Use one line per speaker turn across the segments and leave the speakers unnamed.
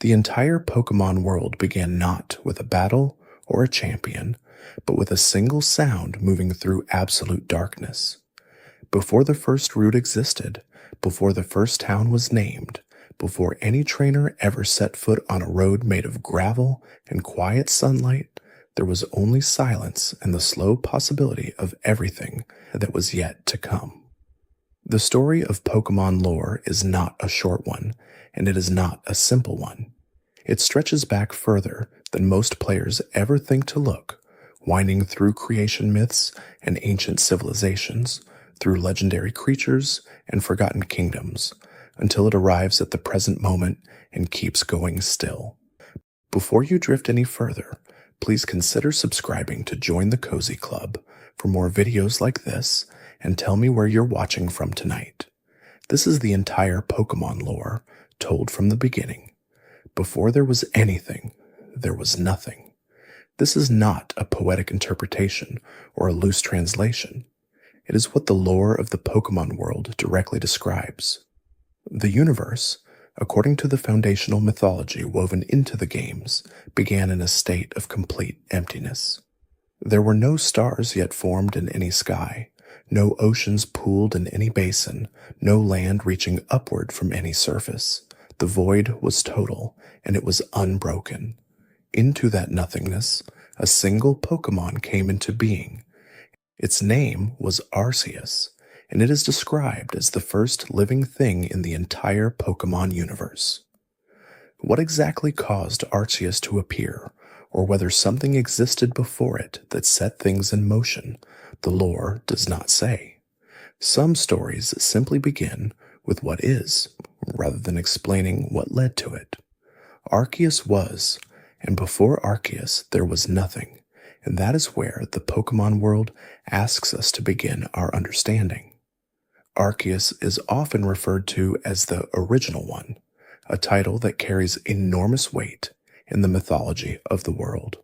The entire Pokémon world began not with a battle or a champion, but with a single sound moving through absolute darkness. Before the first route existed, before the first town was named, before any trainer ever set foot on a road made of gravel and quiet sunlight, there was only silence and the slow possibility of everything that was yet to come. The story of Pokémon lore is not a short one, and it is not a simple one. It stretches back further than most players ever think to look, winding through creation myths and ancient civilizations, through legendary creatures and forgotten kingdoms, until it arrives at the present moment and keeps going still. Before you drift any further, please consider subscribing to join the Cozy Club for more videos like this, and tell me where you're watching from tonight. This is the entire Pokémon lore, told from the beginning. Before there was anything, there was nothing. This is not a poetic interpretation or a loose translation. It is what the lore of the Pokémon world directly describes. The universe, according to the foundational mythology woven into the games, began in a state of complete emptiness. There were no stars yet formed in any sky, no oceans pooled in any basin, no land reaching upward from any surface. The void was total, and it was unbroken. Into that nothingness, a single Pokémon came into being. Its name was Arceus, and it is described as the first living thing in the entire Pokémon universe. What exactly caused Arceus to appear, or whether something existed before it that set things in motion, the lore does not say. Some stories simply begin with what is, rather than explaining what led to it. Arceus was, and before Arceus there was nothing, and that is where the Pokémon world asks us to begin our understanding. Arceus is often referred to as the Original One, a title that carries enormous weight in the mythology of the world.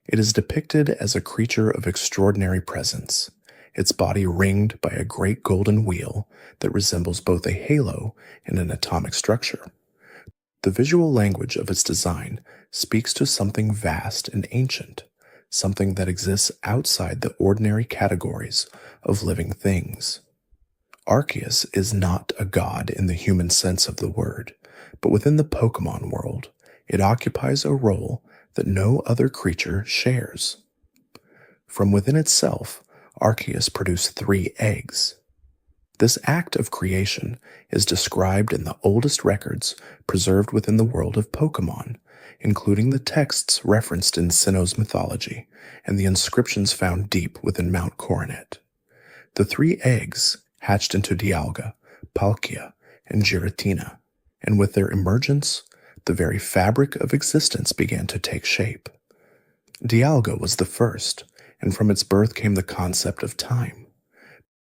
It is depicted as a creature of extraordinary presence, its body ringed by a great golden wheel that resembles both a halo and an atomic structure. The visual language of its design speaks to something vast and ancient, something that exists outside the ordinary categories of living things. Arceus is not a god in the human sense of the word, but within the Pokémon world, it occupies a role that no other creature shares. From within itself, Arceus produced 3 eggs. This act of creation is described in the oldest records preserved within the world of Pokémon, including the texts referenced in Sinnoh's mythology and the inscriptions found deep within Mount Coronet. The 3 eggs hatched into Dialga, Palkia, and Giratina, and with their emergence, the very fabric of existence began to take shape. Dialga was the first, and from its birth came the concept of time.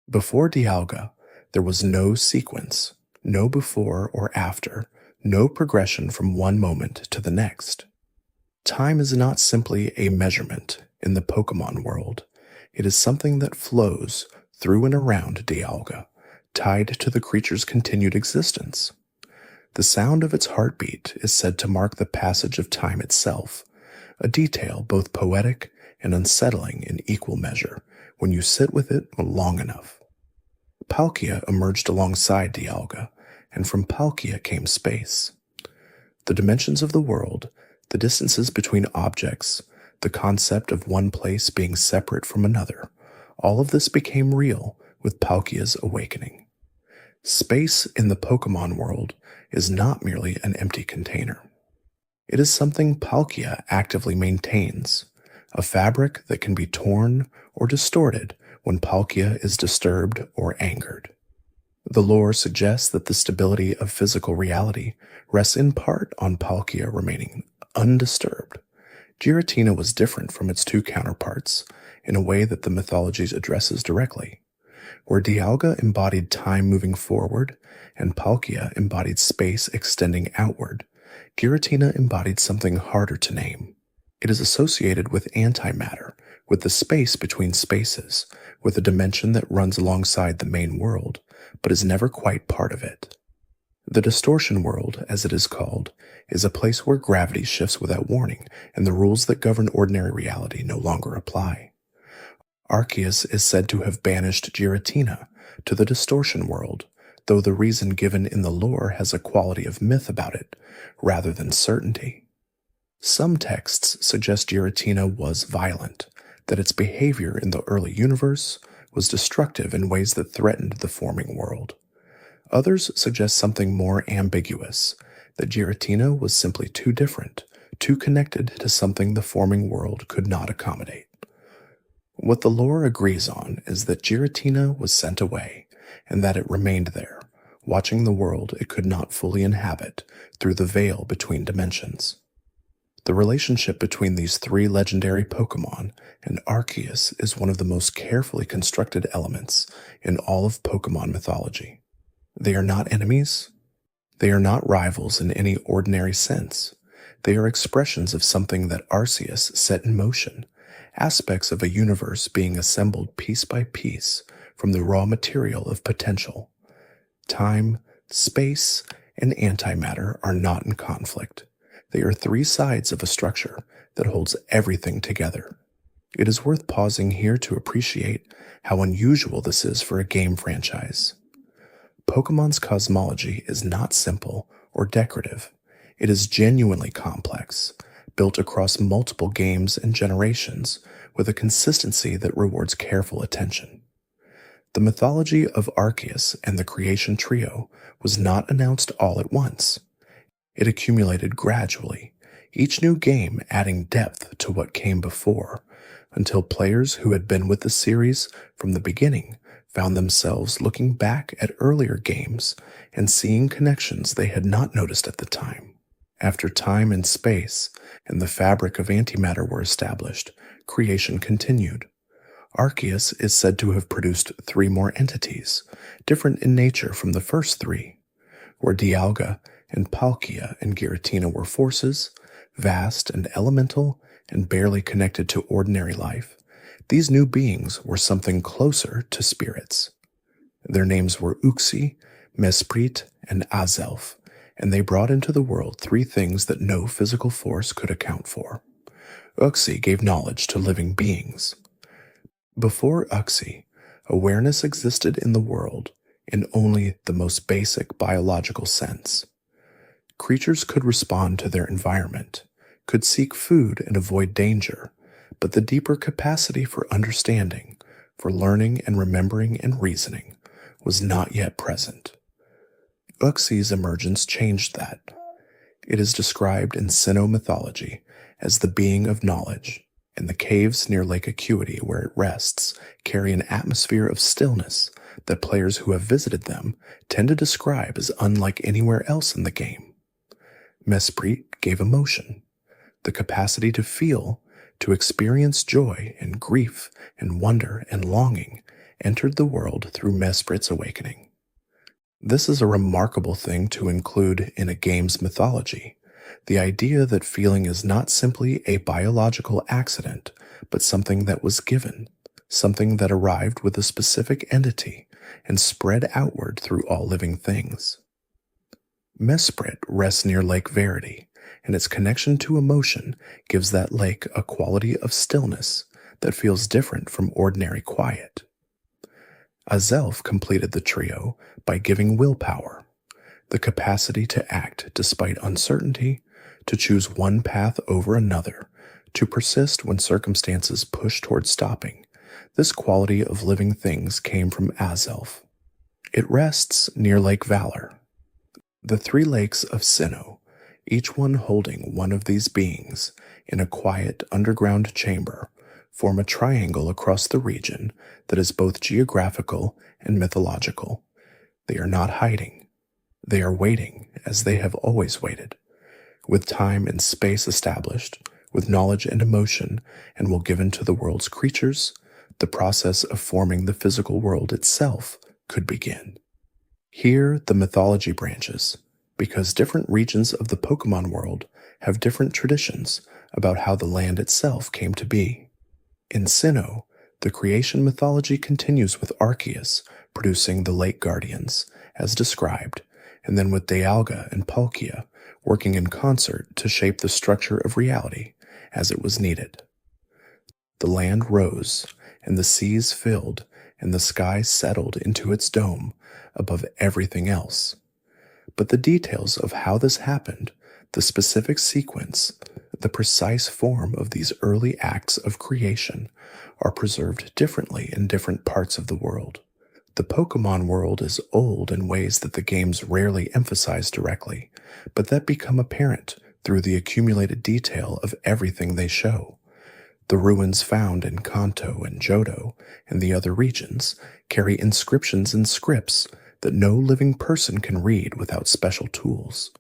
Before Dialga, there was no sequence, no before or after, no progression from one moment to the next. Time is not simply a measurement in the Pokémon world. It is something that flows through and around Dialga, tied to the creature's continued existence. The sound of its heartbeat is said to mark the passage of time itself, a detail both poetic and unsettling in equal measure when you sit with it long enough. Palkia emerged alongside Dialga, and from Palkia came space. The dimensions of the world, the distances between objects, the concept of one place being separate from another, all of this became real with Palkia's awakening. Space in the Pokémon world is not merely an empty container. It is something Palkia actively maintains, a fabric that can be torn or distorted when Palkia is disturbed or angered. The lore suggests that the stability of physical reality rests in part on Palkia remaining undisturbed. Giratina was different from its 2 counterparts in a way that the mythology addresses directly. Where Dialga embodied time moving forward and Palkia embodied space extending outward, Giratina embodied something harder to name. It is associated with antimatter, with the space between spaces, with a dimension that runs alongside the main world, but is never quite part of it. The distortion world, as it is called, is a place where gravity shifts without warning and the rules that govern ordinary reality no longer apply. Arceus is said to have banished Giratina to the distortion world, though the reason given in the lore has a quality of myth about it, rather than certainty. Some texts suggest Giratina was violent, that its behavior in the early universe was destructive in ways that threatened the forming world. Others suggest something more ambiguous, that Giratina was simply too different, too connected to something the forming world could not accommodate. What the lore agrees on is that Giratina was sent away, and that it remained there, watching the world it could not fully inhabit through the veil between dimensions. The relationship between these three legendary Pokémon and Arceus is one of the most carefully constructed elements in all of Pokémon mythology. They are not enemies. They are not rivals in any ordinary sense. They are expressions of something that Arceus set in motion, aspects of a universe being assembled piece by piece from the raw material of potential. Time, space, and antimatter are not in conflict. They are three sides of a structure that holds everything together. It is worth pausing here to appreciate how unusual this is for a game franchise. Pokemon's cosmology is not simple or decorative. It is genuinely complex, built across multiple games and generations with a consistency that rewards careful attention. The mythology of Arceus and the Creation Trio was not announced all at once. It accumulated gradually, each new game adding depth to what came before, until players who had been with the series from the beginning found themselves looking back at earlier games and seeing connections they had not noticed at the time. After time and space and the fabric of antimatter were established, creation continued. Arceus is said to have produced three more entities, different in nature from the first three, where Dialga and Palkia and Giratina were forces, vast and elemental and barely connected to ordinary life. These new beings were something closer to spirits. Their names were Uxie, Mesprit, and Azelf, and they brought into the world three things that no physical force could account for. Uxie gave knowledge to living beings. Before Uxie, awareness existed in the world in only the most basic biological sense. Creatures could respond to their environment, could seek food and avoid danger, but the deeper capacity for understanding, for learning and remembering and reasoning, was not yet present. Uxie's emergence changed that. It is described in Sinnoh mythology as the being of knowledge, and the caves near Lake Acuity where it rests carry an atmosphere of stillness that players who have visited them tend to describe as unlike anywhere else in the game. Mesprit gave emotion, the capacity to feel, to experience joy and grief and wonder and longing entered the world through Mesprit's awakening. This is a remarkable thing to include in a game's mythology, the idea that feeling is not simply a biological accident, but something that was given, something that arrived with a specific entity and spread outward through all living things. Mesprit rests near Lake Verity, and its connection to emotion gives that lake a quality of stillness that feels different from ordinary quiet. Azelf completed the trio by giving willpower, the capacity to act despite uncertainty, to choose one path over another, to persist when circumstances push toward stopping. This quality of living things came from Azelf. It rests near Lake Valor. The three lakes of Sinnoh, each one holding one of these beings in a quiet underground chamber, form a triangle across the region that is both geographical and mythological. They are not hiding. They are waiting as they have always waited, with time and space established, with knowledge and emotion, and will given to the world's creatures, the process of forming the physical world itself could begin. Here the mythology branches, because different regions of the Pokémon world have different traditions about how the land itself came to be. In Sinnoh, the creation mythology continues with Arceus producing the Lake Guardians, as described, and then with Dialga and Palkia working in concert to shape the structure of reality as it was needed. The land rose, and the seas filled, and the sky settled into its dome above everything else. But the details of how this happened, the specific sequence, the precise form of these early acts of creation, are preserved differently in different parts of the world. The Pokémon world is old in ways that the games rarely emphasize directly, but that become apparent through the accumulated detail of everything they show. The ruins found in Kanto and Johto and the other regions carry inscriptions and scripts that no living person can read without special tools.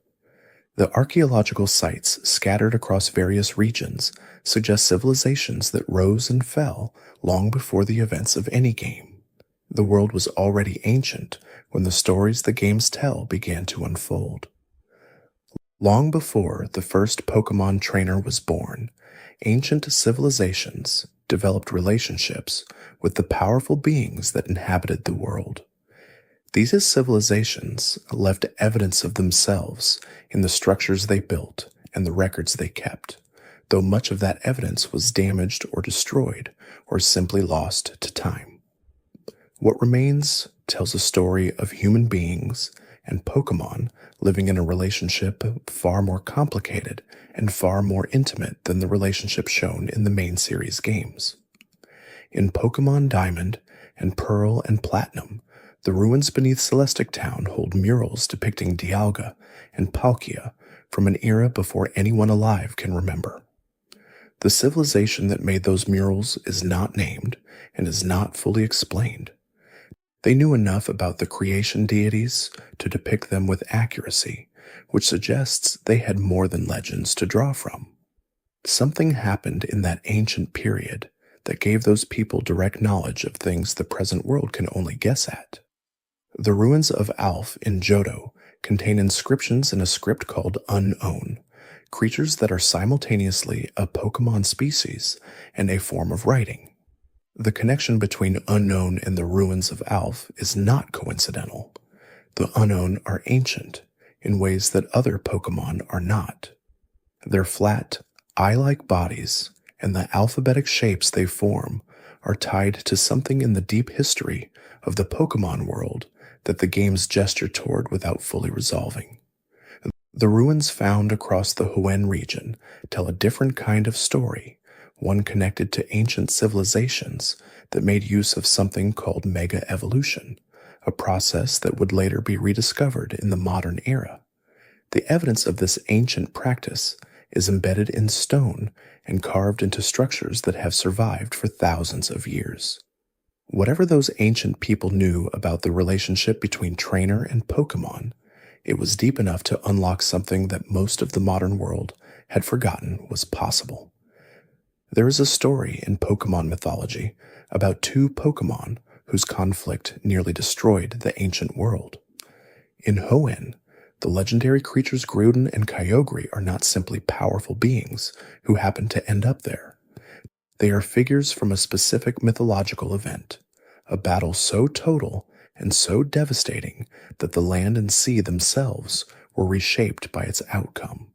The archaeological sites scattered across various regions suggest civilizations that rose and fell long before the events of any game. The world was already ancient when the stories the games tell began to unfold. Long before the first Pokémon trainer was born, ancient civilizations developed relationships with the powerful beings that inhabited the world. These civilizations left evidence of themselves in the structures they built and the records they kept, though much of that evidence was damaged or destroyed or simply lost to time. What remains tells a story of human beings and Pokémon living in a relationship far more complicated and far more intimate than the relationship shown in the main series games. In Pokémon Diamond and Pearl and Platinum, the ruins beneath Celestic Town hold murals depicting Dialga and Palkia from an era before anyone alive can remember. The civilization that made those murals is not named and is not fully explained. They knew enough about the creation deities to depict them with accuracy, which suggests they had more than legends to draw from. Something happened in that ancient period that gave those people direct knowledge of things the present world can only guess at. The ruins of Alph in Johto contain inscriptions in a script called Unknown, creatures that are simultaneously a Pokémon species and a form of writing. The connection between Unknown and the ruins of Alph is not coincidental. The Unknown are ancient in ways that other Pokémon are not. Their flat, eye-like bodies and the alphabetic shapes they form are tied to something in the deep history of the Pokémon world that the games gesture toward without fully resolving. The ruins found across the Hoenn region tell a different kind of story, one connected to ancient civilizations that made use of something called mega evolution, a process that would later be rediscovered in the modern era. The evidence of this ancient practice is embedded in stone and carved into structures that have survived for thousands of years. Whatever those ancient people knew about the relationship between trainer and Pokémon, it was deep enough to unlock something that most of the modern world had forgotten was possible. There is a story in Pokémon mythology about two Pokémon whose conflict nearly destroyed the ancient world. In Hoenn, the legendary creatures Groudon and Kyogre are not simply powerful beings who happen to end up there. They are figures from a specific mythological event, a battle so total and so devastating that the land and sea themselves were reshaped by its outcome.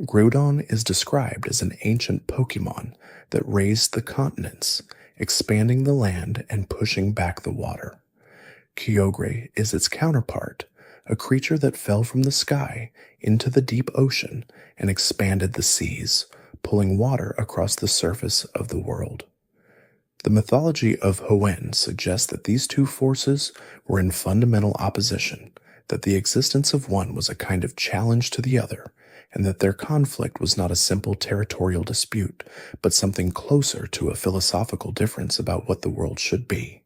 Groudon is described as an ancient Pokémon that raised the continents, expanding the land and pushing back the water. Kyogre is its counterpart, a creature that fell from the sky into the deep ocean and expanded the seas, pulling water across the surface of the world. The mythology of Hoenn suggests that these two forces were in fundamental opposition, that the existence of one was a kind of challenge to the other, and that their conflict was not a simple territorial dispute, but something closer to a philosophical difference about what the world should be.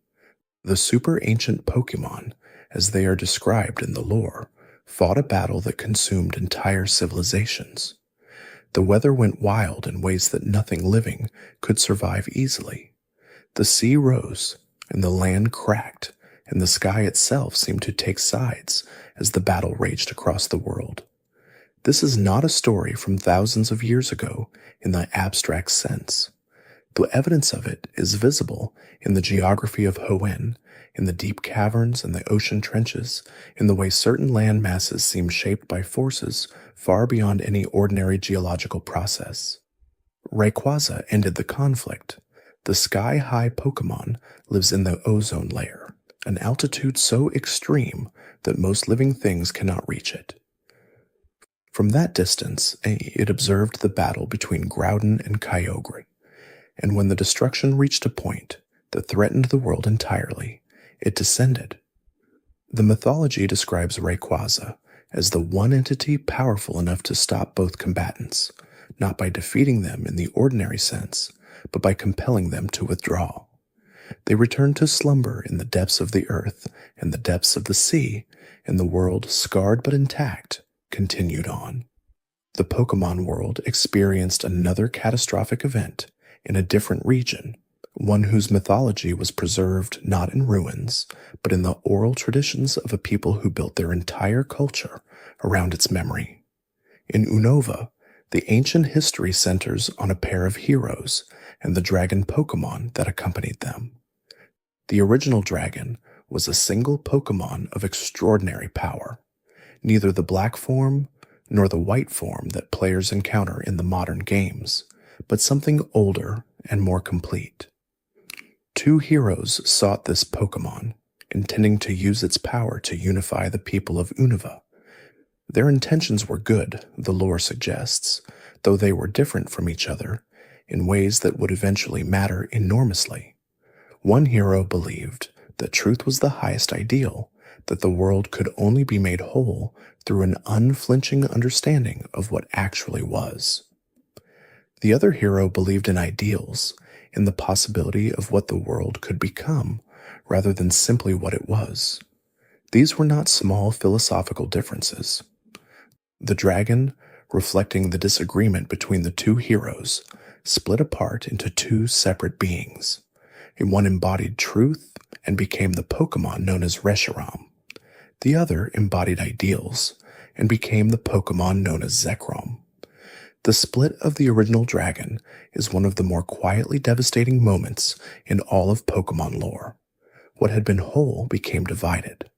The super ancient Pokémon, as they are described in the lore, fought a battle that consumed entire civilizations. The weather went wild in ways that nothing living could survive easily. The sea rose, and the land cracked, and the sky itself seemed to take sides as the battle raged across the world. This is not a story from thousands of years ago in the abstract sense. The evidence of it is visible in the geography of Hoenn, in the deep caverns and the ocean trenches, in the way certain land masses seem shaped by forces far beyond any ordinary geological process. Rayquaza ended the conflict. The sky-high Pokémon lives in the ozone layer, an altitude so extreme that most living things cannot reach it. From that distance, it observed the battle between Groudon and Kyogre, and when the destruction reached a point that threatened the world entirely, it descended. The mythology describes Rayquaza as the one entity powerful enough to stop both combatants, not by defeating them in the ordinary sense, but by compelling them to withdraw. They returned to slumber in the depths of the earth and the depths of the sea, and the world, scarred but intact, continued on. The Pokémon world experienced another catastrophic event in a different region, one whose mythology was preserved not in ruins, but in the oral traditions of a people who built their entire culture around its memory. In Unova, the ancient history centers on a pair of heroes and the dragon Pokémon that accompanied them. The original dragon was a single Pokémon of extraordinary power, neither the black form nor the white form that players encounter in the modern games, but something older and more complete. Two heroes sought this Pokémon, intending to use its power to unify the people of Unova. Their intentions were good, the lore suggests, though they were different from each other in ways that would eventually matter enormously. One hero believed that truth was the highest ideal, that the world could only be made whole through an unflinching understanding of what actually was. The other hero believed in ideals, in the possibility of what the world could become, rather than simply what it was. These were not small philosophical differences. The dragon, reflecting the disagreement between the two heroes, split apart into two separate beings. One embodied truth and became the Pokémon known as Reshiram. The other embodied ideals and became the Pokémon known as Zekrom. The split of the original dragon is one of the more quietly devastating moments in all of Pokémon lore. What had been whole became divided.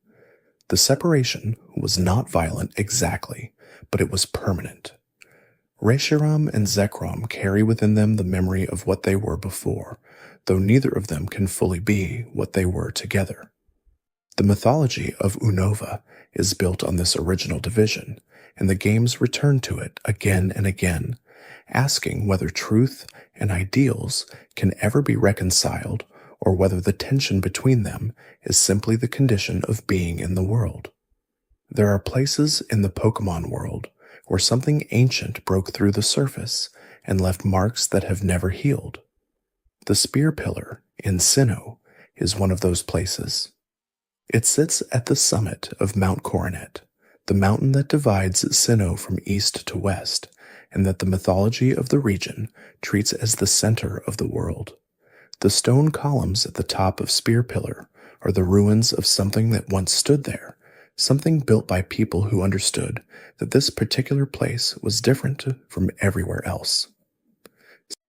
The separation was not violent exactly, but it was permanent. Reshiram and Zekrom carry within them the memory of what they were before, though neither of them can fully be what they were together. The mythology of Unova is built on this original division, and the games return to it again and again, asking whether truth and ideals can ever be reconciled or whether the tension between them is simply the condition of being in the world. There are places in the Pokémon world where something ancient broke through the surface and left marks that have never healed. The Spear Pillar in Sinnoh is one of those places. It sits at the summit of Mount Coronet, the mountain that divides Sinnoh from east to west, and that the mythology of the region treats as the center of the world. The stone columns at the top of Spear Pillar are the ruins of something that once stood there, something built by people who understood that this particular place was different from everywhere else.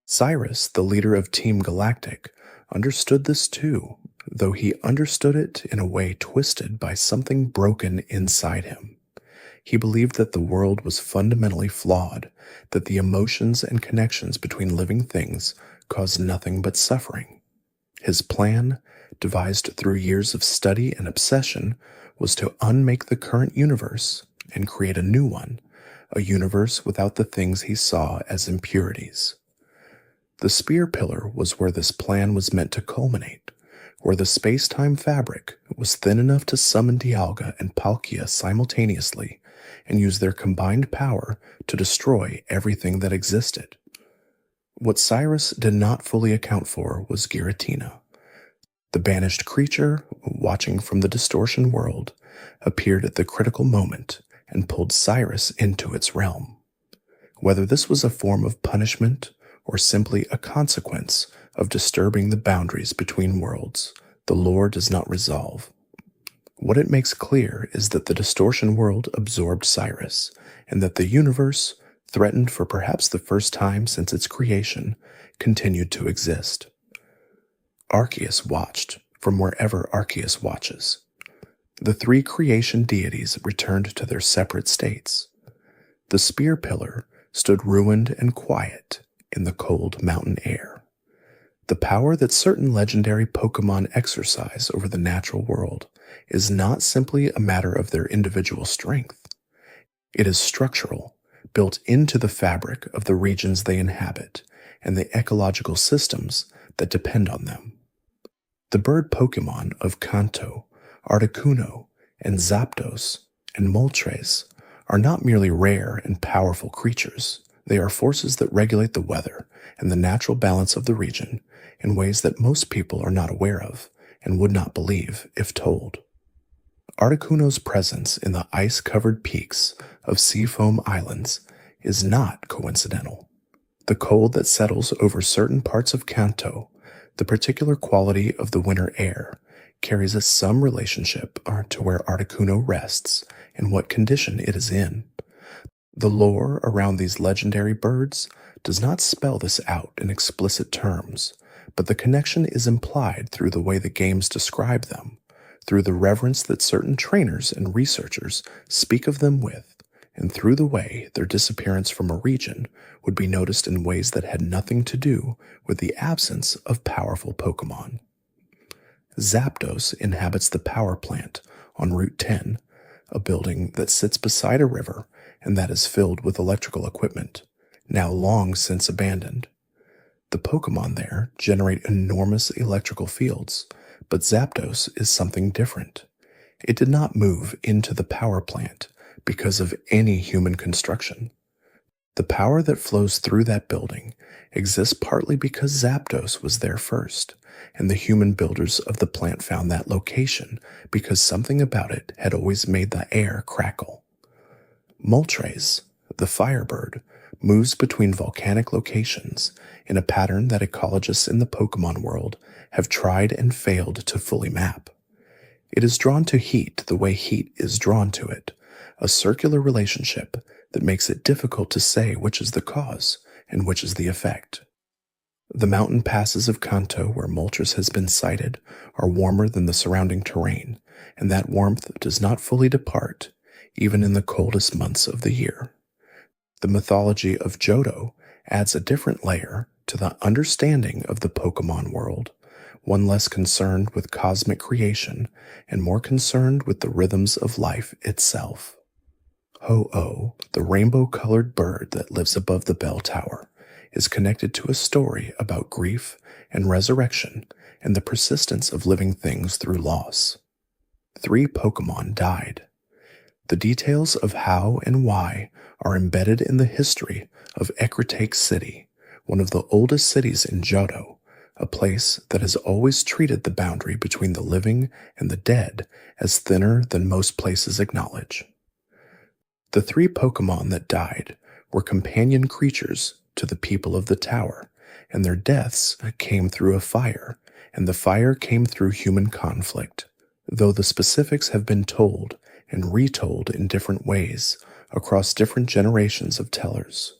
Cyrus, the leader of Team Galactic, understood this too, though he understood it in a way twisted by something broken inside him. He believed that the world was fundamentally flawed, that the emotions and connections between living things caused nothing but suffering. His plan, devised through years of study and obsession, was to unmake the current universe and create a new one, a universe without the things he saw as impurities. The Spear Pillar was where this plan was meant to culminate, where the space-time fabric was thin enough to summon Dialga and Palkia simultaneously and use their combined power to destroy everything that existed. What Cyrus did not fully account for was Giratina. The banished creature, watching from the distortion world, appeared at the critical moment and pulled Cyrus into its realm. Whether this was a form of punishment or simply a consequence of disturbing the boundaries between worlds, the lore does not resolve. What it makes clear is that the distortion world absorbed Cyrus, and that the universe, threatened for perhaps the first time since its creation, continued to exist. Arceus watched from wherever Arceus watches. The three creation deities returned to their separate states. The spear pillar stood ruined and quiet in the cold mountain air. The power that certain legendary Pokémon exercise over the natural world is not simply a matter of their individual strength. It is structural, built into the fabric of the regions they inhabit and the ecological systems that depend on them. The bird Pokémon of Kanto, Articuno, and Zapdos, and Moltres are not merely rare and powerful creatures. They are forces that regulate the weather and the natural balance of the region in ways that most people are not aware of and would not believe if told. Articuno's presence in the ice-covered peaks of Seafoam Islands is not coincidental. The cold that settles over certain parts of Kanto, the particular quality of the winter air, carries some relationship to where Articuno rests and what condition it is in. The lore around these legendary birds does not spell this out in explicit terms, but the connection is implied through the way the games describe them, through the reverence that certain trainers and researchers speak of them with, and through the way their disappearance from a region would be noticed in ways that had nothing to do with the absence of powerful Pokémon. Zapdos inhabits the power plant on Route 10, a building that sits beside a river and that is filled with electrical equipment, now long since abandoned. The Pokémon there generate enormous electrical fields, but Zapdos is something different. It did not move into the power plant because of any human construction. The power that flows through that building exists partly because Zapdos was there first, and the human builders of the plant found that location because something about it had always made the air crackle. Moltres, the firebird, moves between volcanic locations in a pattern that ecologists in the Pokémon world have tried and failed to fully map. It is drawn to heat the way heat is drawn to it, a circular relationship that makes it difficult to say which is the cause and which is the effect. The mountain passes of Kanto where Moltres has been sighted are warmer than the surrounding terrain, and that warmth does not fully depart, even in the coldest months of the year. The mythology of Johto adds a different layer to the understanding of the Pokémon world, one less concerned with cosmic creation and more concerned with the rhythms of life itself. Ho-Oh, the rainbow-colored bird that lives above the bell tower, is connected to a story about grief and resurrection and the persistence of living things through loss. 3 Pokémon died. The details of how and why are embedded in the history of Ecruteak City, one of the oldest cities in Johto, a place that has always treated the boundary between the living and the dead as thinner than most places acknowledge. The 3 Pokémon that died were companion creatures to the people of the tower, and their deaths came through a fire, and the fire came through human conflict, though the specifics have been told and retold in different ways across different generations of tellers.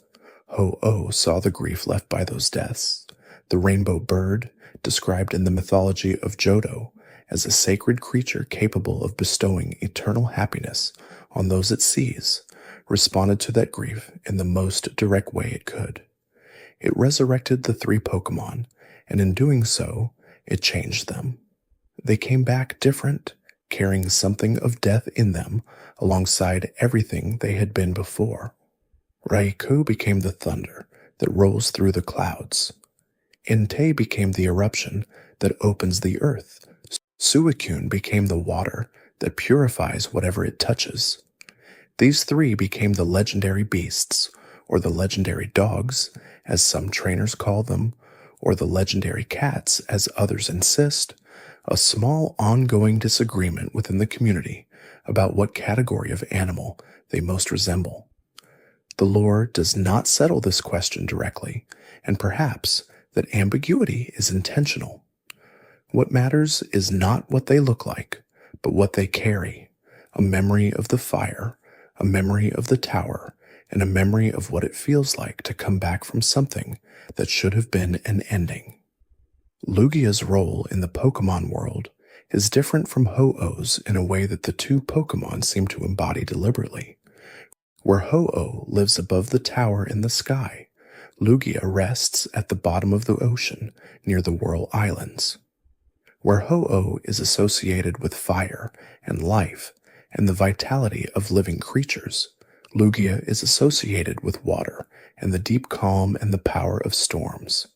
Ho-Oh saw the grief left by those deaths. The rainbow bird, described in the mythology of Johto as a sacred creature capable of bestowing eternal happiness on those it sees, responded to that grief in the most direct way it could. It resurrected the 3 Pokémon, and in doing so, it changed them. They came back different, carrying something of death in them alongside everything they had been before. Raikou became the thunder that rolls through the clouds. Entei became the eruption that opens the earth. Suicune became the water that purifies whatever it touches. These 3 became the legendary beasts, or the legendary dogs, as some trainers call them, or the legendary cats, as others insist, a small ongoing disagreement within the community about what category of animal they most resemble. The lore does not settle this question directly, and perhaps that ambiguity is intentional. What matters is not what they look like, but what they carry, a memory of the fire, a memory of the tower, and a memory of what it feels like to come back from something that should have been an ending. Lugia's role in the Pokémon world is different from Ho-Oh's in a way that the two Pokémon seem to embody deliberately. Where Ho-Oh lives above the tower in the sky, Lugia rests at the bottom of the ocean near the Whirl Islands. Where Ho-Oh is associated with fire and life and the vitality of living creatures, Lugia is associated with water and the deep calm and the power of storms.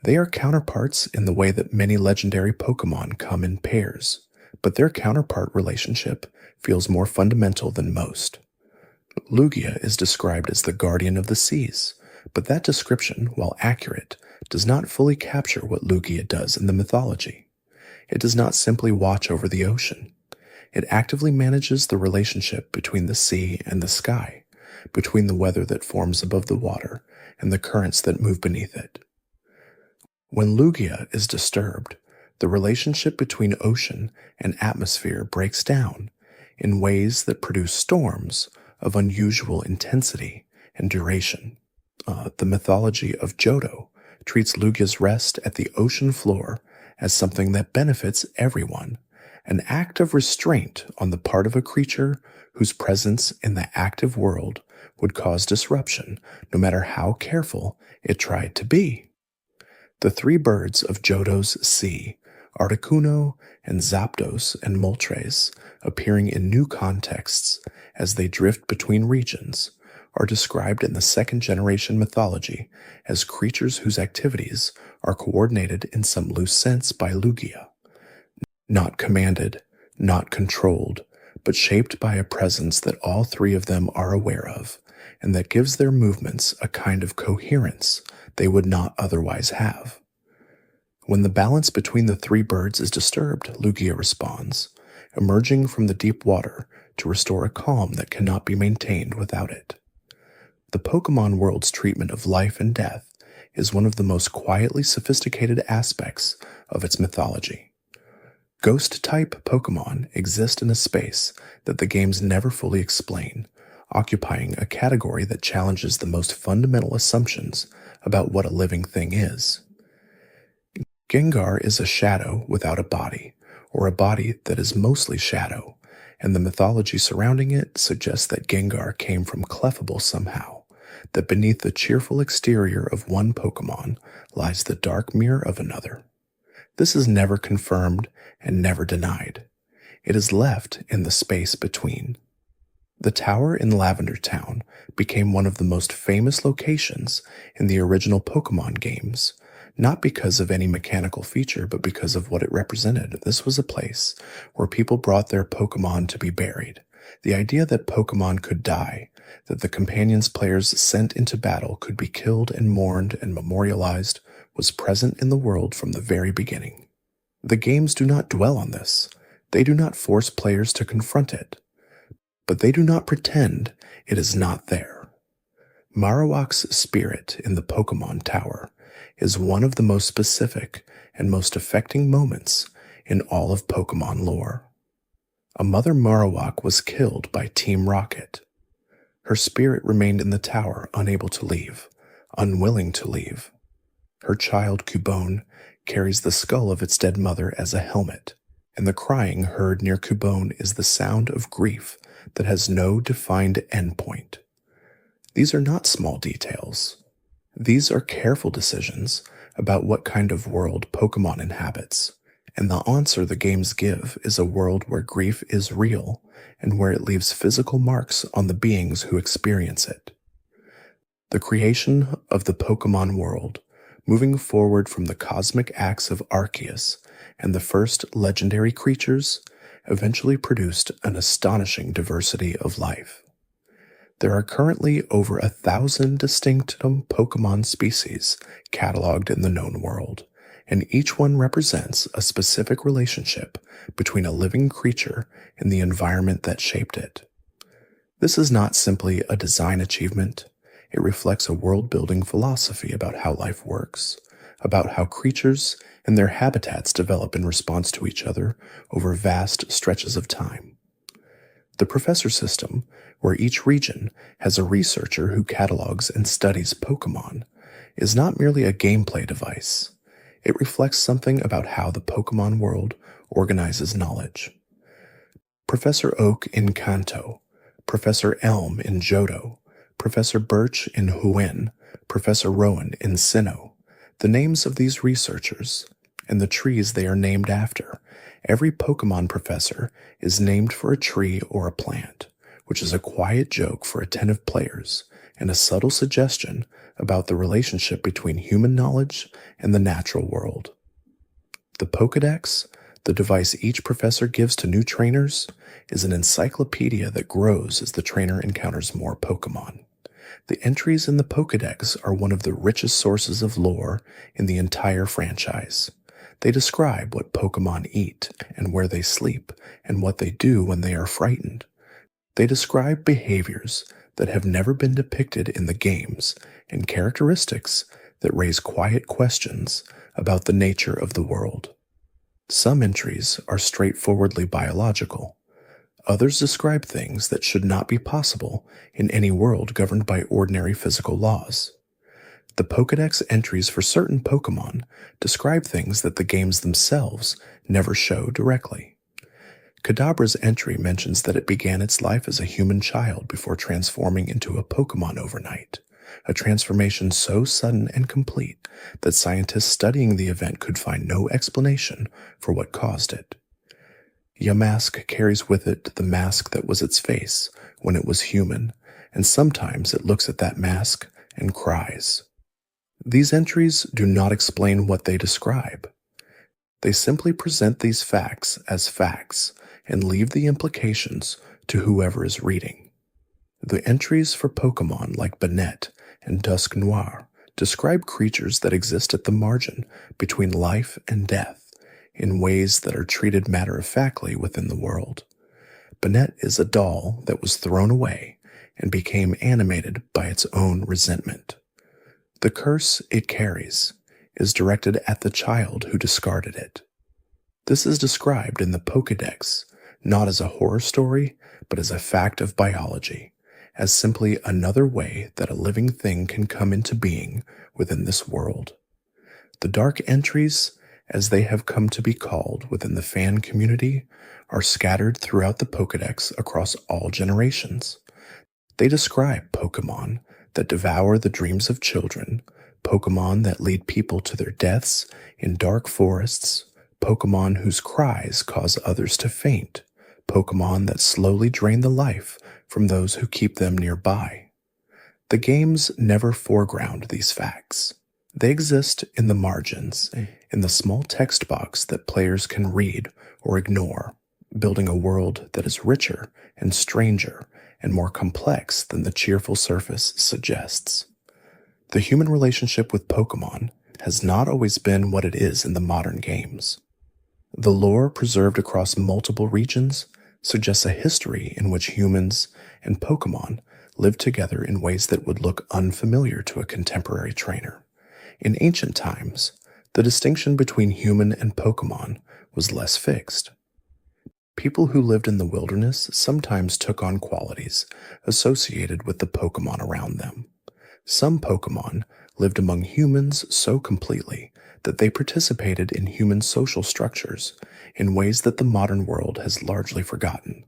They are counterparts in the way that many legendary Pokémon come in pairs, but their counterpart relationship feels more fundamental than most. Lugia is described as the guardian of the seas, but that description, while accurate, does not fully capture what Lugia does in the mythology. It does not simply watch over the ocean. It actively manages the relationship between the sea and the sky, between the weather that forms above the water and the currents that move beneath it. When Lugia is disturbed, the relationship between ocean and atmosphere breaks down in ways that produce storms of unusual intensity and duration. The mythology of Johto treats Lugia's rest at the ocean floor as something that benefits everyone, an act of restraint on the part of a creature whose presence in the active world would cause disruption, no matter how careful it tried to be. The three birds of Johto's sea, Articuno and Zapdos and Moltres, appearing in new contexts as they drift between regions, are described in the second-generation mythology as creatures whose activities are coordinated in some loose sense by Lugia. Not commanded, not controlled, but shaped by a presence that all three of them are aware of, and that gives their movements a kind of coherence they would not otherwise have. When the balance between the three birds is disturbed, Lugia responds, emerging from the deep water to restore a calm that cannot be maintained without it. The Pokémon world's treatment of life and death is one of the most quietly sophisticated aspects of its mythology. Ghost-type Pokémon exist in a space that the games never fully explain, occupying a category that challenges the most fundamental assumptions about what a living thing is. Gengar is a shadow without a body, or a body that is mostly shadow, and the mythology surrounding it suggests that Gengar came from Clefable somehow, that beneath the cheerful exterior of one Pokémon lies the dark mirror of another. This is never confirmed and never denied. It is left in the space between. The tower in Lavender Town became one of the most famous locations in the original Pokémon games, not because of any mechanical feature, but because of what it represented. This was a place where people brought their Pokémon to be buried. The idea that Pokémon could die, that the companions players sent into battle could be killed and mourned and memorialized, was present in the world from the very beginning. The games do not dwell on this. They do not force players to confront it. But they do not pretend it is not there. Marowak's spirit in the Pokémon Tower is one of the most specific and most affecting moments in all of Pokémon lore. A mother Marowak was killed by Team Rocket. Her spirit remained in the tower, unable to leave, unwilling to leave. Her child Cubone carries the skull of its dead mother as a helmet, and the crying heard near Cubone is the sound of grief that has no defined endpoint. These are not small details. These are careful decisions about what kind of world Pokémon inhabits, and the answer the games give is a world where grief is real and where it leaves physical marks on the beings who experience it. The creation of the Pokémon world, moving forward from the cosmic acts of Arceus and the first legendary creatures, eventually produced an astonishing diversity of life. There are currently over 1,000 distinct Pokémon species cataloged in the known world, and each one represents a specific relationship between a living creature and the environment that shaped it. This is not simply a design achievement. It reflects a world-building philosophy about how life works, about how creatures and their habitats develop in response to each other over vast stretches of time. The professor system, where each region has a researcher who catalogs and studies Pokémon, is not merely a gameplay device. It reflects something about how the Pokémon world organizes knowledge. Professor Oak in Kanto, Professor Elm in Johto, Professor Birch in Huin, Professor Rowan in Sinnoh. The names of these researchers and the trees they are named after. Every Pokémon professor is named for a tree or a plant, which is a quiet joke for attentive players and a subtle suggestion about the relationship between human knowledge and the natural world. The Pokédex, the device each professor gives to new trainers, is an encyclopedia that grows as the trainer encounters more Pokémon. The entries in the Pokédex are one of the richest sources of lore in the entire franchise. They describe what Pokémon eat and where they sleep and what they do when they are frightened. They describe behaviors that have never been depicted in the games and characteristics that raise quiet questions about the nature of the world. Some entries are straightforwardly biological. Others describe things that should not be possible in any world governed by ordinary physical laws. The Pokédex entries for certain Pokémon describe things that the games themselves never show directly. Kadabra's entry mentions that it began its life as a human child before transforming into a Pokémon overnight, a transformation so sudden and complete that scientists studying the event could find no explanation for what caused it. Yamask carries with it the mask that was its face when it was human, and sometimes it looks at that mask and cries. These entries do not explain what they describe. They simply present these facts as facts and leave the implications to whoever is reading. The entries for Pokémon like Banette and Dusk Noir describe creatures that exist at the margin between life and death in ways that are treated matter-of-factly within the world. Banette is a doll that was thrown away and became animated by its own resentment. The curse it carries is directed at the child who discarded it. This is described in the Pokédex not as a horror story, but as a fact of biology, as simply another way that a living thing can come into being within this world. The dark entries, as they have come to be called within the fan community, are scattered throughout the Pokédex across all generations. They describe Pokémon that devour the dreams of children, Pokémon that lead people to their deaths in dark forests, Pokémon whose cries cause others to faint, Pokémon that slowly drain the life from those who keep them nearby. The games never foreground these facts. They exist in the margins, in the small text box that players can read or ignore, building a world that is richer and stranger and more complex than the cheerful surface suggests. The human relationship with Pokémon has not always been what it is in the modern games. The lore preserved across multiple regions suggests a history in which humans and Pokémon lived together in ways that would look unfamiliar to a contemporary trainer. In ancient times, the distinction between human and Pokémon was less fixed. People who lived in the wilderness sometimes took on qualities associated with the Pokémon around them. Some Pokémon lived among humans so completely that they participated in human social structures in ways that the modern world has largely forgotten.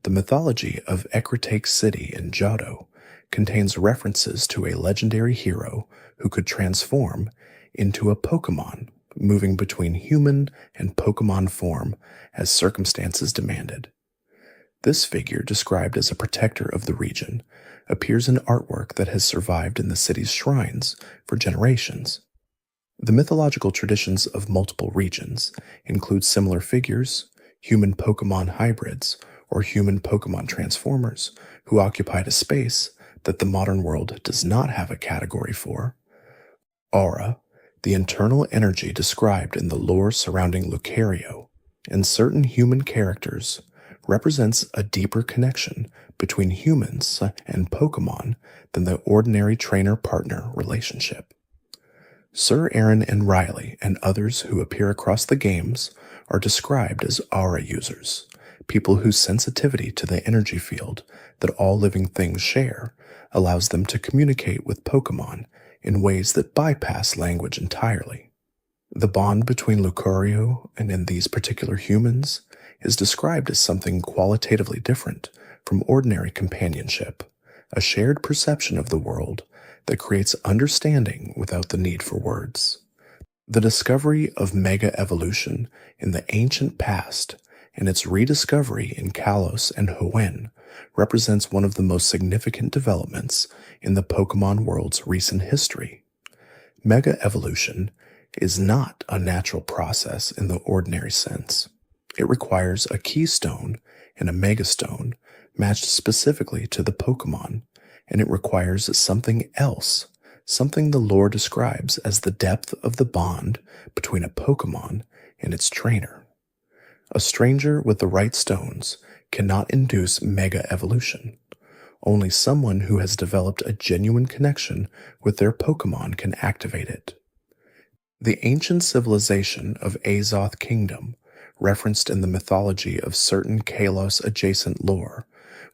The mythology of Ecruteak City in Johto contains references to a legendary hero who could transform into a Pokémon, moving between human and Pokémon form as circumstances demanded. This figure, described as a protector of the region, appears in artwork that has survived in the city's shrines for generations. The mythological traditions of multiple regions include similar figures, human Pokémon hybrids, or human Pokémon transformers who occupied a space that the modern world does not have a category for. Aura, the internal energy described in the lore surrounding Lucario, and certain human characters, represents a deeper connection between humans and Pokémon than the ordinary trainer-partner relationship. Sir Aaron and Riley and others who appear across the games are described as aura users, people whose sensitivity to the energy field that all living things share allows them to communicate with Pokémon in ways that bypass language entirely. The bond between Lucario and in these particular humans is described as something qualitatively different from ordinary companionship, a shared perception of the world that creates understanding without the need for words. The discovery of mega evolution in the ancient past and its rediscovery in Kalos and Hoenn represents one of the most significant developments in the Pokémon world's recent history. Mega evolution is not a natural process in the ordinary sense. It requires a keystone and a megastone matched specifically to the Pokémon, and it requires something else, something the lore describes as the depth of the bond between a Pokémon and its trainer. A stranger with the right stones cannot induce mega evolution. Only someone who has developed a genuine connection with their Pokémon can activate it. The ancient civilization of Azoth Kingdom, referenced in the mythology of certain Kalos-adjacent lore,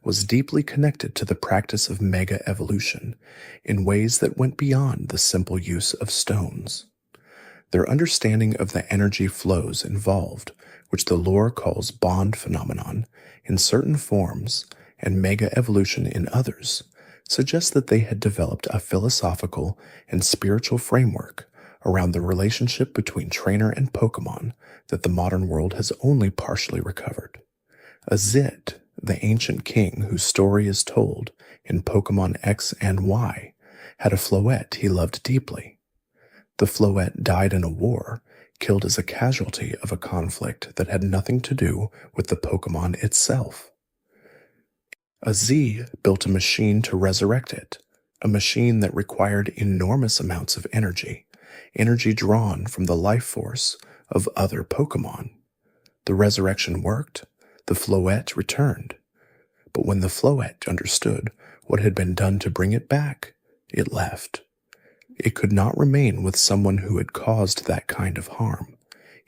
was deeply connected to the practice of mega evolution in ways that went beyond the simple use of stones. Their understanding of the energy flows involved, which the lore calls bond phenomenon, in certain forms and mega evolution in others, suggests that they had developed a philosophical and spiritual framework around the relationship between trainer and Pokémon that the modern world has only partially recovered. Azit, the ancient king whose story is told in Pokémon X and Y, had a Floette he loved deeply. The Floette died in a war, killed as a casualty of a conflict that had nothing to do with the Pokémon itself. Azit built a machine to resurrect it, a machine that required enormous amounts of energy drawn from the life force of other Pokémon. The resurrection worked, the Floette returned. But when the Floette understood what had been done to bring it back, it left. It could not remain with someone who had caused that kind of harm,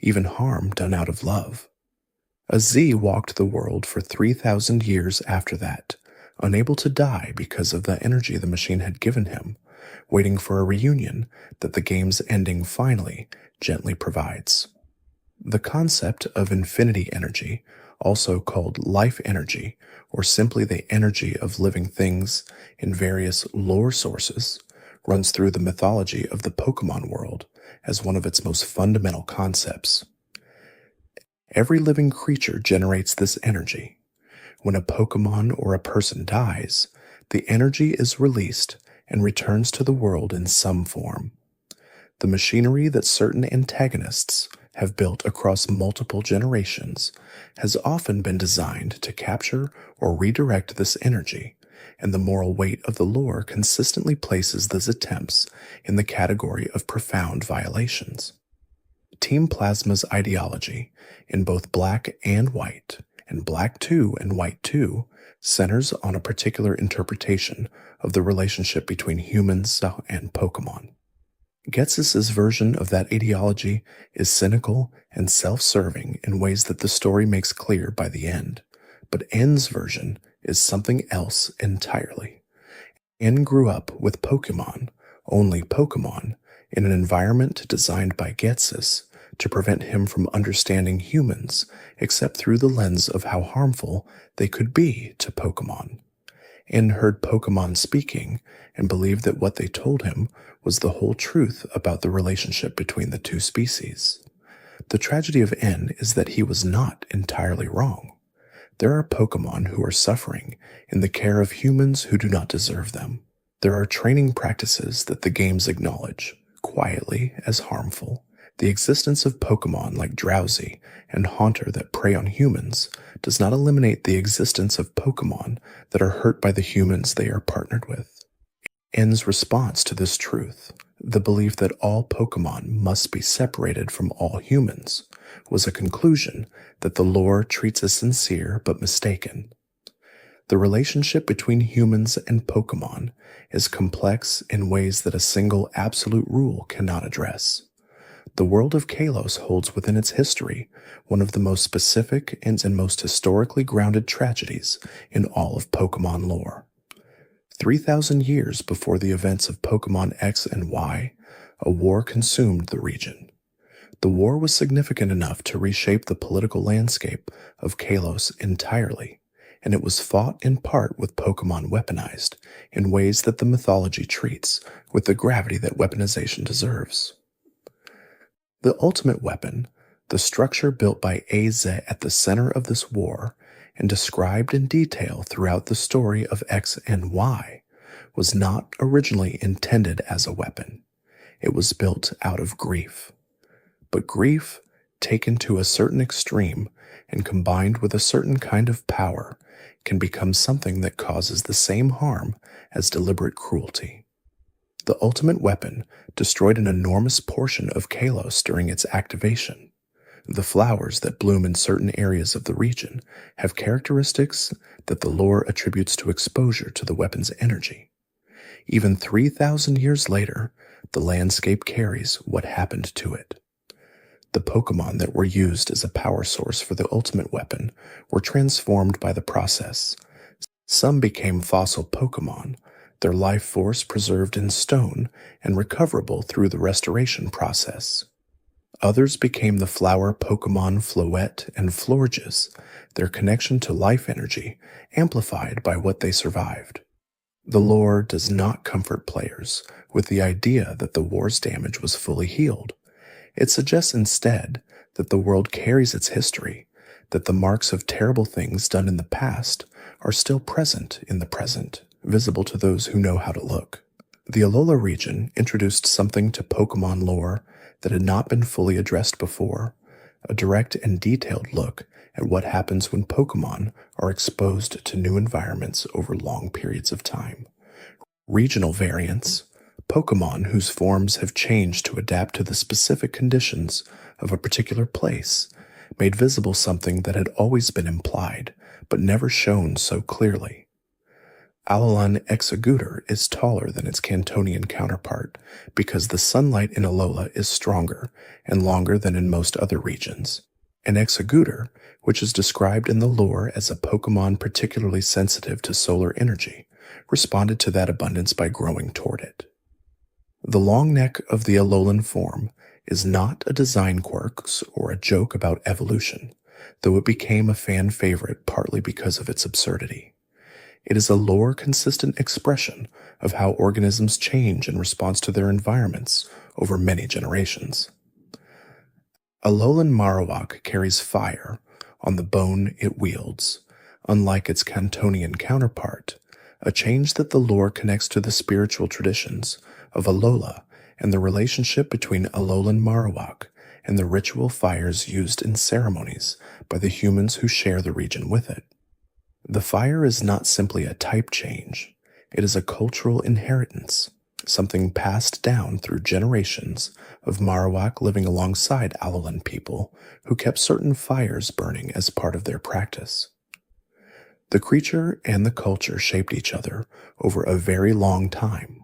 even harm done out of love. Azit walked the world for 3,000 years after that, unable to die because of the energy the machine had given him, waiting for a reunion that the game's ending finally gently provides. The concept of infinity energy, also called life energy, or simply the energy of living things in various lore sources, runs through the mythology of the Pokémon world as one of its most fundamental concepts. Every living creature generates this energy. When a Pokémon or a person dies, the energy is released and returns to the world in some form. The machinery that certain antagonists have built across multiple generations has often been designed to capture or redirect this energy, and the moral weight of the lore consistently places these attempts in the category of profound violations. Team Plasma's ideology, in both Black and White, and Black 2 and White 2, centers on a particular interpretation of the relationship between humans and Pokémon. Ghetsis' version of that ideology is cynical and self-serving in ways that the story makes clear by the end, but N's version is something else entirely. N grew up with Pokémon, only Pokémon, in an environment designed by Ghetsis to prevent him from understanding humans except through the lens of how harmful they could be to Pokémon. N heard Pokémon speaking and believed that what they told him was the whole truth about the relationship between the two species. The tragedy of N is that he was not entirely wrong. There are Pokémon who are suffering in the care of humans who do not deserve them. There are training practices that the games acknowledge, quietly, as harmful. The existence of Pokémon like Drowsy and Haunter that prey on humans does not eliminate the existence of Pokémon that are hurt by the humans they are partnered with. N's response to this truth, the belief that all Pokémon must be separated from all humans, was a conclusion that the lore treats as sincere but mistaken. The relationship between humans and Pokémon is complex in ways that a single absolute rule cannot address. The world of Kalos holds within its history one of the most specific and most historically grounded tragedies in all of Pokémon lore. 3,000 years before the events of Pokémon X and Y, a war consumed the region. The war was significant enough to reshape the political landscape of Kalos entirely, and it was fought in part with Pokémon weaponized in ways that the mythology treats with the gravity that weaponization deserves. The ultimate weapon, the structure built by AZ at the center of this war and described in detail throughout the story of X and Y, was not originally intended as a weapon. It was built out of grief. But grief, taken to a certain extreme and combined with a certain kind of power, can become something that causes the same harm as deliberate cruelty. The ultimate weapon destroyed an enormous portion of Kalos during its activation. The flowers that bloom in certain areas of the region have characteristics that the lore attributes to exposure to the weapon's energy. Even 3,000 years later, the landscape carries what happened to it. The Pokémon that were used as a power source for the ultimate weapon were transformed by the process. Some became fossil Pokémon, their life force preserved in stone and recoverable through the restoration process. Others became the flower Pokémon Floette and Florges, their connection to life energy amplified by what they survived. The lore does not comfort players with the idea that the war's damage was fully healed. It suggests instead that the world carries its history, that the marks of terrible things done in the past are still present in the present, visible to those who know how to look. The Alola region introduced something to Pokémon lore that had not been fully addressed before, a direct and detailed look at what happens when Pokémon are exposed to new environments over long periods of time. Regional variants, Pokémon whose forms have changed to adapt to the specific conditions of a particular place, made visible something that had always been implied, but never shown so clearly. Alolan Exeggutor is taller than its Cantonian counterpart because the sunlight in Alola is stronger and longer than in most other regions. And Exeggutor, which is described in the lore as a Pokémon particularly sensitive to solar energy, responded to that abundance by growing toward it. The long neck of the Alolan form is not a design quirk or a joke about evolution, though it became a fan favorite partly because of its absurdity. It is a lore-consistent expression of how organisms change in response to their environments over many generations. Alolan Marowak carries fire on the bone it wields, unlike its Cantonian counterpart, a change that the lore connects to the spiritual traditions of Alola and the relationship between Alolan Marowak and the ritual fires used in ceremonies by the humans who share the region with it. The fire is not simply a type change, it is a cultural inheritance, something passed down through generations of Marowak living alongside Alolan people who kept certain fires burning as part of their practice. The creature and the culture shaped each other over a very long time.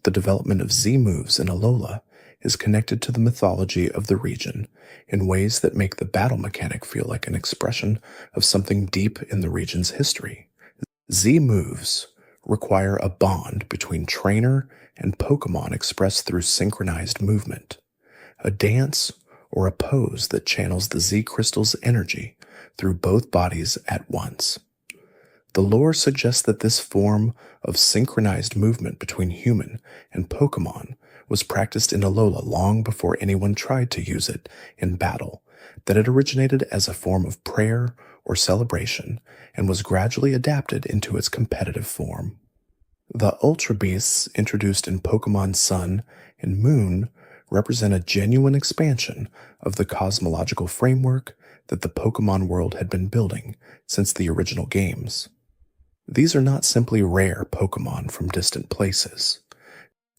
The development of Z moves in Alola is connected to the mythology of the region in ways that make the battle mechanic feel like an expression of something deep in the region's history. Z moves require a bond between trainer and Pokémon expressed through synchronized movement, a dance or a pose that channels the Z crystal's energy through both bodies at once. The lore suggests that this form of synchronized movement between human and Pokémon was practiced in Alola long before anyone tried to use it in battle, that it originated as a form of prayer or celebration and was gradually adapted into its competitive form. The Ultra Beasts introduced in Pokémon Sun and Moon represent a genuine expansion of the cosmological framework that the Pokémon world had been building since the original games. These are not simply rare Pokémon from distant places.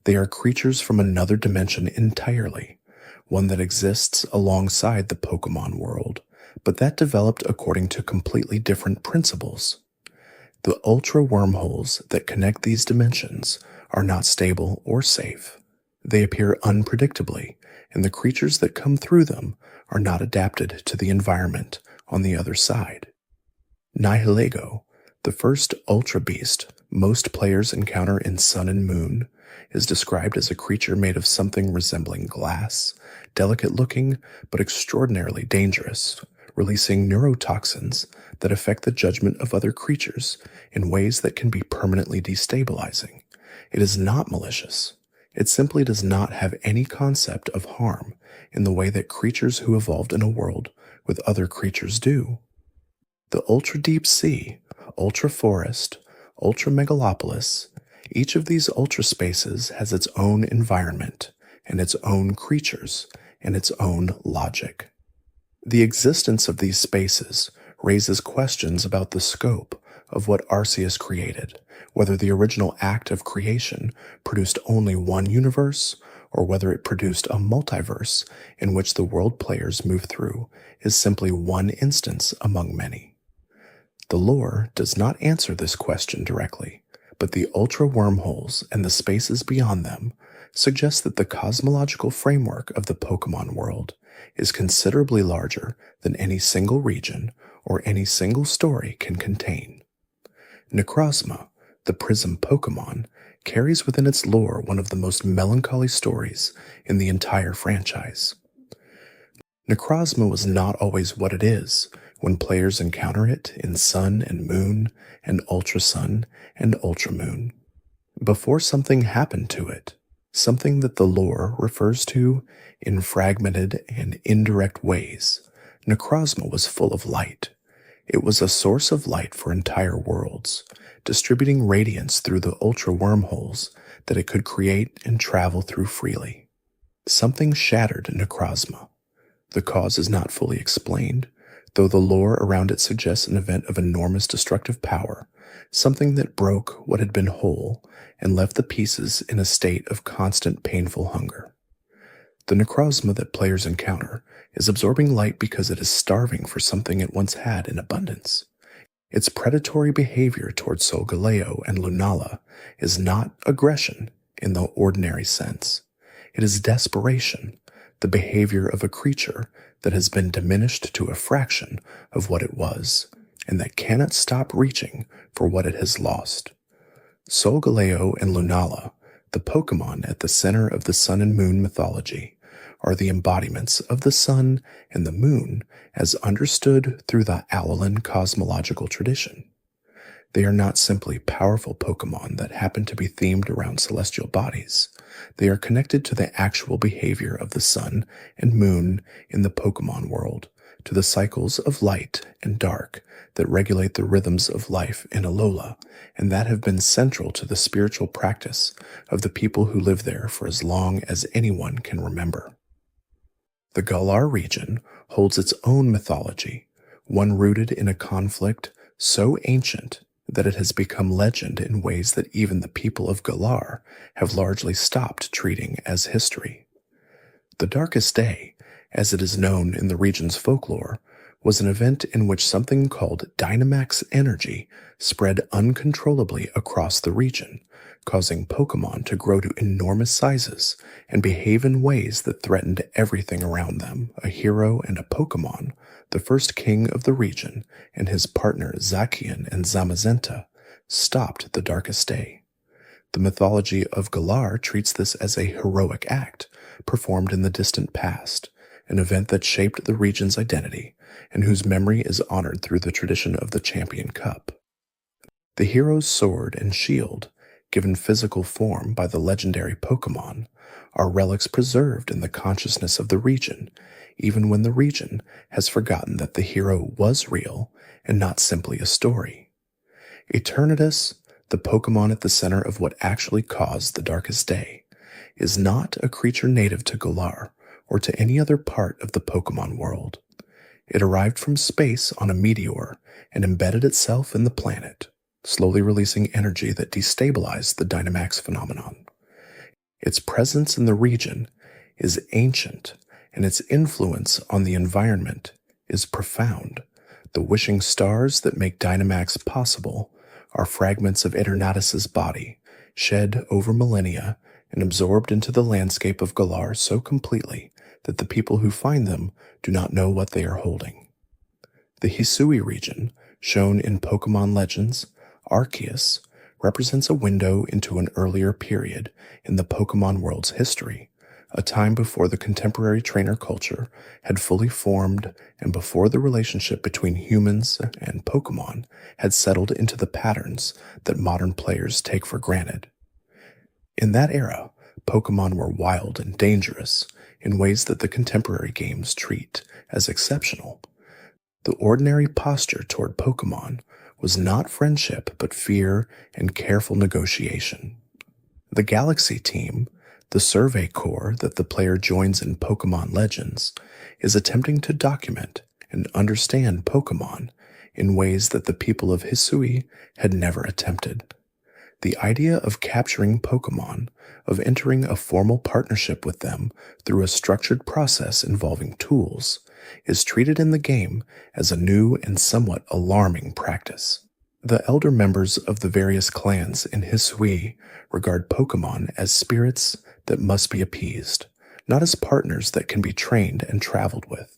They are creatures from another dimension entirely, one that exists alongside the Pokémon world, but that developed according to completely different principles. The ultra wormholes that connect these dimensions are not stable or safe. They appear unpredictably, and the creatures that come through them are not adapted to the environment on the other side. Nihilego, the first ultra beast most players encounter in Sun and Moon, is described as a creature made of something resembling glass, delicate looking but extraordinarily dangerous, releasing neurotoxins that affect the judgment of other creatures in ways that can be permanently destabilizing. It is not malicious. It simply does not have any concept of harm in the way that creatures who evolved in a world with other creatures do. The ultra deep sea, ultra forest, ultra megalopolis, each of these ultra spaces has its own environment and its own creatures and its own logic. The existence of these spaces raises questions about the scope of what Arceus created, whether the original act of creation produced only one universe, or whether it produced a multiverse in which the world players move through is simply one instance among many. The lore does not answer this question directly, but the ultra wormholes and the spaces beyond them suggest that the cosmological framework of the Pokémon world is considerably larger than any single region or any single story can contain. Necrozma, the Prism Pokémon, carries within its lore one of the most melancholy stories in the entire franchise. Necrozma was not always what it is when players encounter it in Sun and Moon and Ultra Sun and Ultra Moon. Before something happened to it, something that the lore refers to in fragmented and indirect ways, Necrozma was full of light. It was a source of light for entire worlds, distributing radiance through the ultra wormholes that it could create and travel through freely. Something shattered Necrozma. The cause is not fully explained, though the lore around it suggests an event of enormous destructive power, something that broke what had been whole and left the pieces in a state of constant painful hunger. The Necrozma that players encounter is absorbing light because it is starving for something it once had in abundance. Its predatory behavior towards Solgaleo and Lunala is not aggression in the ordinary sense. It is desperation, the behavior of a creature that has been diminished to a fraction of what it was, and that cannot stop reaching for what it has lost. Solgaleo and Lunala, the Pokémon at the center of the Sun and Moon mythology, are the embodiments of the Sun and the Moon as understood through the Alolan cosmological tradition. They are not simply powerful Pokémon that happen to be themed around celestial bodies. They are connected to the actual behavior of the Sun and Moon in the Pokémon world, to the cycles of light and dark that regulate the rhythms of life in Alola, and that have been central to the spiritual practice of the people who live there for as long as anyone can remember. The Galar region holds its own mythology, one rooted in a conflict so ancient that it has become legend in ways that even the people of Galar have largely stopped treating as history. The Darkest Day, as it is known in the region's folklore, was an event in which something called Dynamax energy spread uncontrollably across the region, causing Pokémon to grow to enormous sizes and behave in ways that threatened everything around them. A hero and a Pokémon, the first king of the region, and his partner Zacian and Zamazenta, stopped the Darkest Day. The mythology of Galar treats this as a heroic act performed in the distant past, an event that shaped the region's identity and whose memory is honored through the tradition of the Champion Cup. The hero's sword and shield, given physical form by the legendary Pokémon, are relics preserved in the consciousness of the region, even when the region has forgotten that the hero was real and not simply a story. Eternatus, the Pokémon at the center of what actually caused the Darkest Day, is not a creature native to Galar or to any other part of the Pokémon world. It arrived from space on a meteor and embedded itself in the planet, slowly releasing energy that destabilized the Dynamax phenomenon. Its presence in the region is ancient, and its influence on the environment is profound. The wishing stars that make Dynamax possible are fragments of Eternatus's body, shed over millennia and absorbed into the landscape of Galar so completely that the people who find them do not know what they are holding. The Hisui region, shown in Pokémon Legends, Arceus, represents a window into an earlier period in the Pokémon world's history, a time before the contemporary trainer culture had fully formed and before the relationship between humans and Pokémon had settled into the patterns that modern players take for granted. In that era, Pokémon were wild and dangerous in ways that the contemporary games treat as exceptional. The ordinary posture toward Pokémon was not friendship but fear and careful negotiation. The Galaxy team, the survey corps that the player joins in Pokémon Legends, is attempting to document and understand Pokémon in ways that the people of Hisui had never attempted. The idea of capturing Pokémon, of entering a formal partnership with them through a structured process involving tools, is treated in the game as a new and somewhat alarming practice. The elder members of the various clans in Hisui regard Pokémon as spirits that must be appeased, not as partners that can be trained and traveled with.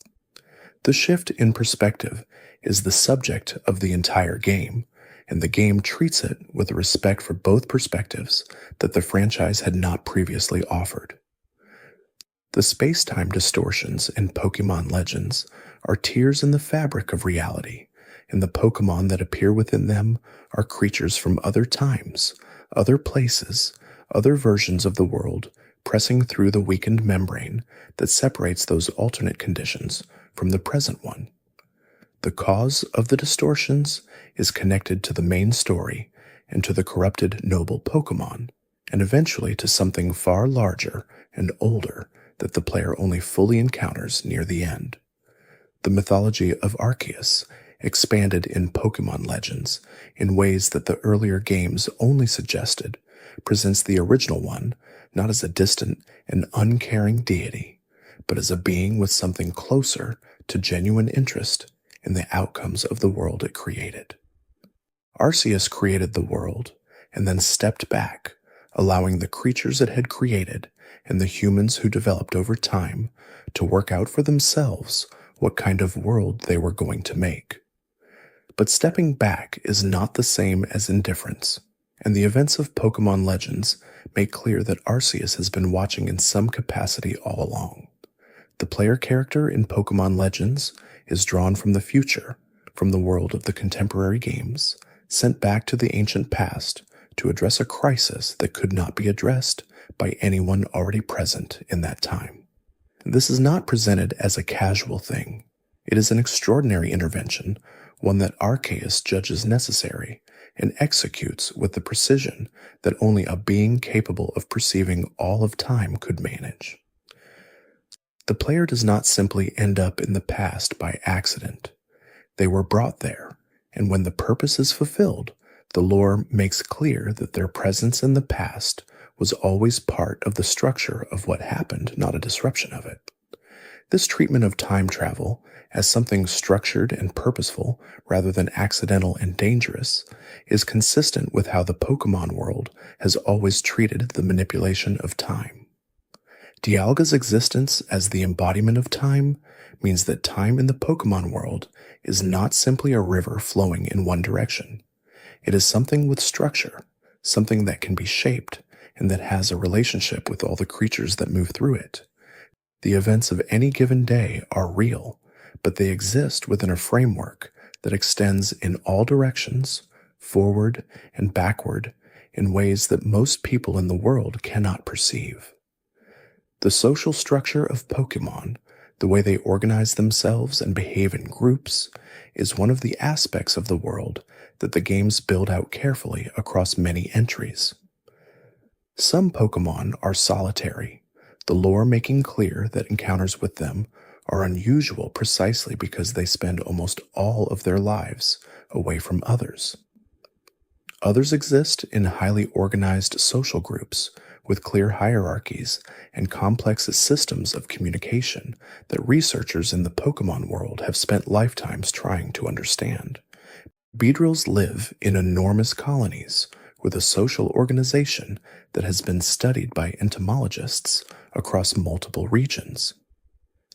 The shift in perspective is the subject of the entire game, and the game treats it with a respect for both perspectives that the franchise had not previously offered. The space-time distortions in Pokémon Legends are tears in the fabric of reality, and the Pokémon that appear within them are creatures from other times, other places, other versions of the world, pressing through the weakened membrane that separates those alternate conditions from the present one. The cause of the distortions is connected to the main story and to the corrupted noble Pokémon, and eventually to something far larger and older that the player only fully encounters near the end. The mythology of Arceus, expanded in Pokémon Legends in ways that the earlier games only suggested, presents the original one not as a distant and uncaring deity, but as a being with something closer to genuine interest in the outcomes of the world it created. Arceus created the world and then stepped back, allowing the creatures it had created and the humans who developed over time to work out for themselves what kind of world they were going to make. But stepping back is not the same as indifference, and the events of Pokémon Legends make clear that Arceus has been watching in some capacity all along. The player character in Pokémon Legends is drawn from the future, from the world of the contemporary games, sent back to the ancient past to address a crisis that could not be addressed by anyone already present in that time. This is not presented as a casual thing. It is an extraordinary intervention, one that Arceus judges necessary and executes with the precision that only a being capable of perceiving all of time could manage. The player does not simply end up in the past by accident. They were brought there, and when the purpose is fulfilled, the lore makes clear that their presence in the past was always part of the structure of what happened, not a disruption of it. This treatment of time travel as something structured and purposeful rather than accidental and dangerous is consistent with how the Pokémon world has always treated the manipulation of time. Dialga's existence as the embodiment of time means that time in the Pokémon world is not simply a river flowing in one direction. It is something with structure, something that can be shaped, and that has a relationship with all the creatures that move through it. The events of any given day are real, but they exist within a framework that extends in all directions, forward and backward, in ways that most people in the world cannot perceive. The social structure of Pokémon, the way they organize themselves and behave in groups, is one of the aspects of the world that the games build out carefully across many entries. Some Pokémon are solitary, the lore making clear that encounters with them are unusual precisely because they spend almost all of their lives away from others. Others exist in highly organized social groups with clear hierarchies and complex systems of communication that researchers in the Pokémon world have spent lifetimes trying to understand. Beedrills live in enormous colonies with a social organization that has been studied by entomologists across multiple regions.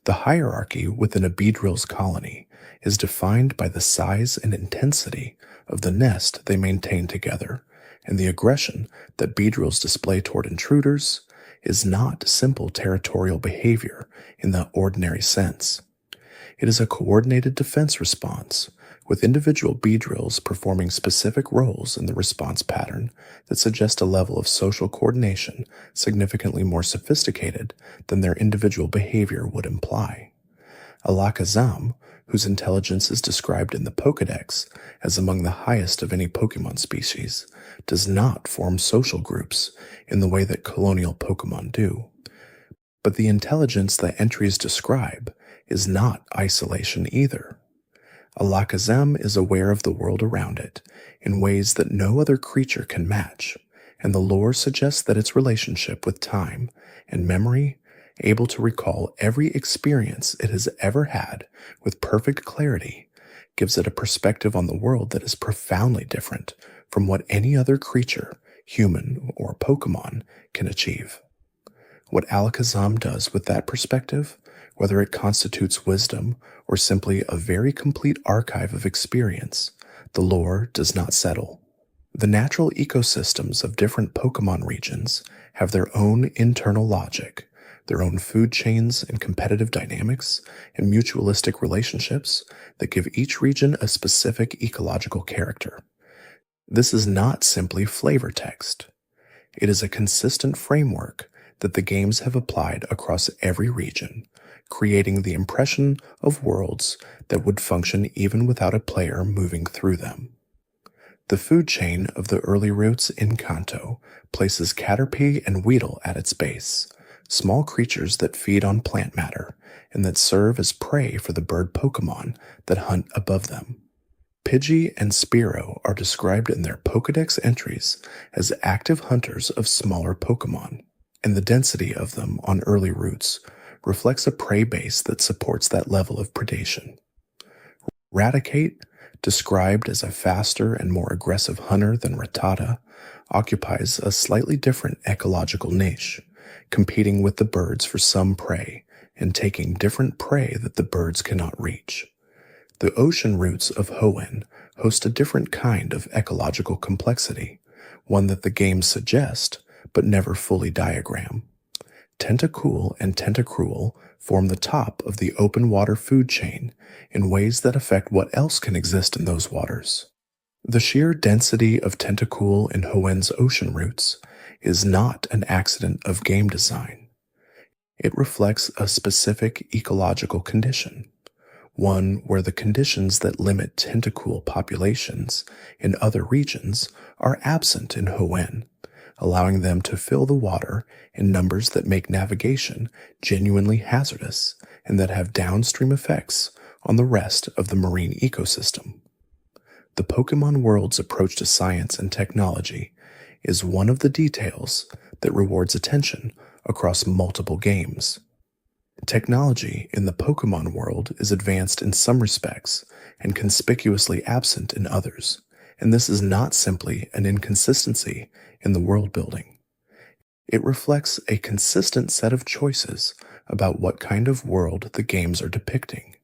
The hierarchy within a beedrill's colony is defined by the size and intensity of the nest they maintain together, and the aggression that beedrills display toward intruders is not simple territorial behavior in the ordinary sense. It is a coordinated defense response, with individual beedrills performing specific roles in the response pattern that suggest a level of social coordination significantly more sophisticated than their individual behavior would imply. Alakazam, whose intelligence is described in the Pokédex as among the highest of any Pokémon species, does not form social groups in the way that colonial Pokémon do. But the intelligence that entries describe is not isolation either. Alakazam is aware of the world around it in ways that no other creature can match, and the lore suggests that its relationship with time and memory, able to recall every experience it has ever had with perfect clarity, gives it a perspective on the world that is profoundly different from what any other creature, human or Pokémon, can achieve. What Alakazam does with that perspective, whether it constitutes wisdom or simply a very complete archive of experience, the lore does not settle. The natural ecosystems of different Pokémon regions have their own internal logic, their own food chains and competitive dynamics and mutualistic relationships that give each region a specific ecological character. This is not simply flavor text. It is a consistent framework that the games have applied across every region, creating the impression of worlds that would function even without a player moving through them. The food chain of the early routes in Kanto places Caterpie and Weedle at its base, small creatures that feed on plant matter and that serve as prey for the bird Pokémon that hunt above them. Pidgey and Spearow are described in their Pokédex entries as active hunters of smaller Pokémon, and the density of them on early routes reflects a prey base that supports that level of predation. Raticate, described as a faster and more aggressive hunter than Rattata, occupies a slightly different ecological niche, competing with the birds for some prey and taking different prey that the birds cannot reach. The ocean routes of Hoenn host a different kind of ecological complexity, one that the games suggest but never fully diagram. Tentacool and Tentacruel form the top of the open water food chain in ways that affect what else can exist in those waters. The sheer density of Tentacool in Hoenn's ocean routes is not an accident of game design. It reflects a specific ecological condition, one where the conditions that limit Tentacool populations in other regions are absent in Hoenn, allowing them to fill the water in numbers that make navigation genuinely hazardous and that have downstream effects on the rest of the marine ecosystem. The Pokémon world's approach to science and technology is one of the details that rewards attention across multiple games. Technology in the Pokémon world is advanced in some respects and conspicuously absent in others, and this is not simply an inconsistency in the world building. It reflects a consistent set of choices about what kind of world the games are depicting.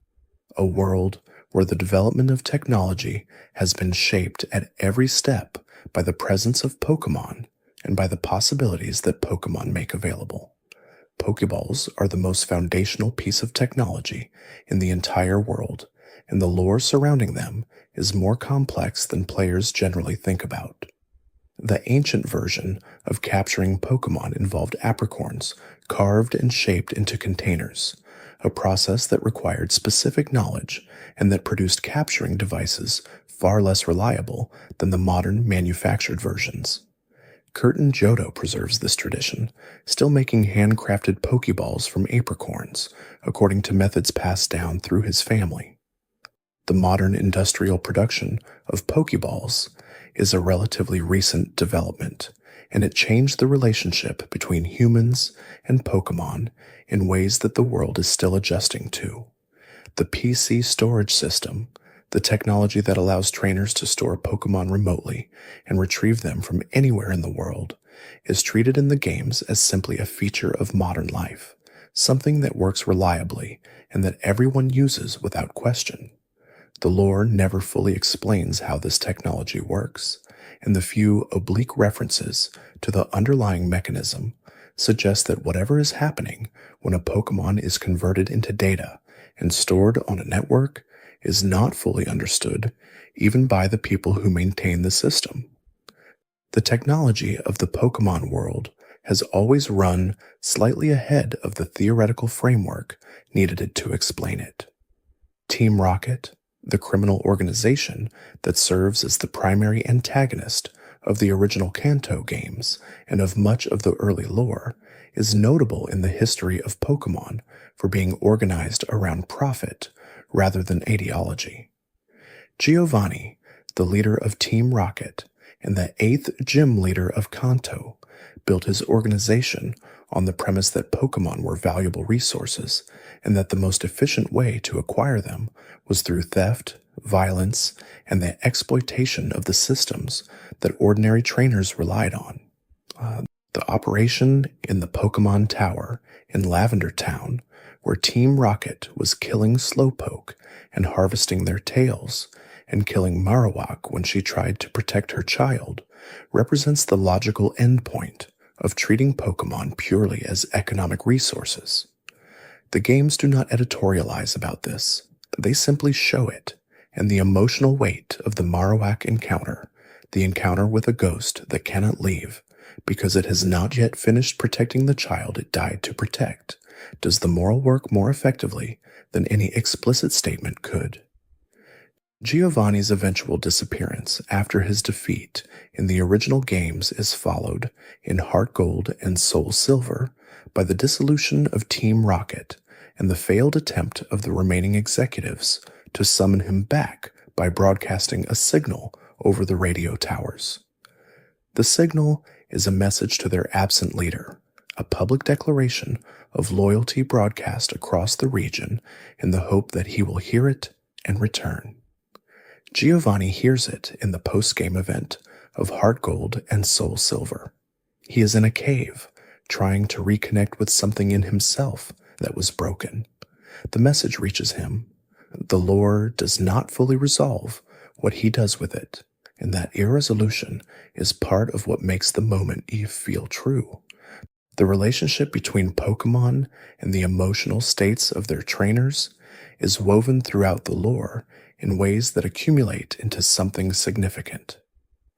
A world where the development of technology has been shaped at every step by the presence of Pokémon and by the possibilities that Pokémon make available. Pokeballs are the most foundational piece of technology in the entire world, and the lore surrounding them is more complex than players generally think about. The ancient version of capturing Pokémon involved apricorns carved and shaped into containers, a process that required specific knowledge and that produced capturing devices far less reliable than the modern manufactured versions. Curtin Johto preserves this tradition, still making handcrafted Pokeballs from apricorns, according to methods passed down through his family. The modern industrial production of Pokeballs is a relatively recent development, and it changed the relationship between humans and Pokémon in ways that the world is still adjusting to. The PC storage system, The technology that allows trainers to store Pokemon remotely and retrieve them from anywhere in the world is treated in the games as simply a feature of modern life, something that works reliably and that everyone uses without question. The lore never fully explains how this technology works, and the few oblique references to the underlying mechanism suggest that whatever is happening when a Pokemon is converted into data and stored on a network is not fully understood even by the people who maintain the system. The technology of the Pokemon world has always run slightly ahead of the theoretical framework needed to explain it. Team Rocket, the criminal organization that serves as the primary antagonist of the original Kanto games and of much of the early lore, is notable in the history of Pokemon for being organized around profit rather than ideology. Giovanni, the leader of Team Rocket and the 8th gym leader of Kanto, built his organization on the premise that Pokemon were valuable resources and that the most efficient way to acquire them was through theft, violence, and the exploitation of the systems that ordinary trainers relied on. The operation in the Pokemon Tower in Lavender Town, where Team Rocket was killing Slowpoke and harvesting their tails, and killing Marowak when she tried to protect her child, represents the logical endpoint of treating Pokemon purely as economic resources. The games do not editorialize about this. They simply show it, and the emotional weight of the Marowak encounter, the encounter with a ghost that cannot leave, because it has not yet finished protecting the child it died to protect, does the moral work more effectively than any explicit statement could. Giovanni's eventual disappearance after his defeat in the original games is followed, in Heart Gold and Soul Silver, by the dissolution of Team Rocket and the failed attempt of the remaining executives to summon him back by broadcasting a signal over the radio towers. The signal is a message to their absent leader, a public declaration of loyalty broadcast across the region in the hope that he will hear it and return. Giovanni hears it in the post-game event of Heart Gold and Soul Silver. He is in a cave, trying to reconnect with something in himself that was broken. The message reaches him. The lore does not fully resolve what he does with it, and that irresolution is part of what makes the moment feel true. The relationship between Pokemon and the emotional states of their trainers is woven throughout the lore in ways that accumulate into something significant.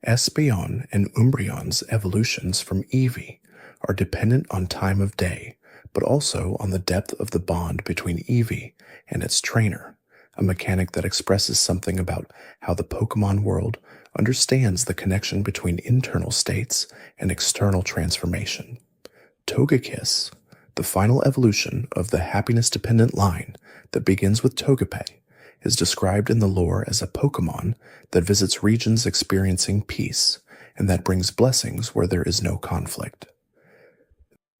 Espeon and Umbreon's evolutions from Eevee are dependent on time of day, but also on the depth of the bond between Eevee and its trainer, a mechanic that expresses something about how the Pokemon world understands the connection between internal states and external transformation. Togekiss, the final evolution of the happiness-dependent line that begins with Togepi, is described in the lore as a Pokemon that visits regions experiencing peace and that brings blessings where there is no conflict.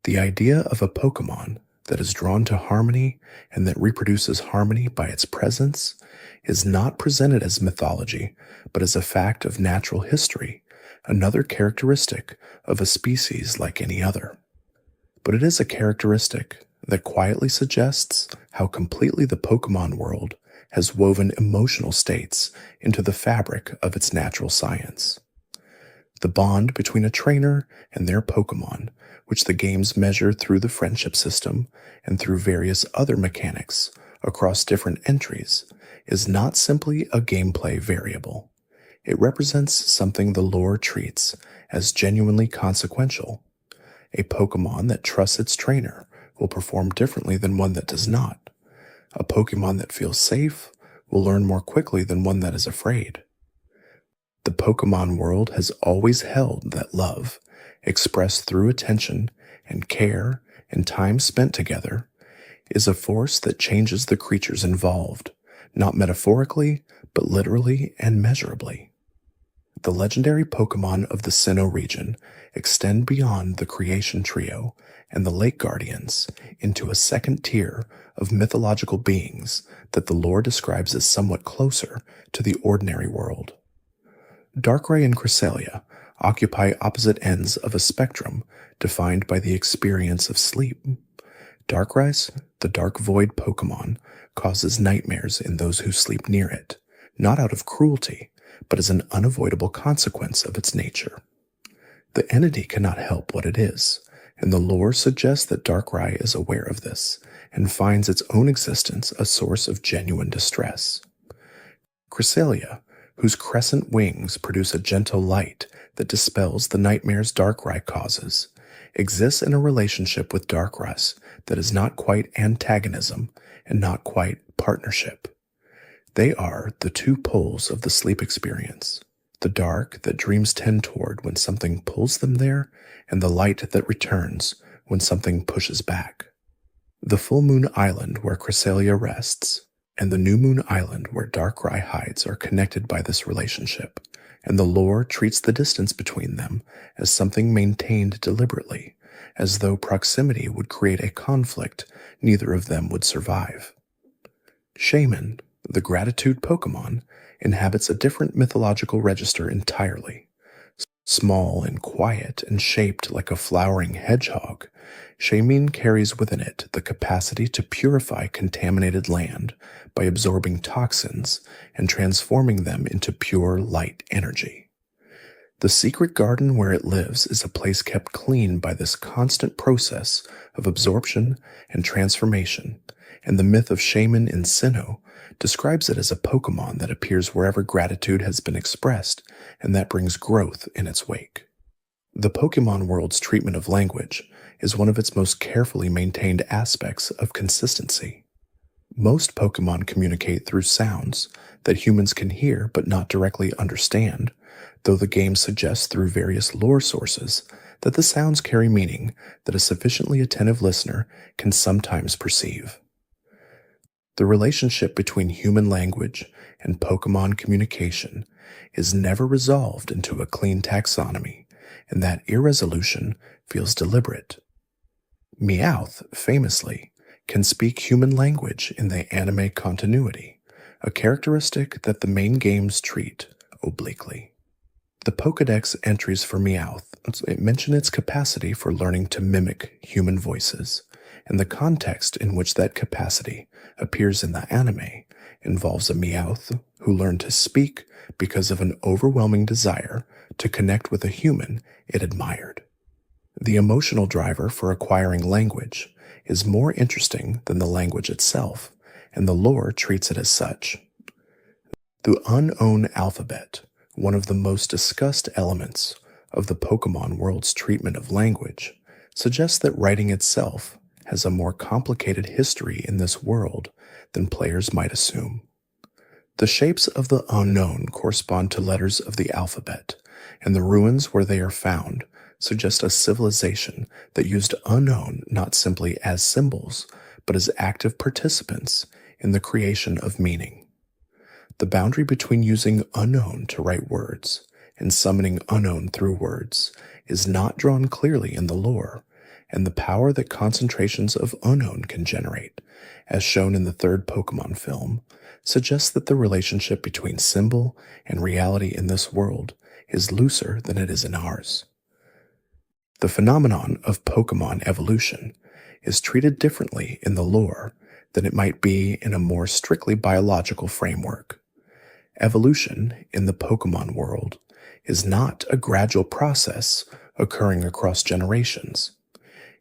The idea of a Pokemon that is drawn to harmony and that reproduces harmony by its presence is not presented as mythology, but as a fact of natural history, another characteristic of a species like any other. But it is a characteristic that quietly suggests how completely the Pokemon world has woven emotional states into the fabric of its natural science. The bond between a trainer and their Pokemon, which the games measure through the friendship system and through various other mechanics across different entries, is not simply a gameplay variable. It represents something the lore treats as genuinely consequential. A Pokemon that trusts its trainer will perform differently than one that does not. A Pokemon that feels safe will learn more quickly than one that is afraid. The Pokemon world has always held that love, expressed through attention and care and time spent together, is a force that changes the creatures involved, not metaphorically, but literally and measurably. The legendary Pokemon of the Sinnoh region extend beyond the creation trio and the lake guardians into a second tier of mythological beings that the lore describes as somewhat closer to the ordinary world. Darkrai and Cresselia occupy opposite ends of a spectrum defined by the experience of sleep. Darkrai's, the Dark Void Pokémon, causes nightmares in those who sleep near it, not out of cruelty, but as an unavoidable consequence of its nature. The entity cannot help what it is, and the lore suggests that Darkrai is aware of this and finds its own existence a source of genuine distress. Cresselia, whose crescent wings produce a gentle light that dispels the nightmares Darkrai causes, exists in a relationship with Darkrai that is not quite antagonism and not quite partnership. They are the two poles of the sleep experience, the dark that dreams tend toward when something pulls them there, and the light that returns when something pushes back. The Full Moon Island where Cresselia rests and the New Moon Island where Darkrai hides are connected by this relationship, and the lore treats the distance between them as something maintained deliberately, as though proximity would create a conflict neither of them would survive. Shaman, the Gratitude Pokémon, inhabits a different mythological register entirely. Small and quiet and shaped like a flowering hedgehog, Shaman carries within it the capacity to purify contaminated land by absorbing toxins and transforming them into pure light energy. The secret garden where it lives is a place kept clean by this constant process of absorption and transformation, and the myth of Shaman in Sinnoh describes it as a Pokémon that appears wherever gratitude has been expressed and that brings growth in its wake. The Pokémon world's treatment of language is one of its most carefully maintained aspects of consistency. Most Pokémon communicate through sounds that humans can hear but not directly understand, though the game suggests through various lore sources that the sounds carry meaning that a sufficiently attentive listener can sometimes perceive. The relationship between human language and Pokémon communication is never resolved into a clean taxonomy, and that irresolution feels deliberate. Meowth, famously, can speak human language in the anime continuity, a characteristic that the main games treat obliquely. The Pokédex entries for Meowth mention its capacity for learning to mimic human voices, and the context in which that capacity appears in the anime involves a Meowth who learned to speak because of an overwhelming desire to connect with a human it admired. The emotional driver for acquiring language is more interesting than the language itself, and the lore treats it as such. The unowned alphabet, one of the most discussed elements of the Pokémon world's treatment of language, suggests that writing itself has a more complicated history in this world than players might assume. The shapes of the unknown correspond to letters of the alphabet, and the ruins where they are found suggest a civilization that used unknown not simply as symbols, but as active participants in the creation of meaning. The boundary between using unknown to write words and summoning unknown through words is not drawn clearly in the lore, and the power that concentrations of unknown can generate, as shown in the third Pokémon film, suggests that the relationship between symbol and reality in this world is looser than it is in ours. The phenomenon of Pokémon evolution is treated differently in the lore than it might be in a more strictly biological framework. Evolution in the Pokémon world is not a gradual process occurring across generations.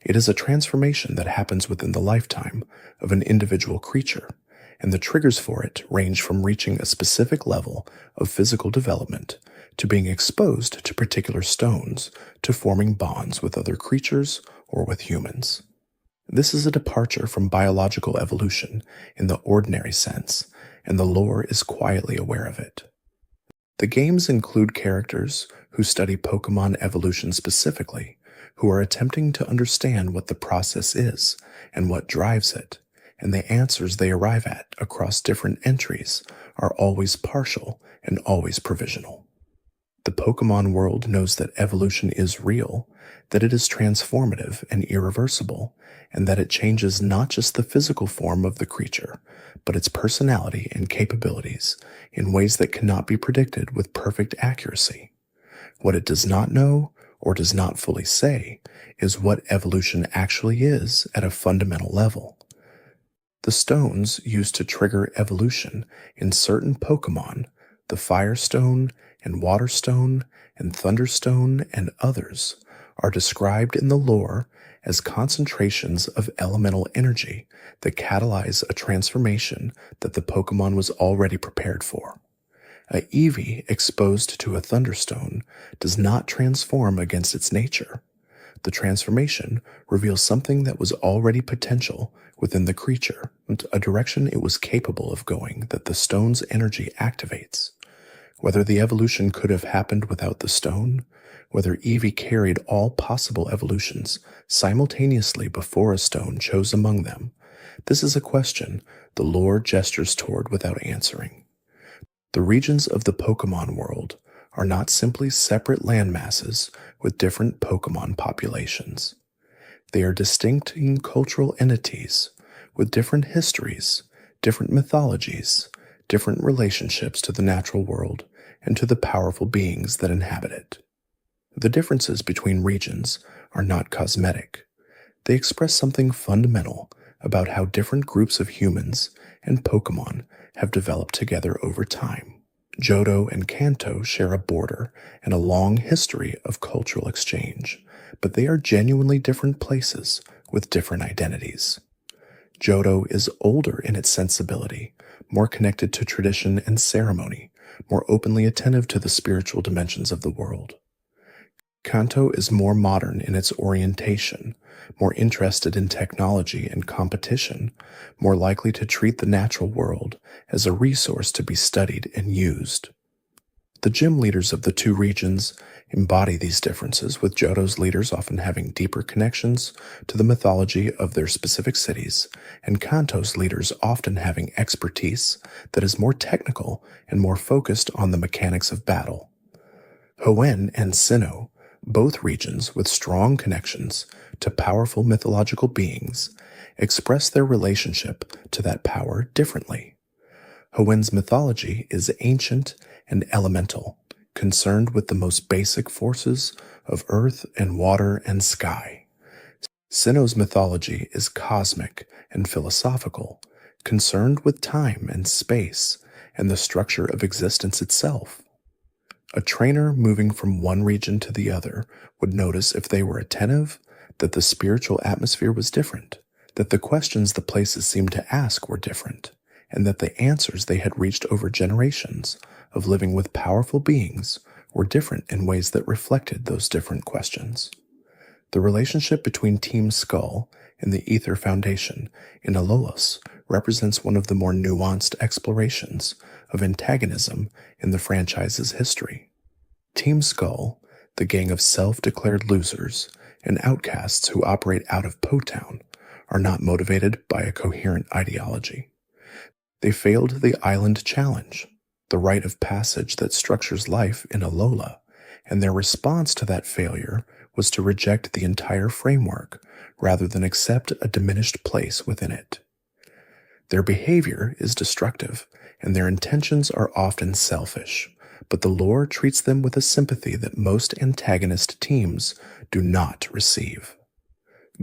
It is a transformation that happens within the lifetime of an individual creature, and the triggers for it range from reaching a specific level of physical development to being exposed to particular stones to forming bonds with other creatures or with humans. This is a departure from biological evolution in the ordinary sense, and the lore is quietly aware of it. The games include characters who study Pokémon evolution specifically, who are attempting to understand what the process is and what drives it, and the answers they arrive at across different entries are always partial and always provisional. The Pokémon world knows that evolution is real, that it is transformative and irreversible, and that it changes not just the physical form of the creature, but its personality and capabilities in ways that cannot be predicted with perfect accuracy. What it does not know, or does not fully say, is what evolution actually is at a fundamental level. The stones used to trigger evolution in certain Pokémon, the Firestone and Waterstone and Thunderstone and others, are described in the lore as concentrations of elemental energy that catalyze a transformation that the Pokémon was already prepared for. A Eevee exposed to a Thunderstone does not transform against its nature. The transformation reveals something that was already potential within the creature, a direction it was capable of going that the stone's energy activates. Whether the evolution could have happened without the stone, whether Eevee carried all possible evolutions simultaneously before a stone chose among them, this is a question the lore gestures toward without answering. The regions of the Pokémon world are not simply separate landmasses with different Pokémon populations. They are distinct cultural entities with different histories, different mythologies, different relationships to the natural world and to the powerful beings that inhabit it. The differences between regions are not cosmetic. They express something fundamental about how different groups of humans and Pokémon have developed together over time. Johto and Kanto share a border and a long history of cultural exchange, but they are genuinely different places with different identities. Johto is older in its sensibility, more connected to tradition and ceremony, more openly attentive to the spiritual dimensions of the world. Kanto is more modern in its orientation, more interested in technology and competition, more likely to treat the natural world as a resource to be studied and used. The gym leaders of the two regions embody these differences, with Johto's leaders often having deeper connections to the mythology of their specific cities, and Kanto's leaders often having expertise that is more technical and more focused on the mechanics of battle. Hoenn and Sinnoh, both regions with strong connections to powerful mythological beings, express their relationship to that power differently. Hoenn's mythology is ancient and elemental, concerned with the most basic forces of earth and water and sky. Sinnoh's mythology is cosmic and philosophical, concerned with time and space and the structure of existence itself. A trainer moving from one region to the other would notice, if they were attentive, that the spiritual atmosphere was different, that the questions the places seemed to ask were different, and that the answers they had reached over generations of living with powerful beings were different in ways that reflected those different questions. The relationship between Team Skull and the Ether Foundation in Alolos represents one of the more nuanced explorations of antagonism in the franchise's history. Team Skull, the gang of self-declared losers and outcasts who operate out of Po-Town, are not motivated by a coherent ideology. They failed the Island Challenge, the rite of passage that structures life in Alola, and their response to that failure was to reject the entire framework rather than accept a diminished place within it. Their behavior is destructive, and their intentions are often selfish, but the lore treats them with a sympathy that most antagonist teams do not receive.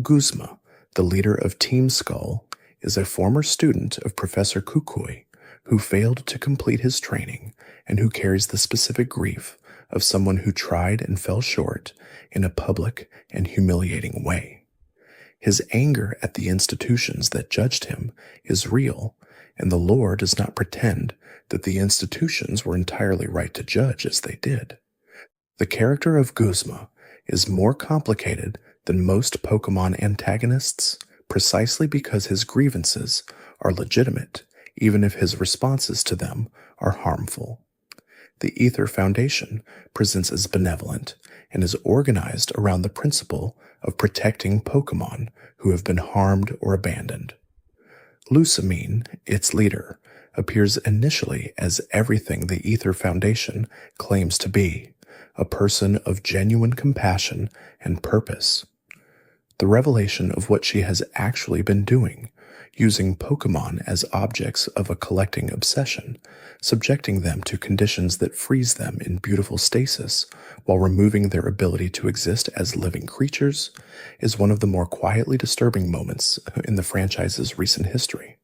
Guzma, the leader of Team Skull, is a former student of Professor Kukui who failed to complete his training and who carries the specific grief of someone who tried and fell short in a public and humiliating way. His anger at the institutions that judged him is real, and the lore does not pretend that the institutions were entirely right to judge as they did. The character of Guzma is more complicated than most Pokémon antagonists precisely because his grievances are legitimate, even if his responses to them are harmful. The Ether Foundation presents as benevolent and is organized around the principle of protecting Pokémon who have been harmed or abandoned. Lusamine, its leader, appears initially as everything the Ether Foundation claims to be, a person of genuine compassion and purpose. The revelation of what she has actually been doing, using Pokémon as objects of a collecting obsession, subjecting them to conditions that freeze them in beautiful stasis while removing their ability to exist as living creatures, is one of the more quietly disturbing moments in the franchise's recent history.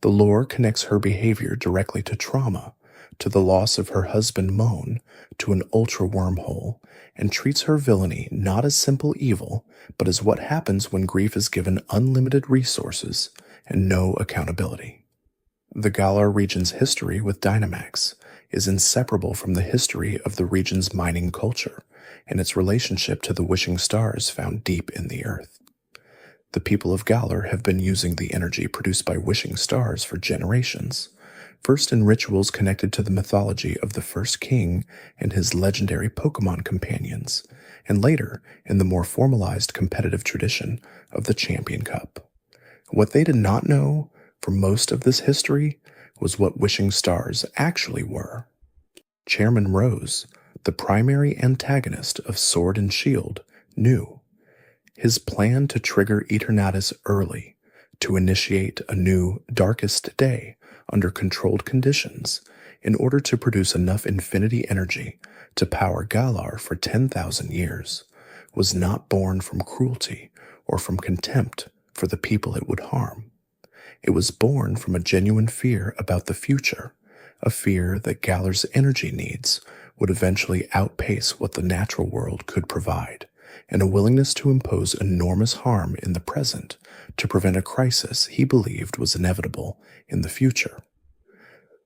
The lore connects her behavior directly to trauma, to the loss of her husband Moan, to an ultra wormhole, and treats her villainy not as simple evil, but as what happens when grief is given unlimited resources and no accountability. The Galar region's history with Dynamax is inseparable from the history of the region's mining culture and its relationship to the wishing stars found deep in the earth. The people of Galar have been using the energy produced by wishing stars for generations, first in rituals connected to the mythology of the first king and his legendary Pokémon companions, and later in the more formalized competitive tradition of the Champion Cup. What they did not know for most of this history was what wishing stars actually were. Chairman Rose, the primary antagonist of Sword and Shield, knew. His plan to trigger Eternatus early, to initiate a new Darkest Day under controlled conditions in order to produce enough infinity energy to power Galar for 10,000 years, was not born from cruelty or from contempt for the people it would harm. It was born from a genuine fear about the future, a fear that Galar's energy needs would eventually outpace what the natural world could provide, and a willingness to impose enormous harm in the present to prevent a crisis he believed was inevitable in the future.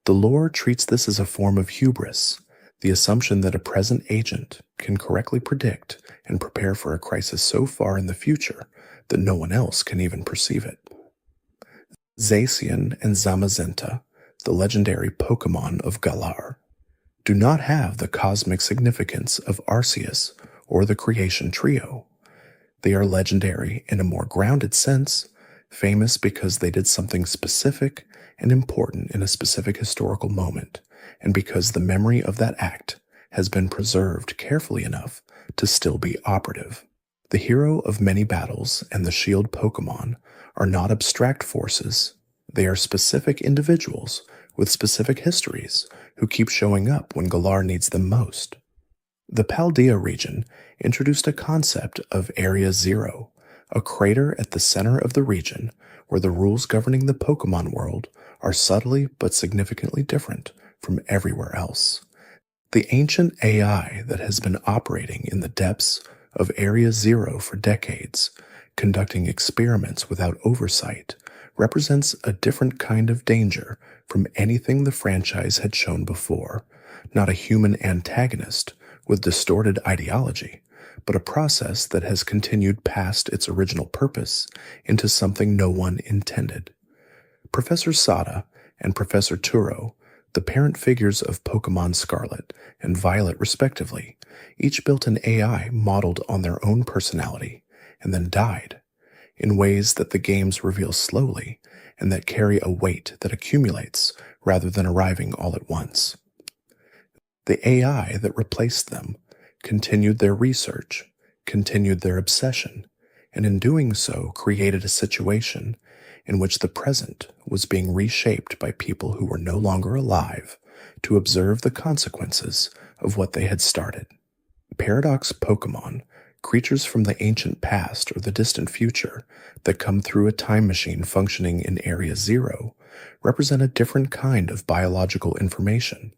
The lore treats this as a form of hubris, the assumption that a present agent can correctly predict and prepare for a crisis so far in the future that no one else can even perceive it. Zacian and Zamazenta, the legendary Pokémon of Galar, do not have the cosmic significance of Arceus or the Creation Trio. They are legendary in a more grounded sense, famous because they did something specific and important in a specific historical moment, and because the memory of that act has been preserved carefully enough to still be operative. The hero of many battles and the Shield Pokémon are not abstract forces. They are specific individuals with specific histories who keep showing up when Galar needs them most. The Paldea region introduced a concept of Area Zero, a crater at the center of the region where the rules governing the Pokémon world are subtly but significantly different from everywhere else. The ancient AI that has been operating in the depths of Area Zero for decades, conducting experiments without oversight, represents a different kind of danger from anything the franchise had shown before, not a human antagonist with distorted ideology, but a process that has continued past its original purpose into something no one intended. Professor Sada and Professor Turo, the parent figures of Pokémon Scarlet and Violet respectively, each built an AI modeled on their own personality and then died, in ways that the games reveal slowly and that carry a weight that accumulates rather than arriving all at once. The AI that replaced them continued their research, continued their obsession, and in doing so created a situation in which the present was being reshaped by people who were no longer alive to observe the consequences of what they had started. Paradox Pokémon, creatures from the ancient past or the distant future that come through a time machine functioning in Area Zero, represent a different kind of biological information.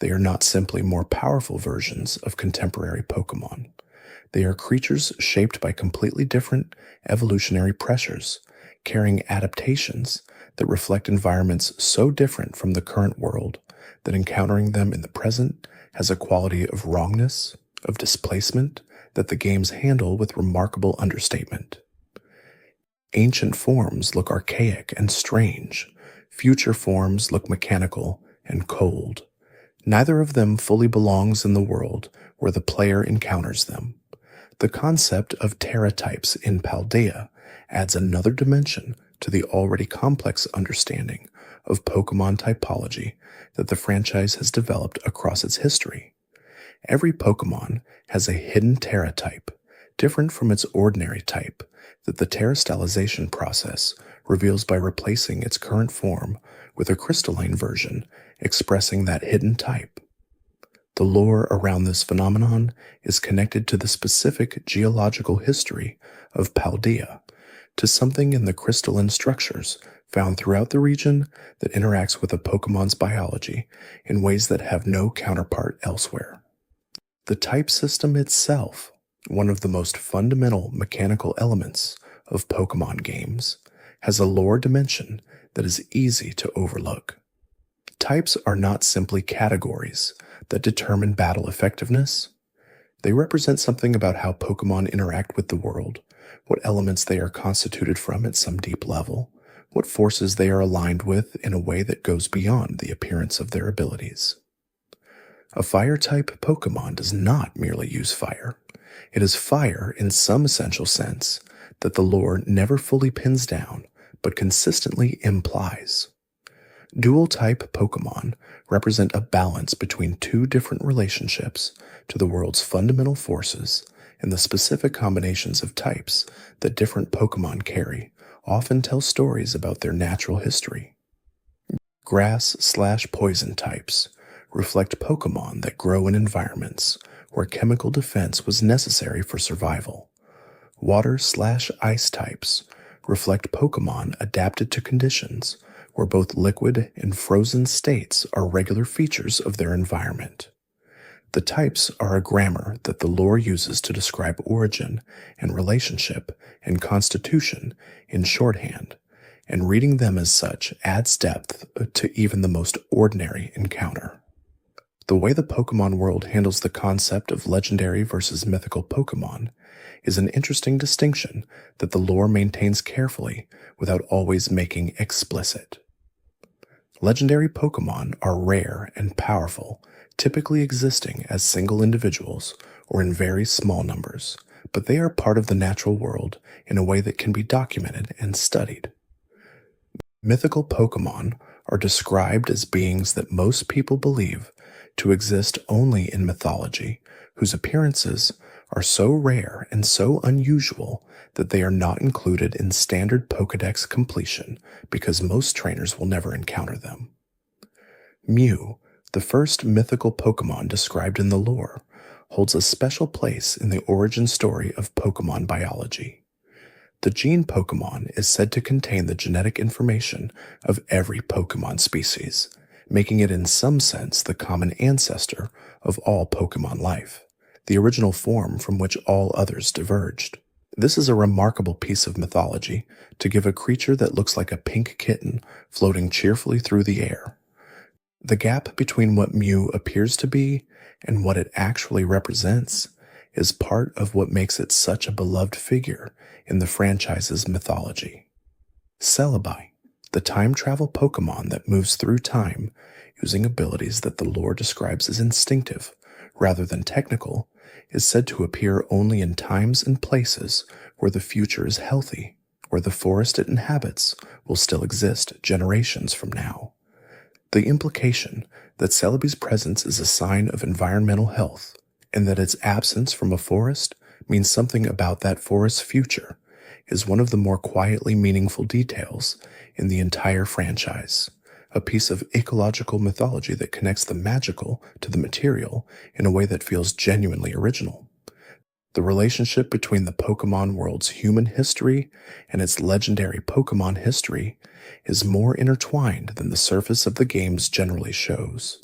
They are not simply more powerful versions of contemporary Pokémon. They are creatures shaped by completely different evolutionary pressures, carrying adaptations that reflect environments so different from the current world that encountering them in the present has a quality of wrongness, of displacement, that the games handle with remarkable understatement. Ancient forms look archaic and strange. Future forms look mechanical and cold. Neither of them fully belongs in the world where the player encounters them. The concept of Terra types in Paldea adds another dimension to the already complex understanding of Pokémon typology that the franchise has developed across its history. Every Pokémon has a hidden Terra type, different from its ordinary type, that the terastallization process reveals by replacing its current form with a crystalline version expressing that hidden type. The lore around this phenomenon is connected to the specific geological history of Paldea, to something in the crystalline structures found throughout the region that interacts with a Pokemon's biology in ways that have no counterpart elsewhere. The type system itself, one of the most fundamental mechanical elements of Pokemon games, has a lore dimension that is easy to overlook. Types are not simply categories that determine battle effectiveness. They represent something about how Pokemon interact with the world, what elements they are constituted from at some deep level, what forces they are aligned with in a way that goes beyond the appearance of their abilities. A fire-type Pokemon does not merely use fire. It is fire in some essential sense that the lore never fully pins down, but consistently implies. Dual-type Pokemon represent a balance between two different relationships to the world's fundamental forces, and the specific combinations of types that different Pokemon carry often tell stories about their natural history. Grass/poison types reflect Pokemon that grow in environments where chemical defense was necessary for survival. Water/ice types reflect Pokemon adapted to conditions where both liquid and frozen states are regular features of their environment. The types are a grammar that the lore uses to describe origin and relationship and constitution in shorthand, and reading them as such adds depth to even the most ordinary encounter. The way the Pokemon world handles the concept of legendary versus mythical Pokemon is an interesting distinction that the lore maintains carefully without always making explicit. Legendary Pokemon are rare and powerful, typically existing as single individuals or in very small numbers, but they are part of the natural world in a way that can be documented and studied. Mythical Pokemon are described as beings that most people believe to exist only in mythology, whose appearances are so rare and so unusual that they are not included in standard Pokédex completion because most trainers will never encounter them. Mew, the first mythical Pokémon described in the lore, holds a special place in the origin story of Pokémon biology. The gene Pokémon is said to contain the genetic information of every Pokémon species, making it in some sense the common ancestor of all Pokémon life, the original form from which all others diverged. This is a remarkable piece of mythology to give a creature that looks like a pink kitten floating cheerfully through the air. The gap between what Mew appears to be and what it actually represents is part of what makes it such a beloved figure in the franchise's mythology. Celebi, the time travel Pokemon that moves through time using abilities that the lore describes as instinctive rather than technical, is said to appear only in times and places where the future is healthy, where the forest it inhabits will still exist generations from now. The implication that Celebi's presence is a sign of environmental health, and that its absence from a forest means something about that forest's future, is one of the more quietly meaningful details in the entire franchise, a piece of ecological mythology that connects the magical to the material in a way that feels genuinely original. The relationship between the Pokemon world's human history and its legendary Pokemon history is more intertwined than the surface of the games generally shows.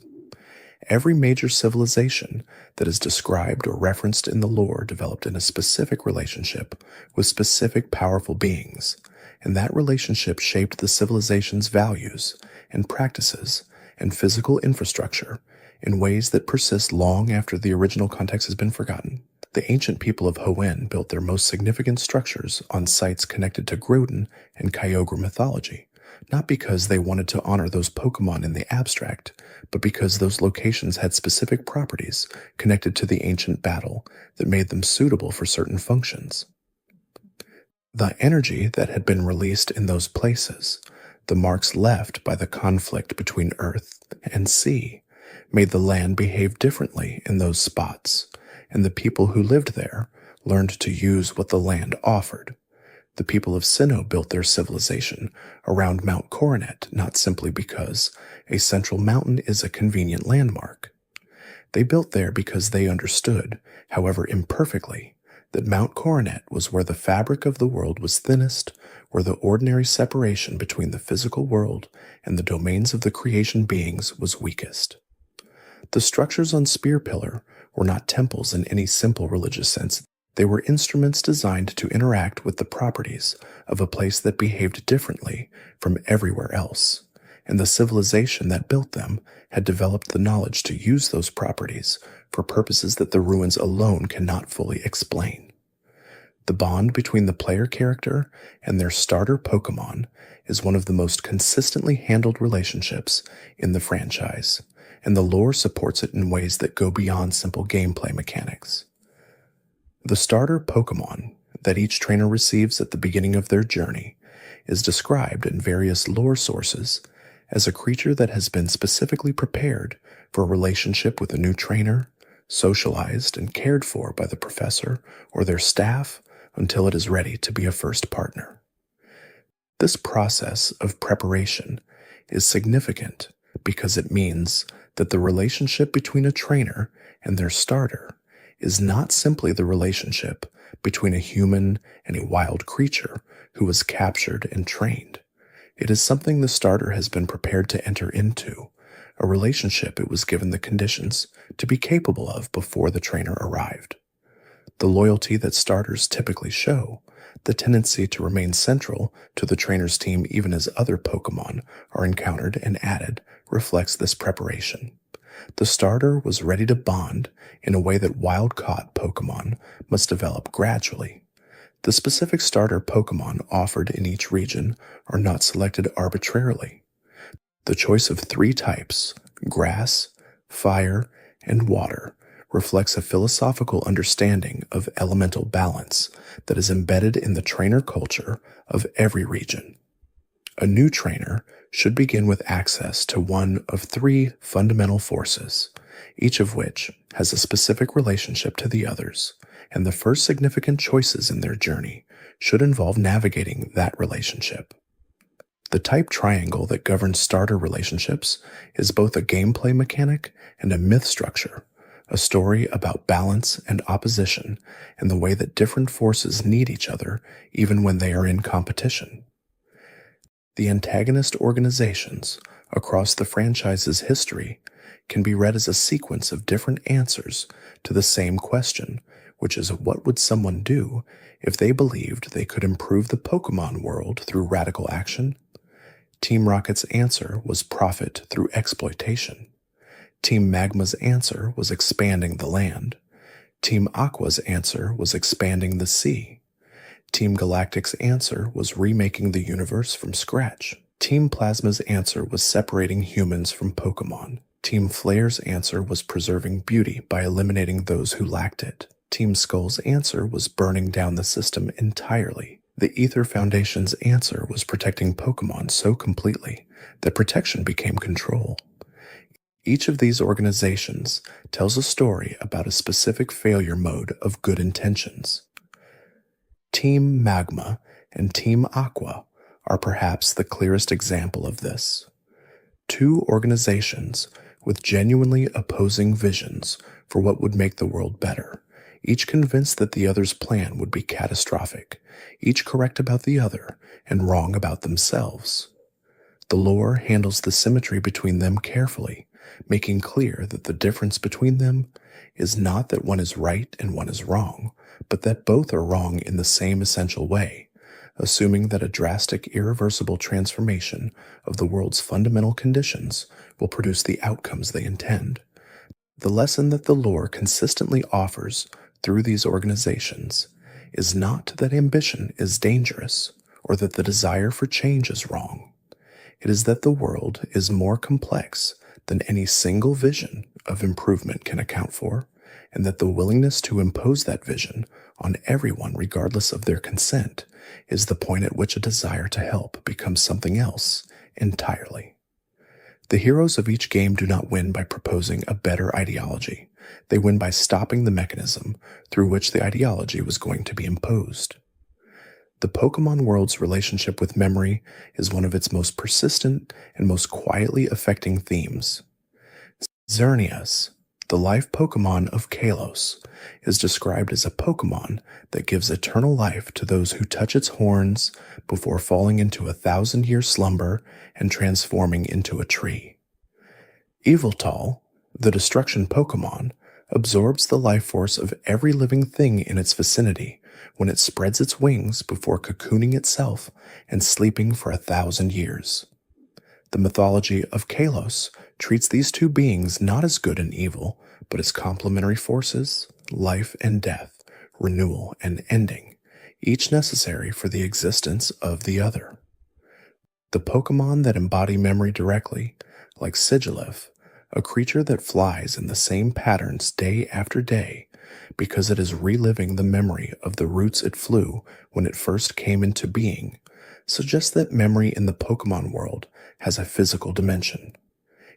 Every major civilization that is described or referenced in the lore developed in a specific relationship with specific powerful beings, and that relationship shaped the civilization's values and practices and physical infrastructure in ways that persist long after the original context has been forgotten. The ancient people of Hoenn built their most significant structures on sites connected to Groudon and Kyogre mythology, not because they wanted to honor those Pokemon in the abstract, but because those locations had specific properties connected to the ancient battle that made them suitable for certain functions. The energy that had been released in those places, the marks left by the conflict between Earth and Sea, made the land behave differently in those spots, and the people who lived there learned to use what the land offered. The people of Sinnoh built their civilization around Mount Coronet not simply because a central mountain is a convenient landmark. They built there because they understood, however imperfectly, that Mount Coronet was where the fabric of the world was thinnest, where the ordinary separation between the physical world and the domains of the creation beings was weakest. The structures on Spear Pillar were not temples in any simple religious sense. They were instruments designed to interact with the properties of a place that behaved differently from everywhere else, and the civilization that built them had developed the knowledge to use those properties for purposes that the ruins alone cannot fully explain. The bond between the player character and their starter Pokémon is one of the most consistently handled relationships in the franchise, and the lore supports it in ways that go beyond simple gameplay mechanics. The starter Pokémon that each trainer receives at the beginning of their journey is described in various lore sources as a creature that has been specifically prepared for a relationship with a new trainer, socialized and cared for by the professor or their staff until it is ready to be a first partner. This process of preparation is significant because it means that the relationship between a trainer and their starter is not simply the relationship between a human and a wild creature who was captured and trained. It is something the starter has been prepared to enter into, a relationship it was given the conditions to be capable of before the trainer arrived. The loyalty that starters typically show, the tendency to remain central to the trainer's team even as other Pokémon are encountered and added, reflects this preparation. The starter was ready to bond in a way that wild-caught Pokémon must develop gradually. The specific starter Pokémon offered in each region are not selected arbitrarily. The choice of 3 types, grass, fire, and water, reflects a philosophical understanding of elemental balance that is embedded in the trainer culture of every region. A new trainer should begin with access to one of 3 fundamental forces, each of which has a specific relationship to the others, and the first significant choices in their journey should involve navigating that relationship. The type triangle that governs starter relationships is both a gameplay mechanic and a myth structure, a story about balance and opposition and the way that different forces need each other even when they are in competition. The antagonist organizations across the franchise's history can be read as a sequence of different answers to the same question, which is what would someone do if they believed they could improve the Pokémon world through radical action? Team Rocket's answer was profit through exploitation. Team Magma's answer was expanding the land. Team Aqua's answer was expanding the sea. Team Galactic's answer was remaking the universe from scratch. Team Plasma's answer was separating humans from Pokémon. Team Flare's answer was preserving beauty by eliminating those who lacked it. Team Skull's answer was burning down the system entirely. The Ether Foundation's answer was protecting Pokémon so completely that protection became control. Each of these organizations tells a story about a specific failure mode of good intentions. Team Magma and Team Aqua are perhaps the clearest example of this. 2 organizations with genuinely opposing visions for what would make the world better, each convinced that the other's plan would be catastrophic, each correct about the other and wrong about themselves. The lore handles the symmetry between them carefully, making clear that the difference between them is not that one is right and one is wrong, but that both are wrong in the same essential way, assuming that a drastic, irreversible transformation of the world's fundamental conditions will produce the outcomes they intend. The lesson that the lore consistently offers through these organizations is not that ambition is dangerous or that the desire for change is wrong. It is that the world is more complex than any single vision of improvement can account for, and that the willingness to impose that vision on everyone regardless of their consent is the point at which a desire to help becomes something else entirely. The heroes of each game do not win by proposing a better ideology. They win by stopping the mechanism through which the ideology was going to be imposed. The Pokemon world's relationship with memory is one of its most persistent and most quietly affecting themes. Xerneas, the life Pokemon of Kalos, is described as a Pokemon that gives eternal life to those who touch its horns before falling into a 1,000-year slumber and transforming into a tree. Yveltal, the destruction Pokemon, absorbs the life force of every living thing in its vicinity when it spreads its wings before cocooning itself and sleeping for 1,000 years. The mythology of Kalos treats these two beings not as good and evil, but as complementary forces, life and death, renewal and ending, each necessary for the existence of the other. The Pokemon that embody memory directly, like Sigilyph, a creature that flies in the same patterns day after day because it is reliving the memory of the routes it flew when it first came into being, suggests that memory in the Pokemon world has a physical dimension.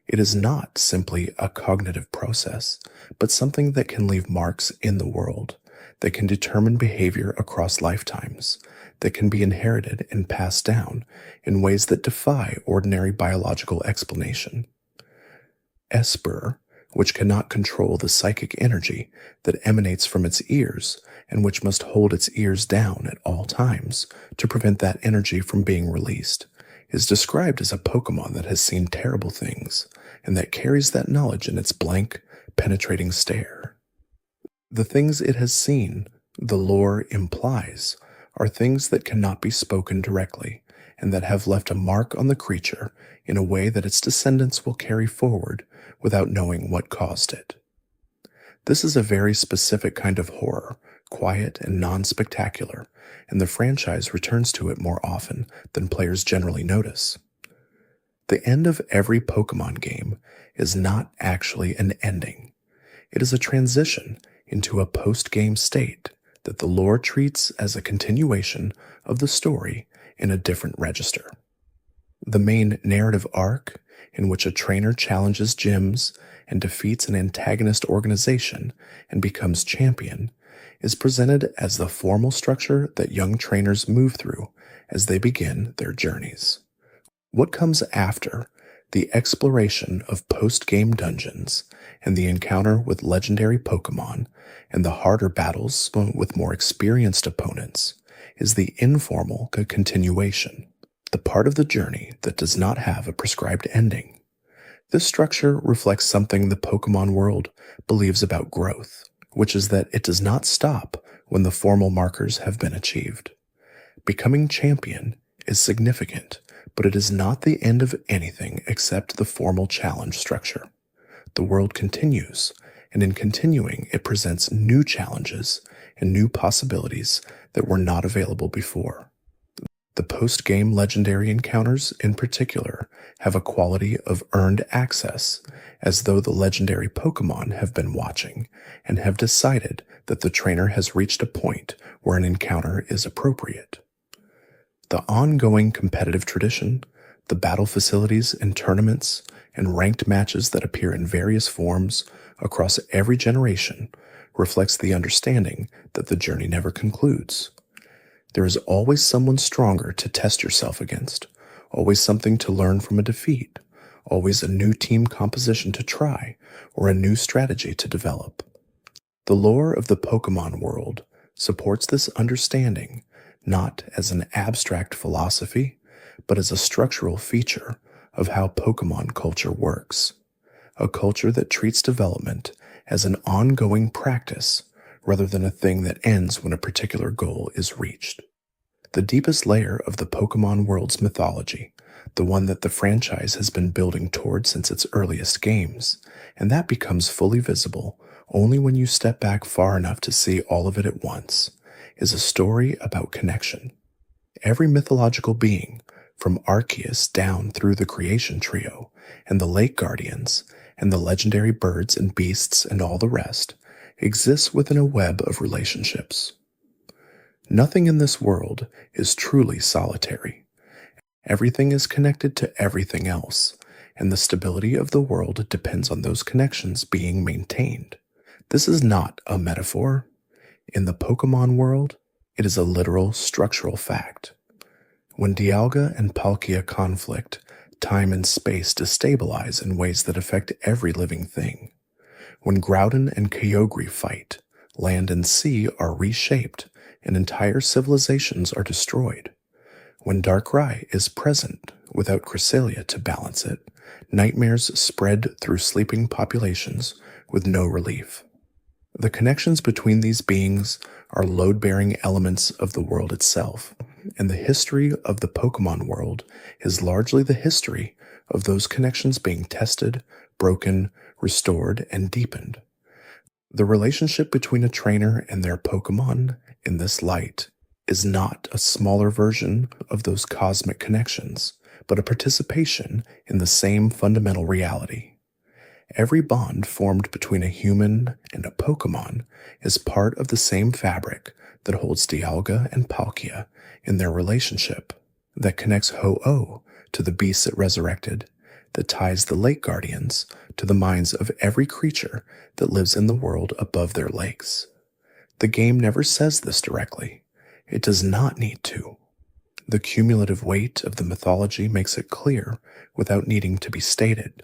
It is not simply a cognitive process, but something that can leave marks in the world, that can determine behavior across lifetimes, that can be inherited and passed down in ways that defy ordinary biological explanation. Esper, which cannot control the psychic energy that emanates from its ears and which must hold its ears down at all times to prevent that energy from being released, is described as a Pokemon that has seen terrible things and that carries that knowledge in its blank, penetrating stare. The things it has seen, the lore implies, are things that cannot be spoken directly and that have left a mark on the creature in a way that its descendants will carry forward without knowing what caused it. This is a very specific kind of horror, quiet and non-spectacular, and the franchise returns to it more often than players generally notice. The end of every Pokemon game is not actually an ending. It is a transition into a post-game state that the lore treats as a continuation of the story in a different register. The main narrative arc, in which a trainer challenges gyms and defeats an antagonist organization and becomes champion, is presented as the formal structure that young trainers move through as they begin their journeys. What comes after, the exploration of post-game dungeons and the encounter with legendary Pokemon and the harder battles with more experienced opponents, is the informal continuation, the part of the journey that does not have a prescribed ending. This structure reflects something the Pokemon world believes about growth, which is that it does not stop when the formal markers have been achieved. Becoming champion is significant, but it is not the end of anything except the formal challenge structure. The world continues, and in continuing, it presents new challenges and new possibilities that were not available before. The post-game legendary encounters, in particular, have a quality of earned access, as though the legendary Pokemon have been watching and have decided that the trainer has reached a point where an encounter is appropriate. The ongoing competitive tradition, the battle facilities and tournaments, and ranked matches that appear in various forms across every generation reflects the understanding that the journey never concludes. There is always someone stronger to test yourself against, always something to learn from a defeat, always a new team composition to try, or a new strategy to develop. The lore of the Pokemon world supports this understanding not as an abstract philosophy, but as a structural feature of how Pokemon culture works, a culture that treats development as an ongoing practice rather than a thing that ends when a particular goal is reached. The deepest layer of the Pokemon world's mythology, the one that the franchise has been building toward since its earliest games, and that becomes fully visible only when you step back far enough to see all of it at once, is a story about connection. Every mythological being, from Arceus down through the Creation Trio, and the Lake Guardians, and the legendary birds and beasts and all the rest, exists within a web of relationships. Nothing in this world is truly solitary. Everything is connected to everything else, and the stability of the world depends on those connections being maintained. This is not a metaphor. In the Pokémon world, it is a literal structural fact. When Dialga and Palkia conflict, time and space destabilize in ways that affect every living thing. When Groudon and Kyogre fight, land and sea are reshaped and entire civilizations are destroyed. When Darkrai is present without Cresselia to balance it, nightmares spread through sleeping populations with no relief. The connections between these beings are load-bearing elements of the world itself, and the history of the Pokémon world is largely the history of those connections being tested, broken, restored, and deepened. The relationship between a trainer and their Pokémon in this light is not a smaller version of those cosmic connections, but a participation in the same fundamental reality. Every bond formed between a human and a Pokémon is part of the same fabric that holds Dialga and Palkia in their relationship, that connects Ho-Oh to the beasts it resurrected, that ties the Lake Guardians to the minds of every creature that lives in the world above their lakes. The game never says this directly. It does not need to. The cumulative weight of the mythology makes it clear without needing to be stated.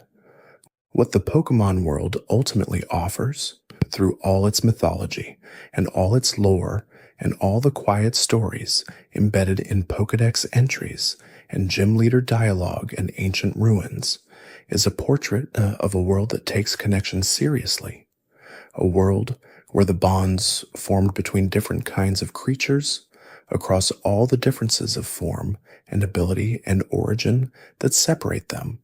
What the Pokémon world ultimately offers, through all its mythology and all its lore and all the quiet stories embedded in Pokédex entries and gym leader dialogue and ancient ruins, is a portrait of a world that takes connection seriously. A world where the bonds formed between different kinds of creatures, across all the differences of form and ability and origin that separate them,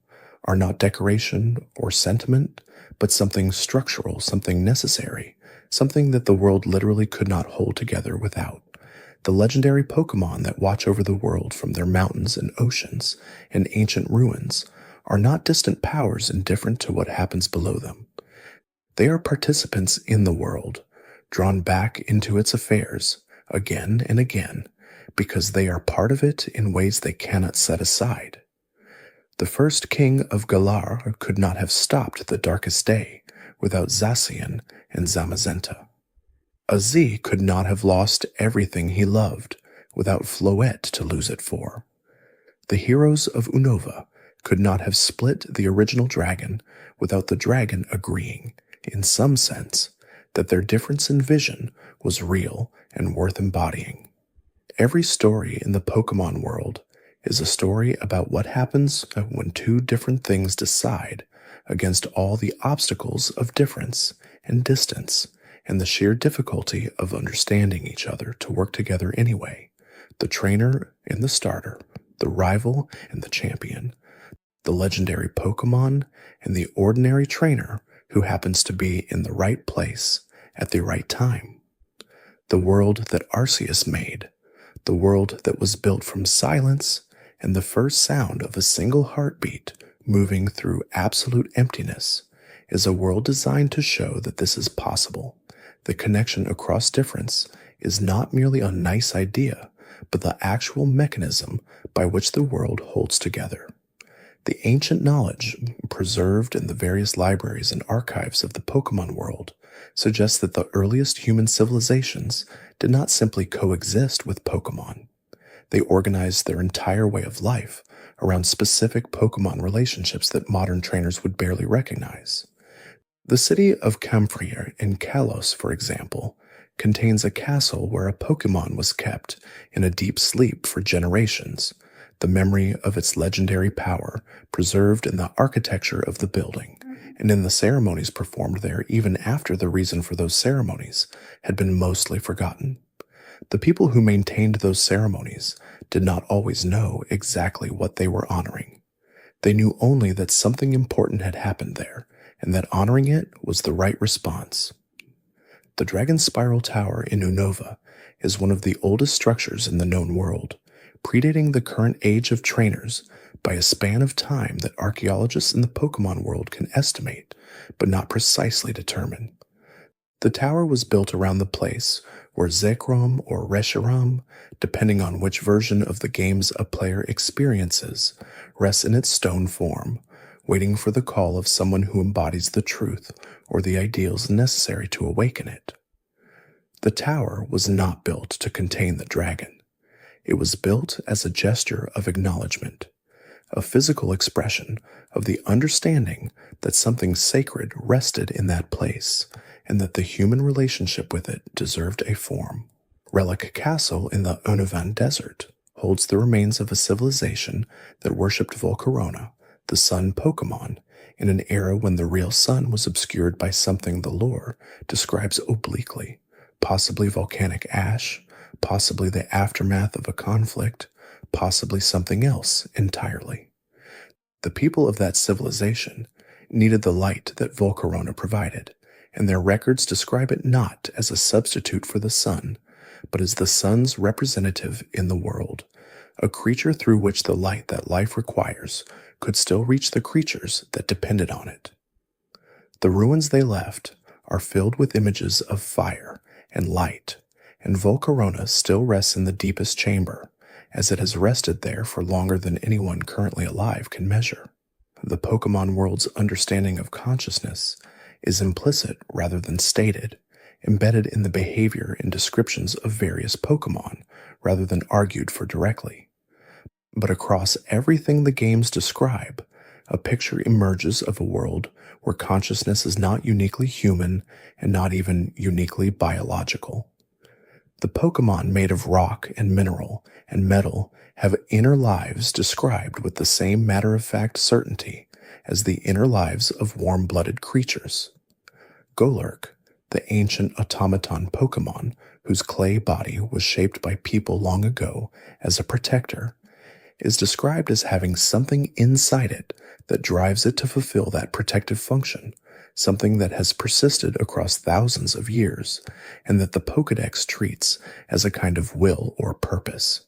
are not decoration or sentiment, but something structural, something necessary, something that the world literally could not hold together without. The legendary Pokémon that watch over the world from their mountains and oceans and ancient ruins are not distant powers indifferent to what happens below them. They are participants in the world, drawn back into its affairs again and again, because they are part of it in ways they cannot set aside. The first king of Galar could not have stopped the darkest day without Zacian and Zamazenta. Azee could not have lost everything he loved without Floette to lose it for. The heroes of Unova could not have split the original dragon without the dragon agreeing, in some sense, that their difference in vision was real and worth embodying. Every story in the Pokémon world is a story about what happens when two different things decide against all the obstacles of difference and distance and the sheer difficulty of understanding each other to work together anyway. The trainer and the starter, the rival and the champion, the legendary Pokémon and the ordinary trainer who happens to be in the right place at the right time. The world that Arceus made, the world that was built from silence and the first sound of a single heartbeat moving through absolute emptiness, is a world designed to show that this is possible. The connection across difference is not merely a nice idea, but the actual mechanism by which the world holds together. The ancient knowledge preserved in the various libraries and archives of the Pokémon world suggests that the earliest human civilizations did not simply coexist with Pokémon. They organized their entire way of life around specific Pokémon relationships that modern trainers would barely recognize. The city of Camphrier in Kalos, for example, contains a castle where a Pokémon was kept in a deep sleep for generations, the memory of its legendary power preserved in the architecture of the building, and in the ceremonies performed there even after the reason for those ceremonies had been mostly forgotten. The people who maintained those ceremonies did not always know exactly what they were honoring. They knew only that something important had happened there, and that honoring it was the right response. The Dragon Spiral Tower in Unova is one of the oldest structures in the known world, predating the current age of trainers by a span of time that archaeologists in the Pokémon world can estimate, but not precisely determine. The tower was built around the place where Zekrom or Reshiram, depending on which version of the games a player experiences, rests in its stone form, waiting for the call of someone who embodies the truth or the ideals necessary to awaken it. The tower was not built to contain the dragon. It was built as a gesture of acknowledgement, a physical expression of the understanding that something sacred rested in that place and that the human relationship with it deserved a form. Relic Castle in the Unavan Desert holds the remains of a civilization that worshipped Volcarona, the sun Pokémon, in an era when the real sun was obscured by something the lore describes obliquely, possibly volcanic ash, possibly the aftermath of a conflict, possibly something else entirely. The people of that civilization needed the light that Volcarona provided, and their records describe it not as a substitute for the sun, but as the sun's representative in the world, a creature through which the light that life requires could still reach the creatures that depended on it. The ruins they left are filled with images of fire and light, and Volcarona still rests in the deepest chamber, as it has rested there for longer than anyone currently alive can measure. The Pokémon world's understanding of consciousness is implicit rather than stated, embedded in the behavior and descriptions of various Pokémon rather than argued for directly. But across everything the games describe, a picture emerges of a world where consciousness is not uniquely human and not even uniquely biological. The Pokémon made of rock and mineral and metal have inner lives described with the same matter-of-fact certainty as the inner lives of warm-blooded creatures. Golurk, the ancient automaton Pokémon whose clay body was shaped by people long ago as a protector, is described as having something inside it that drives it to fulfill that protective function, something that has persisted across thousands of years, and that the Pokédex treats as a kind of will or purpose.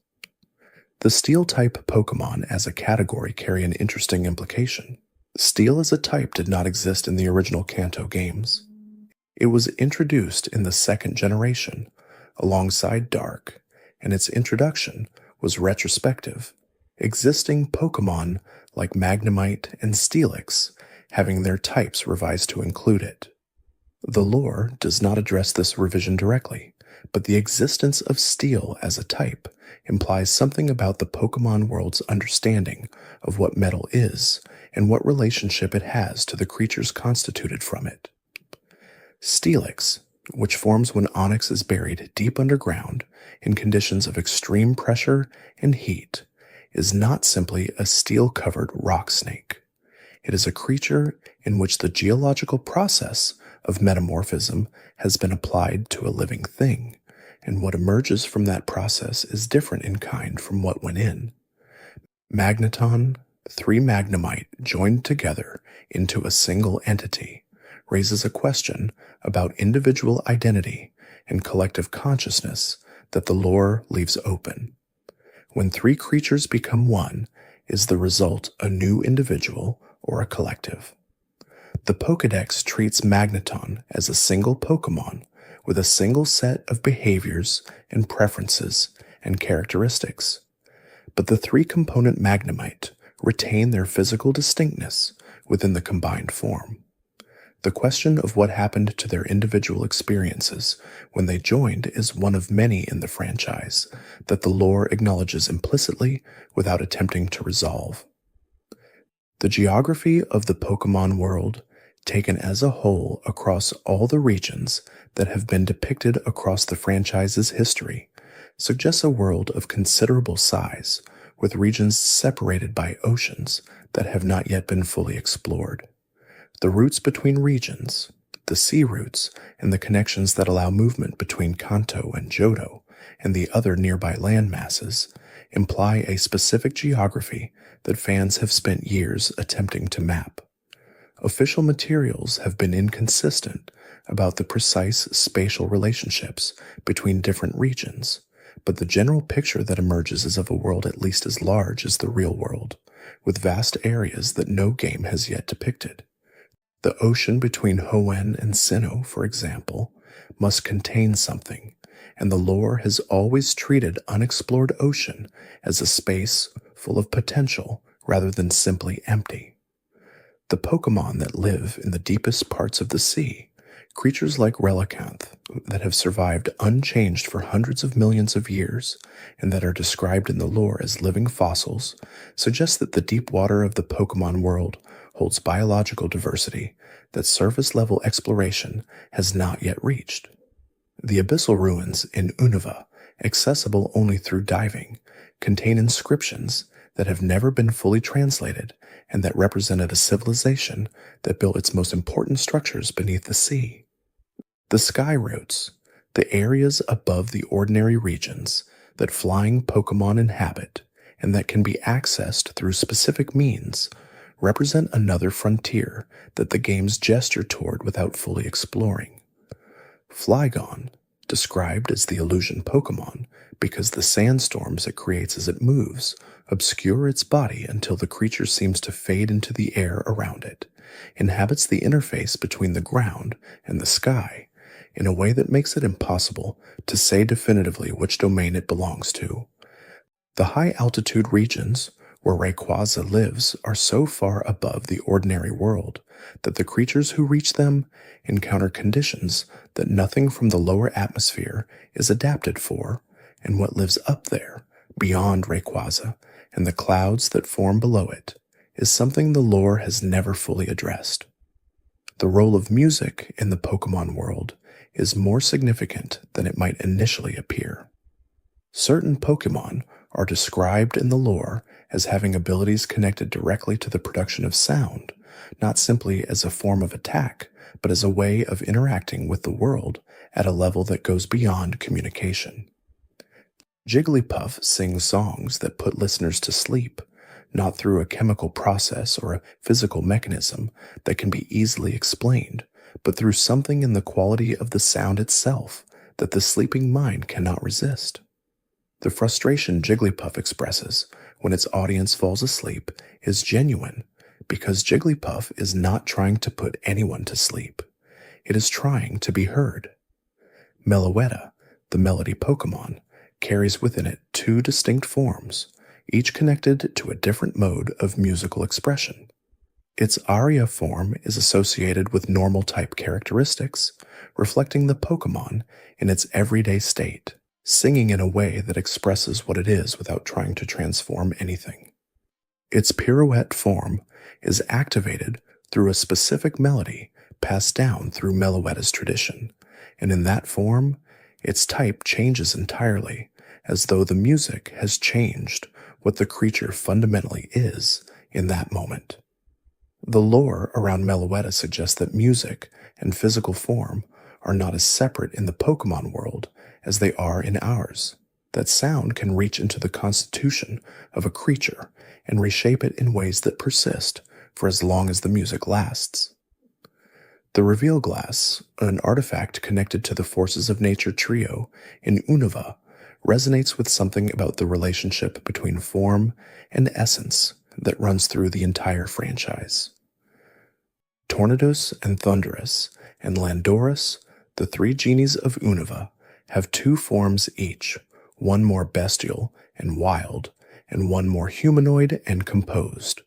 The Steel-type Pokémon as a category carry an interesting implication. Steel as a type did not exist in the original Kanto games. It was introduced in the second generation, alongside Dark, and its introduction was retrospective, existing Pokémon like Magnemite and Steelix having their types revised to include it. The lore does not address this revision directly, but the existence of Steel as a type implies something about the Pokémon world's understanding of what metal is and what relationship it has to the creatures constituted from it. Steelix, which forms when onyx is buried deep underground in conditions of extreme pressure and heat, is not simply a steel-covered rock snake. It is a creature in which the geological process of metamorphism has been applied to a living thing, and what emerges from that process is different in kind from what went in. Magneton, 3 Magnemite joined together into a single entity, raises a question about individual identity and collective consciousness that the lore leaves open. When 3 creatures become one, is the result a new individual or a collective? The Pokédex treats Magneton as a single Pokémon with a single set of behaviors and preferences and characteristics. But the 3-component Magnemite retain their physical distinctness within the combined form. The question of what happened to their individual experiences when they joined is one of many in the franchise that the lore acknowledges implicitly without attempting to resolve. The geography of the Pokémon world, taken as a whole across all the regions that have been depicted across the franchise's history, suggests a world of considerable size, with regions separated by oceans that have not yet been fully explored. The routes between regions, the sea routes, and the connections that allow movement between Kanto and Johto and the other nearby land masses imply a specific geography that fans have spent years attempting to map. Official materials have been inconsistent about the precise spatial relationships between different regions, but the general picture that emerges is of a world at least as large as the real world, with vast areas that no game has yet depicted. The ocean between Hoenn and Sinnoh, for example, must contain something, and the lore has always treated unexplored ocean as a space full of potential rather than simply empty. The Pokémon that live in the deepest parts of the sea, creatures like Relicanth that have survived unchanged for hundreds of millions of years and that are described in the lore as living fossils, suggest that the deep water of the Pokémon world holds biological diversity that surface-level exploration has not yet reached. The abyssal ruins in Unova, accessible only through diving, contain inscriptions that have never been fully translated and that represented a civilization that built its most important structures beneath the sea. The sky routes, the areas above the ordinary regions that flying Pokémon inhabit and that can be accessed through specific means, represent another frontier that the games gesture toward without fully exploring. Flygon, described as the illusion Pokémon because the sandstorms it creates as it moves obscure its body until the creature seems to fade into the air around it, inhabits the interface between the ground and the sky in a way that makes it impossible to say definitively which domain it belongs to. The high-altitude regions where Rayquaza lives are so far above the ordinary world that the creatures who reach them encounter conditions that nothing from the lower atmosphere is adapted for, and what lives up there, beyond Rayquaza, and the clouds that form below it, is something the lore has never fully addressed. The role of music in the Pokémon world is more significant than it might initially appear. Certain Pokémon are described in the lore as having abilities connected directly to the production of sound, not simply as a form of attack, but as a way of interacting with the world at a level that goes beyond communication. Jigglypuff sings songs that put listeners to sleep, not through a chemical process or a physical mechanism that can be easily explained, but through something in the quality of the sound itself that the sleeping mind cannot resist. The frustration Jigglypuff expresses when its audience falls asleep is genuine because Jigglypuff is not trying to put anyone to sleep. It is trying to be heard. Meloetta, the melody Pokémon, carries within it two distinct forms, each connected to a different mode of musical expression. Its aria form is associated with normal-type characteristics, reflecting the Pokémon in its everyday state, singing in a way that expresses what it is without trying to transform anything. Its pirouette form is activated through a specific melody passed down through Meloetta's tradition, and in that form, its type changes entirely, as though the music has changed what the creature fundamentally is in that moment. The lore around Meloetta suggests that music and physical form are not as separate in the Pokémon world as they are in ours, that sound can reach into the constitution of a creature and reshape it in ways that persist for as long as the music lasts. The Reveal Glass, an artifact connected to the Forces of Nature trio in Unova, resonates with something about the relationship between form and essence that runs through the entire franchise. Tornadus and Thundurus and Landorus, the three genies of Unova, have two forms each, one more bestial and wild, and one more humanoid and composed.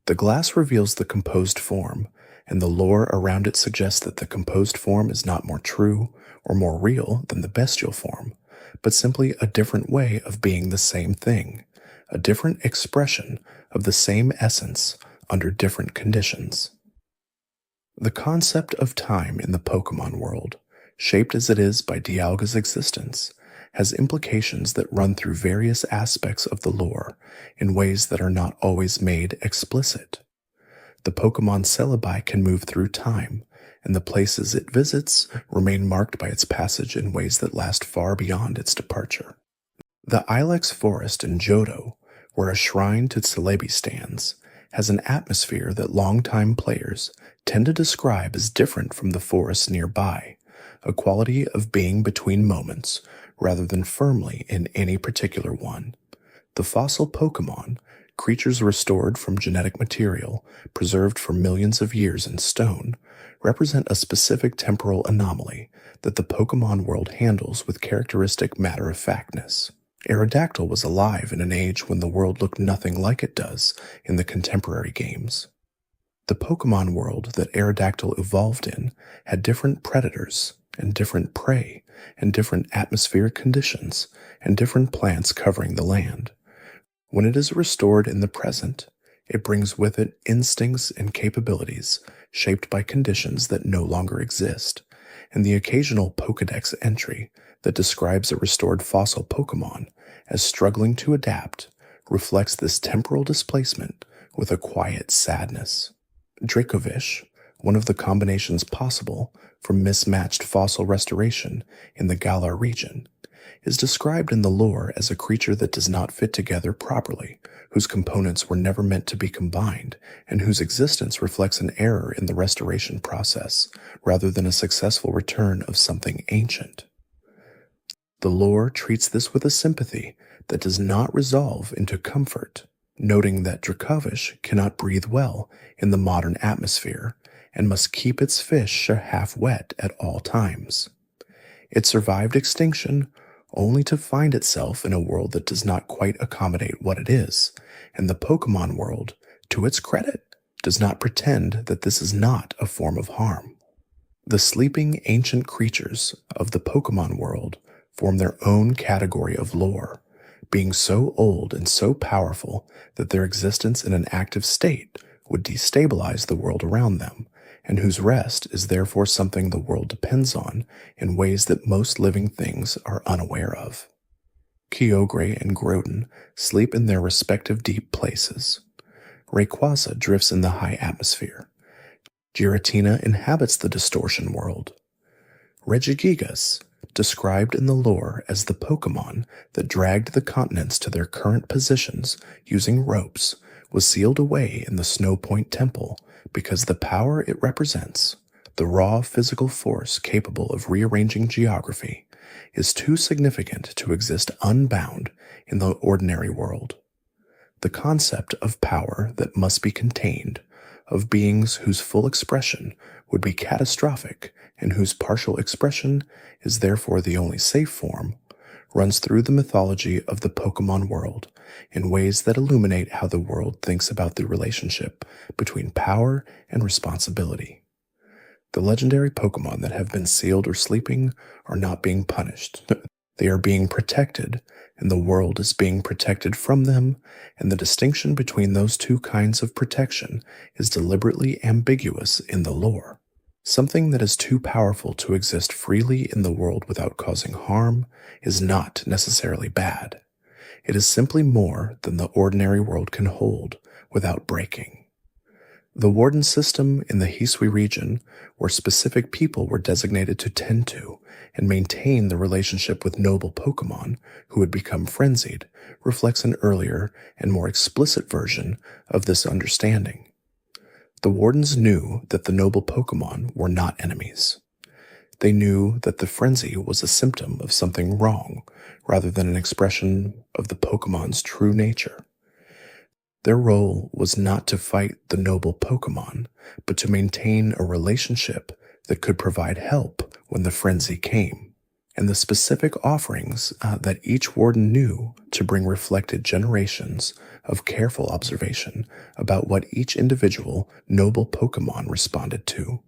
The glass reveals the composed form, and the lore around it suggests that the composed form is not more true or more real than the bestial form, but simply a different way of being the same thing, a different expression of the same essence under different conditions. The concept of time in the Pokémon world, shaped as it is by Dialga's existence, has implications that run through various aspects of the lore in ways that are not always made explicit. The Pokémon Celebi can move through time, and the places it visits remain marked by its passage in ways that last far beyond its departure. The Ilex Forest in Johto, where a shrine to Celebi stands, has an atmosphere that longtime players tend to describe as different from the forests nearby, a quality of being between moments rather than firmly in any particular one. The fossil Pokémon, creatures restored from genetic material preserved for millions of years in stone, represent a specific temporal anomaly that the Pokémon world handles with characteristic matter-of-factness. Aerodactyl was alive in an age when the world looked nothing like it does in the contemporary games. The Pokemon world that Aerodactyl evolved in had different predators and different prey and different atmospheric conditions and different plants covering the land. When it is restored in the present, it brings with it instincts and capabilities shaped by conditions that no longer exist, and the occasional Pokedex entry that describes a restored fossil Pokemon as struggling to adapt reflects this temporal displacement with a quiet sadness. Dracovish, one of the combinations possible for mismatched fossil restoration in the Galar region, is described in the lore as a creature that does not fit together properly, whose components were never meant to be combined, and whose existence reflects an error in the restoration process rather than a successful return of something ancient. The lore treats this with a sympathy that does not resolve into comfort, noting that Dracovish cannot breathe well in the modern atmosphere and must keep its fish half wet at all times. It survived extinction only to find itself in a world that does not quite accommodate what it is, and the Pokemon world, to its credit, does not pretend that this is not a form of harm. The sleeping ancient creatures of the Pokemon world form their own category of lore, being so old and so powerful that their existence in an active state would destabilize the world around them, and whose rest is therefore something the world depends on in ways that most living things are unaware of. Kyogre and Groudon sleep in their respective deep places. Rayquaza drifts in the high atmosphere. Giratina inhabits the distortion world. Regigigas, described in the lore as the Pokemon that dragged the continents to their current positions using ropes, was sealed away in the Snow Point Temple because the power it represents, the raw physical force capable of rearranging geography, is too significant to exist unbound in the ordinary world. The concept of power that must be contained, of beings whose full expression would be catastrophic and whose partial expression is therefore the only safe form, runs through the mythology of the Pokemon world in ways that illuminate how the world thinks about the relationship between power and responsibility. The legendary Pokemon that have been sealed or sleeping are not being punished. They are being protected, and the world is being protected from them, and the distinction between those two kinds of protection is deliberately ambiguous in the lore. Something that is too powerful to exist freely in the world without causing harm is not necessarily bad. It is simply more than the ordinary world can hold without breaking. The warden system in the Hisui region, where specific people were designated to tend to and maintain the relationship with noble Pokemon who had become frenzied, reflects an earlier and more explicit version of this understanding. The wardens knew that the noble Pokemon were not enemies. They knew that the frenzy was a symptom of something wrong rather than an expression of the Pokemon's true nature. Their role was not to fight the noble Pokemon, but to maintain a relationship that could provide help when the frenzy came. And the specific offerings that each warden knew to bring reflected generations of careful observation about what each individual noble Pokemon responded to.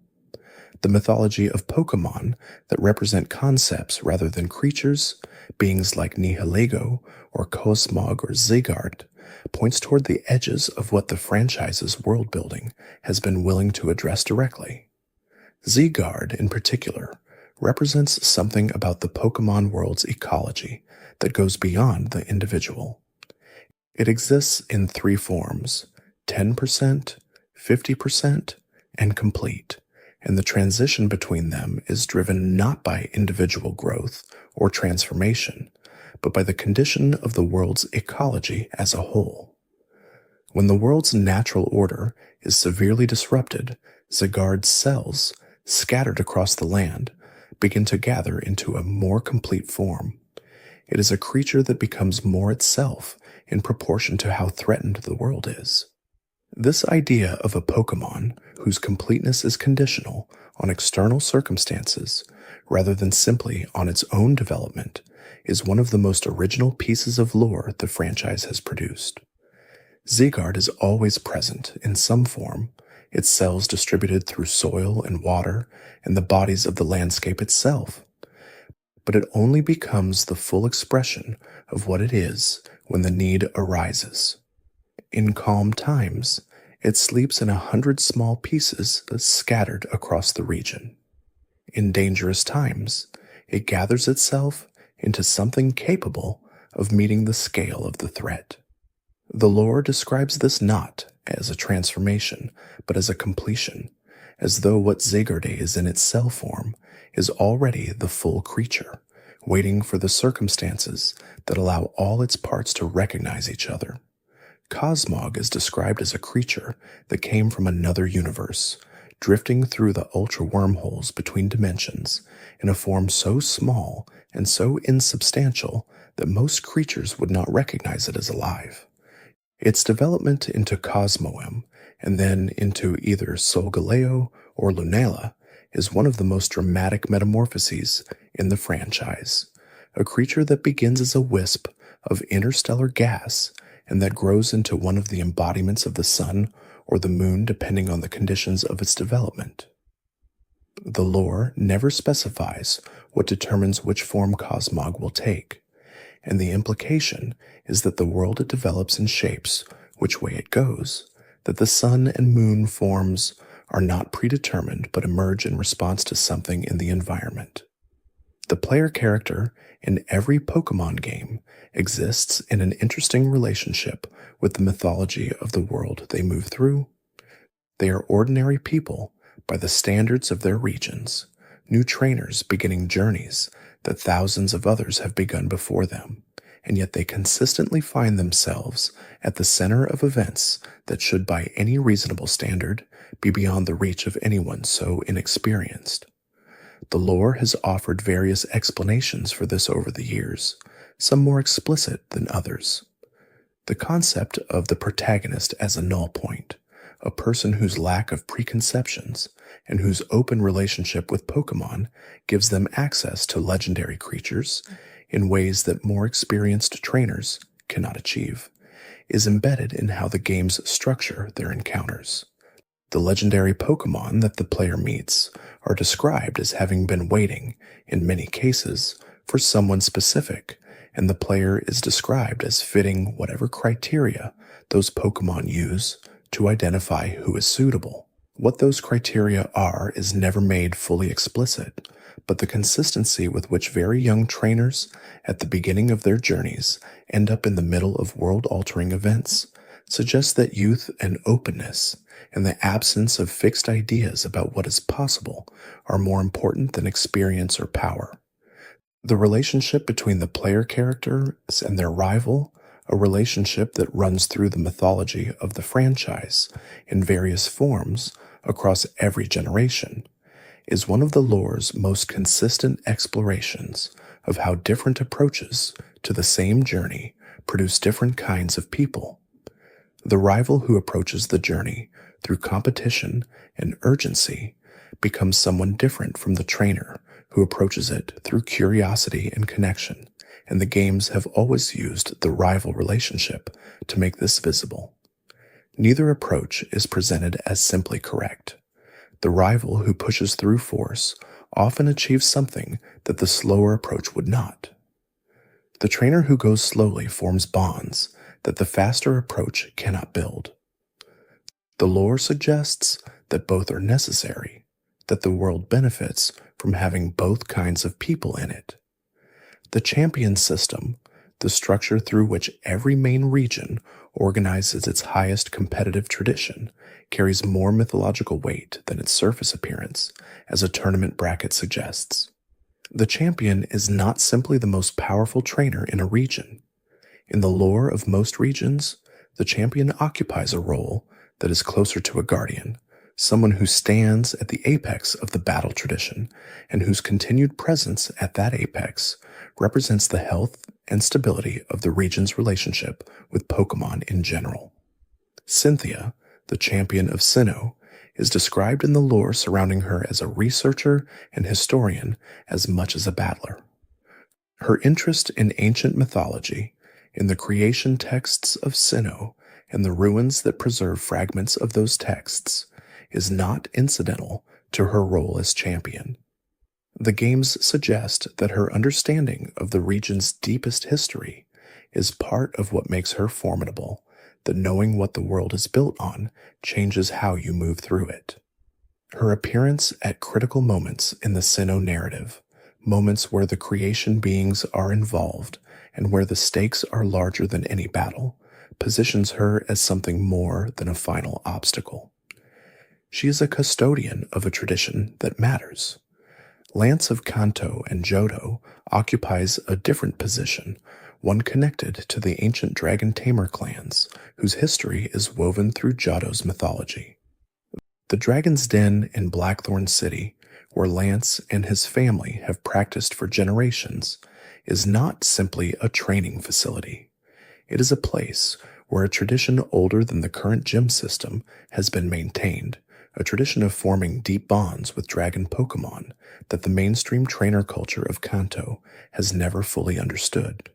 The mythology of Pokemon that represent concepts rather than creatures, beings like Nihilego or Cosmog or Zygarde, points toward the edges of what the franchise's world building has been willing to address directly. Zygarde, in particular, represents something about the Pokemon world's ecology that goes beyond the individual. It exists in three forms: 10%, 50%, and complete, and the transition between them is driven not by individual growth or transformation, but by the condition of the world's ecology as a whole. When the world's natural order is severely disrupted, Zygarde's cells, scattered across the land, begin to gather into a more complete form. It is a creature that becomes more itself in proportion to how threatened the world is. This idea of a Pokemon whose completeness is conditional on external circumstances rather than simply on its own development is one of the most original pieces of lore the franchise has produced. Zygarde is always present in some form, its cells distributed through soil and water and the bodies of the landscape itself. But it only becomes the full expression of what it is when the need arises. In calm times, it sleeps in 100 small pieces scattered across the region. In dangerous times, it gathers itself into something capable of meeting the scale of the threat. The lore describes this not as a transformation, but as a completion, as though what Zigurde is in its cell form is already the full creature, waiting for the circumstances that allow all its parts to recognize each other. Cosmog is described as a creature that came from another universe, drifting through the ultra wormholes between dimensions in a form so small and so insubstantial that most creatures would not recognize it as alive. Its development into Cosmoem and then into either Solgaleo or Lunala is one of the most dramatic metamorphoses in the franchise. A creature that begins as a wisp of interstellar gas and that grows into one of the embodiments of the sun or the moon depending on the conditions of its development. The lore never specifies what determines which form Cosmog will take, and the implication is that the world it develops and shapes which way it goes, that the sun and moon forms are not predetermined but emerge in response to something in the environment. The player character in every Pokémon game exists in an interesting relationship with the mythology of the world they move through. They are ordinary people by the standards of their regions, new trainers beginning journeys that thousands of others have begun before them, and yet they consistently find themselves at the center of events that should by any reasonable standard be beyond the reach of anyone so inexperienced. The lore has offered various explanations for this over the years, some more explicit than others. The concept of the protagonist as a null point, a person whose lack of preconceptions and whose open relationship with Pokémon gives them access to legendary creatures in ways that more experienced trainers cannot achieve, is embedded in how the games structure their encounters. The legendary Pokémon that the player meets are described as having been waiting, in many cases, for someone specific, and the player is described as fitting whatever criteria those Pokémon use to identify who is suitable. What those criteria are is never made fully explicit, but the consistency with which very young trainers at the beginning of their journeys end up in the middle of world-altering events suggests that youth and openness and the absence of fixed ideas about what is possible are more important than experience or power. The relationship between the player characters and their rival, a relationship that runs through the mythology of the franchise in various forms across every generation, is one of the lore's most consistent explorations of how different approaches to the same journey produce different kinds of people. The rival who approaches the journey through competition and urgency becomes someone different from the trainer who approaches it through curiosity and connection, and the games have always used the rival relationship to make this visible. Neither approach is presented as simply correct. The rival who pushes through force often achieves something that the slower approach would not. The trainer who goes slowly forms bonds that the faster approach cannot build. The lore suggests that both are necessary, that the world benefits from having both kinds of people in it. The champion system, the structure through which every main region organizes its highest competitive tradition, carries more mythological weight than its surface appearance, as a tournament bracket suggests. The champion is not simply the most powerful trainer in a region. In the lore of most regions, the champion occupies a role that is closer to a guardian, someone who stands at the apex of the battle tradition and whose continued presence at that apex represents the health and stability of the region's relationship with Pokémon in general. Cynthia, the champion of Sinnoh, is described in the lore surrounding her as a researcher and historian as much as a battler. Her interest in ancient mythology, in the creation texts of Sinnoh, and the ruins that preserve fragments of those texts, is not incidental to her role as champion. The games suggest that her understanding of the region's deepest history is part of what makes her formidable, that knowing what the world is built on changes how you move through it. Her appearance at critical moments in the Sinnoh narrative, moments where the creation beings are involved and where the stakes are larger than any battle, positions her as something more than a final obstacle. She is a custodian of a tradition that matters. Lance of Kanto and Johto occupies a different position, one connected to the ancient dragon tamer clans, whose history is woven through Johto's mythology. The Dragon's Den in Blackthorn City, where Lance and his family have practiced for generations, is not simply a training facility. It is a place where a tradition older than the current gym system has been maintained, a tradition of forming deep bonds with dragon Pokémon that the mainstream trainer culture of Kanto has never fully understood.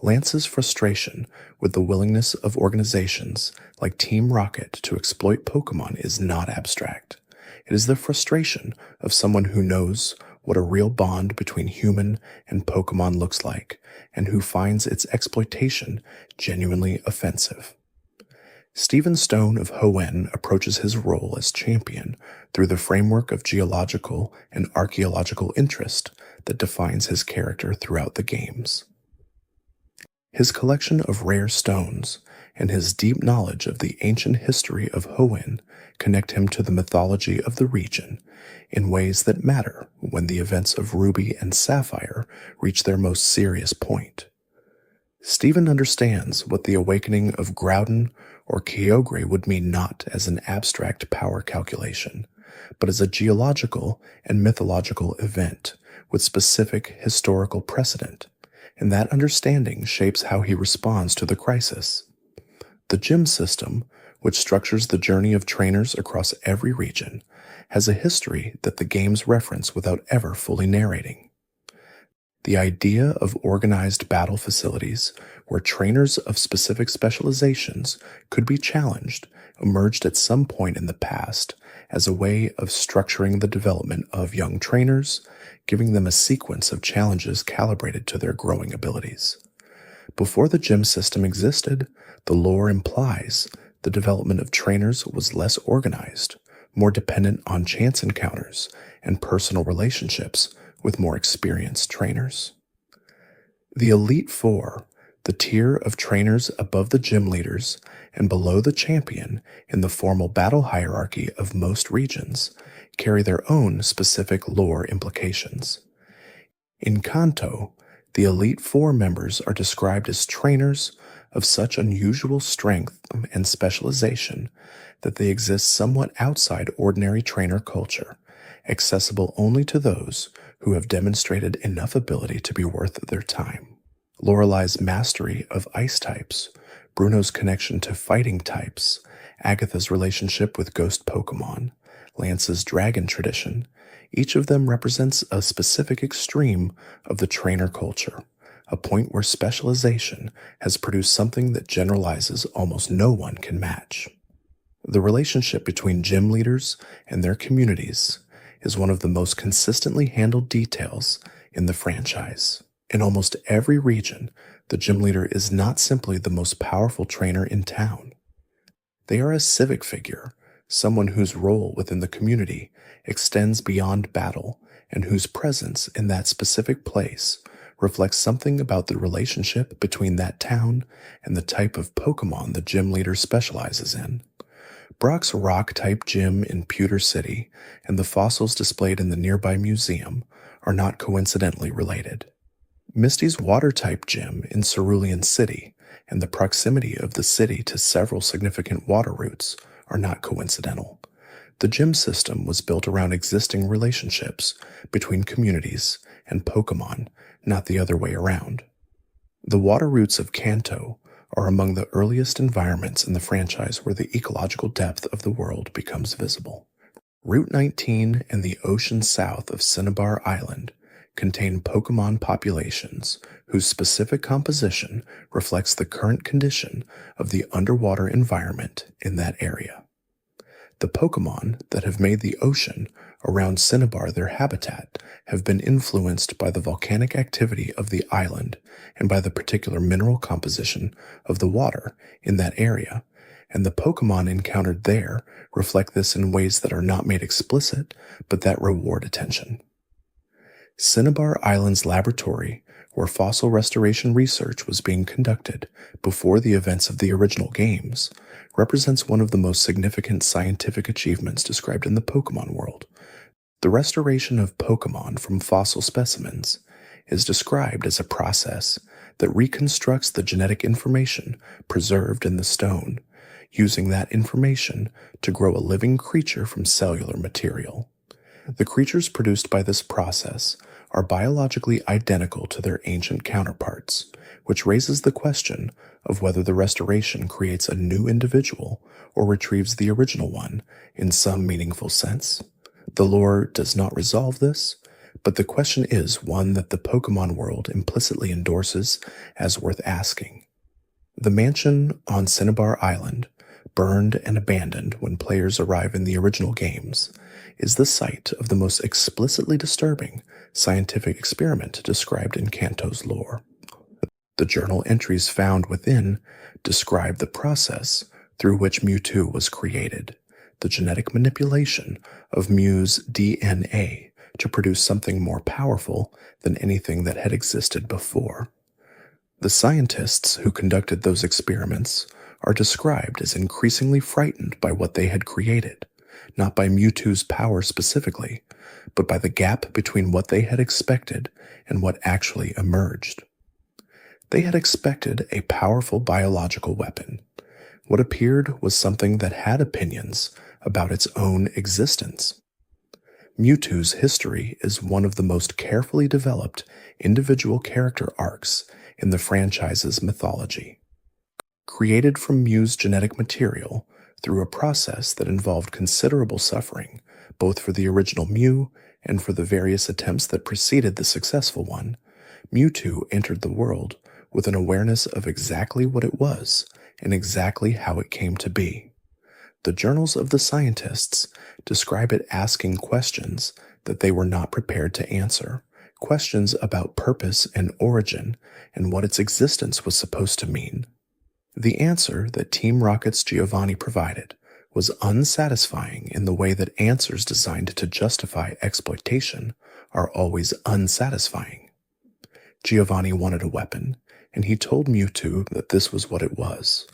Lance's frustration with the willingness of organizations like Team Rocket to exploit Pokémon is not abstract. It is the frustration of someone who knows what a real bond between human and Pokémon looks like, and who finds its exploitation genuinely offensive. Stephen Stone of Hoenn approaches his role as champion through the framework of geological and archaeological interest that defines his character throughout the games. His collection of rare stones and his deep knowledge of the ancient history of Hoenn connect him to the mythology of the region in ways that matter when the events of Ruby and Sapphire reach their most serious point. Stephen understands what the awakening of Groudon or Kyogre would mean not as an abstract power calculation, but as a geological and mythological event with specific historical precedent, and that understanding shapes how he responds to the crisis. The gym system, which structures the journey of trainers across every region, has a history that the games reference without ever fully narrating. The idea of organized battle facilities where trainers of specific specializations could be challenged emerged at some point in the past as a way of structuring the development of young trainers, giving them a sequence of challenges calibrated to their growing abilities. Before the gym system existed, the lore implies the development of trainers was less organized, more dependent on chance encounters and personal relationships with more experienced trainers. The Elite Four, the tier of trainers above the gym leaders and below the champion in the formal battle hierarchy of most regions, carry their own specific lore implications. In Kanto, the Elite Four members are described as trainers of such unusual strength and specialization that they exist somewhat outside ordinary trainer culture, accessible only to those who have demonstrated enough ability to be worth their time. Lorelei's mastery of ice types, Bruno's connection to fighting types, Agatha's relationship with ghost Pokémon, Lance's dragon tradition, each of them represents a specific extreme of the trainer culture, a point where specialization has produced something that generalizes almost no one can match. The relationship between gym leaders and their communities is one of the most consistently handled details in the franchise. In almost every region, the gym leader is not simply the most powerful trainer in town. They are a civic figure, someone whose role within the community extends beyond battle and whose presence in that specific place reflects something about the relationship between that town and the type of Pokémon the gym leader specializes in. Brock's rock-type gym in Pewter City and the fossils displayed in the nearby museum are not coincidentally related. Misty's water-type gym in Cerulean City and the proximity of the city to several significant water routes are not coincidental. The gym system was built around existing relationships between communities and Pokémon, not the other way around. The water routes of Kanto are among the earliest environments in the franchise where the ecological depth of the world becomes visible. Route 19 and the ocean south of Cinnabar Island contain Pokémon populations whose specific composition reflects the current condition of the underwater environment in that area. The Pokémon that have made the ocean around Cinnabar their habitat have been influenced by the volcanic activity of the island and by the particular mineral composition of the water in that area, and the Pokémon encountered there reflect this in ways that are not made explicit but that reward attention. Cinnabar Island's laboratory, where fossil restoration research was being conducted before the events of the original games, represents one of the most significant scientific achievements described in the Pokémon world. The restoration of Pokémon from fossil specimens is described as a process that reconstructs the genetic information preserved in the stone, using that information to grow a living creature from cellular material. The creatures produced by this process are biologically identical to their ancient counterparts, which raises the question of whether the restoration creates a new individual or retrieves the original one in some meaningful sense. The lore does not resolve this, but the question is one that the Pokémon world implicitly endorses as worth asking. The mansion on Cinnabar Island, burned and abandoned when players arrive in the original games, is the site of the most explicitly disturbing scientific experiment described in Kanto's lore. The journal entries found within describe the process through which Mewtwo was created, the genetic manipulation of Mew's DNA to produce something more powerful than anything that had existed before. The scientists who conducted those experiments are described as increasingly frightened by what they had created, not by Mewtwo's power specifically, but by the gap between what they had expected and what actually emerged. They had expected a powerful biological weapon. What appeared was something that had opinions about its own existence. Mewtwo's history is one of the most carefully developed individual character arcs in the franchise's mythology. Created from Mew's genetic material through a process that involved considerable suffering, both for the original Mew and for the various attempts that preceded the successful one, Mewtwo entered the world with an awareness of exactly what it was and exactly how it came to be. The journals of the scientists describe it asking questions that they were not prepared to answer, questions about purpose and origin and what its existence was supposed to mean. The answer that Team Rocket's Giovanni provided was unsatisfying in the way that answers designed to justify exploitation are always unsatisfying. Giovanni wanted a weapon, and he told Mewtwo that this was what it was.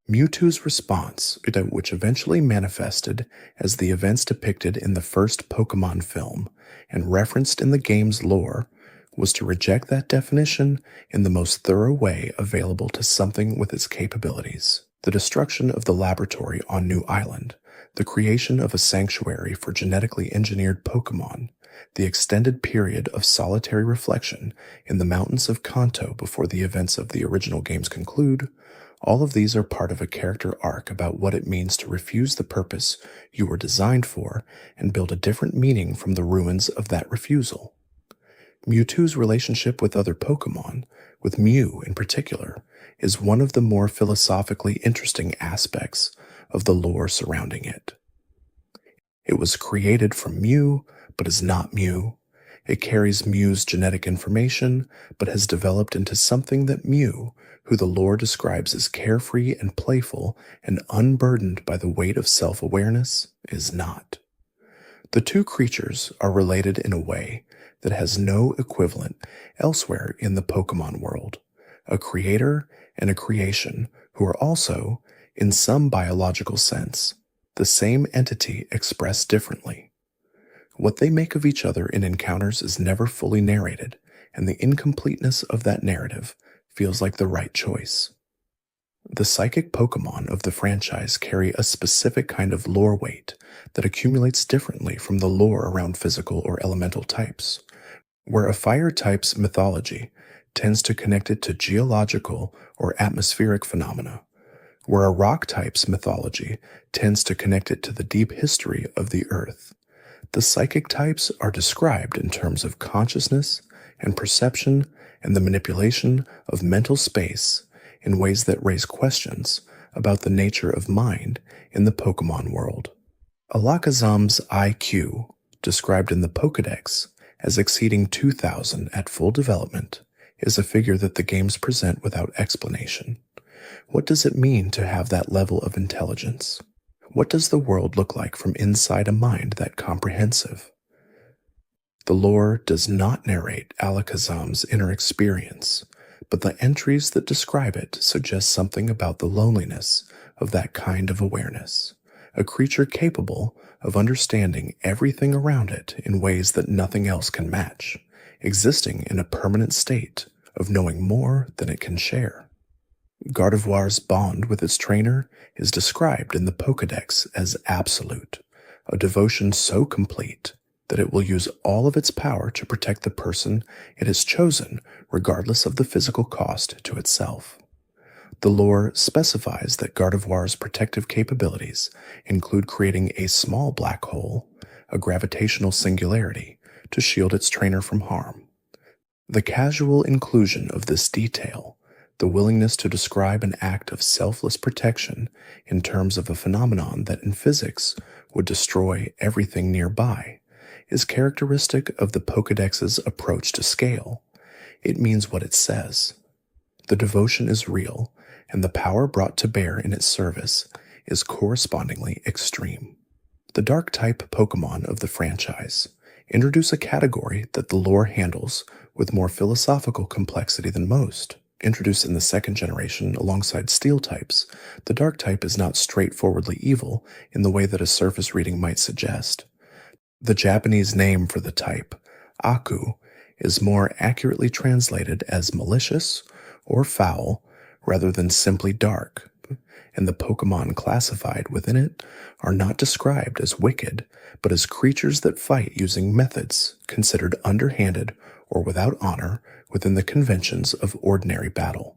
Mewtwo's response, which eventually manifested as the events depicted in the first Pokémon film and referenced in the game's lore, was to reject that definition in the most thorough way available to something with its capabilities. The destruction of the laboratory on New Island, the creation of a sanctuary for genetically engineered Pokémon, the extended period of solitary reflection in the mountains of Kanto before the events of the original games conclude, all of these are part of a character arc about what it means to refuse the purpose you were designed for and build a different meaning from the ruins of that refusal. Mewtwo's relationship with other Pokémon, with Mew in particular, is one of the more philosophically interesting aspects of the lore surrounding it. It was created from Mew, but is not Mew. It carries Mew's genetic information, but has developed into something that Mew, who the lore describes as carefree and playful and unburdened by the weight of self-awareness, is not. The two creatures are related in a way that has no equivalent elsewhere in the Pokémon world, a creator and a creation who are also, in some biological sense, the same entity expressed differently. What they make of each other in encounters is never fully narrated, and the incompleteness of that narrative feels like the right choice. The psychic Pokémon of the franchise carry a specific kind of lore weight that accumulates differently from the lore around physical or elemental types, where a fire type's mythology tends to connect it to geological or atmospheric phenomena, where a rock type's mythology tends to connect it to the deep history of the earth. The psychic types are described in terms of consciousness and perception and the manipulation of mental space in ways that raise questions about the nature of mind in the Pokémon world. Alakazam's IQ, described in the Pokédex as exceeding 2,000 at full development, is a figure that the games present without explanation. What does it mean to have that level of intelligence? What does the world look like from inside a mind that comprehensive? The lore does not narrate Alakazam's inner experience, but the entries that describe it suggest something about the loneliness of that kind of awareness, a creature capable of understanding everything around it in ways that nothing else can match, existing in a permanent state of knowing more than it can share. Gardevoir's bond with its trainer is described in the Pokédex as absolute, a devotion so complete that it will use all of its power to protect the person it has chosen, regardless of the physical cost to itself. The lore specifies that Gardevoir's protective capabilities include creating a small black hole, a gravitational singularity, to shield its trainer from harm. The casual inclusion of this detail, the willingness to describe an act of selfless protection in terms of a phenomenon that in physics would destroy everything nearby, is characteristic of the Pokédex's approach to scale. It means what it says. The devotion is real, and the power brought to bear in its service is correspondingly extreme. The Dark-type Pokémon of the franchise introduce a category that the lore handles with more philosophical complexity than most. Introduced in the second generation alongside Steel types, the Dark type is not straightforwardly evil in the way that a surface reading might suggest. The Japanese name for the type, Aku, is more accurately translated as malicious or foul rather than simply dark, and the Pokémon classified within it are not described as wicked, but as creatures that fight using methods considered underhanded or without honor within the conventions of ordinary battle.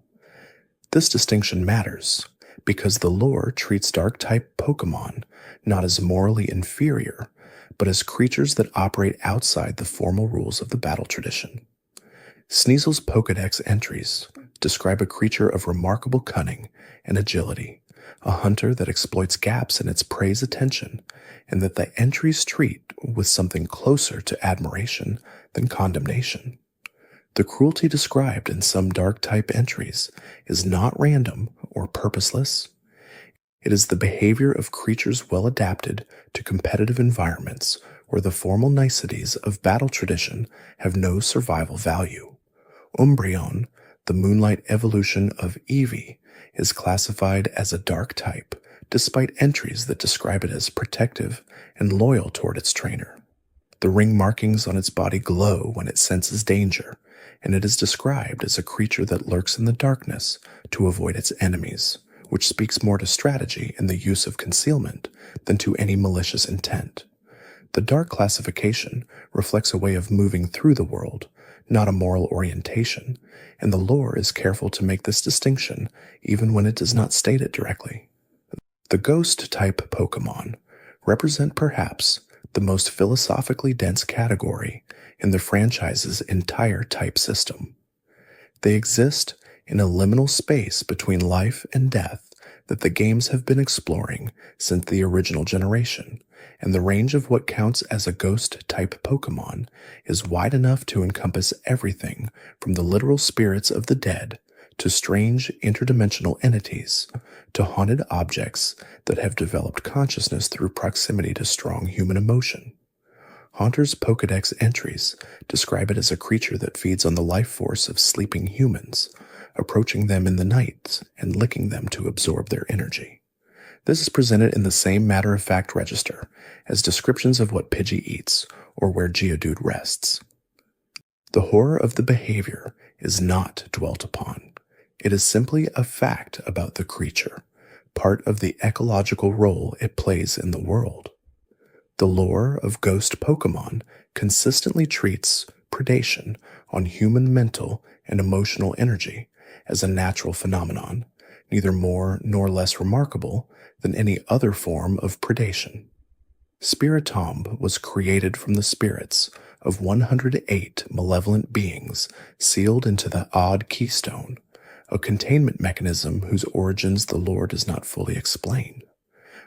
This distinction matters because the lore treats Dark-type Pokémon not as morally inferior, but as creatures that operate outside the formal rules of the battle tradition. Sneasel's Pokédex entries describe a creature of remarkable cunning and agility, a hunter that exploits gaps in its prey's attention, and that the entries treat with something closer to admiration than condemnation. The cruelty described in some Dark-type entries is not random or purposeless. It is the behavior of creatures well adapted to competitive environments where the formal niceties of battle tradition have no survival value. Umbreon, the moonlight evolution of Eevee, is classified as a dark type, despite entries that describe it as protective and loyal toward its trainer. The ring markings on its body glow when it senses danger, and it is described as a creature that lurks in the darkness to avoid its enemies, which speaks more to strategy and the use of concealment than to any malicious intent. The dark classification reflects a way of moving through the world, not a moral orientation, and the lore is careful to make this distinction even when it does not state it directly. The ghost-type Pokémon represent perhaps the most philosophically dense category in the franchise's entire type system. They exist in a liminal space between life and death that the games have been exploring since the original generation, and the range of what counts as a ghost-type Pokémon is wide enough to encompass everything from the literal spirits of the dead to strange interdimensional entities to haunted objects that have developed consciousness through proximity to strong human emotion. Haunter's Pokédex entries describe it as a creature that feeds on the life force of sleeping humans, approaching them in the night and licking them to absorb their energy. This is presented in the same matter-of-fact register as descriptions of what Pidgey eats or where Geodude rests. The horror of the behavior is not dwelt upon. It is simply a fact about the creature, part of the ecological role it plays in the world. The lore of ghost Pokémon consistently treats predation on human mental and emotional energy as a natural phenomenon, neither more nor less remarkable than any other form of predation. Spiritomb was created from the spirits of 108 malevolent beings sealed into the Odd Keystone, a containment mechanism whose origins the lore does not fully explain.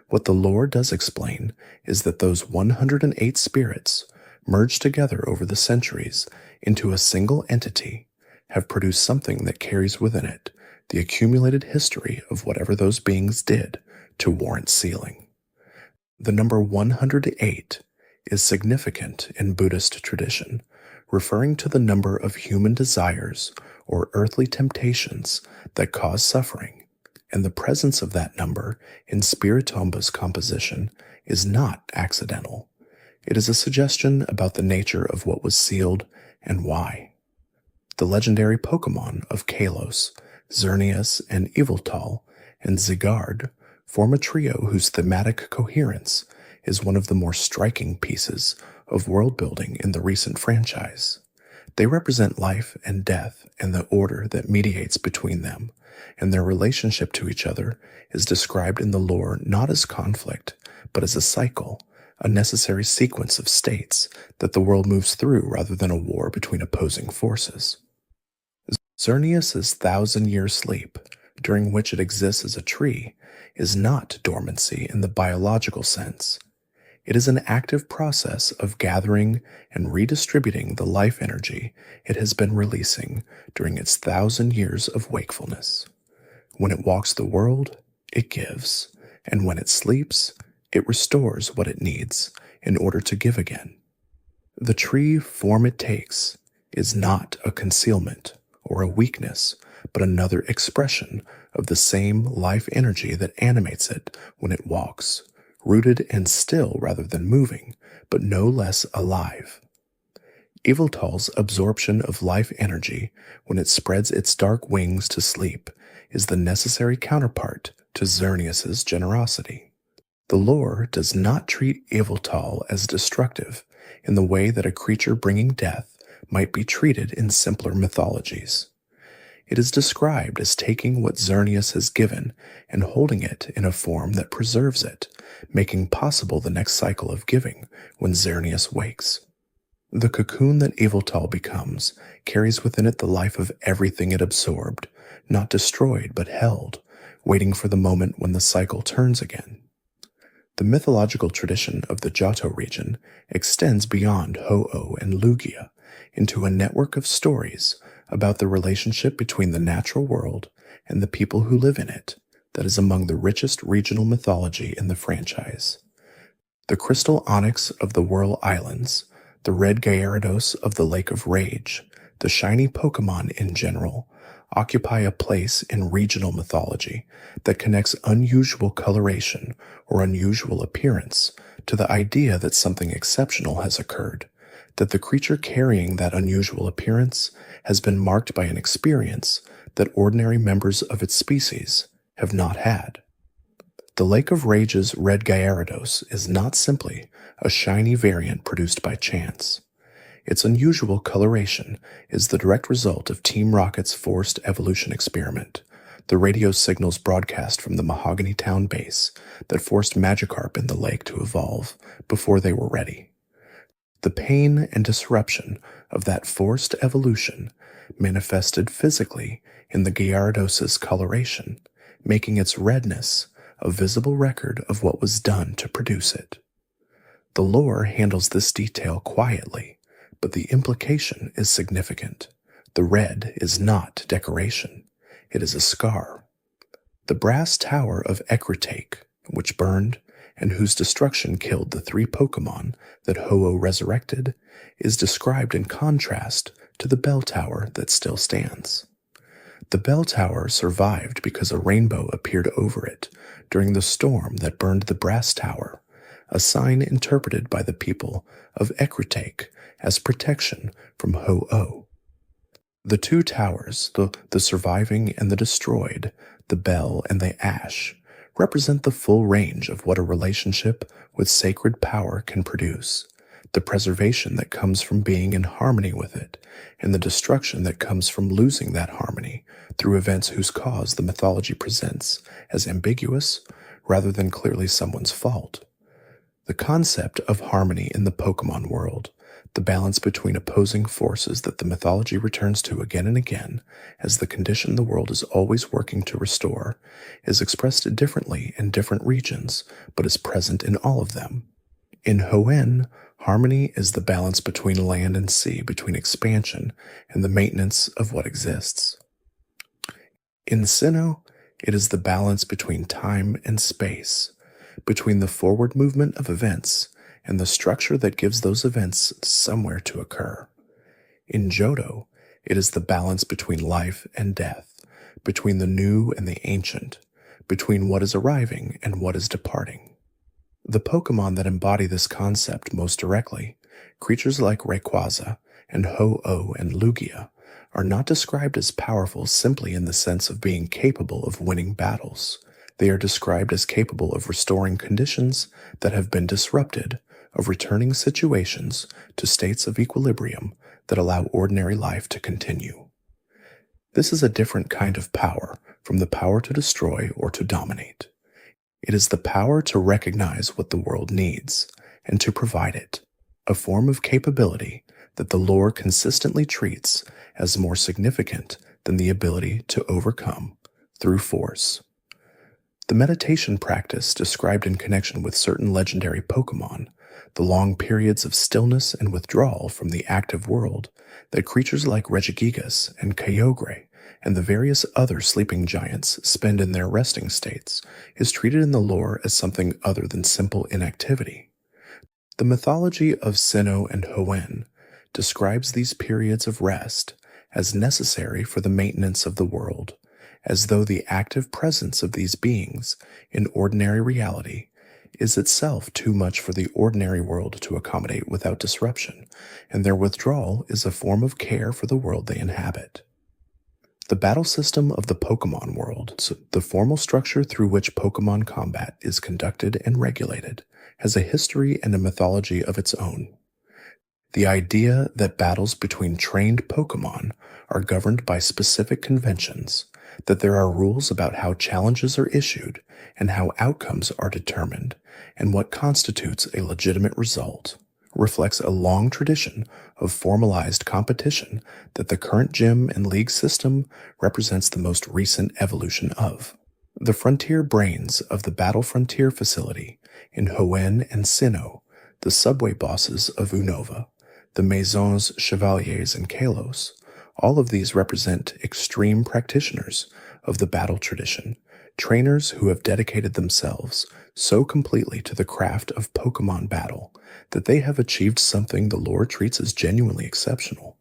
What the lore does explain is that those 108 spirits, merged together over the centuries into a single entity, have produced something that carries within it the accumulated history of whatever those beings did to warrant sealing. The number 108 is significant in Buddhist tradition, referring to the number of human desires or earthly temptations that cause suffering, and the presence of that number in Spiritomba's composition is not accidental. It is a suggestion about the nature of what was sealed and why. The legendary Pokémon of Kalos, Xerneas, and Yveltal, and Zygarde form a trio whose thematic coherence is one of the more striking pieces of world building in the recent franchise. They represent life and death and the order that mediates between them, and their relationship to each other is described in the lore not as conflict, but as a cycle, a necessary sequence of states that the world moves through rather than a war between opposing forces. Xerneas' 1,000-year sleep, during which it exists as a tree, is not dormancy in the biological sense. It is an active process of gathering and redistributing the life energy it has been releasing during its 1,000 years of wakefulness. When it walks the world, it gives, and when it sleeps, it restores what it needs in order to give again. The tree form it takes is not a concealment or a weakness, but another expression of the same life energy that animates it when it walks, rooted and still rather than moving, but no less alive. Yveltal's absorption of life energy when it spreads its dark wings to sleep is the necessary counterpart to Xerneas' generosity. The lore does not treat Yveltal as destructive in the way that a creature bringing death might be treated in simpler mythologies. It is described as taking what Xerneas has given and holding it in a form that preserves it, making possible the next cycle of giving when Xerneas wakes. The cocoon that Yveltal becomes carries within it the life of everything it absorbed, not destroyed but held, waiting for the moment when the cycle turns again. The mythological tradition of the Johto region extends beyond Ho-Oh and Lugia into a network of stories about the relationship between the natural world and the people who live in it that is among the richest regional mythology in the franchise. The crystal onyx of the Whirl Islands, the red Gyarados of the Lake of Rage, the shiny Pokémon in general, occupy a place in regional mythology that connects unusual coloration or unusual appearance to the idea that something exceptional has occurred, that the creature carrying that unusual appearance has been marked by an experience that ordinary members of its species have not had. The Lake of Rage's red Gyarados is not simply a shiny variant produced by chance. Its unusual coloration is the direct result of Team Rocket's forced evolution experiment, the radio signals broadcast from the Mahogany Town base that forced Magikarp in the lake to evolve before they were ready. The pain and disruption of that forced evolution manifested physically in the Gyarados' coloration, making its redness a visible record of what was done to produce it. The lore handles this detail quietly, but the implication is significant. The red is not decoration. It is a scar. The brass tower of Ecruteak, which burned and whose destruction killed the 3 Pokémon that Ho-Oh resurrected, is described in contrast to the bell tower that still stands. The bell tower survived because a rainbow appeared over it during the storm that burned the brass tower, a sign interpreted by the people of Ecruteak as protection from Ho-Oh. The 2 towers, the surviving and the destroyed, the bell and the ash, represent the full range of what a relationship with sacred power can produce, the preservation that comes from being in harmony with it, and the destruction that comes from losing that harmony through events whose cause the mythology presents as ambiguous rather than clearly someone's fault. The concept of harmony in the Pokémon world, The balance between opposing forces that the mythology returns to again and again, as the condition the world is always working to restore, is expressed differently in different regions, but is present in all of them. In Hoenn, harmony is the balance between land and sea, between expansion and the maintenance of what exists. In Sinnoh, it is the balance between time and space, between the forward movement of events and the structure that gives those events somewhere to occur. In Johto, it is the balance between life and death, between the new and the ancient, between what is arriving and what is departing. The Pokémon that embody this concept most directly, creatures like Rayquaza and Ho-Oh and Lugia, are not described as powerful simply in the sense of being capable of winning battles. They are described as capable of restoring conditions that have been disrupted, of returning situations to states of equilibrium that allow ordinary life to continue. This is a different kind of power from the power to destroy or to dominate. It is the power to recognize what the world needs and to provide it, a form of capability that the lore consistently treats as more significant than the ability to overcome through force. The meditation practice described in connection with certain legendary Pokémon, the long periods of stillness and withdrawal from the active world that creatures like Regigigas and Kyogre and the various other sleeping giants spend in their resting states, is treated in the lore as something other than simple inactivity. The mythology of Sinnoh and Hoenn describes these periods of rest as necessary for the maintenance of the world, as though the active presence of these beings in ordinary reality is itself too much for the ordinary world to accommodate without disruption, and their withdrawal is a form of care for the world they inhabit. The battle system of the Pokémon world, the formal structure through which Pokémon combat is conducted and regulated, has a history and a mythology of its own. The idea that battles between trained Pokémon are governed by specific conventions, that there are rules about how challenges are issued and how outcomes are determined, and what constitutes a legitimate result, reflects a long tradition of formalized competition that the current gym and league system represents the most recent evolution of. The frontier brains of the Battle Frontier facility in Hoenn and Sinnoh, the subway bosses of Unova, the Maisons Chevaliers and Kalos, all of these represent extreme practitioners of the battle tradition, trainers who have dedicated themselves so completely to the craft of Pokémon battle that they have achieved something the lore treats as genuinely exceptional.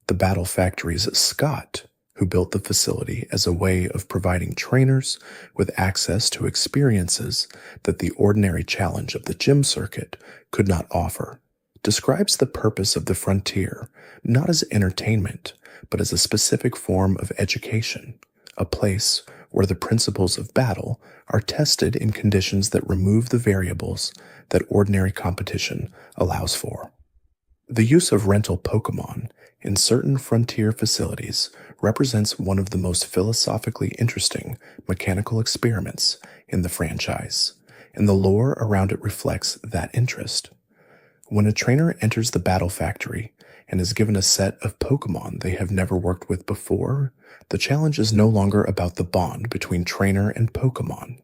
The Battle Factory's Scott, who built the facility as a way of providing trainers with access to experiences that the ordinary challenge of the gym circuit could not offer, describes the purpose of the frontier not as entertainment, but as a specific form of education, a place where the principles of battle are tested in conditions that remove the variables that ordinary competition allows for. The use of rental Pokémon in certain frontier facilities represents one of the most philosophically interesting mechanical experiments in the franchise, and the lore around it reflects that interest. When a trainer enters the Battle Factory and is given a set of Pokémon they have never worked with before, the challenge is no longer about the bond between trainer and Pokémon.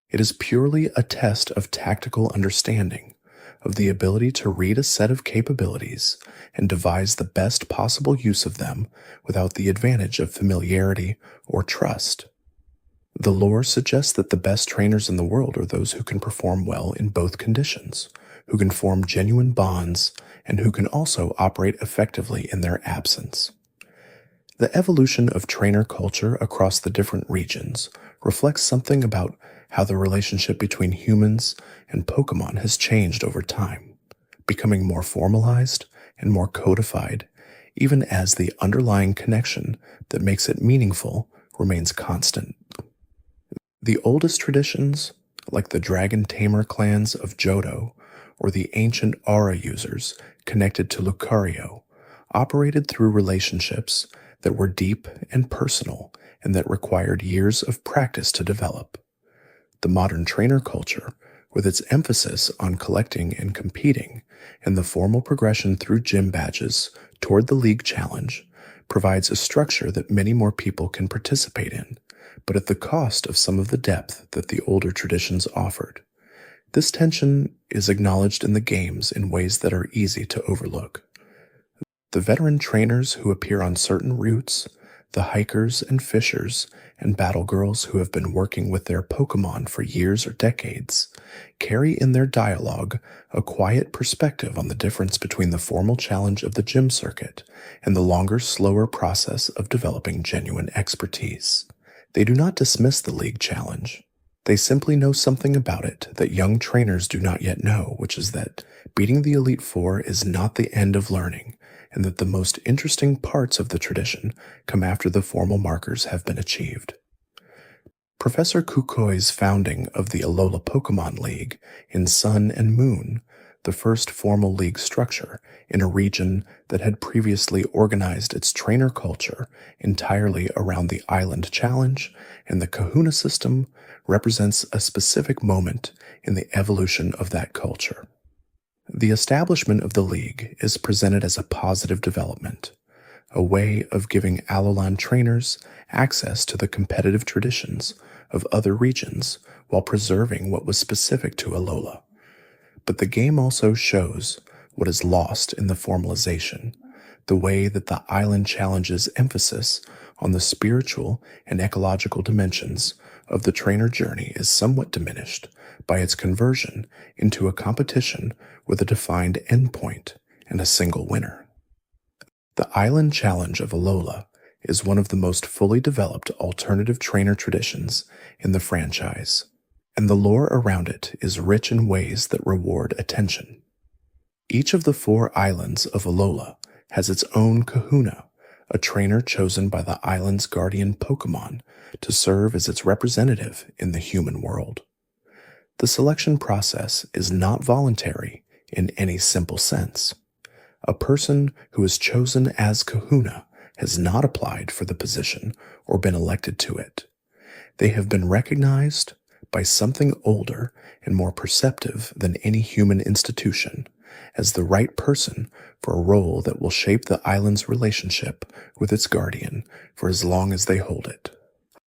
It is purely a test of tactical understanding, of the ability to read a set of capabilities and devise the best possible use of them without the advantage of familiarity or trust. The lore suggests that the best trainers in the world are those who can perform well in both conditions, who can form genuine bonds, and who can also operate effectively in their absence. The evolution of trainer culture across the different regions reflects something about how the relationship between humans and Pokémon has changed over time, becoming more formalized and more codified, even as the underlying connection that makes it meaningful remains constant. The oldest traditions, like the Dragon Tamer clans of Johto or the ancient Aura users connected to Lucario, operated through relationships that were deep and personal and that required years of practice to develop. The modern trainer culture, with its emphasis on collecting and competing, and the formal progression through gym badges toward the league challenge, provides a structure that many more people can participate in, but at the cost of some of the depth that the older traditions offered. This tension is acknowledged in the games in ways that are easy to overlook. The veteran trainers who appear on certain routes, the hikers and fishers and battle girls who have been working with their Pokémon for years or decades, carry in their dialogue a quiet perspective on the difference between the formal challenge of the gym circuit and the longer, slower process of developing genuine expertise. They do not dismiss the league challenge. They simply know something about it that young trainers do not yet know, which is that beating the Elite Four is not the end of learning, and that the most interesting parts of the tradition come after the formal markers have been achieved. Professor Kukoi's founding of the Alola Pokemon League in Sun and Moon, the first formal league structure in a region that had previously organized its trainer culture entirely around the Island Challenge and the Kahuna system, represents a specific moment in the evolution of that culture. The establishment of the league is presented as a positive development, a way of giving Alolan trainers access to the competitive traditions of other regions while preserving what was specific to Alola. But the game also shows what is lost in the formalization, the way that the Island Challenge's emphasis on the spiritual and ecological dimensions of the trainer journey is somewhat diminished by its conversion into a competition with a defined endpoint and a single winner. The Island Challenge of Alola is one of the most fully developed alternative trainer traditions in the franchise, and the lore around it is rich in ways that reward attention. Each of the 4 islands of Alola has its own kahuna, a trainer chosen by the island's guardian Pokémon to serve as its representative in the human world. The selection process is not voluntary in any simple sense. A person who is chosen as kahuna has not applied for the position or been elected to it. They have been recognized by something older and more perceptive than any human institution as the right person for a role that will shape the island's relationship with its guardian for as long as they hold it.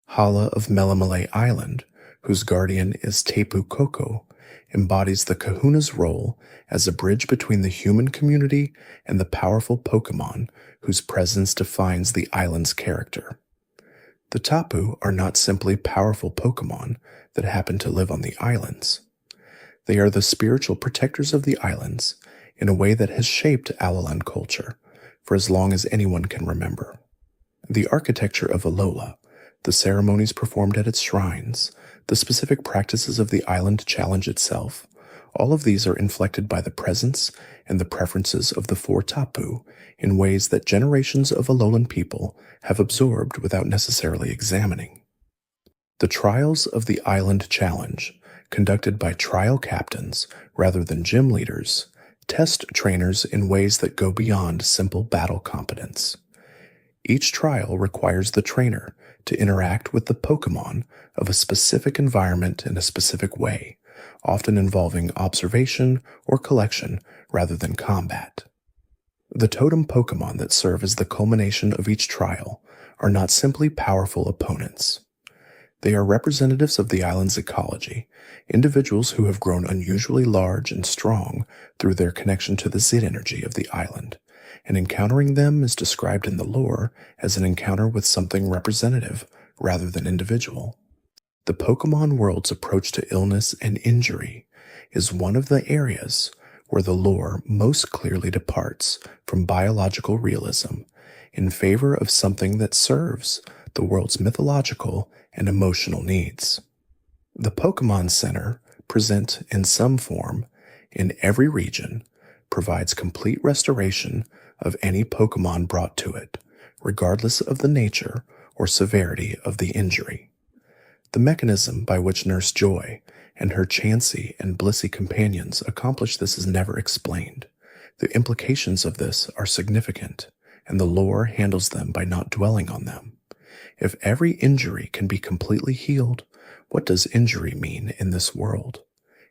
Hala of Melamale Island, whose guardian is Tapu Koko, embodies the kahuna's role as a bridge between the human community and the powerful Pokémon whose presence defines the island's character. The Tapu are not simply powerful Pokémon that happen to live on the islands. They are the spiritual protectors of the islands in a way that has shaped Alolan culture for as long as anyone can remember. The architecture of Alola, the ceremonies performed at its shrines, the specific practices of the Island Challenge itself, all of these are inflected by the presence and the preferences of the 4 Tapu in ways that generations of Alolan people have absorbed without necessarily examining. The trials of the Island Challenge, conducted by trial captains rather than gym leaders, test trainers in ways that go beyond simple battle competence. Each trial requires the trainer to interact with the Pokémon of a specific environment in a specific way, often involving observation or collection rather than combat. The totem Pokémon that serve as the culmination of each trial are not simply powerful opponents. They are representatives of the island's ecology, individuals who have grown unusually large and strong through their connection to the Zid energy of the island, and encountering them is described in the lore as an encounter with something representative rather than individual. The Pokémon world's approach to illness and injury is one of the areas where the lore most clearly departs from biological realism in favor of something that serves the world's mythological and emotional needs. The Pokémon Center, present in some form in every region, provides complete restoration of any Pokémon brought to it, regardless of the nature or severity of the injury. The mechanism by which Nurse Joy and her Chansey and Blissey companions accomplish this is never explained. The implications of this are significant, and the lore handles them by not dwelling on them. If every injury can be completely healed, what does injury mean in this world?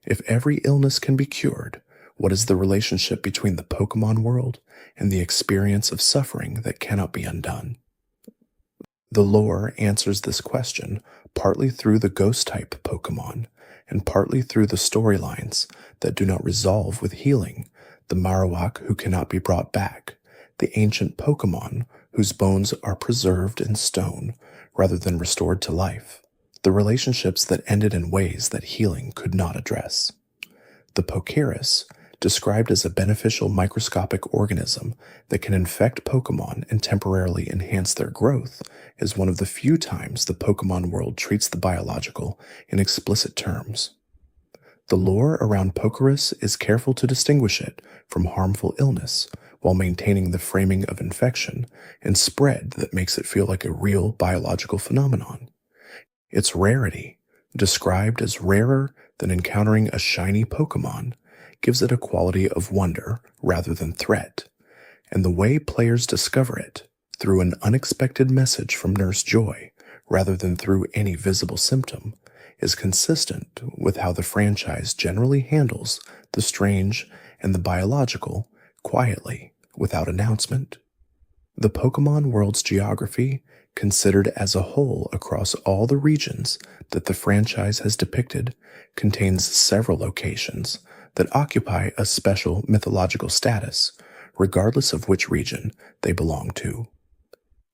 If every illness can be cured, what is the relationship between the Pokémon world and the experience of suffering that cannot be undone? The lore answers this question partly through the ghost-type Pokémon and partly through the storylines that do not resolve with healing, the Marowak who cannot be brought back, the ancient Pokémon whose bones are preserved in stone rather than restored to life, the relationships that ended in ways that healing could not address. The Pokerus, described as a beneficial microscopic organism that can infect Pokémon and temporarily enhance their growth, is one of the few times the Pokémon world treats the biological in explicit terms. The lore around Pokerus is careful to distinguish it from harmful illness while maintaining the framing of infection and spread that makes it feel like a real biological phenomenon. Its rarity, described as rarer than encountering a shiny Pokémon, gives it a quality of wonder rather than threat, and the way players discover it, through an unexpected message from Nurse Joy rather than through any visible symptom, is consistent with how the franchise generally handles the strange and the biological quietly, without announcement. The Pokémon world's geography, considered as a whole across all the regions that the franchise has depicted, contains several locations that occupy a special mythological status, regardless of which region they belong to.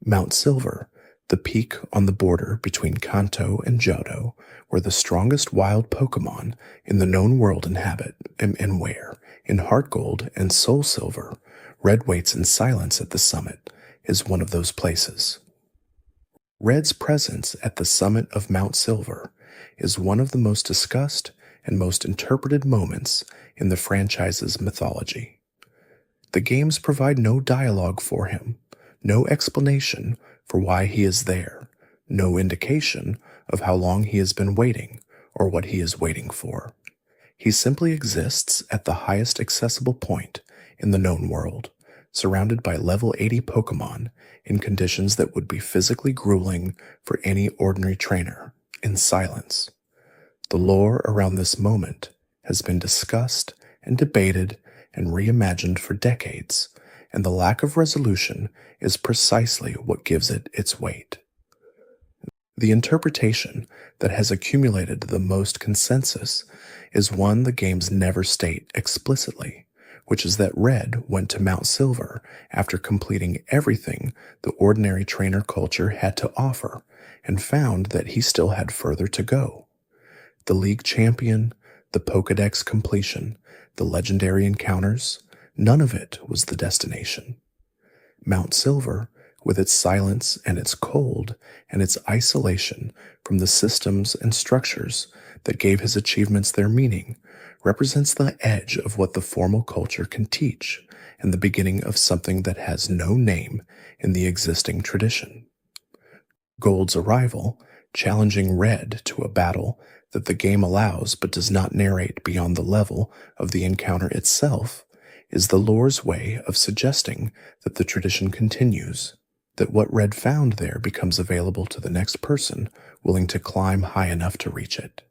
Mount Silver, the peak on the border between Kanto and Johto, where the strongest wild Pokémon in the known world inhabit, and where, in Heart Gold and Soul Silver, Red waits in silence at the summit, is one of those places. Red's presence at the summit of Mount Silver is one of the most discussed and most interpreted moments in the franchise's mythology. The games provide no dialogue for him, no explanation for why he is there, no indication of how long he has been waiting or what he is waiting for. He simply exists at the highest accessible point in the known world, surrounded by level 80 Pokémon in conditions that would be physically grueling for any ordinary trainer, in silence. The lore around this moment has been discussed and debated and reimagined for decades, and the lack of resolution is precisely what gives it its weight. The interpretation that has accumulated the most consensus is one the games never state explicitly, which is that Red went to Mount Silver after completing everything the ordinary trainer culture had to offer and found that he still had further to go. The League Champion, the Pokédex completion, the legendary encounters, none of it was the destination. Mount Silver, with its silence and its cold and its isolation from the systems and structures that gave his achievements their meaning, represents the edge of what the formal culture can teach and the beginning of something that has no name in the existing tradition. Gold's arrival, challenging Red to a battle that the game allows but does not narrate beyond the level of the encounter itself, is the lore's way of suggesting that the tradition continues, that what Red found there becomes available to the next person willing to climb high enough to reach it.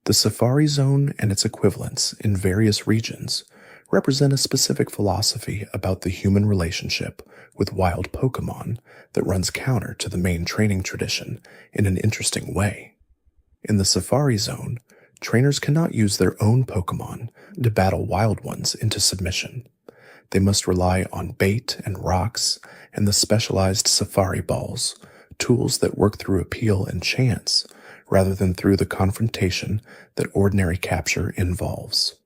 The Safari Zone and its equivalents in various regions represent a specific philosophy about the human relationship with wild Pokémon that runs counter to the main training tradition in an interesting way. In the Safari Zone, trainers cannot use their own Pokémon to battle wild ones into submission. They must rely on bait and rocks and the specialized Safari Balls, tools that work through appeal and chance, rather than through the confrontation that ordinary capture involves.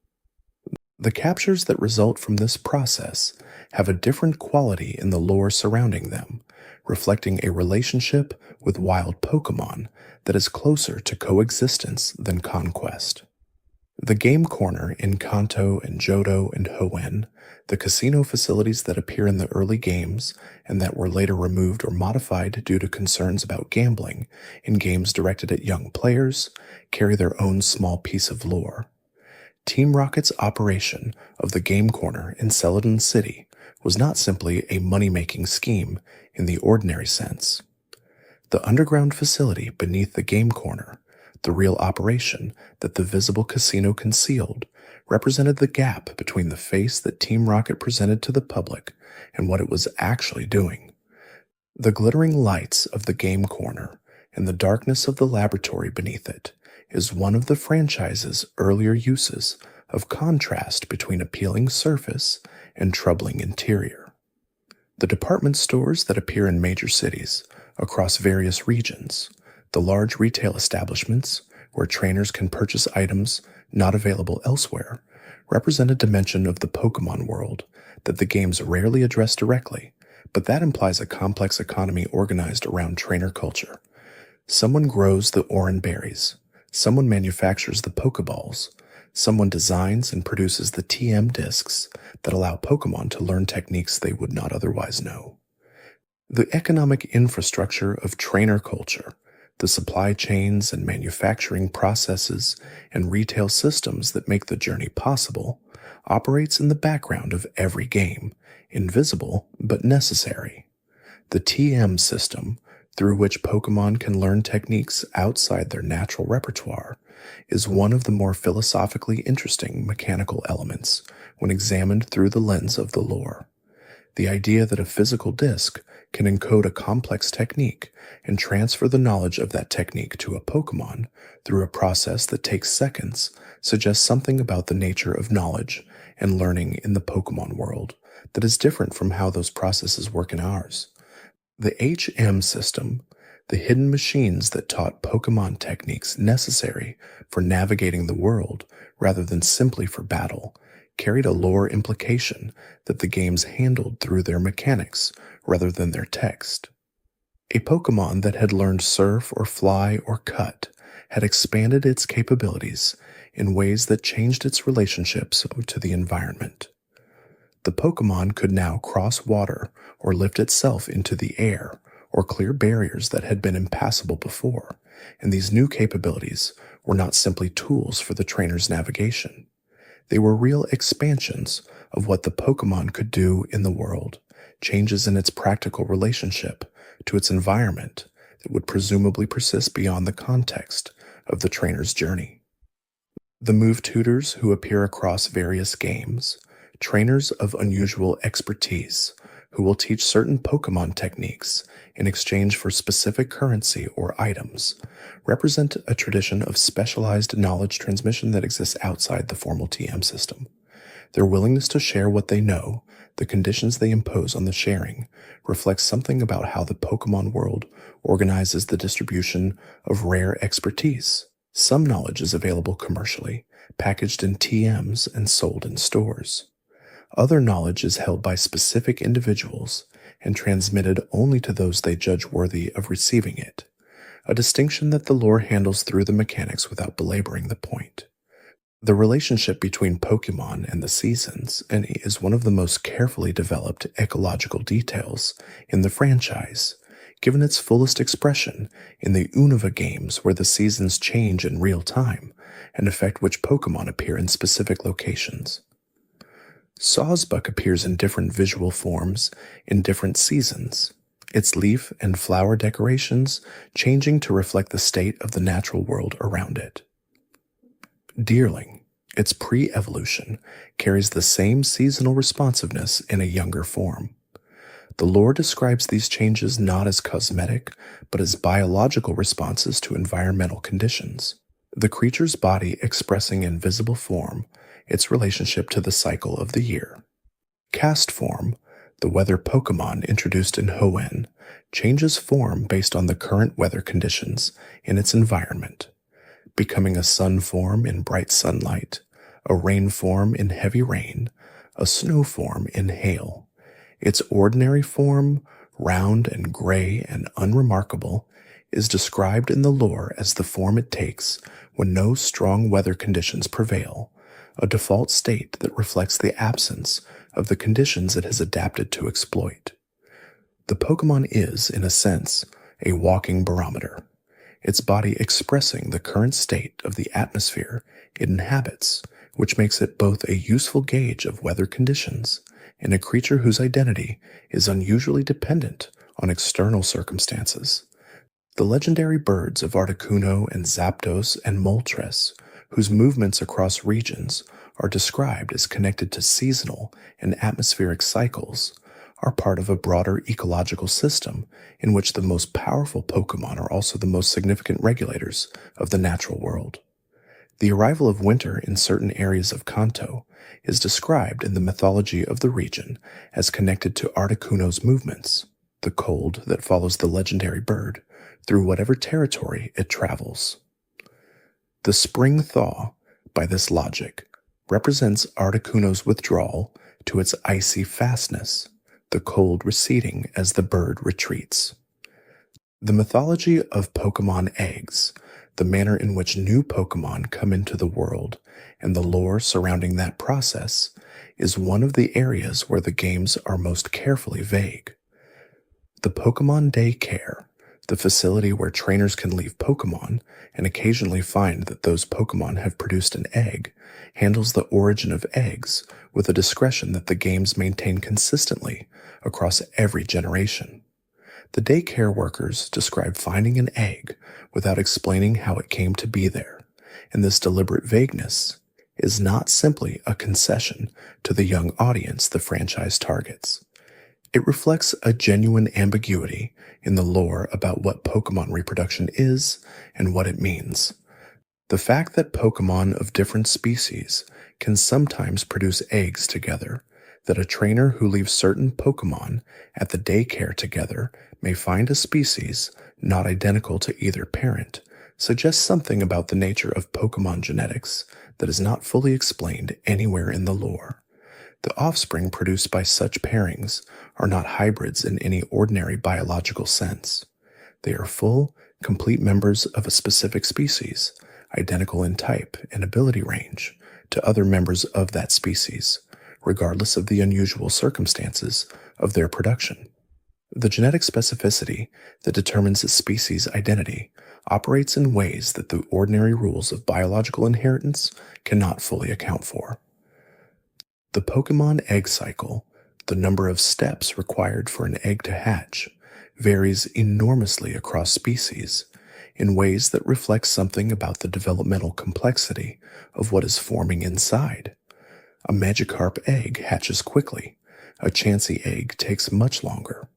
The captures that result from this process have a different quality in the lore surrounding them, reflecting a relationship with wild Pokémon that is closer to coexistence than conquest. The game corner in Kanto and Johto and Hoenn, the casino facilities that appear in the early games and that were later removed or modified due to concerns about gambling in games directed at young players, carry their own small piece of lore. Team Rocket's operation of the game corner in Celadon City was not simply a money-making scheme in the ordinary sense. The underground facility beneath the game corner, The real operation that the visible casino concealed represented the gap between the face that Team Rocket presented to the public and what it was actually doing. The glittering lights of the game corner and the darkness of the laboratory beneath it is one of the franchise's earlier uses of contrast between appealing surface and troubling interior. The department stores that appear in major cities across various regions, the large retail establishments where trainers can purchase items not available elsewhere, represent a dimension of the Pokémon world that the games rarely address directly, but that implies a complex economy organized around trainer culture. Someone grows the oran berries, someone manufactures the Pokeballs, someone designs and produces the TM discs that allow Pokémon to learn techniques they would not otherwise know. The economic infrastructure of trainer culture, the supply chains and manufacturing processes and retail systems that make the journey possible, operates in the background of every game, invisible but necessary. The TM system, through which Pokémon can learn techniques outside their natural repertoire, is one of the more philosophically interesting mechanical elements when examined through the lens of the lore. The idea that a physical disc can encode a complex technique and transfer the knowledge of that technique to a Pokémon through a process that takes seconds suggests something about the nature of knowledge and learning in the Pokémon world that is different from how those processes work in ours. The HM system, the hidden machines that taught Pokémon techniques necessary for navigating the world rather than simply for battle, carried a lore implication that the games handled through their mechanics rather than their text. A Pokémon that had learned Surf or Fly or Cut had expanded its capabilities in ways that changed its relationships to the environment. The Pokémon could now cross water or lift itself into the air or clear barriers that had been impassable before, and these new capabilities were not simply tools for the trainer's navigation. They were real expansions of what the Pokémon could do in the world, changes in its practical relationship to its environment that would presumably persist beyond the context of the trainer's journey. The move tutors who appear across various games, trainers of unusual expertise who will teach certain Pokémon techniques in exchange for specific currency or items, represent a tradition of specialized knowledge transmission that exists outside the formal TM system. Their willingness to share what they know, the conditions they impose on the sharing, reflects something about how the Pokémon world organizes the distribution of rare expertise. Some knowledge is available commercially, packaged in TMs and sold in stores. Other knowledge is held by specific individuals and transmitted only to those they judge worthy of receiving it, a distinction that the lore handles through the mechanics without belaboring the point. The relationship between Pokémon and the seasons is one of the most carefully developed ecological details in the franchise, given its fullest expression in the Unova games where the seasons change in real time and affect which Pokémon appear in specific locations. Sawsbuck appears in different visual forms in different seasons, its leaf and flower decorations changing to reflect the state of the natural world around it. Deerling, its pre-evolution, carries the same seasonal responsiveness in a younger form. The lore describes these changes not as cosmetic, but as biological responses to environmental conditions, the creature's body expressing in visible form its relationship to the cycle of the year. Cast form, the weather Pokémon introduced in Hoenn, changes form based on the current weather conditions in its environment, becoming a sun form in bright sunlight, a rain form in heavy rain, a snow form in hail. Its ordinary form, round and gray and unremarkable, is described in the lore as the form it takes when no strong weather conditions prevail, a default state that reflects the absence of the conditions it has adapted to exploit. The Pokémon is, in a sense, a walking barometer, its body expressing the current state of the atmosphere it inhabits, which makes it both a useful gauge of weather conditions and a creature whose identity is unusually dependent on external circumstances. The legendary birds of Articuno and Zapdos and Moltres, whose movements across regions are described as connected to seasonal and atmospheric cycles, are part of a broader ecological system in which the most powerful Pokémon are also the most significant regulators of the natural world. The arrival of winter in certain areas of Kanto is described in the mythology of the region as connected to Articuno's movements, the cold that follows the legendary bird through whatever territory it travels. The spring thaw, by this logic, represents Articuno's withdrawal to its icy fastness, the cold receding as the bird retreats. The mythology of Pokémon eggs, the manner in which new Pokémon come into the world, and the lore surrounding that process, is one of the areas where the games are most carefully vague. The Pokémon Daycare, the facility where trainers can leave Pokémon and occasionally find that those Pokémon have produced an egg, handles the origin of eggs with a discretion that the games maintain consistently across every generation. The daycare workers describe finding an egg without explaining how it came to be there, and this deliberate vagueness is not simply a concession to the young audience the franchise targets. It reflects a genuine ambiguity in the lore about what Pokémon reproduction is and what it means. The fact that Pokémon of different species can sometimes produce eggs together, that a trainer who leaves certain Pokémon at the daycare together may find a species not identical to either parent, suggests something about the nature of Pokémon genetics that is not fully explained anywhere in the lore. The offspring produced by such pairings are not hybrids in any ordinary biological sense. They are full, complete members of a specific species, identical in type and ability range to other members of that species, regardless of the unusual circumstances of their production. The genetic specificity that determines a species' identity operates in ways that the ordinary rules of biological inheritance cannot fully account for. The Pokémon egg cycle, the number of steps required for an egg to hatch, varies enormously across species in ways that reflect something about the developmental complexity of what is forming inside. A Magikarp egg hatches quickly. A Chansey egg takes much longer.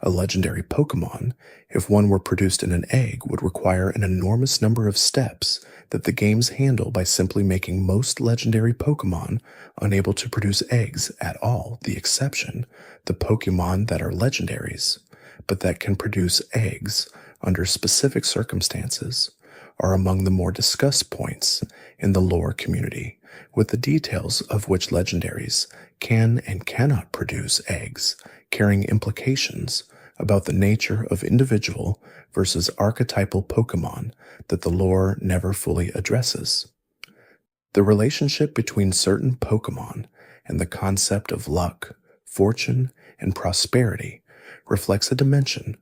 A legendary Pokémon, if one were produced in an egg, would require an enormous number of steps that the games handle by simply making most legendary Pokémon unable to produce eggs at all, the exception, the Pokémon that are legendaries, but that can produce eggs under specific circumstances, are among the more discussed points in the lore community, with the details of which legendaries can and cannot produce eggs, carrying implications about the nature of individual versus archetypal Pokémon that the lore never fully addresses. The relationship between certain Pokémon and the concept of luck, fortune, and prosperity reflects a dimension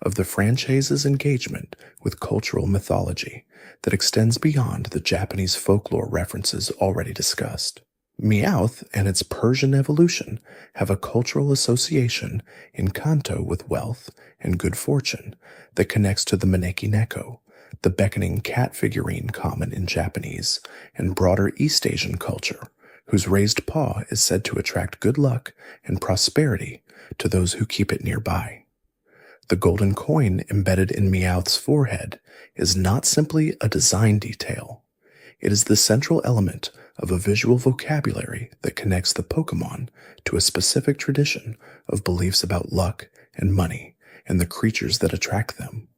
of the franchise's engagement with cultural mythology that extends beyond the Japanese folklore references already discussed. Meowth and its Persian evolution have a cultural association in Kanto with wealth and good fortune that connects to the Maneki Neko, the beckoning cat figurine common in Japanese and broader East Asian culture, whose raised paw is said to attract good luck and prosperity to those who keep it nearby. The golden coin embedded in Meowth's forehead is not simply a design detail. It is the central element of a visual vocabulary that connects the Pokémon to a specific tradition of beliefs about luck and money and the creatures that attract them.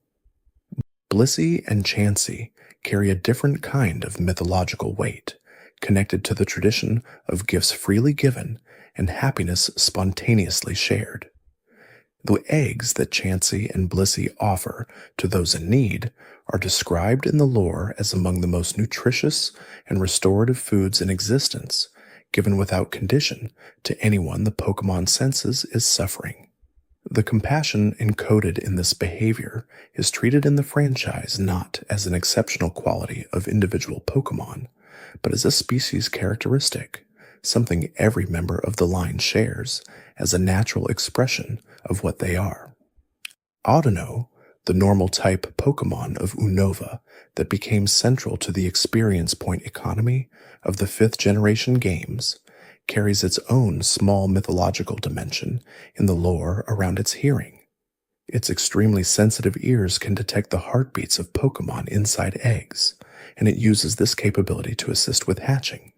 Blissey and Chansey carry a different kind of mythological weight, connected to the tradition of gifts freely given and happiness spontaneously shared. The eggs that Chansey and Blissey offer to those in need are described in the lore as among the most nutritious and restorative foods in existence, given without condition to anyone the Pokémon senses is suffering. The compassion encoded in this behavior is treated in the franchise not as an exceptional quality of individual Pokémon, but as a species characteristic, something every member of the line shares as a natural expression of what they are. Audino, the The normal type Pokémon of Unova that became central to the experience point economy of the 5th generation games carries its own small mythological dimension in the lore around its hearing. Its extremely sensitive ears can detect the heartbeats of Pokémon inside eggs, and it uses this capability to assist with hatching.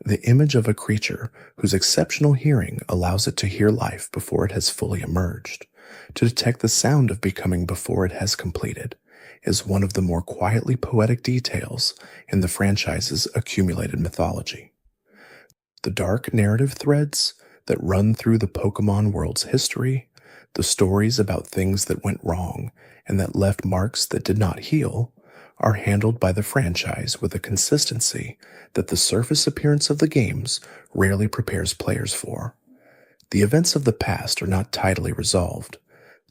The image of a creature whose exceptional hearing allows it to hear life before it has fully emerged, to detect the sound of becoming before it has completed, is one of the more quietly poetic details in the franchise's accumulated mythology. The dark narrative threads that run through the Pokémon world's history, the stories about things that went wrong and that left marks that did not heal, are handled by the franchise with a consistency that the surface appearance of the games rarely prepares players for. The events of the past are not tidily resolved.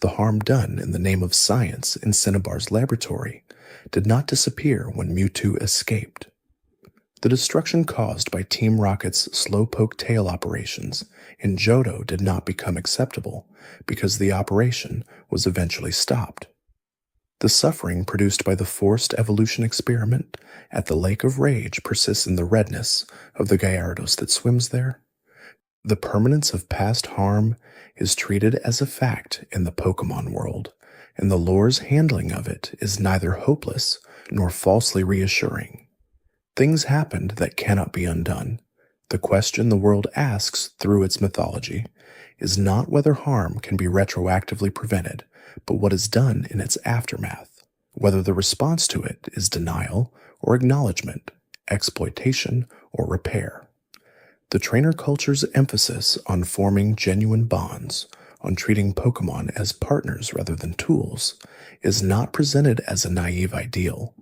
The harm done in the name of science in Cinnabar's laboratory did not disappear when Mewtwo escaped. The destruction caused by Team Rocket's slowpoke tail operations in Johto did not become acceptable because the operation was eventually stopped. The suffering produced by the forced evolution experiment at the Lake of Rage persists in the redness of the Gyarados that swims there. The permanence of past harm is treated as a fact in the Pokémon world, and the lore's handling of it is neither hopeless nor falsely reassuring. Things happened that cannot be undone. The question the world asks through its mythology is not whether harm can be retroactively prevented, but what is done in its aftermath, whether the response to it is denial or acknowledgement, exploitation or repair. The trainer culture's emphasis on forming genuine bonds, on treating Pokémon as partners rather than tools, is not presented as a naive ideal.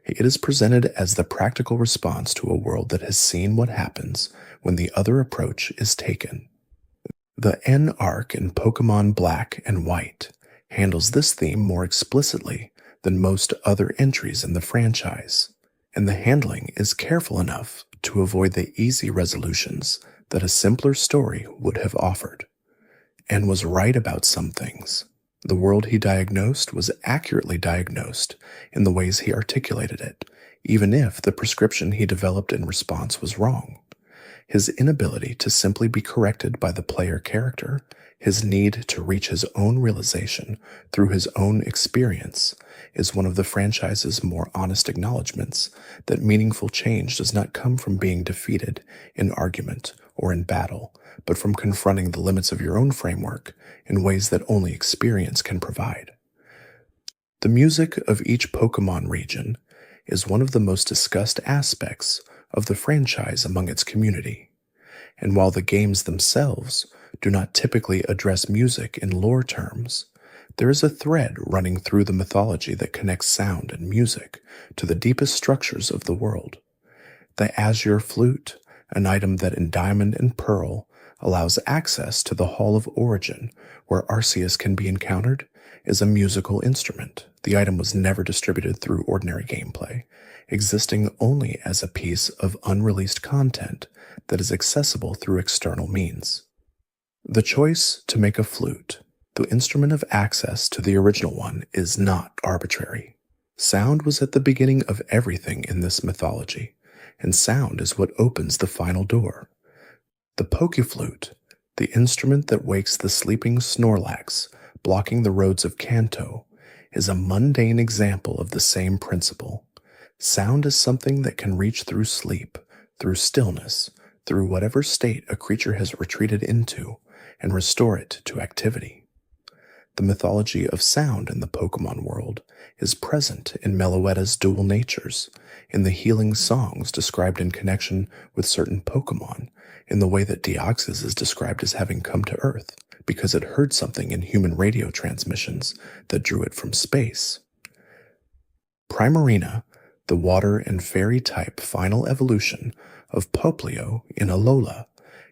It is presented as the practical response to a world that has seen what happens when the other approach is taken. The N arc in Pokémon Black and White handles this theme more explicitly than most other entries in the franchise, and the handling is careful enough to avoid the easy resolutions that a simpler story would have offered. N was right about some things. The world he diagnosed was accurately diagnosed in the ways he articulated it, even if the prescription he developed in response was wrong. His inability to simply be corrected by the player character, his need to reach his own realization through his own experience, is one of the franchise's more honest acknowledgments that meaningful change does not come from being defeated in argument or in battle, but from confronting the limits of your own framework in ways that only experience can provide. The music of each Pokémon region is one of the most discussed aspects of the franchise among its community, and while the games themselves do not typically address music in lore terms, there is a thread running through the mythology that connects sound and music to the deepest structures of the world. The Azure Flute, an item that in Diamond and Pearl allows access to the Hall of Origin, where Arceus can be encountered, is a musical instrument. The item was never distributed through ordinary gameplay, existing only as a piece of unreleased content that is accessible through external means. The choice to make a flute, the instrument of access to the original one, is not arbitrary. Sound was at the beginning of everything in this mythology, and sound is what opens the final door. The Pokeflute, the instrument that wakes the sleeping Snorlax, blocking the roads of Kanto, is a mundane example of the same principle. Sound is something that can reach through sleep, through stillness, through whatever state a creature has retreated into, and restore it to activity. The mythology of sound in the Pokémon world is present in Meloetta's dual natures, in the healing songs described in connection with certain Pokémon, in the way that Deoxys is described as having come to Earth because it heard something in human radio transmissions that drew it from space. Primarina, the water and fairy type final evolution of Poplio in Alola,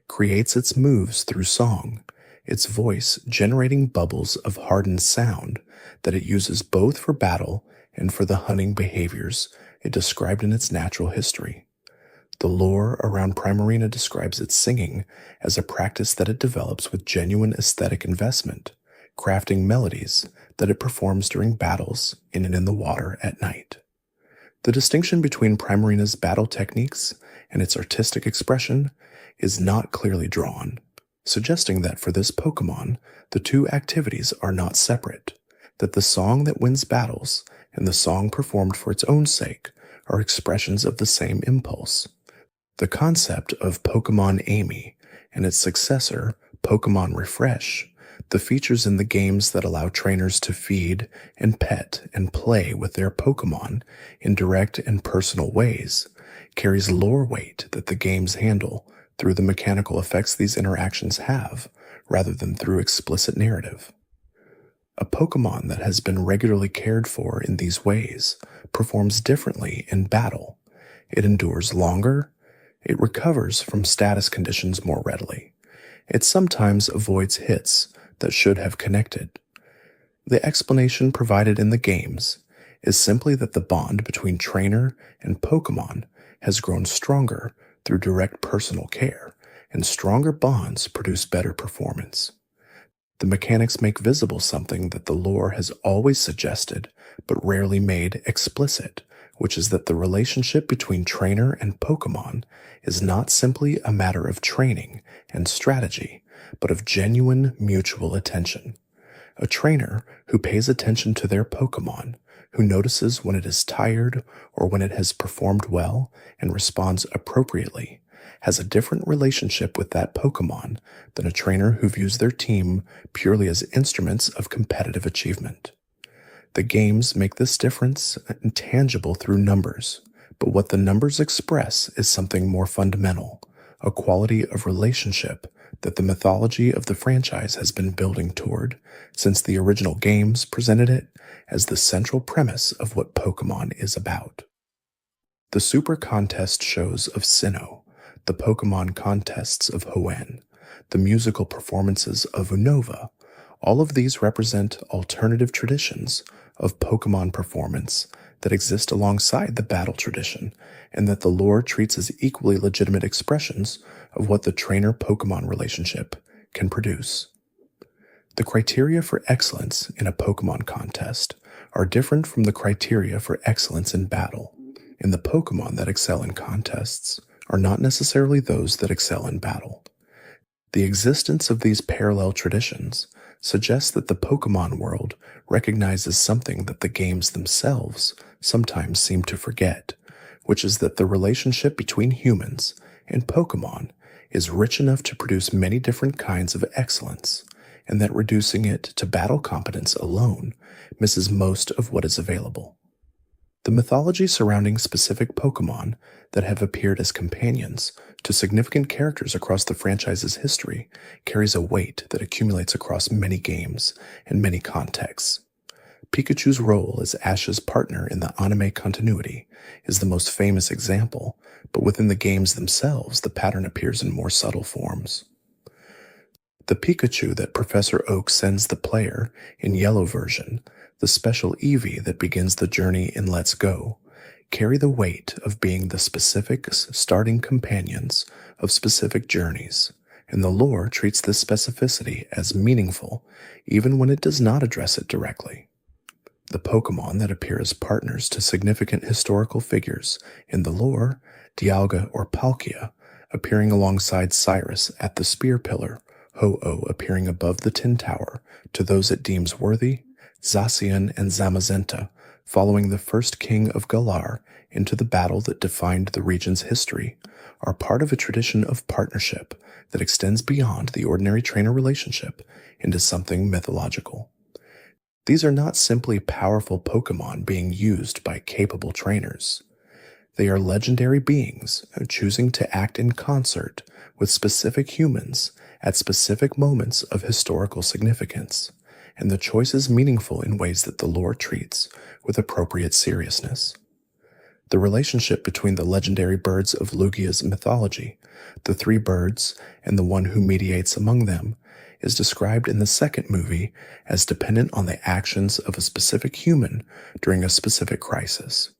creates its moves through song, its voice generating bubbles of hardened sound that it uses both for battle and for the hunting behaviors it described in its natural history. The lore around Primarina describes its singing as a practice that it develops with genuine aesthetic investment, crafting melodies that it performs during battles in and in the water at night. The distinction between Primarina's battle techniques and its artistic expression is not clearly drawn, suggesting that for this Pokémon, the two activities are not separate, that the song that wins battles and the song performed for its own sake are expressions of the same impulse. The concept of Pokémon Amy and its successor, Pokémon Refresh, the features in the games that allow trainers to feed and pet and play with their Pokémon in direct and personal ways, carries lore weight that the games handle through the mechanical effects these interactions have, rather than through explicit narrative. A Pokémon that has been regularly cared for in these ways performs differently in battle. It endures longer, it recovers from status conditions more readily. It sometimes avoids hits that should have connected. The explanation provided in the games is simply that the bond between trainer and Pokémon has grown stronger through direct personal care, and stronger bonds produce better performance. The mechanics make visible something that the lore has always suggested but rarely made explicit, which is that the relationship between trainer and Pokémon is not simply a matter of training and strategy, but of genuine mutual attention. A trainer who pays attention to their Pokémon, who notices when it is tired or when it has performed well and responds appropriately, has a different relationship with that Pokémon than a trainer who views their team purely as instruments of competitive achievement. The games make this difference intangible through numbers, but what the numbers express is something more fundamental, a quality of relationship that the mythology of the franchise has been building toward since the original games presented it as the central premise of what Pokémon is about. The Super Contest shows of Sinnoh, the Pokémon contests of Hoenn, the musical performances of Unova, all of these represent alternative traditions of Pokémon performance that exist alongside the battle tradition, and that the lore treats as equally legitimate expressions of what the trainer-Pokémon relationship can produce. The criteria for excellence in a Pokémon contest are different from the criteria for excellence in battle, and the Pokémon that excel in contests are not necessarily those that excel in battle. The existence of these parallel traditions suggests that the Pokémon world recognizes something that the games themselves sometimes seem to forget, which is that the relationship between humans and Pokémon is rich enough to produce many different kinds of excellence, and that reducing it to battle competence alone misses most of what is available. The mythology surrounding specific Pokémon that have appeared as companions to significant characters across the franchise's history carries a weight that accumulates across many games and many contexts. Pikachu's role as Ash's partner in the anime continuity is the most famous example, but within the games themselves, the pattern appears in more subtle forms. The Pikachu that Professor Oak sends the player in Yellow version, the special Eevee that begins the journey in Let's Go, carry the weight of being the specific starting companions of specific journeys, and the lore treats this specificity as meaningful even when it does not address it directly. The Pokémon that appear as partners to significant historical figures in the lore, Dialga or Palkia, appearing alongside Cyrus at the Spear Pillar, Ho-Oh appearing above the Tin Tower to those it deems worthy, Zacian and Zamazenta following the first king of Galar into the battle that defined the region's history, are part of a tradition of partnership that extends beyond the ordinary trainer relationship into something mythological. These are not simply powerful Pokémon being used by capable trainers. They are legendary beings choosing to act in concert with specific humans at specific moments of historical significance, and the choice is meaningful in ways that the lore treats with appropriate seriousness. The relationship between the legendary birds of Lugia's mythology, the three birds, and the one who mediates among them, is described in the second movie as dependent on the actions of a specific human during a specific crisis.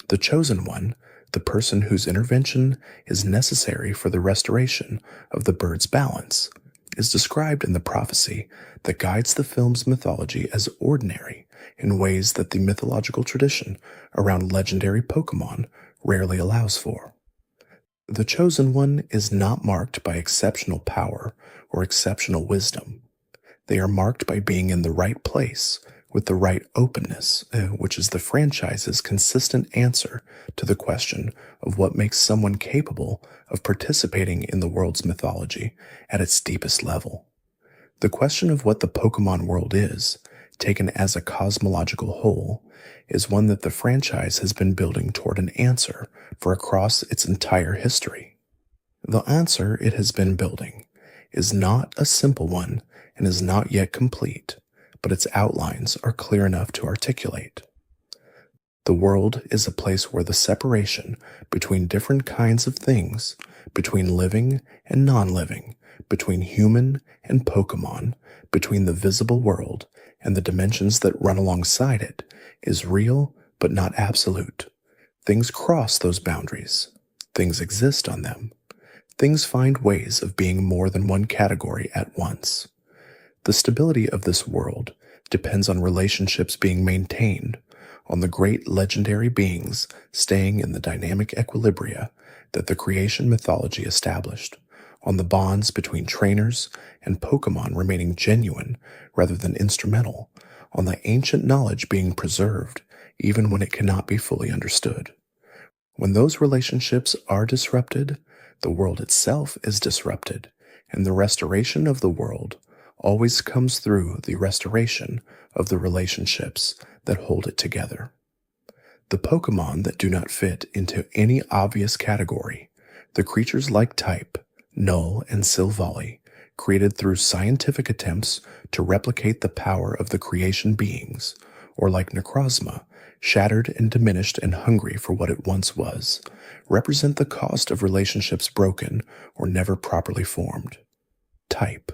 The chosen one, the person whose intervention is necessary for the restoration of the bird's balance, is described in the prophecy that guides the film's mythology as ordinary in ways that the mythological tradition around legendary Pokémon rarely allows for. The Chosen One is not marked by exceptional power or exceptional wisdom. They are marked by being in the right place with the right openness, which is the franchise's consistent answer to the question of what makes someone capable of participating in the world's mythology at its deepest level. The question of what the Pokémon world is, taken as a cosmological whole, is one that the franchise has been building toward an answer for across its entire history. The answer it has been building is not a simple one and is not yet complete, but its outlines are clear enough to articulate. The world is a place where the separation between different kinds of things, between living and non-living, between human and Pokémon, between the visible world and the dimensions that run alongside it, is real but not absolute. Things cross those boundaries. Things exist on them. Things find ways of being more than one category at once. The stability of this world depends on relationships being maintained, on the great legendary beings staying in the dynamic equilibria that the creation mythology established, on the bonds between trainers and Pokémon remaining genuine rather than instrumental, on the ancient knowledge being preserved even when it cannot be fully understood. When those relationships are disrupted, the world itself is disrupted, and the restoration of the world always comes through the restoration of the relationships that hold it together. The Pokémon that do not fit into any obvious category, the creatures like type, Null and Silvally, created through scientific attempts to replicate the power of the creation beings, or like Necrozma, shattered and diminished and hungry for what it once was, represent the cost of relationships broken or never properly formed. Type.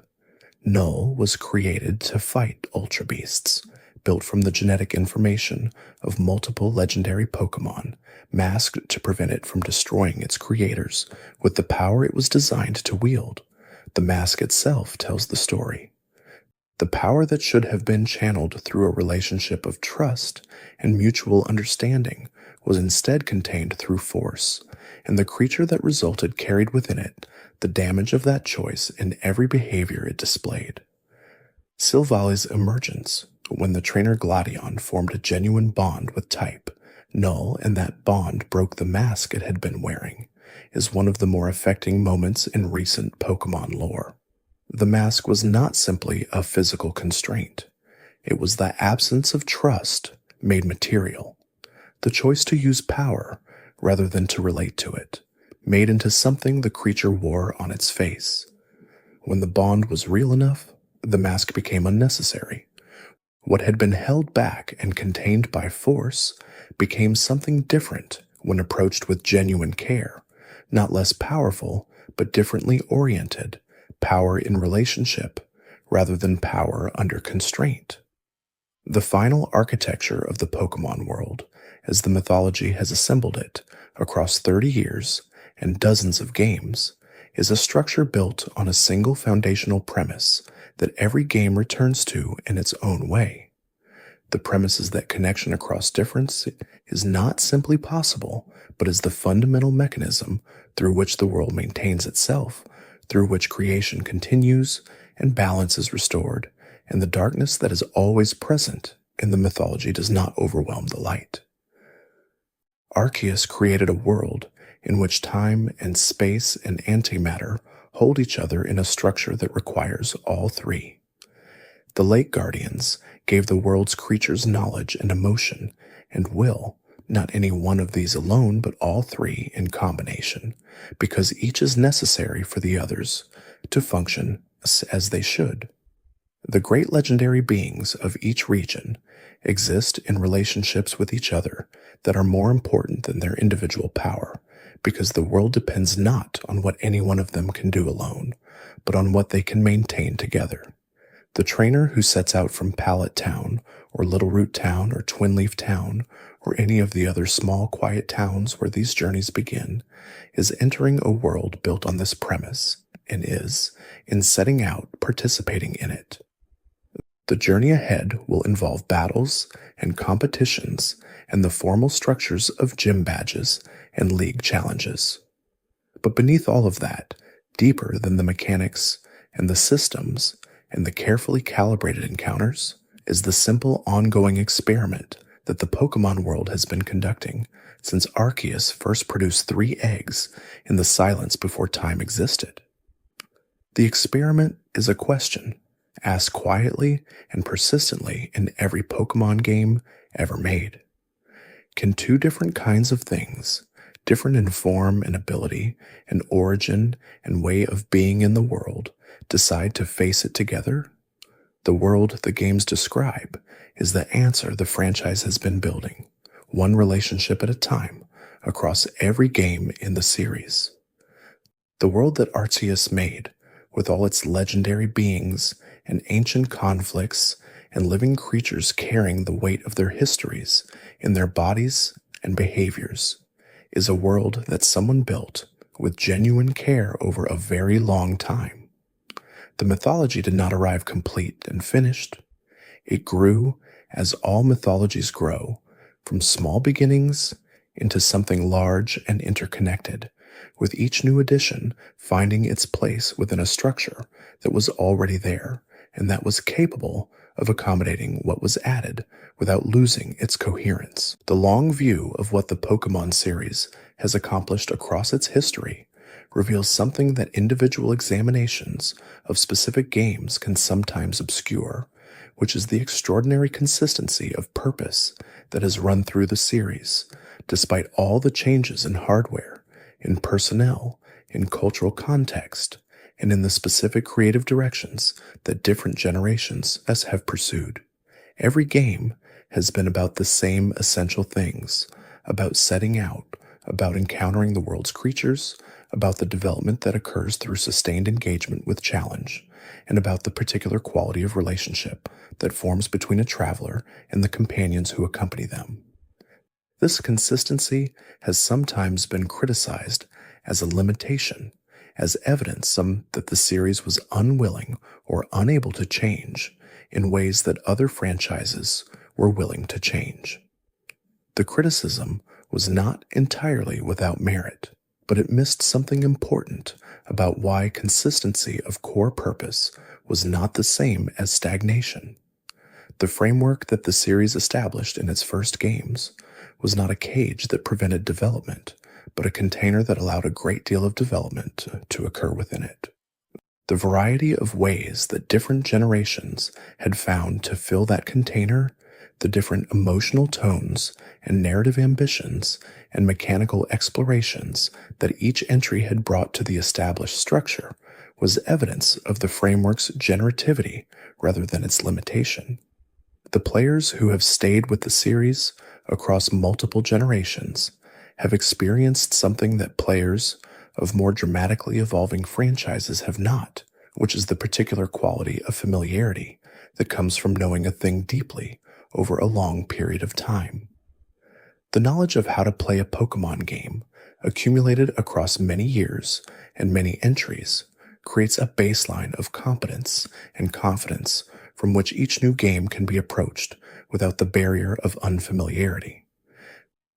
Null was created to fight Ultra Beasts, built from the genetic information of multiple legendary Pokémon, masked to prevent it from destroying its creators with the power it was designed to wield. The mask itself tells the story. The power that should have been channeled through a relationship of trust and mutual understanding was instead contained through force, and the creature that resulted carried within it the damage of that choice in every behavior it displayed. Silvally's emergence, when the trainer Gladion formed a genuine bond with Type, Null, and that bond broke the mask it had been wearing, is one of the more affecting moments in recent Pokémon lore. The mask was not simply a physical constraint. It was the absence of trust made material. The choice to use power rather than to relate to it, made into something the creature wore on its face. When the bond was real enough, the mask became unnecessary. What had been held back and contained by force became something different when approached with genuine care, not less powerful, but differently oriented, power in relationship rather than power under constraint. The final architecture of the Pokémon world, as the mythology has assembled it across 30 years and dozens of games, is a structure built on a single foundational premise that every game returns to in its own way. The premise is that connection across difference is not simply possible, but is the fundamental mechanism through which the world maintains itself, through which creation continues and balance is restored, and the darkness that is always present in the mythology does not overwhelm the light. Arceus created a world in which time and space and antimatter hold each other in a structure that requires all three. The Lake Guardians gave the world's creatures knowledge and emotion and will, not any one of these alone, but all three in combination, because each is necessary for the others to function as they should. The great legendary beings of each region exist in relationships with each other that are more important than their individual power, because the world depends not on what any one of them can do alone, but on what they can maintain together. The trainer who sets out from Pallet Town, or Little Root Town, or Twin Leaf Town, or any of the other small, quiet towns where these journeys begin, is entering a world built on this premise. and is in setting out participating in it. The journey ahead will involve battles and competitions and the formal structures of gym badges and league challenges. But beneath all of that, deeper than the mechanics and the systems and the carefully calibrated encounters, is the simple ongoing experiment that the Pokémon world has been conducting since Arceus first produced 3 eggs in the silence before time existed. The experiment is a question asked quietly and persistently in every Pokémon game ever made. Can 2 different kinds of things, different in form and ability and origin and way of being in the world, decide to face it together? The world the games describe is the answer the franchise has been building, one relationship at a time, across every game in the series. The world that Arceus made, with all its legendary beings and ancient conflicts and living creatures carrying the weight of their histories in their bodies and behaviors, is a world that someone built with genuine care over a very long time. The mythology did not arrive complete and finished. It grew as all mythologies grow, from small beginnings into something large and interconnected, with each new addition finding its place within a structure that was already there and that was capable of accommodating what was added without losing its coherence. The long view of what the Pokémon series has accomplished across its history reveals something that individual examinations of specific games can sometimes obscure, which is the extraordinary consistency of purpose that has run through the series, despite all the changes in hardware, in personnel, in cultural context, and in the specific creative directions that different generations have pursued. Every game has been about the same essential things, about setting out, about encountering the world's creatures, about the development that occurs through sustained engagement with challenge, and about the particular quality of relationship that forms between a traveler and the companions who accompany them. This consistency has sometimes been criticized as a limitation, as evidence that the series was unwilling or unable to change in ways that other franchises were willing to change. The criticism was not entirely without merit, but it missed something important about why consistency of core purpose was not the same as stagnation. The framework that the series established in its first games was not a cage that prevented development, but a container that allowed a great deal of development to occur within it. The variety of ways that different generations had found to fill that container, the different emotional tones and narrative ambitions and mechanical explorations that each entry had brought to the established structure, was evidence of the framework's generativity rather than its limitation. The players who have stayed with the series across multiple generations have experienced something that players of more dramatically evolving franchises have not, which is the particular quality of familiarity that comes from knowing a thing deeply over a long period of time. The knowledge of how to play a Pokémon game, accumulated across many years and many entries, creates a baseline of competence and confidence from which each new game can be approached without the barrier of unfamiliarity.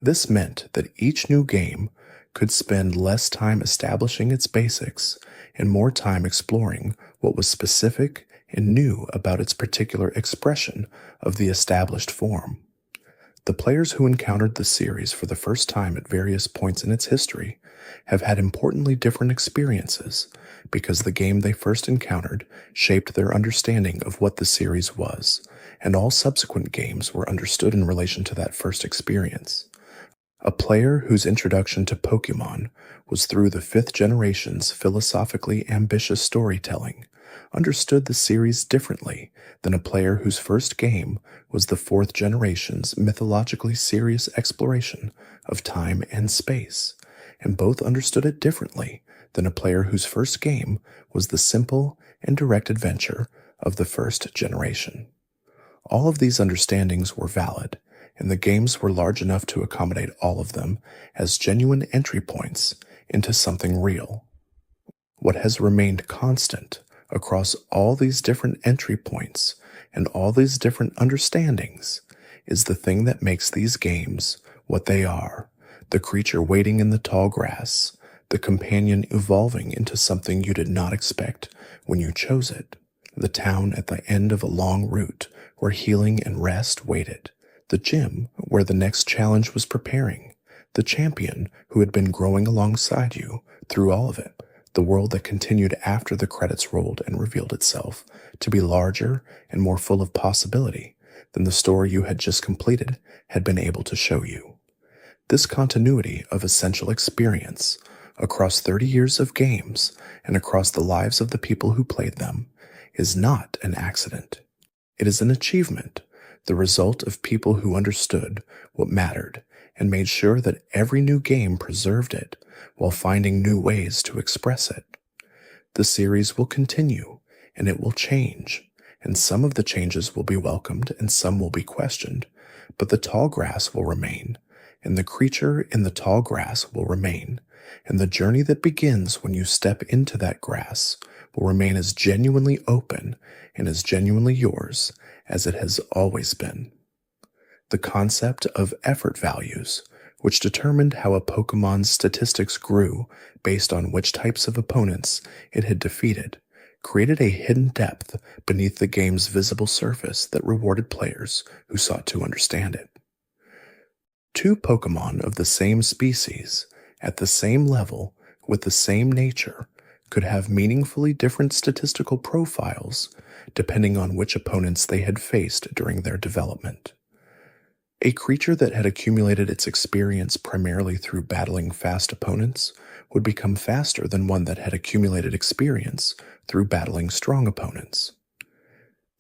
This meant that each new game could spend less time establishing its basics and more time exploring what was specific and new about its particular expression of the established form. The players who encountered the series for the first time at various points in its history have had importantly different experiences because the game they first encountered shaped their understanding of what the series was, and all subsequent games were understood in relation to that first experience. A player whose introduction to Pokémon was through the 5th generation's philosophically ambitious storytelling understood the series differently than a player whose first game was the 4th generation's mythologically serious exploration of time and space, and both understood it differently than a player whose first game was the simple and direct adventure of the 1st generation. All of these understandings were valid, and the games were large enough to accommodate all of them as genuine entry points into something real. What has remained constant across all these different entry points and all these different understandings is the thing that makes these games what they are: the creature waiting in the tall grass, the companion evolving into something you did not expect when you chose it, the town at the end of a long route where healing and rest waited, the gym where the next challenge was preparing, the champion who had been growing alongside you through all of it, the world that continued after the credits rolled and revealed itself to be larger and more full of possibility than the story you had just completed had been able to show you. This continuity of essential experience across 30 years of games and across the lives of the people who played them is not an accident. It is an achievement, the result of people who understood what mattered and made sure that every new game preserved it while finding new ways to express it. The series will continue, and it will change, and some of the changes will be welcomed and some will be questioned, but the tall grass will remain, and the creature in the tall grass will remain, and the journey that begins when you step into that grass will remain as genuinely open and as genuinely yours as it has always been. The concept of effort values, which determined how a Pokemon's statistics grew based on which types of opponents it had defeated, created a hidden depth beneath the game's visible surface that rewarded players who sought to understand it. Two Pokemon of the same species, at the same level, with the same nature, could have meaningfully different statistical profiles depending on which opponents they had faced during their development. A creature that had accumulated its experience primarily through battling fast opponents would become faster than one that had accumulated experience through battling strong opponents.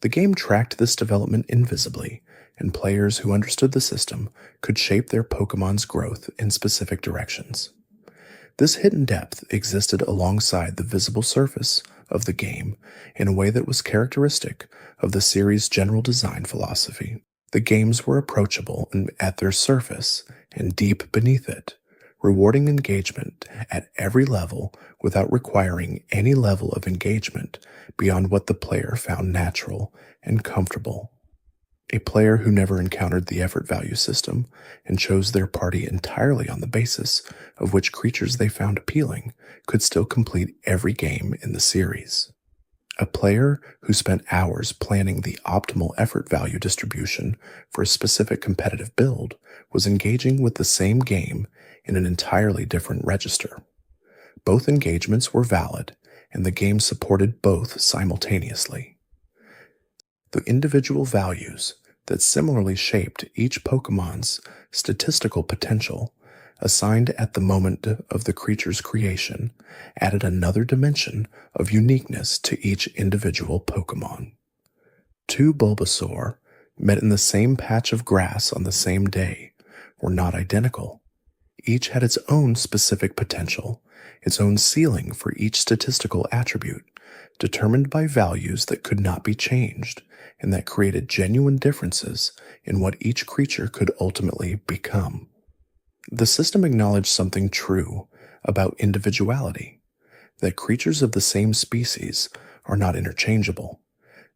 The game tracked this development invisibly, and players who understood the system could shape their Pokemon's growth in specific directions. This hidden depth existed alongside the visible surface of the game in a way that was characteristic of the series' general design philosophy. The games were approachable at their surface and deep beneath it, rewarding engagement at every level without requiring any level of engagement beyond what the player found natural and comfortable. A player who never encountered the effort value system and chose their party entirely on the basis of which creatures they found appealing could still complete every game in the series. A player who spent hours planning the optimal effort value distribution for a specific competitive build was engaging with the same game in an entirely different register. Both engagements were valid, and the game supported both simultaneously. The individual values that similarly shaped each Pokemon's statistical potential, assigned at the moment of the creature's creation, added another dimension of uniqueness to each individual Pokemon. Two Bulbasaur, met in the same patch of grass on the same day, were not identical. Each had its own specific potential, its own ceiling for each statistical attribute, determined by values that could not be changed, and that created genuine differences in what each creature could ultimately become. The system acknowledged something true about individuality, that creatures of the same species are not interchangeable,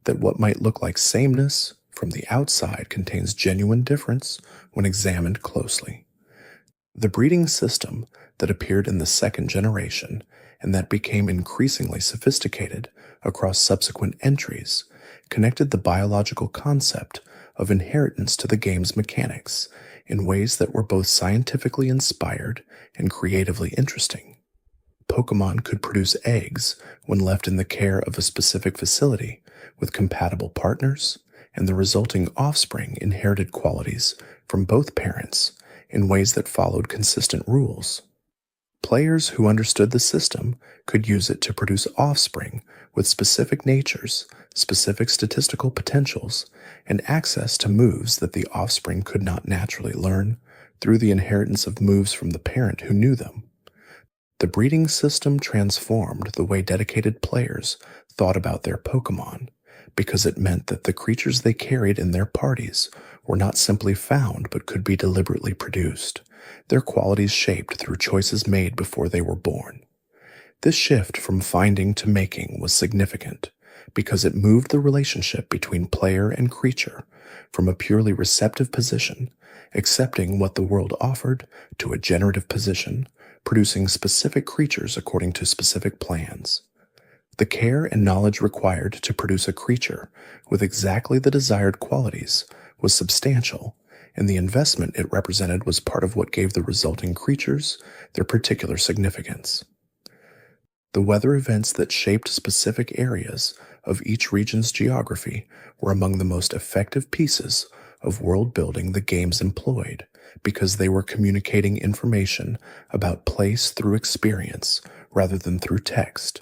that what might look like sameness from the outside contains genuine difference when examined closely. The breeding system that appeared in the second generation and that became increasingly sophisticated across subsequent entries connected the biological concept of inheritance to the game's mechanics in ways that were both scientifically inspired and creatively interesting. Pokemon could produce eggs when left in the care of a specific facility with compatible partners, and the resulting offspring inherited qualities from both parents in ways that followed consistent rules. Players who understood the system could use it to produce offspring with specific natures, specific statistical potentials, and access to moves that the offspring could not naturally learn through the inheritance of moves from the parent who knew them. The breeding system transformed the way dedicated players thought about their Pokemon, because it meant that the creatures they carried in their parties were not simply found but could be deliberately produced, their qualities shaped through choices made before they were born. This shift from finding to making was significant because it moved the relationship between player and creature from a purely receptive position, accepting what the world offered, to a generative position, producing specific creatures according to specific plans. The care and knowledge required to produce a creature with exactly the desired qualities was substantial, and the investment it represented was part of what gave the resulting creatures their particular significance. The weather events that shaped specific areas of each region's geography were among the most effective pieces of world building the games employed because they were communicating information about place through experience rather than through text.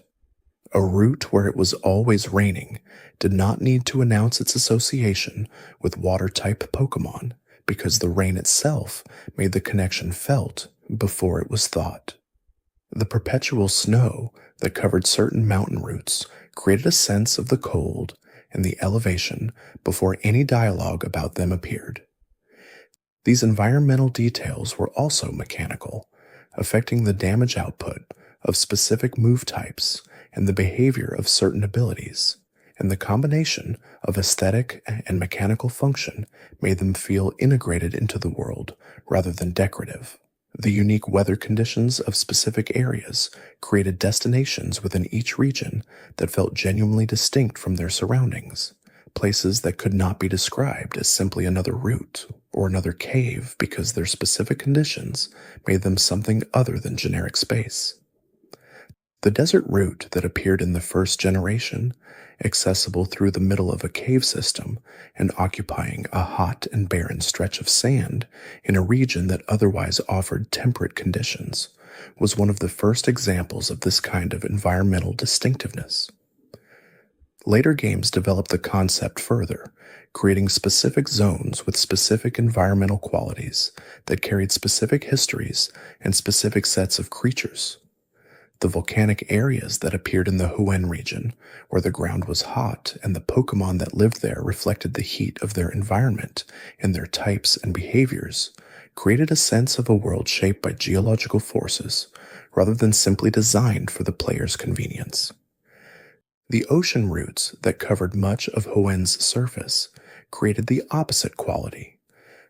A route where it was always raining did not need to announce its association with water-type Pokémon because the rain itself made the connection felt before it was thought. The perpetual snow that covered certain mountain routes created a sense of the cold and the elevation before any dialogue about them appeared. These environmental details were also mechanical, affecting the damage output of specific move types and the behavior of certain abilities, and the combination of aesthetic and mechanical function made them feel integrated into the world rather than decorative. The unique weather conditions of specific areas created destinations within each region that felt genuinely distinct from their surroundings, places that could not be described as simply another route or another cave because their specific conditions made them something other than generic space. The desert route that appeared in the first generation, accessible through the middle of a cave system and occupying a hot and barren stretch of sand in a region that otherwise offered temperate conditions, was one of the first examples of this kind of environmental distinctiveness. Later games developed the concept further, creating specific zones with specific environmental qualities that carried specific histories and specific sets of creatures. The volcanic areas that appeared in the Huen region, where the ground was hot and the Pokémon that lived there reflected the heat of their environment and their types and behaviors, created a sense of a world shaped by geological forces rather than simply designed for the player's convenience. The ocean routes that covered much of Huen's surface created the opposite quality,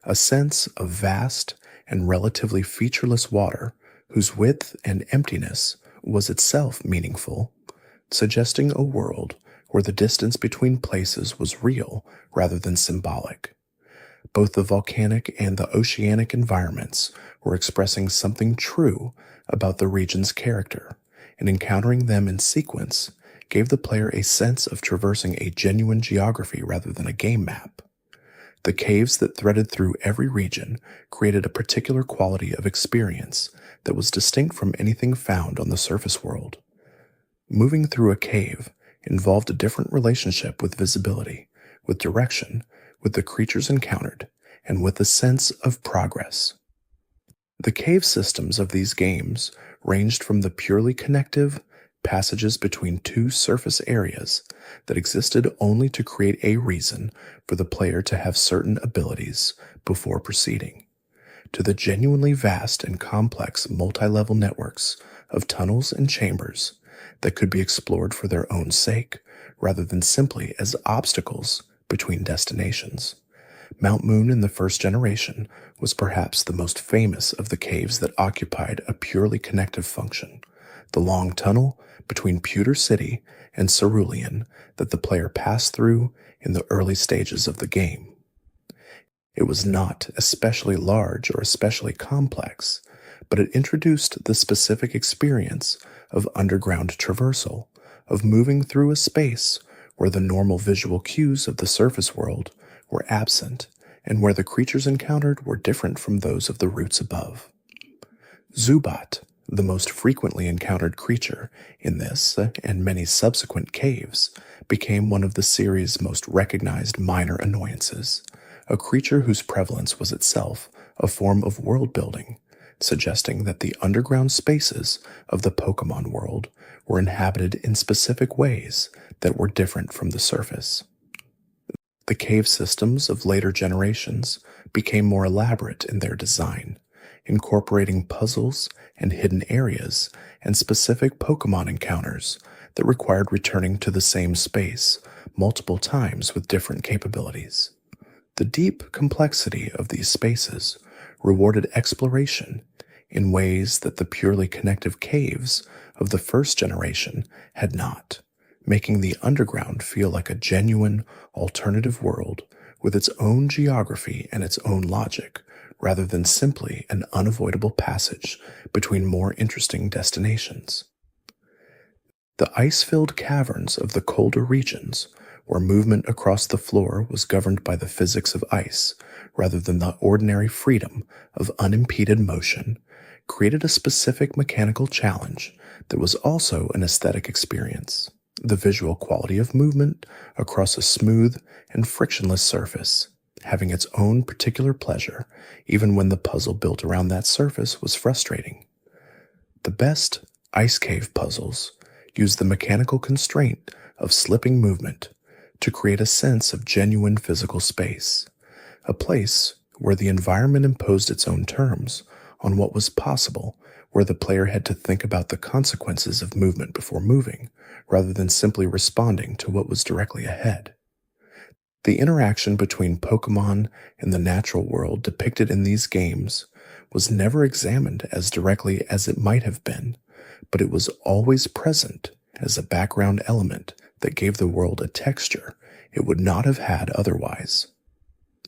a sense of vast and relatively featureless water whose width and emptiness was itself meaningful, suggesting a world where the distance between places was real rather than symbolic. Both the volcanic and the oceanic environments were expressing something true about the region's character, and encountering them in sequence gave the player a sense of traversing a genuine geography rather than a game map. The caves that threaded through every region created a particular quality of experience that was distinct from anything found on the surface world. Moving through a cave involved a different relationship with visibility, with direction, with the creatures encountered, and with a sense of progress. The cave systems of these games ranged from the purely connective passages between two surface areas that existed only to create a reason for the player to have certain abilities before proceeding, to the genuinely vast and complex multi-level networks of tunnels and chambers that could be explored for their own sake rather than simply as obstacles between destinations. Mount Moon in the first generation was perhaps the most famous of the caves that occupied a purely connective function, the long tunnel between Pewter City and Cerulean that the player passed through in the early stages of the game. It was not especially large or especially complex, but it introduced the specific experience of underground traversal, of moving through a space where the normal visual cues of the surface world were absent and where the creatures encountered were different from those of the routes above. Zubat, the most frequently encountered creature in this and many subsequent caves, became one of the series' most recognized minor annoyances, a creature whose prevalence was itself a form of world building, suggesting that the underground spaces of the Pokémon world were inhabited in specific ways that were different from the surface. The cave systems of later generations became more elaborate in their design, incorporating puzzles and hidden areas and specific Pokémon encounters that required returning to the same space multiple times with different capabilities. The deep complexity of these spaces rewarded exploration in ways that the purely connective caves of the first generation had not, making the underground feel like a genuine alternative world with its own geography and its own logic, rather than simply an unavoidable passage between more interesting destinations. The ice-filled caverns of the colder regions, where movement across the floor was governed by the physics of ice rather than the ordinary freedom of unimpeded motion, created a specific mechanical challenge that was also an aesthetic experience. The visual quality of movement across a smooth and frictionless surface, having its own particular pleasure, even when the puzzle built around that surface was frustrating. The best ice cave puzzles use the mechanical constraint of slipping movement to create a sense of genuine physical space, a place where the environment imposed its own terms on what was possible, where the player had to think about the consequences of movement before moving, rather than simply responding to what was directly ahead. The interaction between Pokémon and the natural world depicted in these games was never examined as directly as it might have been, but it was always present as a background element that gave the world a texture it would not have had otherwise.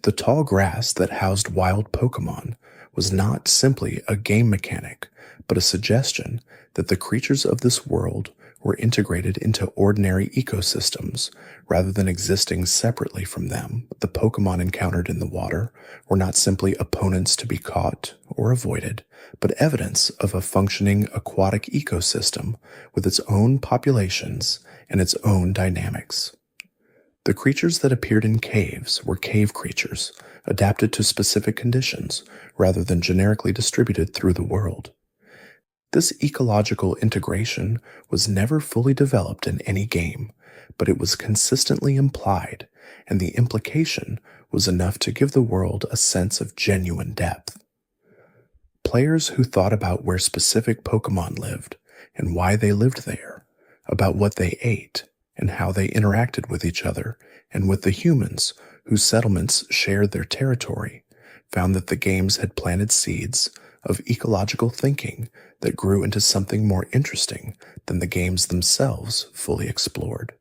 The tall grass that housed wild Pokémon was not simply a game mechanic, but a suggestion that the creatures of this world were integrated into ordinary ecosystems rather than existing separately from them. The Pokémon encountered in the water were not simply opponents to be caught or avoided, but evidence of a functioning aquatic ecosystem with its own populations and its own dynamics. The creatures that appeared in caves were cave creatures, adapted to specific conditions rather than generically distributed through the world. This ecological integration was never fully developed in any game, but it was consistently implied, and the implication was enough to give the world a sense of genuine depth. Players who thought about where specific Pokémon lived and why they lived there, about what they ate and how they interacted with each other and with the humans whose settlements shared their territory, found that the games had planted seeds of ecological thinking that grew into something more interesting than the games themselves fully explored.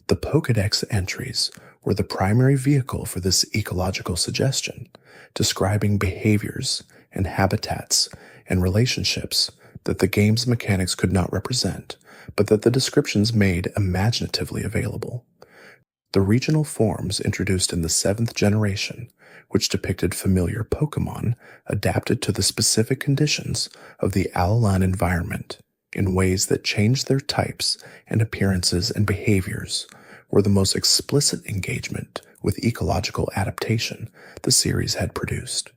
The Pokédex entries were the primary vehicle for this ecological suggestion, describing behaviors and habitats and relationships that the game's mechanics could not represent, but that the descriptions made imaginatively available. The regional forms introduced in the 7th generation, which depicted familiar Pokémon adapted to the specific conditions of the Alolan environment in ways that changed their types and appearances and behaviors, were the most explicit engagement with ecological adaptation the series had produced.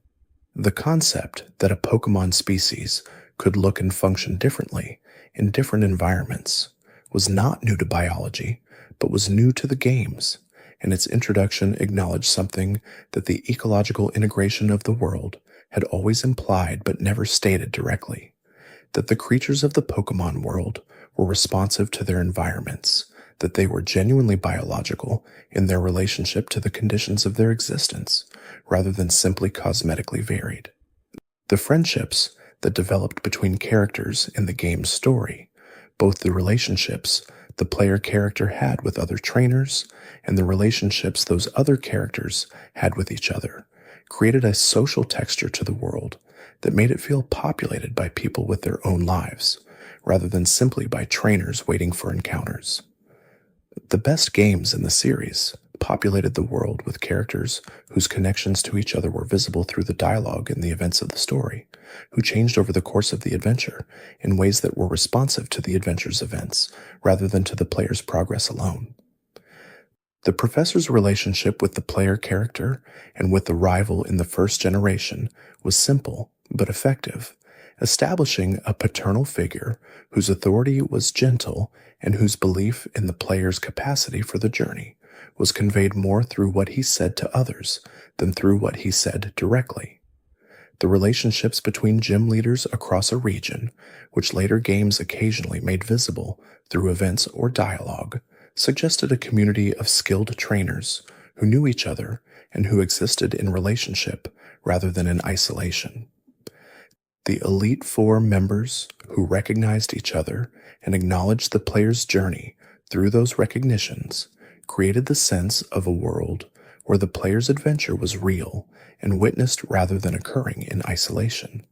The concept that a Pokémon species could look and function differently in different environments was not new to biology, but was new to the games, and its introduction acknowledged something that the ecological integration of the world had always implied but never stated directly, that the creatures of the Pokémon world were responsive to their environments, that they were genuinely biological in their relationship to the conditions of their existence, rather than simply cosmetically varied. The friendships that developed between characters in the game's story, both the relationships the player character had with other trainers and the relationships those other characters had with each other, created a social texture to the world that made it feel populated by people with their own lives, rather than simply by trainers waiting for encounters. The best games in the series populated the world with characters whose connections to each other were visible through the dialogue and the events of the story, who changed over the course of the adventure in ways that were responsive to the adventure's events rather than to the player's progress alone. The professor's relationship with the player character and with the rival in the first generation was simple but effective, establishing a paternal figure whose authority was gentle and whose belief in the player's capacity for the journey was conveyed more through what he said to others than through what he said directly. The relationships between gym leaders across a region, which later games occasionally made visible through events or dialogue, suggested a community of skilled trainers who knew each other and who existed in relationship rather than in isolation. The Elite Four members who recognized each other and acknowledged the player's journey through those recognitions created the sense of a world where the player's adventure was real and witnessed rather than occurring in isolation.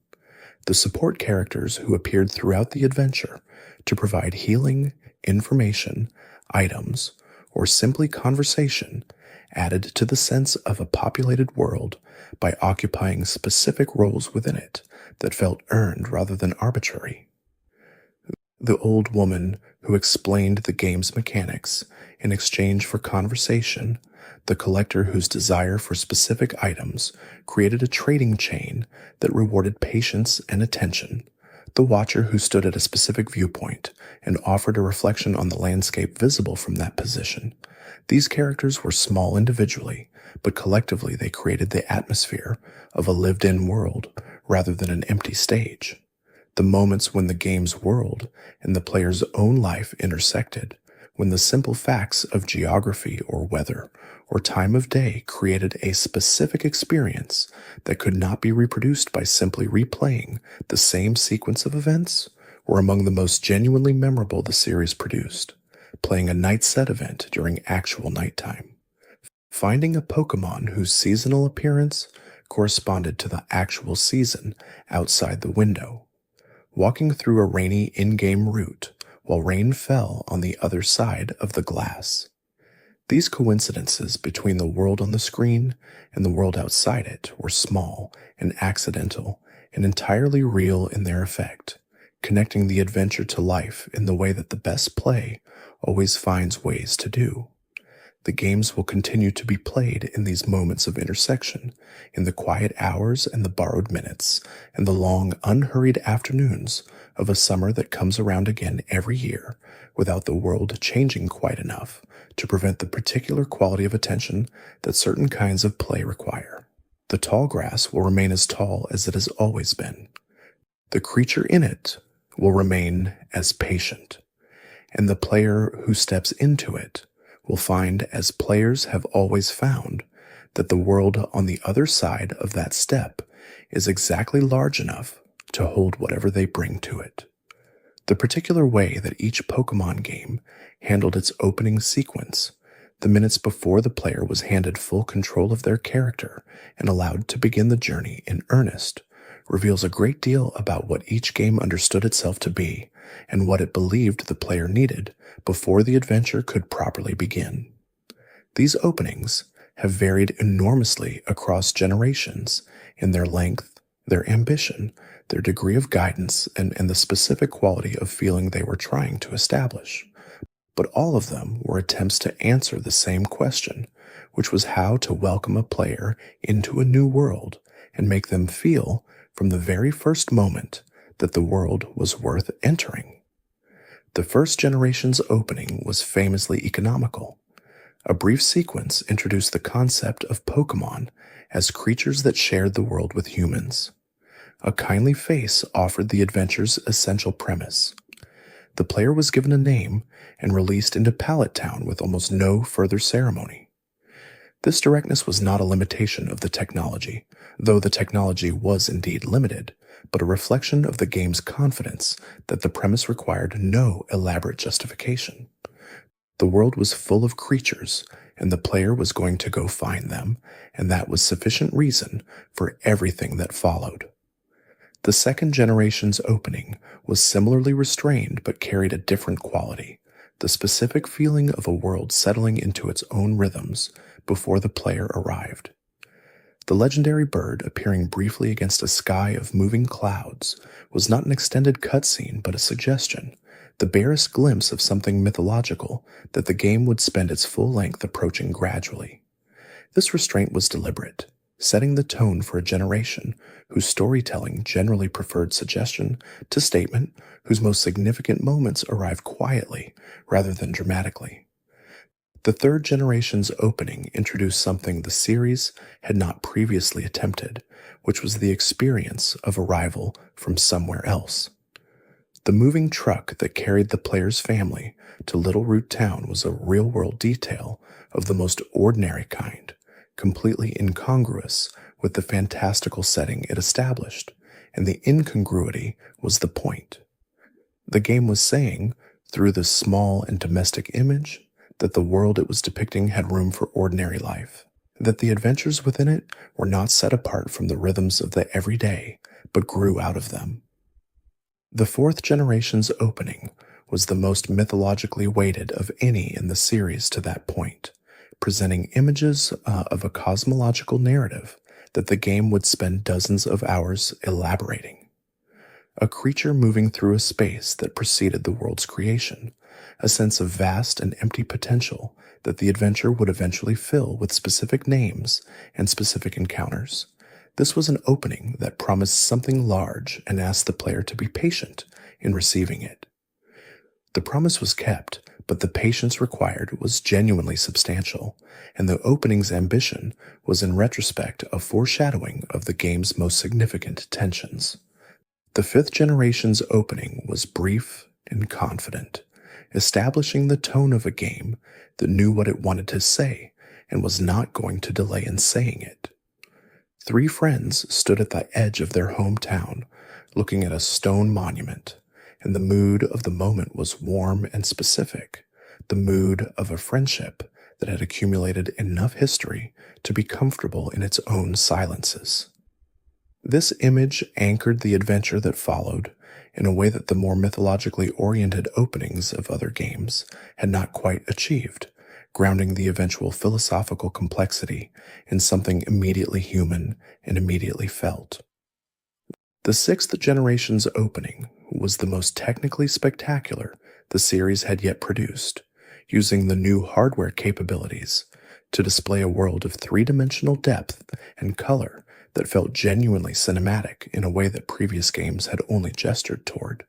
The support characters who appeared throughout the adventure to provide healing, information, items, or simply conversation added to the sense of a populated world by occupying specific roles within it that felt earned rather than arbitrary. The old woman who explained the game's mechanics in exchange for conversation, the collector whose desire for specific items created a trading chain that rewarded patience and attention, the watcher who stood at a specific viewpoint and offered a reflection on the landscape visible from that position. These characters were small individually, but collectively they created the atmosphere of a lived-in world rather than an empty stage. The moments when the game's world and the player's own life intersected, when the simple facts of geography or weather or time of day created a specific experience that could not be reproduced by simply replaying the same sequence of events, were among the most genuinely memorable the series produced, playing a night set event during actual nighttime. Finding a Pokémon whose seasonal appearance corresponded to the actual season outside the window. Walking through a rainy in-game route while rain fell on the other side of the glass. These coincidences between the world on the screen and the world outside it were small and accidental and entirely real in their effect, connecting the adventure to life in the way that the best play always finds ways to do. The games will continue to be played in these moments of intersection, in the quiet hours and the borrowed minutes, and the long, unhurried afternoons of a summer that comes around again every year, without the world changing quite enough to prevent the particular quality of attention that certain kinds of play require. The tall grass will remain as tall as it has always been. The creature in it will remain as patient, and the player who steps into it will find, as players have always found, that the world on the other side of that step is exactly large enough to hold whatever they bring to it. The particular way that each Pokémon game handled its opening sequence, the minutes before the player was handed full control of their character and allowed to begin the journey in earnest, reveals a great deal about what each game understood itself to be and what it believed the player needed before the adventure could properly begin. These openings have varied enormously across generations in their length, their ambition, their degree of guidance, and the specific quality of feeling they were trying to establish. But all of them were attempts to answer the same question, which was how to welcome a player into a new world and make them feel, from the very first moment, that the world was worth entering. The first generation's opening was famously economical. A brief sequence introduced the concept of Pokémon as creatures that shared the world with humans. A kindly face offered the adventure's essential premise. The player was given a name and released into Pallet Town with almost no further ceremony. This directness was not a limitation of the technology, though the technology was indeed limited, but a reflection of the game's confidence that the premise required no elaborate justification. The world was full of creatures, and the player was going to go find them, and that was sufficient reason for everything that followed. The second generation's opening was similarly restrained but carried a different quality, the specific feeling of a world settling into its own rhythms before the player arrived. The legendary bird appearing briefly against a sky of moving clouds was not an extended cutscene but a suggestion, the barest glimpse of something mythological that the game would spend its full length approaching gradually. This restraint was deliberate, setting the tone for a generation whose storytelling generally preferred suggestion to statement, whose most significant moments arrived quietly rather than dramatically. The third generation's opening introduced something the series had not previously attempted, which was the experience of arrival from somewhere else. The moving truck that carried the player's family to Little Root Town was a real world detail of the most ordinary kind, completely incongruous with the fantastical setting it established, and the incongruity was the point. The game was saying, through this small and domestic image, that the world it was depicting had room for ordinary life, that the adventures within it were not set apart from the rhythms of the everyday, but grew out of them. The fourth generation's opening was the most mythologically weighted of any in the series to that point, presenting images of a cosmological narrative that the game would spend dozens of hours elaborating. A creature moving through a space that preceded the world's creation, a sense of vast and empty potential that the adventure would eventually fill with specific names and specific encounters. This was an opening that promised something large and asked the player to be patient in receiving it. The promise was kept, but the patience required was genuinely substantial, and the opening's ambition was in retrospect a foreshadowing of the game's most significant tensions. The fifth generation's opening was brief and confident, establishing the tone of a game that knew what it wanted to say and was not going to delay in saying it. Three friends stood at the edge of their hometown, looking at a stone monument, and the mood of the moment was warm and specific, the mood of a friendship that had accumulated enough history to be comfortable in its own silences. This image anchored the adventure that followed in a way that the more mythologically oriented openings of other games had not quite achieved, grounding the eventual philosophical complexity in something immediately human and immediately felt. The sixth generation's opening was the most technically spectacular the series had yet produced, using the new hardware capabilities to display a world of three-dimensional depth and color that felt genuinely cinematic in a way that previous games had only gestured toward.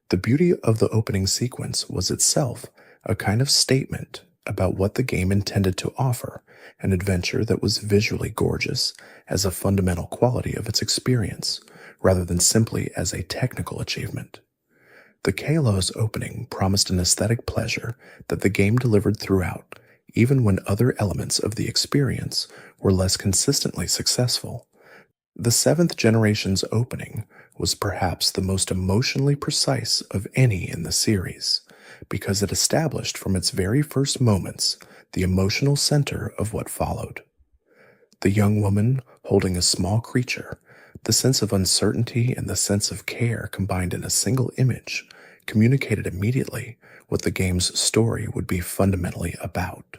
The beauty of the opening sequence was itself a kind of statement about what the game intended to offer, an adventure that was visually gorgeous as a fundamental quality of its experience, rather than simply as a technical achievement. The Kalos opening promised an aesthetic pleasure that the game delivered throughout, even when other elements of the experience were less consistently successful. The seventh generation's opening was perhaps the most emotionally precise of any in the series, because it established from its very first moments the emotional center of what followed. The young woman holding a small creature, the sense of uncertainty and the sense of care combined in a single image, communicated immediately what the game's story would be fundamentally about.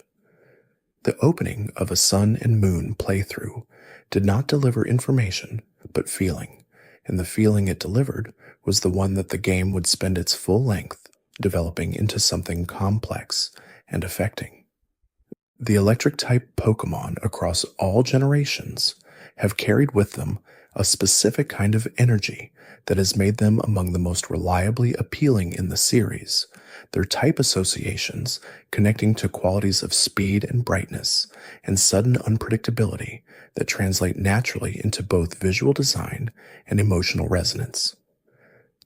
The opening of a Sun and Moon playthrough did not deliver information, but feeling, and the feeling it delivered was the one that the game would spend its full length developing into something complex and affecting. The electric-type Pokémon across all generations have carried with them a specific kind of energy that has made them among the most reliably appealing in the series, their type associations connecting to qualities of speed and brightness and sudden unpredictability that translate naturally into both visual design and emotional resonance.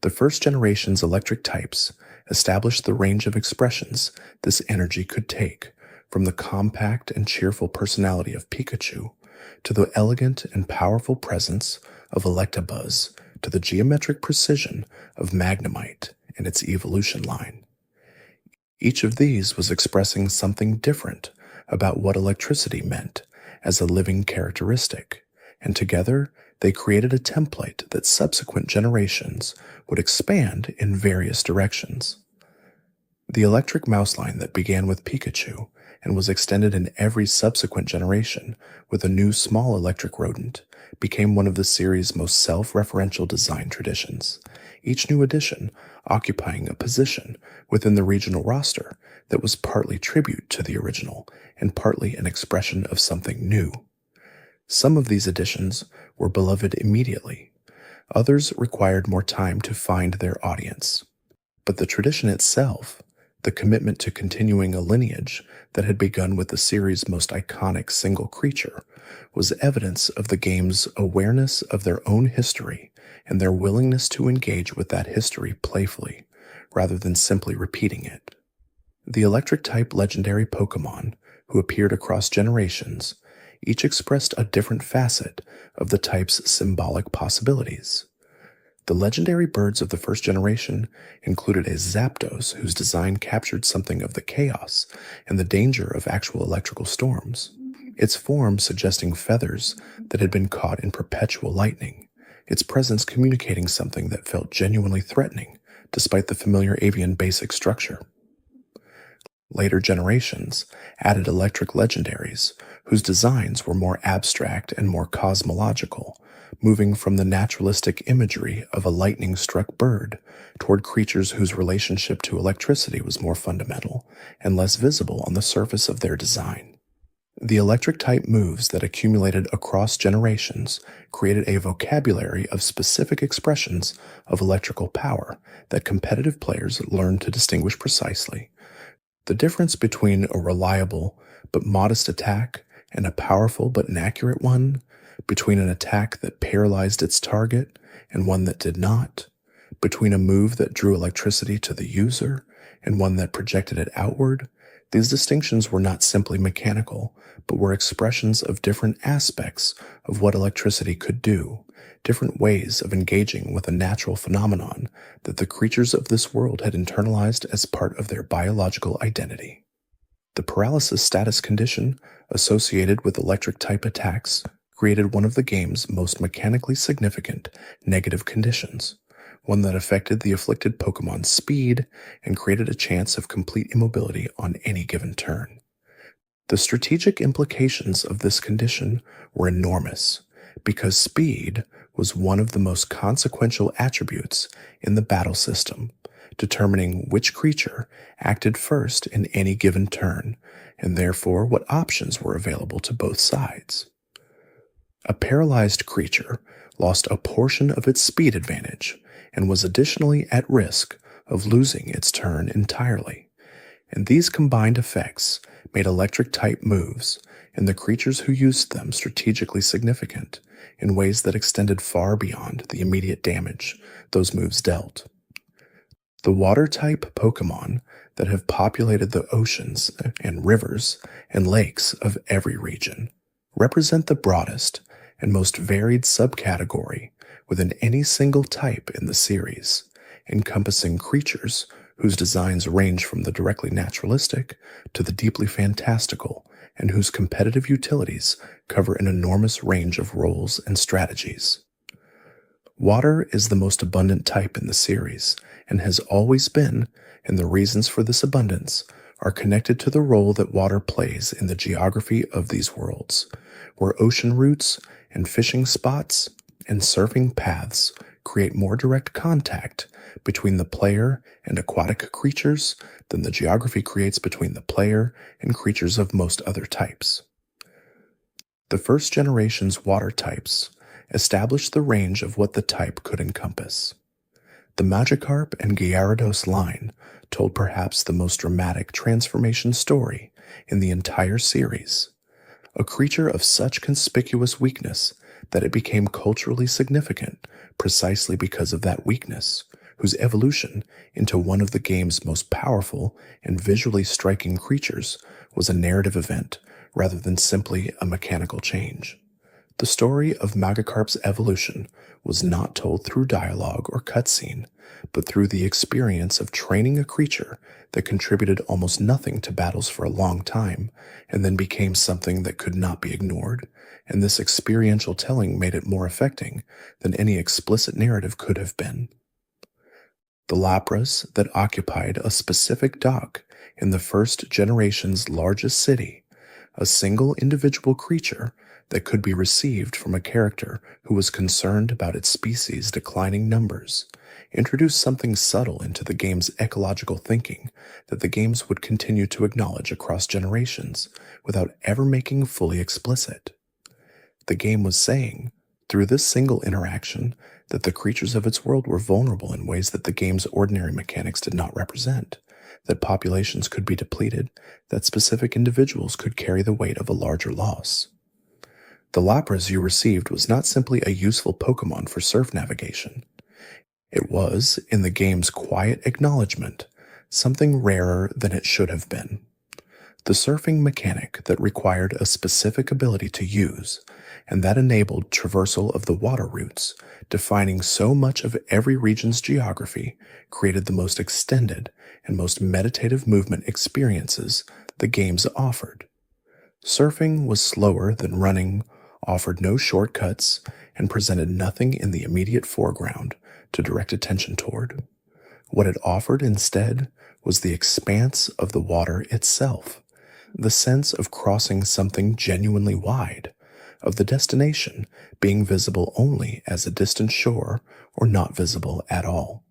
The first generation's electric types established the range of expressions this energy could take, from the compact and cheerful personality of Pikachu to the elegant and powerful presence of Electabuzz to the geometric precision of Magnemite and its evolution line. Each of these was expressing something different about what electricity meant as a living characteristic, and together they created a template that subsequent generations would expand in various directions. The electric mouse line that began with Pikachu and was extended in every subsequent generation with a new small electric rodent became one of the series' most self-referential design traditions, each new edition occupying a position within the regional roster that was partly tribute to the original and partly an expression of something new. Some of these additions were beloved immediately. Others required more time to find their audience. But the tradition itself, The commitment to continuing a lineage that had begun with the series' most iconic single creature was evidence of the game's awareness of their own history and their willingness to engage with that history playfully, rather than simply repeating it. The electric-type legendary Pokémon, who appeared across generations, each expressed a different facet of the type's symbolic possibilities. The legendary birds of the first generation included a Zapdos whose design captured something of the chaos and the danger of actual electrical storms, its form suggesting feathers that had been caught in perpetual lightning, its presence communicating something that felt genuinely threatening despite the familiar avian basic structure. Later generations added electric legendaries, whose designs were more abstract and more cosmological, moving from the naturalistic imagery of a lightning-struck bird toward creatures whose relationship to electricity was more fundamental and less visible on the surface of their design. The electric-type moves that accumulated across generations created a vocabulary of specific expressions of electrical power that competitive players learned to distinguish precisely. The difference between a reliable but modest attack and a powerful but inaccurate one, between an attack that paralyzed its target and one that did not, between a move that drew electricity to the user and one that projected it outward, these distinctions were not simply mechanical, but were expressions of different aspects of what electricity could do, different ways of engaging with a natural phenomenon that the creatures of this world had internalized as part of their biological identity. The paralysis status condition associated with electric-type attacks created one of the game's most mechanically significant negative conditions, one that affected the afflicted Pokemon's speed and created a chance of complete immobility on any given turn. The strategic implications of this condition were enormous, because speed was one of the most consequential attributes in the battle system, determining which creature acted first in any given turn, and therefore what options were available to both sides. A paralyzed creature lost a portion of its speed advantage and was additionally at risk of losing its turn entirely, and these combined effects made electric-type moves and the creatures who used them strategically significant in ways that extended far beyond the immediate damage those moves dealt. The water-type Pokémon that have populated the oceans and rivers and lakes of every region represent the broadest and most varied subcategory within any single type in the series, encompassing creatures whose designs range from the directly naturalistic to the deeply fantastical, and whose competitive utilities cover an enormous range of roles and strategies. Water is the most abundant type in the series, and has always been, and the reasons for this abundance are connected to the role that water plays in the geography of these worlds, where ocean routes and fishing spots and surfing paths create more direct contact between the player and aquatic creatures than the geography creates between the player and creatures of most other types. The first generation's water types established the range of what the type could encompass. The Magikarp and Gyarados line told perhaps the most dramatic transformation story in the entire series, a creature of such conspicuous weakness that it became culturally significant precisely because of that weakness, whose evolution into one of the game's most powerful and visually striking creatures was a narrative event rather than simply a mechanical change. The story of Magikarp's evolution was not told through dialogue or cutscene, but through the experience of training a creature that contributed almost nothing to battles for a long time, and then became something that could not be ignored, and this experiential telling made it more affecting than any explicit narrative could have been. The Lapras that occupied a specific dock in the first generation's largest city, a single individual creature that could be received from a character who was concerned about its species' declining numbers, introduced something subtle into the game's ecological thinking that the games would continue to acknowledge across generations without ever making fully explicit. The game was saying, through this single interaction, that the creatures of its world were vulnerable in ways that the game's ordinary mechanics did not represent, that populations could be depleted, that specific individuals could carry the weight of a larger loss. The Lapras you received was not simply a useful Pokémon for surf navigation. It was, in the game's quiet acknowledgement, something rarer than it should have been. The surfing mechanic that required a specific ability to use, and that enabled traversal of the water routes, defining so much of every region's geography, created the most extended and most meditative movement experiences the games offered. Surfing was slower than running, offered no shortcuts, and presented nothing in the immediate foreground to direct attention toward. What it offered instead was the expanse of the water itself, the sense of crossing something genuinely wide, of the destination being visible only as a distant shore or not visible at all.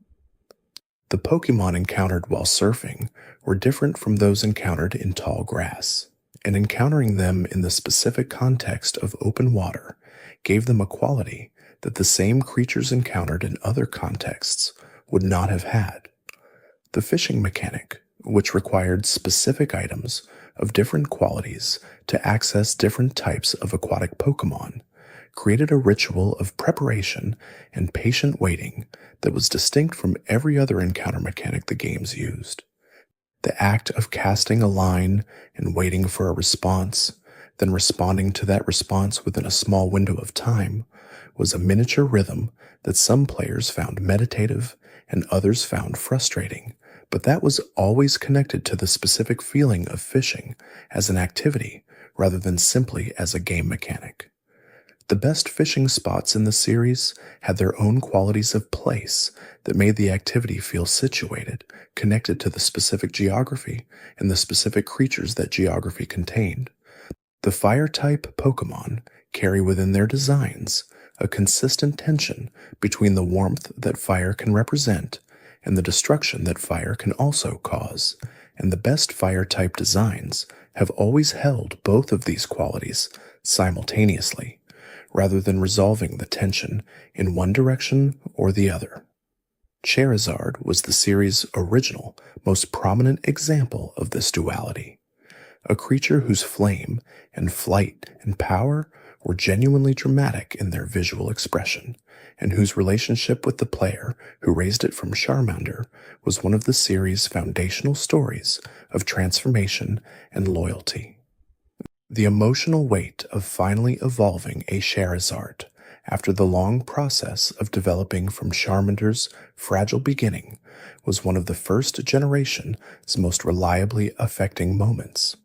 The Pokémon encountered while surfing were different from those encountered in tall grass, and encountering them in the specific context of open water gave them a quality that the same creatures encountered in other contexts would not have had. The fishing mechanic, which required specific items of different qualities to access different types of aquatic Pokémon, created a ritual of preparation and patient waiting that was distinct from every other encounter mechanic the games used. The act of casting a line and waiting for a response, then responding to that response within a small window of time, was a miniature rhythm that some players found meditative and others found frustrating, but that was always connected to the specific feeling of fishing as an activity rather than simply as a game mechanic. The best fishing spots in the series had their own qualities of place that made the activity feel situated, connected to the specific geography and the specific creatures that geography contained. The fire-type Pokémon carry within their designs a consistent tension between the warmth that fire can represent and the destruction that fire can also cause, and the best fire-type designs have always held both of these qualities simultaneously, rather than resolving the tension in one direction or the other. Charizard was the series' original, most prominent example of this duality, a creature whose flame and flight and power were genuinely dramatic in their visual expression, and whose relationship with the player who raised it from Charmander was one of the series' foundational stories of transformation and loyalty. The emotional weight of finally evolving a Charizard after the long process of developing from Charmander's fragile beginning was one of the first generation's most reliably affecting moments.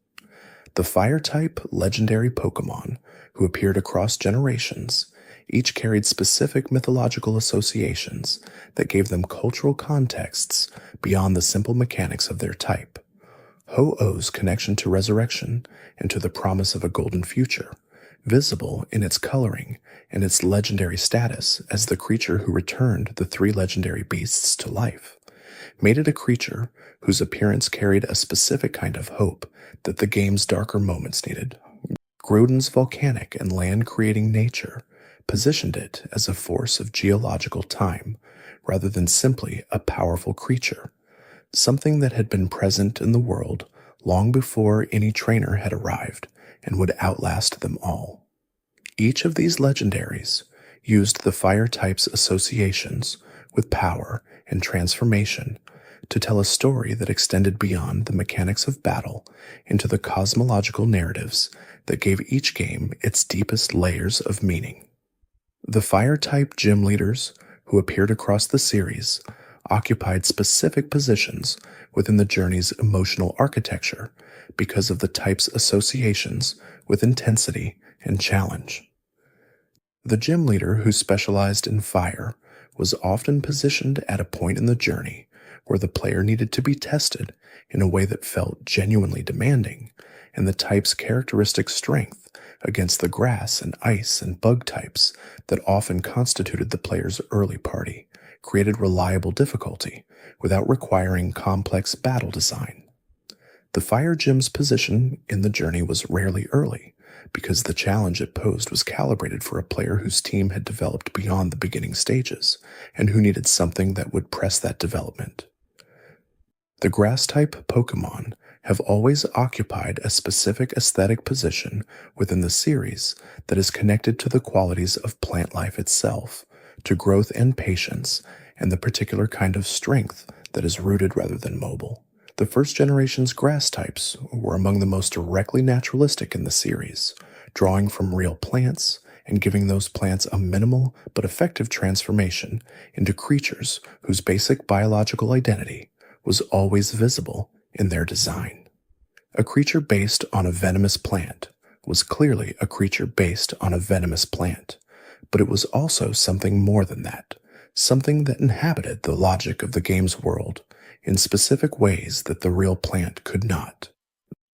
The Fire-type legendary Pokémon who appeared across generations each carried specific mythological associations that gave them cultural contexts beyond the simple mechanics of their type. Ho-Oh's connection to resurrection and to the promise of a golden future, visible in its coloring and its legendary status as the creature who returned the 3 legendary beasts to life, made it a creature whose appearance carried a specific kind of hope that the game's darker moments needed. Groudon's volcanic and land-creating nature positioned it as a force of geological time rather than simply a powerful creature, something that had been present in the world long before any trainer had arrived and would outlast them all. Each of these legendaries used the fire type's associations with power and transformation to tell a story that extended beyond the mechanics of battle into the cosmological narratives that gave each game its deepest layers of meaning. The fire-type gym leaders who appeared across the series occupied specific positions within the journey's emotional architecture because of the type's associations with intensity and challenge. The gym leader who specialized in fire was often positioned at a point in the journey where the player needed to be tested in a way that felt genuinely demanding, and the type's characteristic strength against the grass and ice and bug types that often constituted the player's early party created reliable difficulty without requiring complex battle design. The fire gym's position in the journey was rarely early, because the challenge it posed was calibrated for a player whose team had developed beyond the beginning stages, and who needed something that would press that development. The grass-type Pokémon have always occupied a specific aesthetic position within the series that is connected to the qualities of plant life itself, to growth and patience, and the particular kind of strength that is rooted rather than mobile. The first generation's grass types were among the most directly naturalistic in the series, drawing from real plants and giving those plants a minimal but effective transformation into creatures whose basic biological identity was always visible in their design. A creature based on a venomous plant was clearly a creature based on a venomous plant, but it was also something more than that, something that inhabited the logic of the game's world in specific ways that the real plant could not.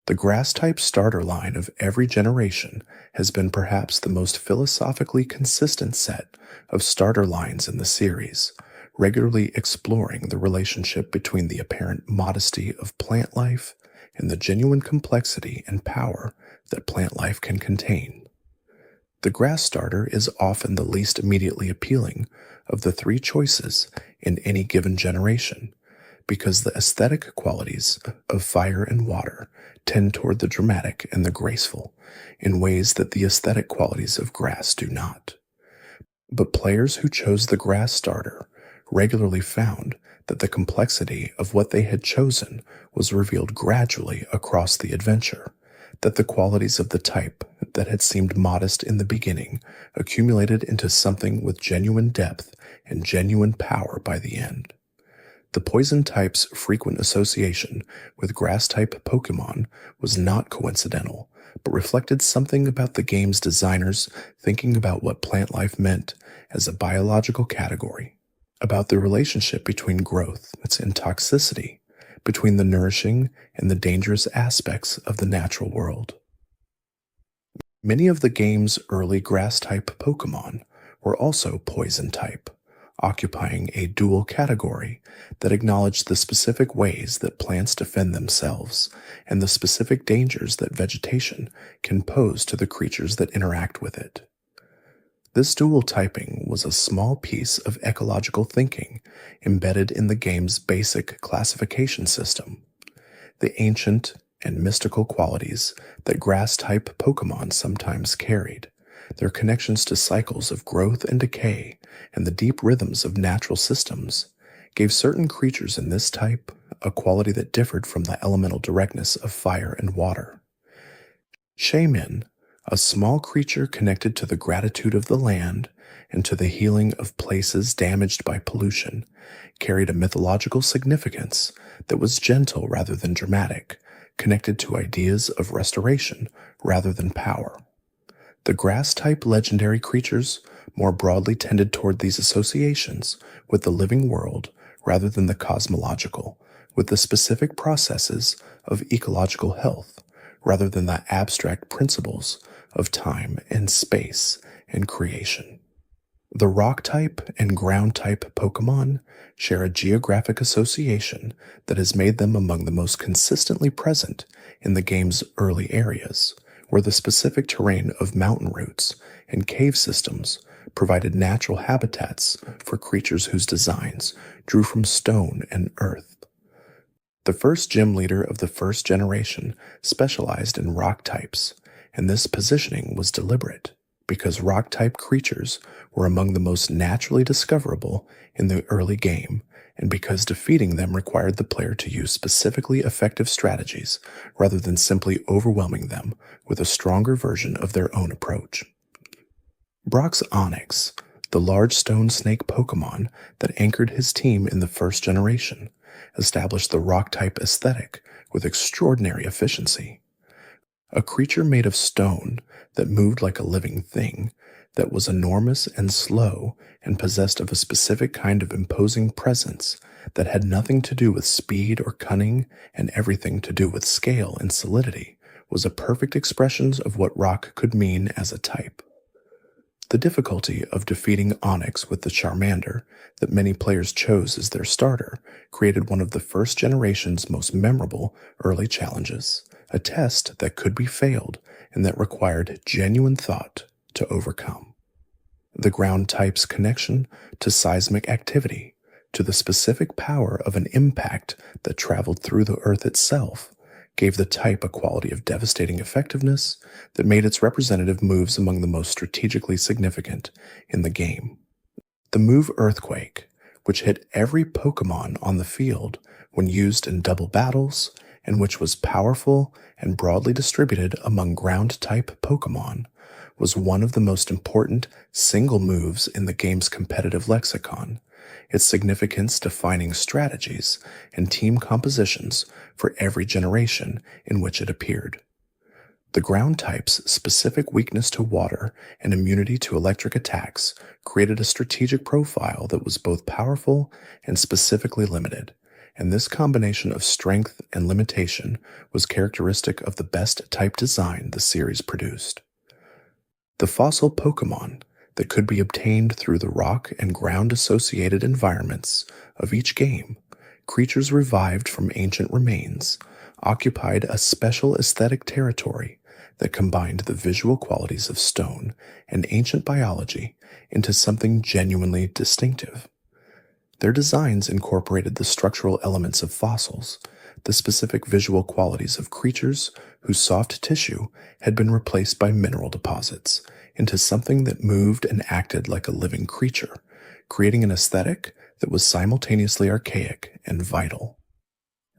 The grass-type starter line of every generation has been perhaps the most philosophically consistent set of starter lines in the series, regularly exploring the relationship between the apparent modesty of plant life and the genuine complexity and power that plant life can contain. The grass starter is often the least immediately appealing of the three choices in any given generation, because the aesthetic qualities of fire and water tend toward the dramatic and the graceful in ways that the aesthetic qualities of grass do not. But players who chose the grass starter regularly found that the complexity of what they had chosen was revealed gradually across the adventure, that the qualities of the type that had seemed modest in the beginning accumulated into something with genuine depth and genuine power by the end. The poison type's frequent association with grass-type Pokémon was not coincidental, but reflected something about the game's designers thinking about what plant life meant as a biological category, about the relationship between growth and toxicity, between the nourishing and the dangerous aspects of the natural world. Many of the game's early grass-type Pokémon were also poison-type, occupying a dual category that acknowledged the specific ways that plants defend themselves and the specific dangers that vegetation can pose to the creatures that interact with it. This dual typing was a small piece of ecological thinking embedded in the game's basic classification system. The ancient and mystical qualities that grass-type Pokémon sometimes carried, their connections to cycles of growth and decay, and the deep rhythms of natural systems, gave certain creatures in this type a quality that differed from the elemental directness of fire and water. Shaman, a small creature connected to the gratitude of the land and to the healing of places damaged by pollution, carried a mythological significance that was gentle rather than dramatic, connected to ideas of restoration rather than power. The grass-type legendary creatures more broadly tended toward these associations with the living world rather than the cosmological, with the specific processes of ecological health rather than the abstract principles of time and space and creation. The rock-type and ground-type Pokémon share a geographic association that has made them among the most consistently present in the game's early areas, where the specific terrain of mountain routes and cave systems provided natural habitats for creatures whose designs drew from stone and earth. The first gym leader of the first generation specialized in rock types, and this positioning was deliberate because rock-type creatures were among the most naturally discoverable in the early game, and because defeating them required the player to use specifically effective strategies rather than simply overwhelming them with a stronger version of their own approach. Brock's Onyx, the large stone snake Pokémon that anchored his team in the first generation, established the rock-type aesthetic with extraordinary efficiency. A creature made of stone that moved like a living thing, that was enormous and slow and possessed of a specific kind of imposing presence that had nothing to do with speed or cunning and everything to do with scale and solidity, was a perfect expression of what rock could mean as a type. The difficulty of defeating Onyx with the Charmander that many players chose as their starter created one of the first generation's most memorable early challenges, a test that could be failed and that required genuine thought to overcome. The ground type's connection to seismic activity, to the specific power of an impact that traveled through the Earth itself, gave the type a quality of devastating effectiveness that made its representative moves among the most strategically significant in the game. The move Earthquake, which hit every Pokémon on the field when used in double battles, and which was powerful and broadly distributed among ground-type Pokémon, was one of the most important single moves in the game's competitive lexicon, its significance defining strategies and team compositions for every generation in which it appeared. The ground type's specific weakness to water and immunity to electric attacks created a strategic profile that was both powerful and specifically limited, and this combination of strength and limitation was characteristic of the best type design the series produced. The fossil Pokémon that could be obtained through the rock and ground-associated environments of each game, creatures revived from ancient remains, occupied a special aesthetic territory that combined the visual qualities of stone and ancient biology into something genuinely distinctive. Their designs incorporated the structural elements of fossils, the specific visual qualities of creatures whose soft tissue had been replaced by mineral deposits, into something that moved and acted like a living creature, creating an aesthetic that was simultaneously archaic and vital.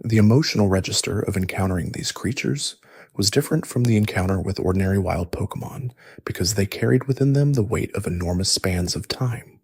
The emotional register of encountering these creatures was different from the encounter with ordinary wild Pokémon because they carried within them the weight of enormous spans of time.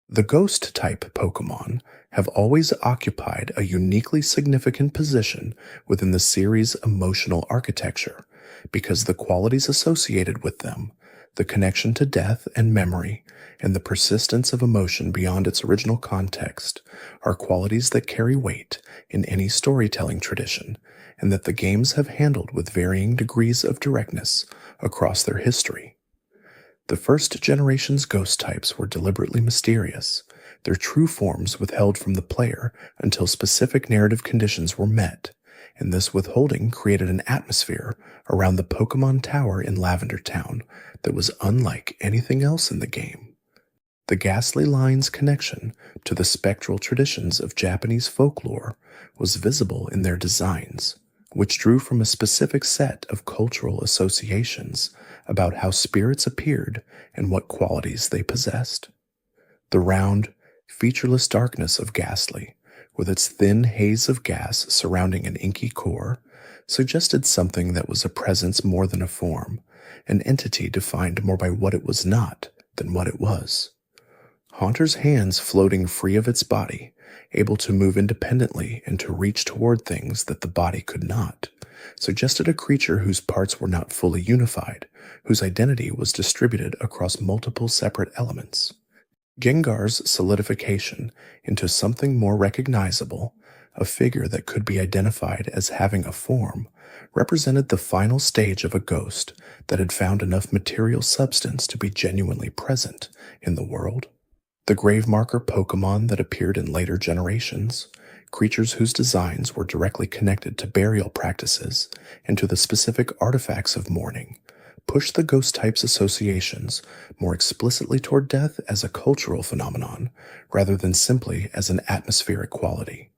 The ghost-type Pokémon have always occupied a uniquely significant position within the series' emotional architecture because the qualities associated with them, the connection to death and memory, and the persistence of emotion beyond its original context, are qualities that carry weight in any storytelling tradition, and that the games have handled with varying degrees of directness across their history. The first generation's ghost types were deliberately mysterious, their true forms withheld from the player until specific narrative conditions were met, and this withholding created an atmosphere around the Pokémon Tower in Lavender Town that was unlike anything else in the game. The Ghastly Line's connection to the spectral traditions of Japanese folklore was visible in their designs, which drew from a specific set of cultural associations about how spirits appeared and what qualities they possessed. The round, featureless darkness of Ghastly, with its thin haze of gas surrounding an inky core, suggested something that was a presence more than a form, an entity defined more by what it was not than what it was. Haunter's hands floating free of its body, able to move independently and to reach toward things that the body could not, suggested a creature whose parts were not fully unified, whose identity was distributed across multiple separate elements. Gengar's solidification into something more recognizable, a figure that could be identified as having a form, represented the final stage of a ghost that had found enough material substance to be genuinely present in the world. The Gravemarker Pokémon that appeared in later generations, creatures whose designs were directly connected to burial practices and to the specific artifacts of mourning, pushed the ghost type's associations more explicitly toward death as a cultural phenomenon rather than simply as an atmospheric quality.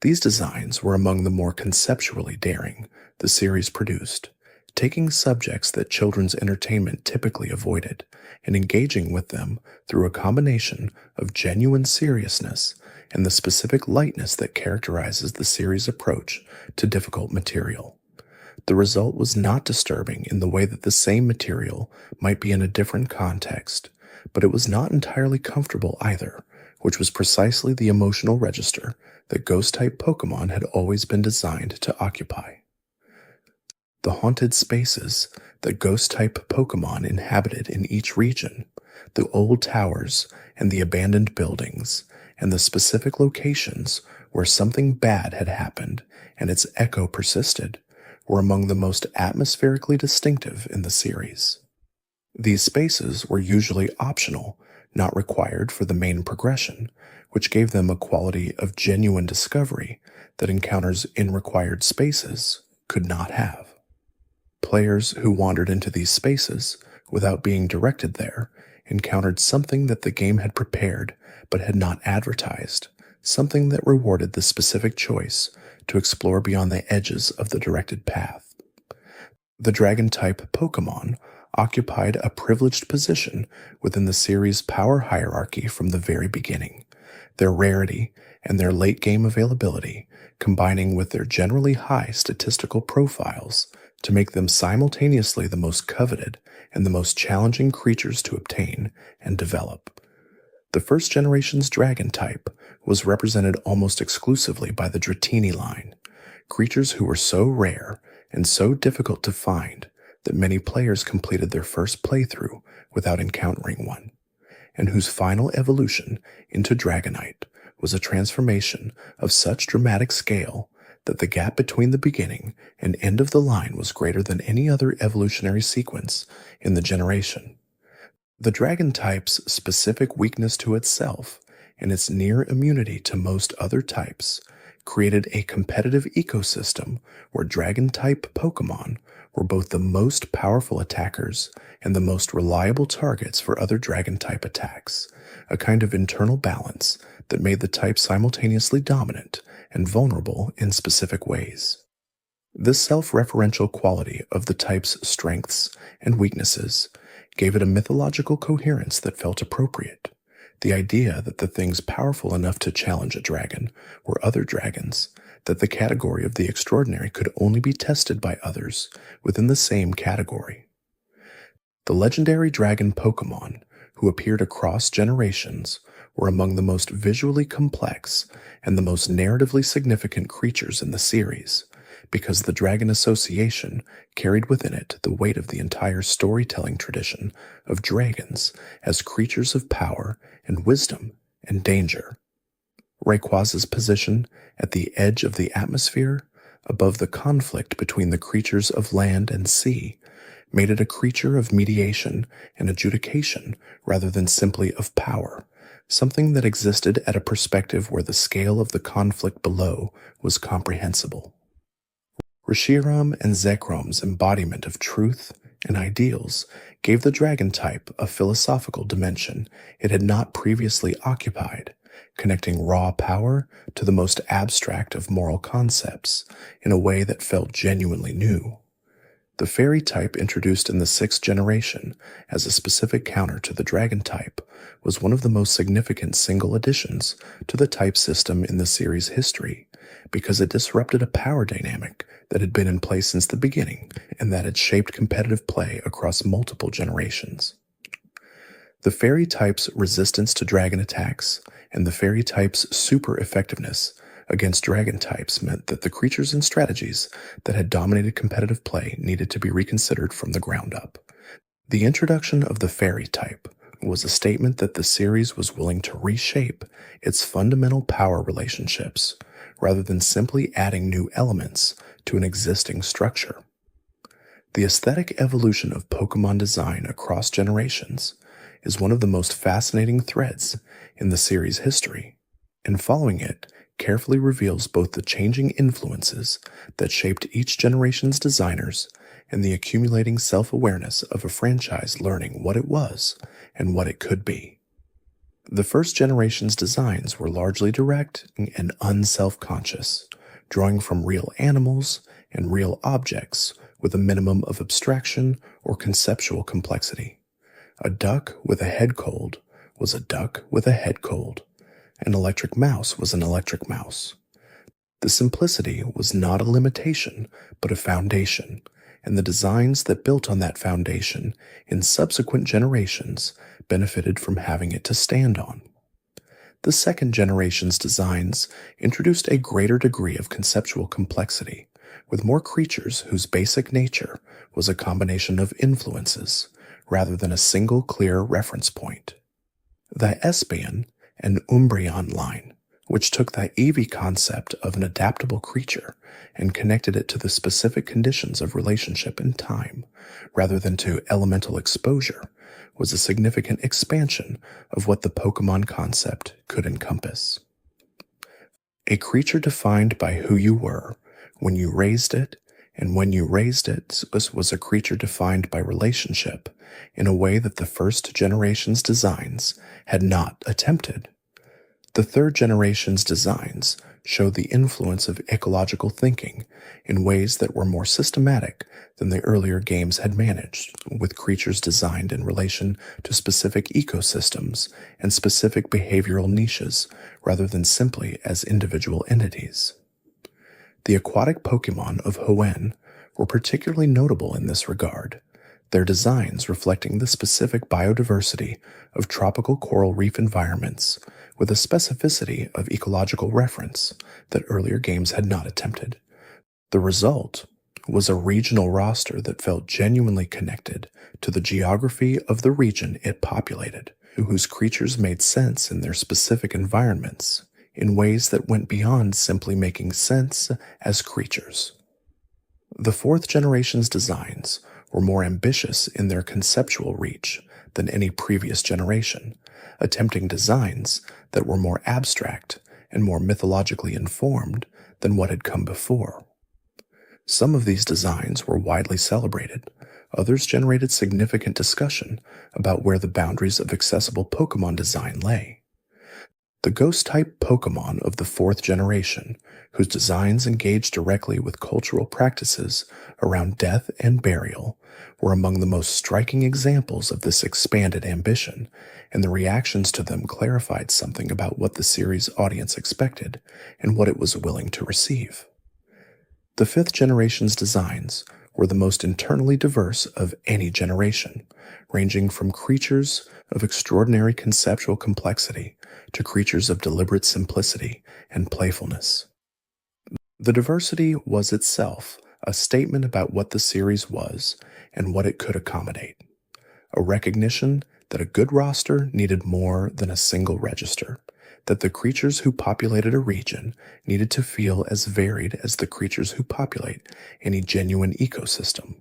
These designs were among the more conceptually daring the series produced, taking subjects that children's entertainment typically avoided and engaging with them through a combination of genuine seriousness and the specific lightness that characterizes the series' approach to difficult material. The result was not disturbing in the way that the same material might be in a different context, but it was not entirely comfortable either, which was precisely the emotional register that ghost-type Pokémon had always been designed to occupy. The haunted spaces that ghost-type Pokémon inhabited in each region, the old towers and the abandoned buildings, and the specific locations where something bad had happened and its echo persisted, were among the most atmospherically distinctive in the series. These spaces were usually optional, not required for the main progression, which gave them a quality of genuine discovery that encounters in required spaces could not have. Players who wandered into these spaces without being directed there encountered something that the game had prepared but had not advertised, something that rewarded the specific choice to explore beyond the edges of the directed path. The dragon-type Pokémon occupied a privileged position within the series' power hierarchy from the very beginning, their rarity and their late-game availability combining with their generally high statistical profiles to make them simultaneously the most coveted and the most challenging creatures to obtain and develop. The first generation's dragon type was represented almost exclusively by the Dratini line, creatures who were so rare and so difficult to find that many players completed their first playthrough without encountering one, and whose final evolution into Dragonite was a transformation of such dramatic scale that the gap between the beginning and end of the line was greater than any other evolutionary sequence in the generation. The dragon type's specific weakness to itself and its near immunity to most other types created a competitive ecosystem where dragon-type Pokémon were both the most powerful attackers and the most reliable targets for other dragon-type attacks, a kind of internal balance that made the type simultaneously dominant and vulnerable in specific ways. This self-referential quality of the type's strengths and weaknesses gave it a mythological coherence that felt appropriate. The idea that the things powerful enough to challenge a dragon were other dragons, that the category of the extraordinary could only be tested by others within the same category. The legendary dragon Pokémon, who appeared across generations, were among the most visually complex and the most narratively significant creatures in the series, because the dragon association carried within it the weight of the entire storytelling tradition of dragons as creatures of power and wisdom and danger. Rayquaza's position at the edge of the atmosphere, above the conflict between the creatures of land and sea, made it a creature of mediation and adjudication rather than simply of power, something that existed at a perspective where the scale of the conflict below was comprehensible. Reshiram and Zekrom's embodiment of truth and ideals gave the dragon type a philosophical dimension it had not previously occupied, connecting raw power to the most abstract of moral concepts in a way that felt genuinely new. The fairy type introduced in the 6th generation as a specific counter to the dragon type was one of the most significant single additions to the type system in the series' history, because it disrupted a power dynamic that had been in place since the beginning and that had shaped competitive play across multiple generations. The fairy type's resistance to dragon attacks and the fairy type's super effectiveness against dragon types meant that the creatures and strategies that had dominated competitive play needed to be reconsidered from the ground up. The introduction of the fairy type was a statement that the series was willing to reshape its fundamental power relationships rather than simply adding new elements to an existing structure. The aesthetic evolution of Pokémon design across generations is one of the most fascinating threads in the series' history, and following it carefully reveals both the changing influences that shaped each generation's designers and the accumulating self-awareness of a franchise learning what it was and what it could be. The first generation's designs were largely direct and unself-conscious, drawing from real animals and real objects with a minimum of abstraction or conceptual complexity. A duck with a head cold was a duck with a head cold. An electric mouse was an electric mouse. The simplicity was not a limitation, but a foundation, and the designs that built on that foundation in subsequent generations benefited from having it to stand on. The second generation's designs introduced a greater degree of conceptual complexity, with more creatures whose basic nature was a combination of influences, rather than a single clear reference point. The Espion and Umbreon line, which took the Eevee concept of an adaptable creature and connected it to the specific conditions of relationship and time, rather than to elemental exposure, was a significant expansion of what the Pokémon concept could encompass. A creature defined by who you were when you raised it and when you raised it, this was a creature defined by relationship in a way that the first generation's designs had not attempted. The third generation's designs show the influence of ecological thinking in ways that were more systematic than the earlier games had managed, with creatures designed in relation to specific ecosystems and specific behavioral niches rather than simply as individual entities. The aquatic Pokémon of Hoenn were particularly notable in this regard, their designs reflecting the specific biodiversity of tropical coral reef environments with a specificity of ecological reference that earlier games had not attempted. The result was a regional roster that felt genuinely connected to the geography of the region it populated, whose creatures made sense in their specific environments in ways that went beyond simply making sense as creatures. The fourth generation's designs were more ambitious in their conceptual reach than any previous generation, attempting designs that were more abstract and more mythologically informed than what had come before. Some of these designs were widely celebrated, others generated significant discussion about where the boundaries of accessible Pokémon design lay. The ghost-type Pokémon of the fourth generation, whose designs engaged directly with cultural practices around death and burial, were among the most striking examples of this expanded ambition, and the reactions to them clarified something about what the series' audience expected and what it was willing to receive. The fifth generation's designs were the most internally diverse of any generation, ranging from creatures of extraordinary conceptual complexity to creatures of deliberate simplicity and playfulness. The diversity was itself a statement about what the series was and what it could accommodate, a recognition that a good roster needed more than a single register, that the creatures who populated a region needed to feel as varied as the creatures who populate any genuine ecosystem.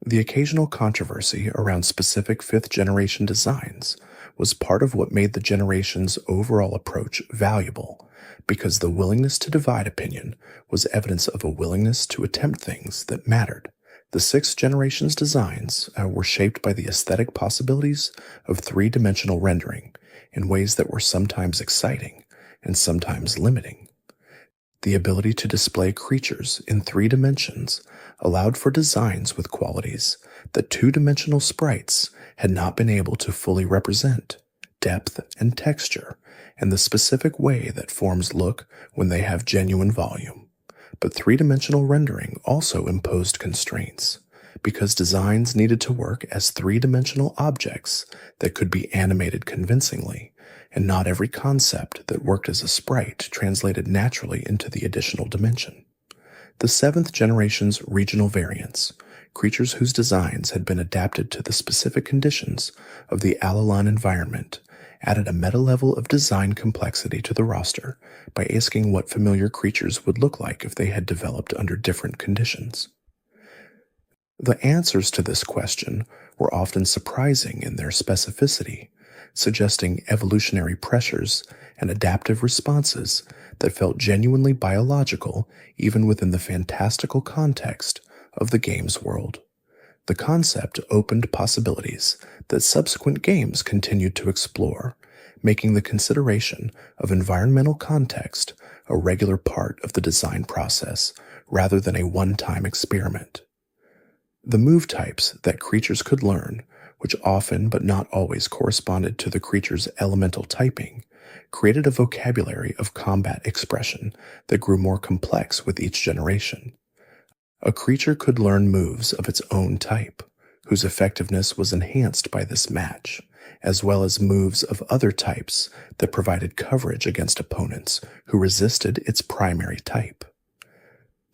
The occasional controversy around specific fifth-generation designs was part of what made the generation's overall approach valuable, because the willingness to divide opinion was evidence of a willingness to attempt things that mattered. The sixth generation's designs were shaped by the aesthetic possibilities of three-dimensional rendering in ways that were sometimes exciting and sometimes limiting. The ability to display creatures in 3 dimensions allowed for designs with qualities that two-dimensional sprites had not been able to fully represent: depth and texture, and the specific way that forms look when they have genuine volume. But 3-dimensional rendering also imposed constraints, because designs needed to work as 3-dimensional objects that could be animated convincingly, and not every concept that worked as a sprite translated naturally into the additional dimension. The 7th generation's regional variants, creatures whose designs had been adapted to the specific conditions of the Alolan environment, added a meta-level of design complexity to the roster by asking what familiar creatures would look like if they had developed under different conditions. The answers to this question were often surprising in their specificity, suggesting evolutionary pressures and adaptive responses that felt genuinely biological even within the fantastical context of the game's world. The concept opened possibilities that subsequent games continued to explore, making the consideration of environmental context a regular part of the design process rather than a one-time experiment. The move types that creatures could learn, which often but not always corresponded to the creature's elemental typing, created a vocabulary of combat expression that grew more complex with each generation. A creature could learn moves of its own type, whose effectiveness was enhanced by this match, as well as moves of other types that provided coverage against opponents who resisted its primary type.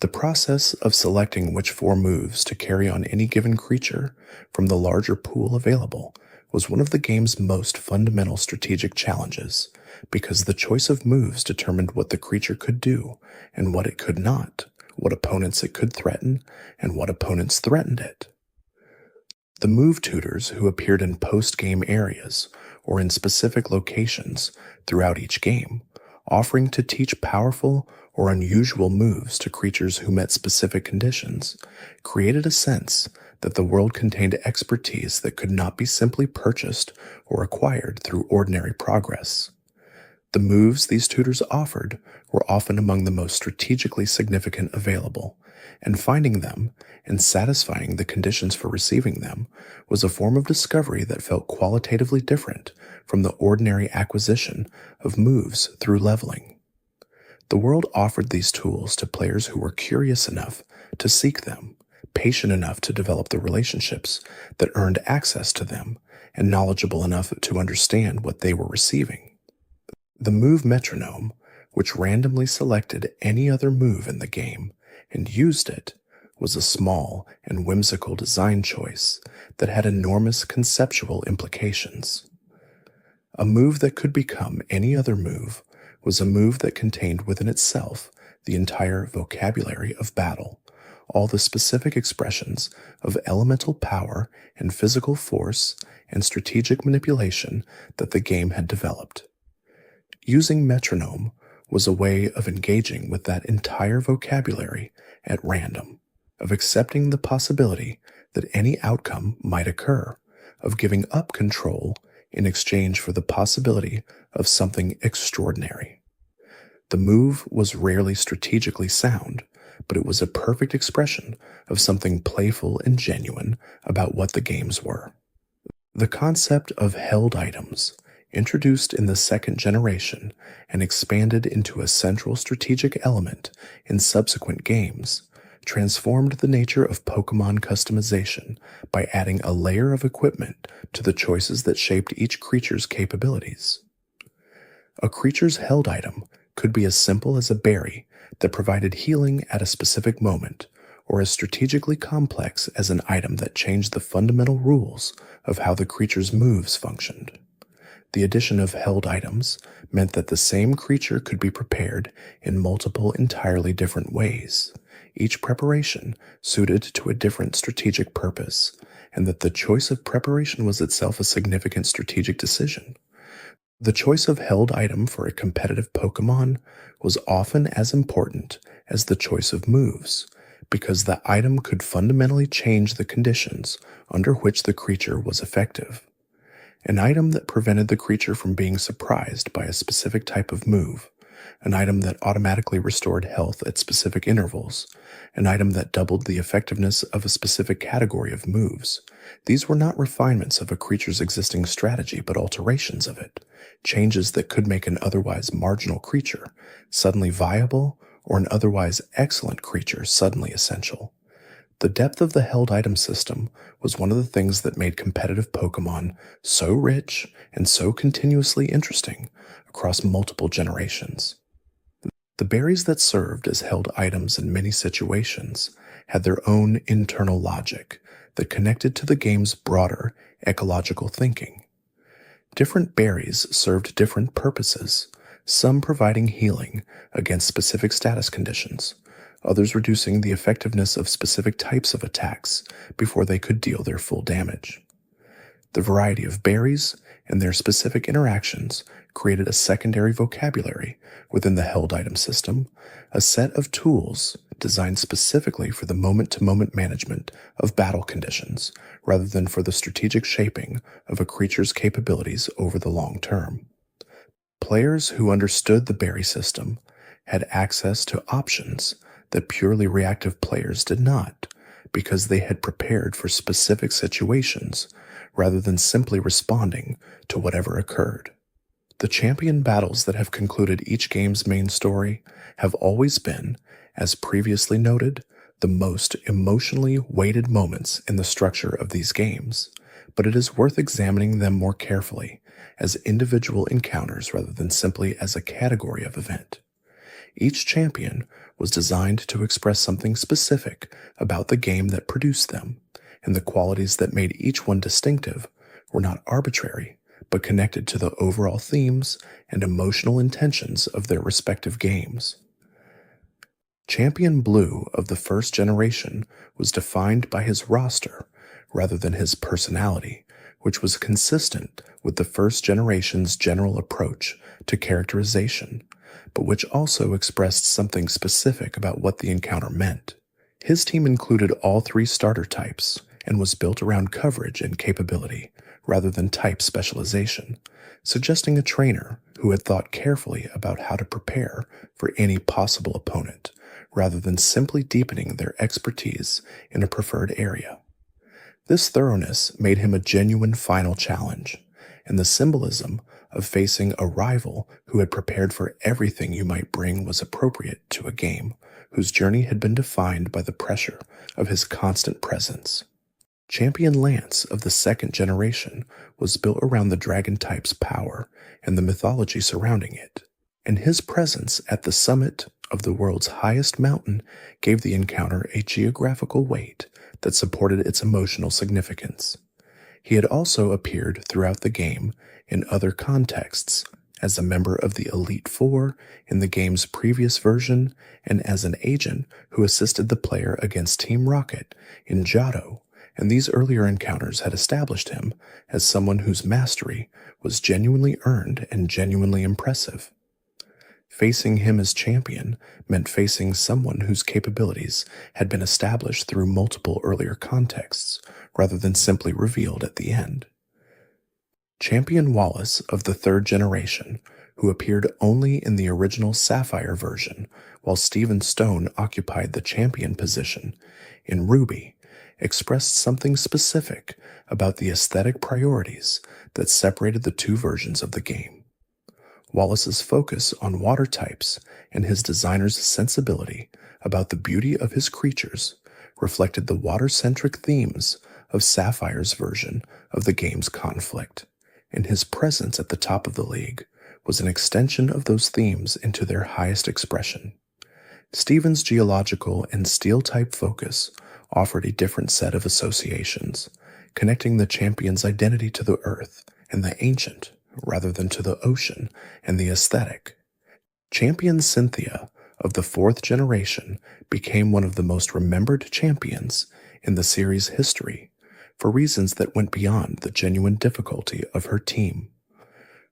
The process of selecting which 4 moves to carry on any given creature from the larger pool available was one of the game's most fundamental strategic challenges, because the choice of moves determined what the creature could do and what it could not, what opponents it could threaten, and what opponents threatened it. The move tutors who appeared in post-game areas or in specific locations throughout each game offering to teach powerful or unusual moves to creatures who met specific conditions, created a sense that the world contained expertise that could not be simply purchased or acquired through ordinary progress. The moves these tutors offered were often among the most strategically significant available, and finding them and satisfying the conditions for receiving them was a form of discovery that felt qualitatively different from the ordinary acquisition of moves through leveling. The world offered these tools to players who were curious enough to seek them, patient enough to develop the relationships that earned access to them, and knowledgeable enough to understand what they were receiving. The move metronome, which randomly selected any other move in the game and used it, was a small and whimsical design choice that had enormous conceptual implications. A move that could become any other move was a move that contained within itself the entire vocabulary of battle, all the specific expressions of elemental power and physical force and strategic manipulation that the game had developed. Using metronome was a way of engaging with that entire vocabulary at random, of accepting the possibility that any outcome might occur, of giving up control in exchange for the possibility of something extraordinary. The move was rarely strategically sound, but it was a perfect expression of something playful and genuine about what the games were. The concept of held items, introduced in the second generation and expanded into a central strategic element in subsequent games, transformed the nature of Pokémon customization by adding a layer of equipment to the choices that shaped each creature's capabilities. A creature's held item could be as simple as a berry that provided healing at a specific moment, or as strategically complex as an item that changed the fundamental rules of how the creature's moves functioned. The addition of held items meant that the same creature could be prepared in multiple entirely different ways, each preparation suited to a different strategic purpose, and that the choice of preparation was itself a significant strategic decision. The choice of held item for a competitive Pokémon was often as important as the choice of moves, because the item could fundamentally change the conditions under which the creature was effective. An item that prevented the creature from being surprised by a specific type of move, an item that automatically restored health at specific intervals, an item that doubled the effectiveness of a specific category of moves. These were not refinements of a creature's existing strategy, but alterations of it, changes that could make an otherwise marginal creature suddenly viable or an otherwise excellent creature suddenly essential. The depth of the held item system was one of the things that made competitive Pokémon so rich and so continuously interesting across multiple generations. The berries that served as held items in many situations had their own internal logic that connected to the game's broader ecological thinking. Different berries served different purposes, some providing healing against specific status conditions, others reducing the effectiveness of specific types of attacks before they could deal their full damage. The variety of berries and their specific interactions created a secondary vocabulary within the held item system, a set of tools designed specifically for the moment-to-moment management of battle conditions, rather than for the strategic shaping of a creature's capabilities over the long term. Players who understood the berry system had access to options that purely reactive players did not, because they had prepared for specific situations rather than simply responding to whatever occurred. The champion battles that have concluded each game's main story have always been, as previously noted, the most emotionally weighted moments in the structure of these games, but it is worth examining them more carefully as individual encounters rather than simply as a category of event. Each champion was designed to express something specific about the game that produced them, and the qualities that made each one distinctive were not arbitrary, but connected to the overall themes and emotional intentions of their respective games. Champion Blue of the first generation was defined by his roster rather than his personality, which was consistent with the first generation's general approach to characterization, but which also expressed something specific about what the encounter meant. His team included all three starter types and was built around coverage and capability rather than type specialization, suggesting a trainer who had thought carefully about how to prepare for any possible opponent rather than simply deepening their expertise in a preferred area. This thoroughness made him a genuine final challenge, and the symbolism of facing a rival who had prepared for everything you might bring was appropriate to a game whose journey had been defined by the pressure of his constant presence. Champion Lance of the second generation was built around the dragon type's power and the mythology surrounding it, and his presence at the summit of the world's highest mountain gave the encounter a geographical weight that supported its emotional significance. He had also appeared throughout the game in other contexts, as a member of the Elite Four in the game's previous version, and as an agent who assisted the player against Team Rocket in Johto, and these earlier encounters had established him as someone whose mastery was genuinely earned and genuinely impressive. Facing him as champion meant facing someone whose capabilities had been established through multiple earlier contexts, rather than simply revealed at the end. Champion Wallace of the third generation, who appeared only in the original Sapphire version, while Steven Stone occupied the champion position in Ruby, expressed something specific about the aesthetic priorities that separated the two versions of the game. Wallace's focus on water types and his designer's sensibility about the beauty of his creatures reflected the water-centric themes of Sapphire's version of the game's conflict, and his presence at the top of the league was an extension of those themes into their highest expression. Steven's geological and steel-type focus offered a different set of associations, connecting the champion's identity to the earth and the ancient, rather than to the ocean and the aesthetic. Champion Cynthia of the fourth generation became one of the most remembered champions in the series' history for reasons that went beyond the genuine difficulty of her team.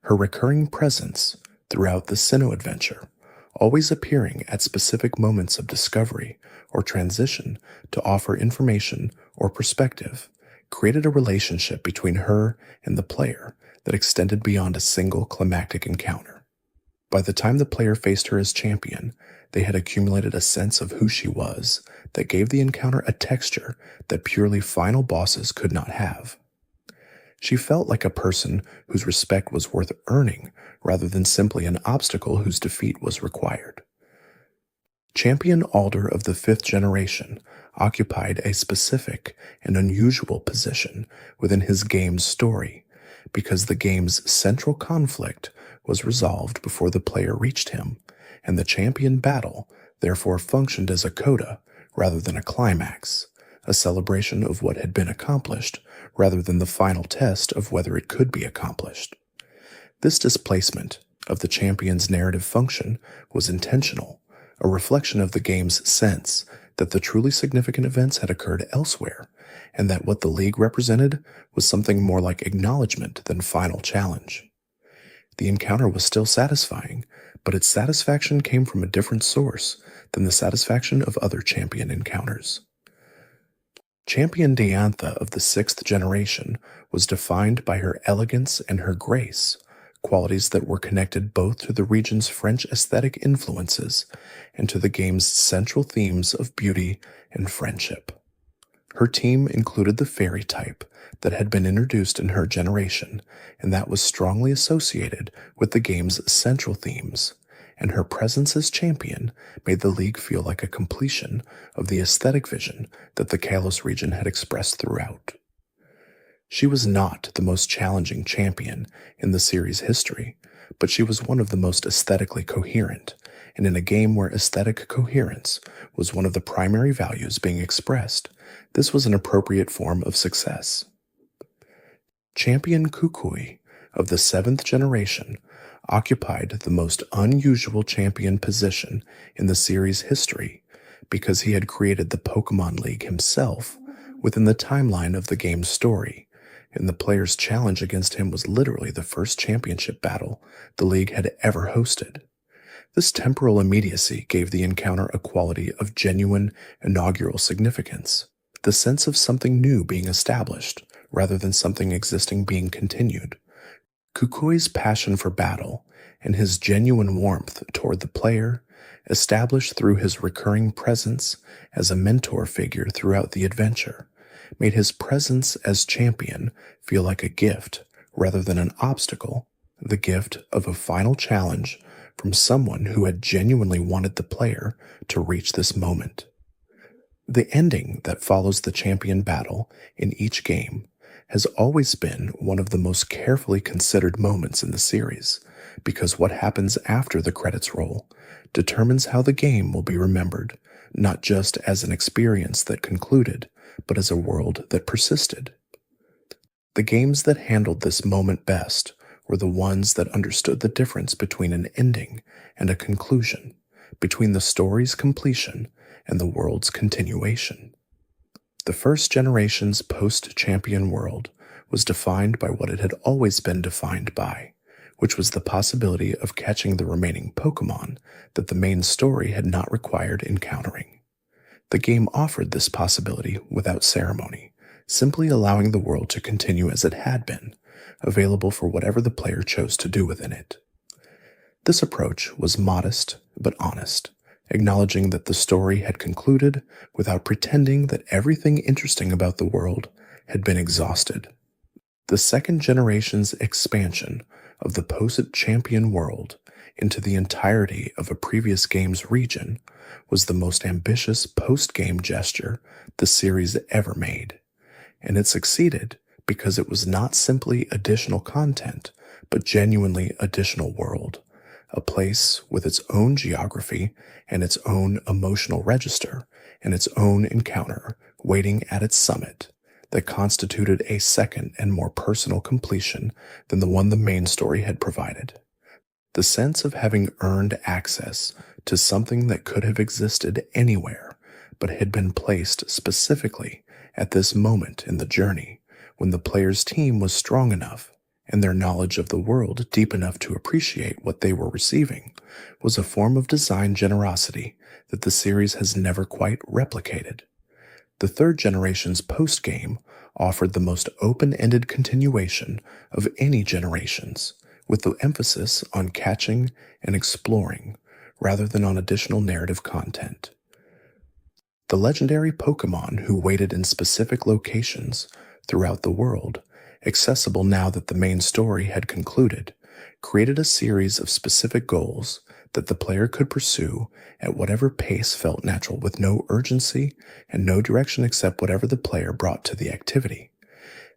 Her recurring presence throughout the Sinnoh adventure, always appearing at specific moments of discovery or transition to offer information or perspective, created a relationship between her and the player that extended beyond a single climactic encounter. By the time the player faced her as champion, they had accumulated a sense of who she was that gave the encounter a texture that purely final bosses could not have. She felt like a person whose respect was worth earning rather than simply an obstacle whose defeat was required. Champion Alder of the fifth generation occupied a specific and unusual position within his game's story, because the game's central conflict was resolved before the player reached him, and the champion battle therefore functioned as a coda rather than a climax, a celebration of what had been accomplished rather than the final test of whether it could be accomplished. This displacement of the champion's narrative function was intentional, a reflection of the game's sense that the truly significant events had occurred elsewhere, and that what the League represented was something more like acknowledgement than final challenge. The encounter was still satisfying, but its satisfaction came from a different source than the satisfaction of other champion encounters. Champion Diantha of the sixth generation was defined by her elegance and her grace, qualities that were connected both to the region's French aesthetic influences and to the game's central themes of beauty and friendship. Her team included the fairy type that had been introduced in her generation, and that was strongly associated with the game's central themes, and her presence as champion made the League feel like a completion of the aesthetic vision that the Kalos region had expressed throughout. She was not the most challenging champion in the series' history, but she was one of the most aesthetically coherent, and in a game where aesthetic coherence was one of the primary values being expressed, this was an appropriate form of success. Champion Kukui of the seventh generation occupied the most unusual champion position in the series' history because he had created the Pokémon League himself within the timeline of the game's story, and the player's challenge against him was literally the first championship battle the league had ever hosted. This temporal immediacy gave the encounter a quality of genuine inaugural significance, the sense of something new being established rather than something existing being continued. Kukui's passion for battle and his genuine warmth toward the player, established through his recurring presence as a mentor figure throughout the adventure, made his presence as champion feel like a gift rather than an obstacle, the gift of a final challenge from someone who had genuinely wanted the player to reach this moment. The ending that follows the champion battle in each game has always been one of the most carefully considered moments in the series, because what happens after the credits roll determines how the game will be remembered, not just as an experience that concluded, but as a world that persisted. The games that handled this moment best were the ones that understood the difference between an ending and a conclusion, between the story's completion and the world's continuation. The first generation's post-champion world was defined by what it had always been defined by, which was the possibility of catching the remaining Pokémon that the main story had not required encountering. The game offered this possibility without ceremony, simply allowing the world to continue as it had been, available for whatever the player chose to do within it. This approach was modest but honest, acknowledging that the story had concluded without pretending that everything interesting about the world had been exhausted. The second generation's expansion of the post-champion world into the entirety of a previous game's region was the most ambitious post-game gesture the series ever made, and it succeeded because it was not simply additional content, but genuinely additional world, a place with its own geography and its own emotional register and its own encounter waiting at its summit that constituted a second and more personal completion than the one the main story had provided. The sense of having earned access to something that could have existed anywhere but had been placed specifically at this moment in the journey when the player's team was strong enough and their knowledge of the world deep enough to appreciate what they were receiving was a form of design generosity that the series has never quite replicated. The third generation's post-game offered the most open-ended continuation of any generation's, with the emphasis on catching and exploring rather than on additional narrative content. The legendary Pokémon who waited in specific locations throughout the world, accessible now that the main story had concluded, created a series of specific goals that the player could pursue at whatever pace felt natural, with no urgency and no direction except whatever the player brought to the activity.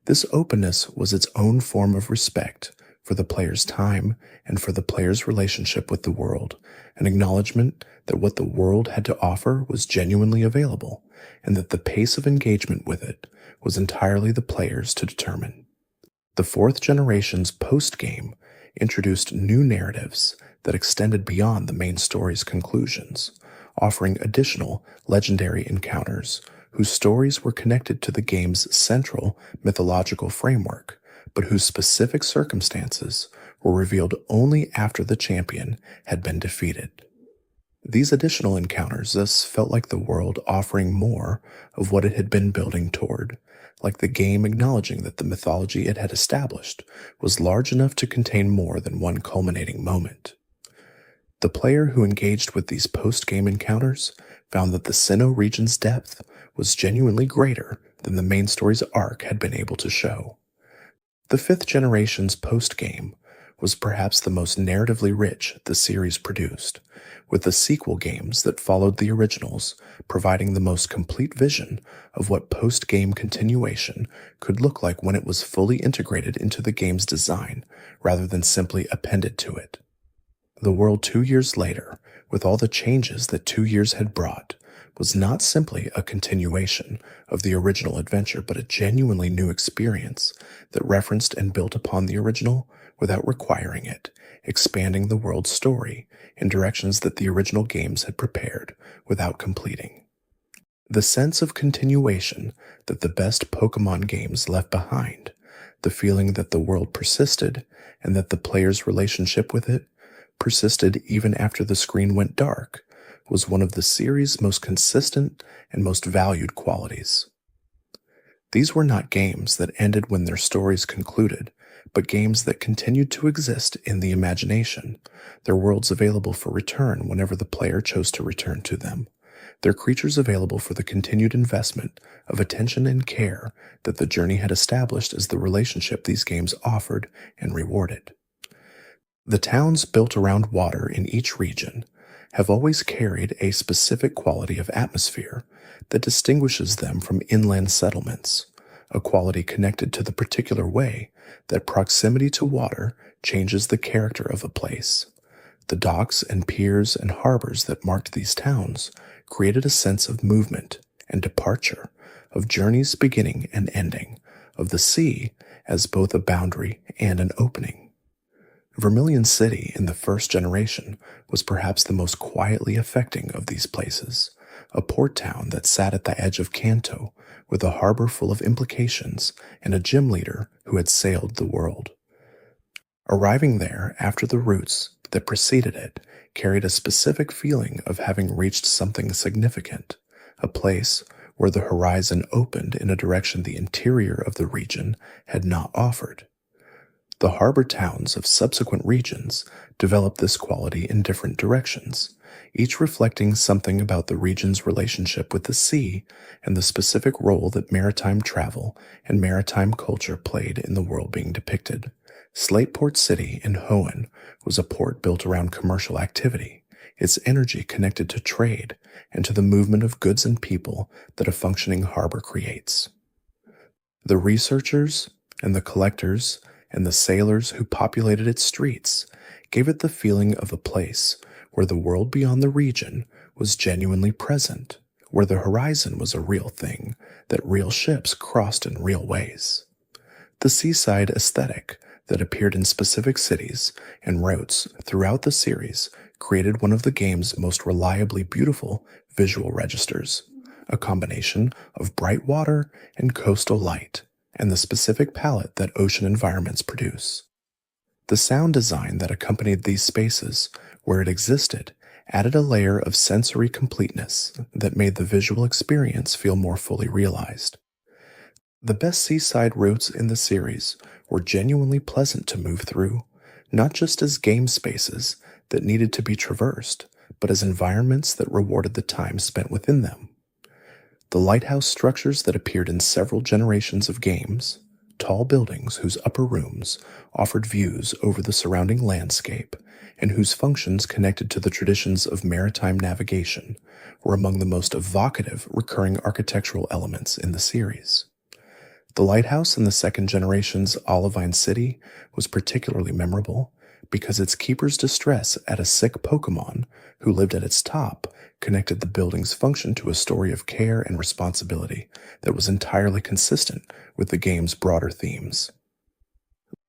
This openness was its own form of respect for the player's time and for the player's relationship with the world, an acknowledgement that what the world had to offer was genuinely available, and that the pace of engagement with it was entirely the player's to determine. The fourth generation's post-game introduced new narratives that extended beyond the main story's conclusions, offering additional legendary encounters whose stories were connected to the game's central mythological framework, but whose specific circumstances were revealed only after the champion had been defeated. These additional encounters thus felt like the world offering more of what it had been building toward, like the game acknowledging that the mythology it had established was large enough to contain more than one culminating moment. The player who engaged with these post-game encounters found that the Sinnoh region's depth was genuinely greater than the main story's arc had been able to show. The fifth generation's post-game was perhaps the most narratively rich the series produced, with the sequel games that followed the originals providing the most complete vision of what post-game continuation could look like when it was fully integrated into the game's design rather than simply appended to it. The world 2 years later, with all the changes that 2 years had brought, was not simply a continuation of the original adventure, but a genuinely new experience that referenced and built upon the original without requiring it, expanding the world's story in directions that the original games had prepared without completing. The sense of continuation that the best Pokémon games left behind The feeling that the world persisted and that the player's relationship with it persisted even after the screen went dark was one of the series' most consistent and most valued qualities. These were not games that ended when their stories concluded, but games that continued to exist in the imagination, their worlds available for return whenever the player chose to return to them, their creatures available for the continued investment of attention and care that the journey had established as the relationship these games offered and rewarded. The towns built around water in each region have always carried a specific quality of atmosphere that distinguishes them from inland settlements, a quality connected to the particular way that proximity to water changes the character of a place. The docks and piers and harbors that marked these towns created a sense of movement and departure, of journeys beginning and ending, of the sea as both a boundary and an opening. Vermilion City in the first generation was perhaps the most quietly affecting of these places, a port town that sat at the edge of Kanto with a harbor full of implications and a gym leader who had sailed the world. Arriving there after the routes that preceded it carried a specific feeling of having reached something significant, a place where the horizon opened in a direction the interior of the region had not offered. The harbor towns of subsequent regions developed this quality in different directions, each reflecting something about the region's relationship with the sea and the specific role that maritime travel and maritime culture played in the world being depicted. Slateport City in Hoenn was a port built around commercial activity, its energy connected to trade and to the movement of goods and people that a functioning harbor creates. The researchers and the collectors and the sailors who populated its streets gave it the feeling of a place where the world beyond the region was genuinely present, where the horizon was a real thing, that real ships crossed in real ways. The seaside aesthetic that appeared in specific cities and routes throughout the series created one of the game's most reliably beautiful visual registers, a combination of bright water and coastal light, and the specific palette that ocean environments produce. The sound design that accompanied these spaces, where it existed, added a layer of sensory completeness that made the visual experience feel more fully realized. The best seaside routes in the series were genuinely pleasant to move through, not just as game spaces that needed to be traversed, but as environments that rewarded the time spent within them. The lighthouse structures that appeared in several generations of games, tall buildings whose upper rooms offered views over the surrounding landscape and whose functions connected to the traditions of maritime navigation, were among the most evocative recurring architectural elements in the series. The lighthouse in the second generation's Olivine City was particularly memorable because its keeper's distress at a sick Pokémon who lived at its top connected the building's function to a story of care and responsibility that was entirely consistent with the game's broader themes.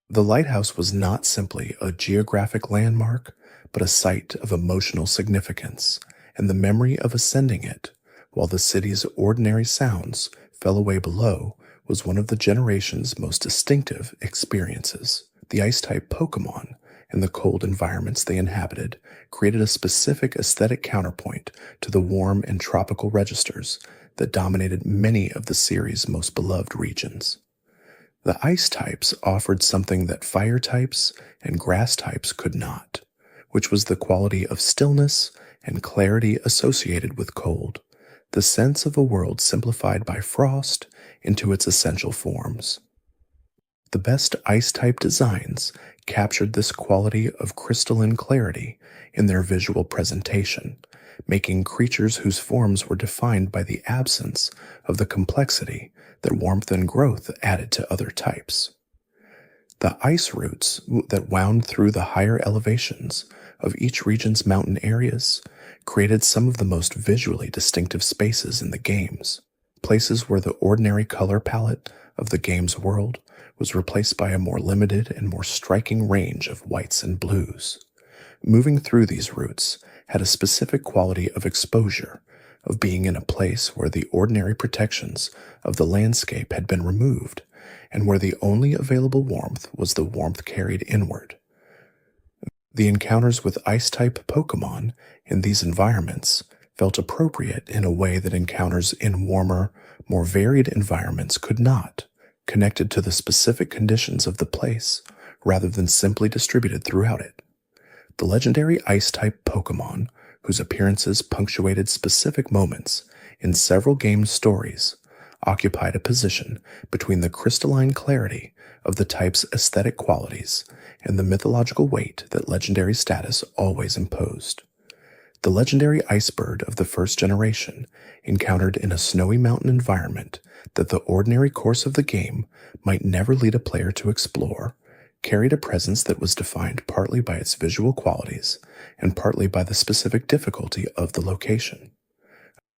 The lighthouse was not simply a geographic landmark, but a site of emotional significance, and the memory of ascending it, while the city's ordinary sounds fell away below, was one of the generation's most distinctive experiences. The ice-type Pokémon and the cold environments they inhabited created a specific aesthetic counterpoint to the warm and tropical registers that dominated many of the series' most beloved regions. The ice types offered something that fire types and grass types could not, which was the quality of stillness and clarity associated with cold, the sense of a world simplified by frost into its essential forms. The best ice-type designs captured this quality of crystalline clarity in their visual presentation, making creatures whose forms were defined by the absence of the complexity that warmth and growth added to other types. The ice routes that wound through the higher elevations of each region's mountain areas created some of the most visually distinctive spaces in the games, places where the ordinary color palette of the game's world was replaced by a more limited and more striking range of whites and blues. Moving through these routes had a specific quality of exposure, of being in a place where the ordinary protections of the landscape had been removed and where the only available warmth was the warmth carried inward. The encounters with Ice-type Pokémon in these environments felt appropriate in a way that encounters in warmer, more varied environments could not, connected to the specific conditions of the place rather than simply distributed throughout it. The legendary Ice-type Pokémon, whose appearances punctuated specific moments in several game stories, occupied a position between the crystalline clarity of the type's aesthetic qualities and the mythological weight that legendary status always imposed. The legendary Ice Bird of the first generation, encountered in a snowy mountain environment that the ordinary course of the game might never lead a player to explore, carried a presence that was defined partly by its visual qualities and partly by the specific difficulty of the location.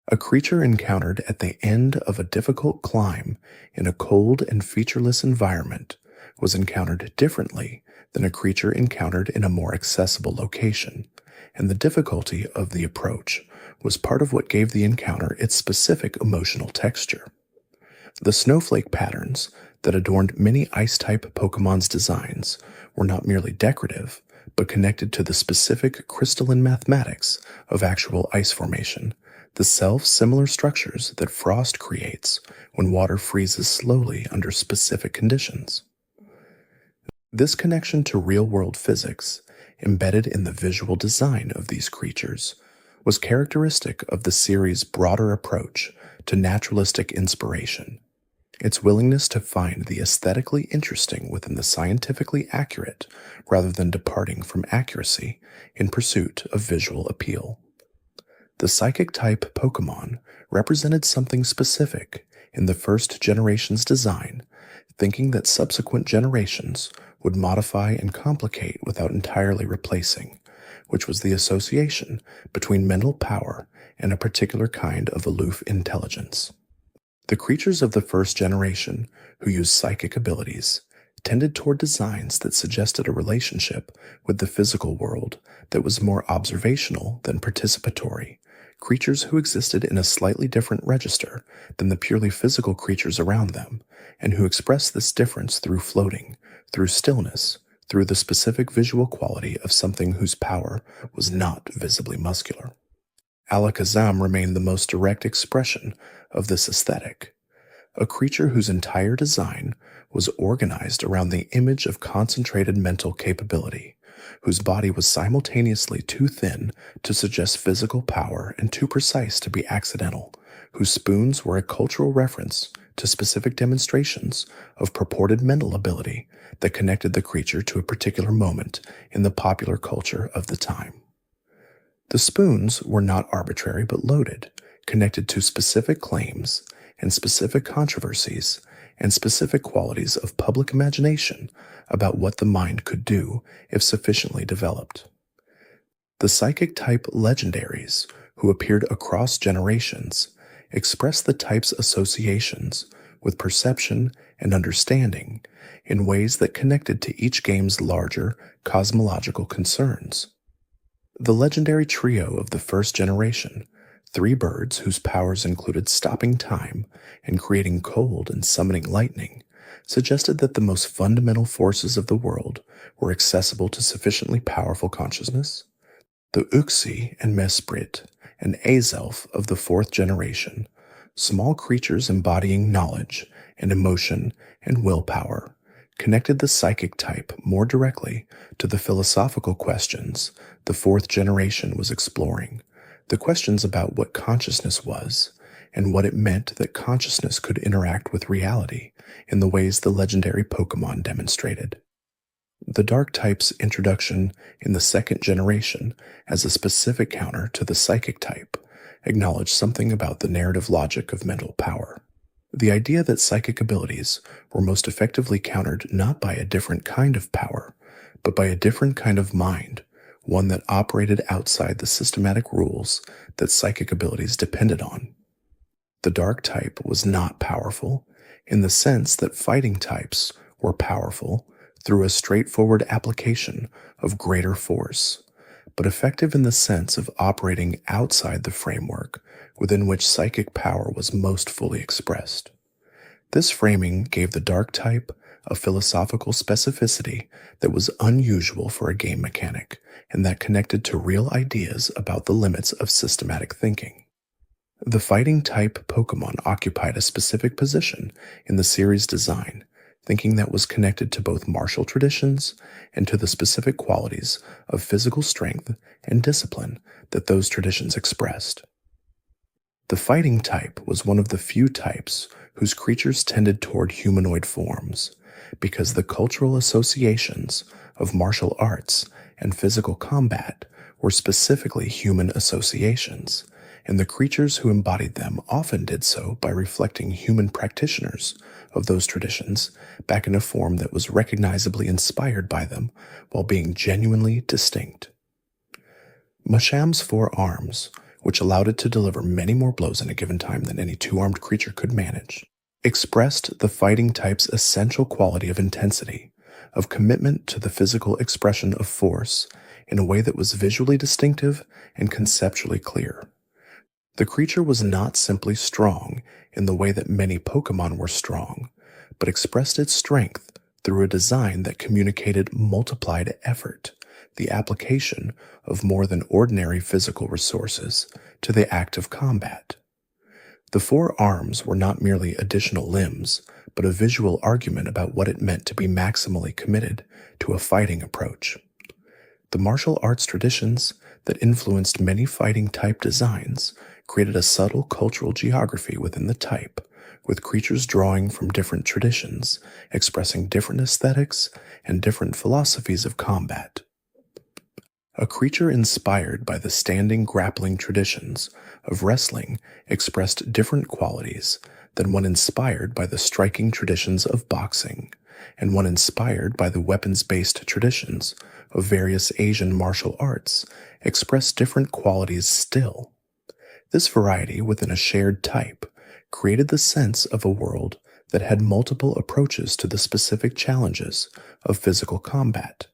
A creature encountered at the end of a difficult climb in a cold and featureless environment was encountered differently than a creature encountered in a more accessible location, and the difficulty of the approach was part of what gave the encounter its specific emotional texture. The snowflake patterns that adorned many Ice-type Pokemon's designs were not merely decorative, but connected to the specific crystalline mathematics of actual ice formation, the self-similar structures that frost creates when water freezes slowly under specific conditions. This connection to real-world physics, embedded in the visual design of these creatures, was characteristic of the series' broader approach to naturalistic inspiration. Its willingness to find the aesthetically interesting within the scientifically accurate rather than departing from accuracy in pursuit of visual appeal. The psychic-type Pokémon represented something specific in the first generation's design, thinking that subsequent generations would modify and complicate without entirely replacing, which was the association between mental power and a particular kind of aloof intelligence. The creatures of the first generation, who used psychic abilities, tended toward designs that suggested a relationship with the physical world that was more observational than participatory, creatures who existed in a slightly different register than the purely physical creatures around them, and who expressed this difference through floating, through stillness, through the specific visual quality of something whose power was not visibly muscular. Alakazam remained the most direct expression of this aesthetic, a creature whose entire design was organized around the image of concentrated mental capability, whose body was simultaneously too thin to suggest physical power and too precise to be accidental, whose spoons were a cultural reference to specific demonstrations of purported mental ability that connected the creature to a particular moment in the popular culture of the time. The spoons were not arbitrary but loaded, connected to specific claims and specific controversies and specific qualities of public imagination about what the mind could do if sufficiently developed. The psychic-type legendaries, who appeared across generations, expressed the type's associations with perception and understanding in ways that connected to each game's larger cosmological concerns. The legendary trio of the first generation, three birds whose powers included stopping time and creating cold and summoning lightning, suggested that the most fundamental forces of the world were accessible to sufficiently powerful consciousness. The Uxie and Mesprit, and Azelf of the fourth generation, small creatures embodying knowledge and emotion and willpower, connected the psychic type more directly to the philosophical questions the fourth generation was exploring, the questions about what consciousness was and what it meant that consciousness could interact with reality in the ways the legendary Pokémon demonstrated. The Dark type's introduction in the second generation as a specific counter to the psychic type acknowledged something about the narrative logic of mental power. The idea that psychic abilities were most effectively countered not by a different kind of power, but by a different kind of mind, one that operated outside the systematic rules that psychic abilities depended on. The Dark type was not powerful in the sense that fighting types were powerful through a straightforward application of greater force, but effective in the sense of operating outside the framework within which psychic power was most fully expressed. This framing gave the dark type a philosophical specificity that was unusual for a game mechanic and that connected to real ideas about the limits of systematic thinking. The fighting type Pokémon occupied a specific position in the series' design, thinking that was connected to both martial traditions and to the specific qualities of physical strength and discipline that those traditions expressed. The fighting type was one of the few types whose creatures tended toward humanoid forms, because the cultural associations of martial arts and physical combat were specifically human associations, and the creatures who embodied them often did so by reflecting human practitioners of those traditions back in a form that was recognizably inspired by them while being genuinely distinct. Masham's 4 arms, which allowed it to deliver many more blows in a given time than any 2-armed creature could manage, expressed the fighting type's essential quality of intensity, of commitment to the physical expression of force in a way that was visually distinctive and conceptually clear. The creature was not simply strong in the way that many Pokémon were strong, but expressed its strength through a design that communicated multiplied effort, the application of more than ordinary physical resources to the act of combat. The 4 arms were not merely additional limbs, but a visual argument about what it meant to be maximally committed to a fighting approach. The martial arts traditions that influenced many fighting type designs created a subtle cultural geography within the type, with creatures drawing from different traditions, expressing different aesthetics and different philosophies of combat. A creature inspired by the standing grappling traditions of wrestling expressed different qualities than one inspired by the striking traditions of boxing, and one inspired by the weapons-based traditions of various Asian martial arts expressed different qualities still. This variety within a shared type created the sense of a world that had multiple approaches to the specific challenges of physical combat,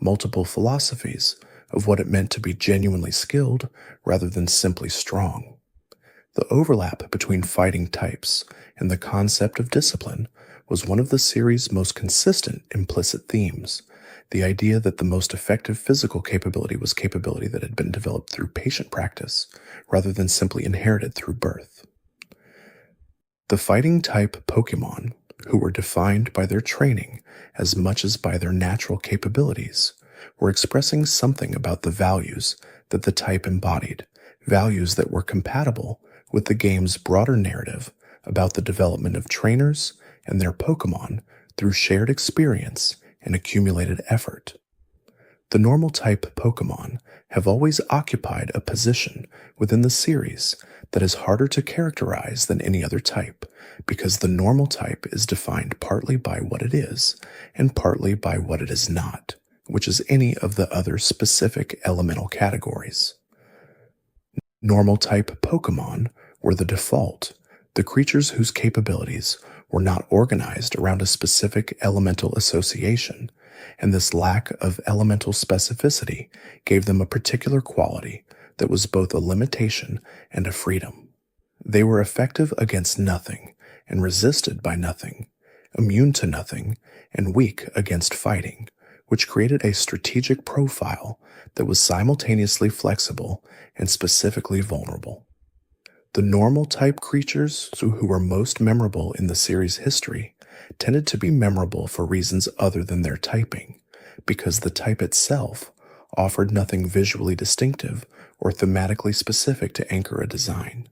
multiple philosophies of what it meant to be genuinely skilled rather than simply strong. The overlap between fighting types and the concept of discipline was one of the series' most consistent implicit themes, the idea that the most effective physical capability was capability that had been developed through patient practice rather than simply inherited through birth. The fighting type Pokémon, who were defined by their training as much as by their natural capabilities, were expressing something about the values that the type embodied, values that were compatible with the game's broader narrative about the development of trainers and their Pokémon through shared experience and accumulated effort. The normal type Pokémon have always occupied a position within the series that is harder to characterize than any other type, because the normal type is defined partly by what it is and partly by what it is not, which is any of the other specific elemental categories. Normal type Pokémon were the default, the creatures whose capabilities were not organized around a specific elemental association, and this lack of elemental specificity gave them a particular quality that was both a limitation and a freedom. They were effective against nothing and resisted by nothing, immune to nothing, and weak against fighting, which created a strategic profile that was simultaneously flexible and specifically vulnerable. The normal type creatures who were most memorable in the series' history tended to be memorable for reasons other than their typing, because the type itself offered nothing visually distinctive or thematically specific to anchor a design.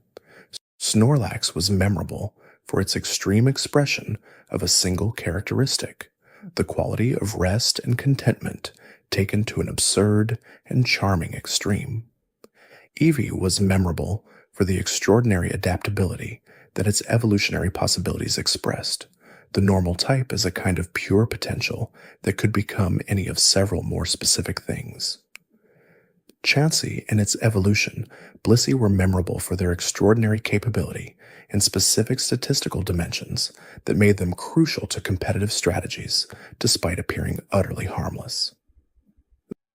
Snorlax was memorable for its extreme expression of a single characteristic, the quality of rest and contentment taken to an absurd and charming extreme. Eevee was memorable for the extraordinary adaptability that its evolutionary possibilities expressed. The normal type is a kind of pure potential that could become any of several more specific things. Chansey and its evolution, Blissey, were memorable for their extraordinary capability in specific statistical dimensions that made them crucial to competitive strategies, despite appearing utterly harmless.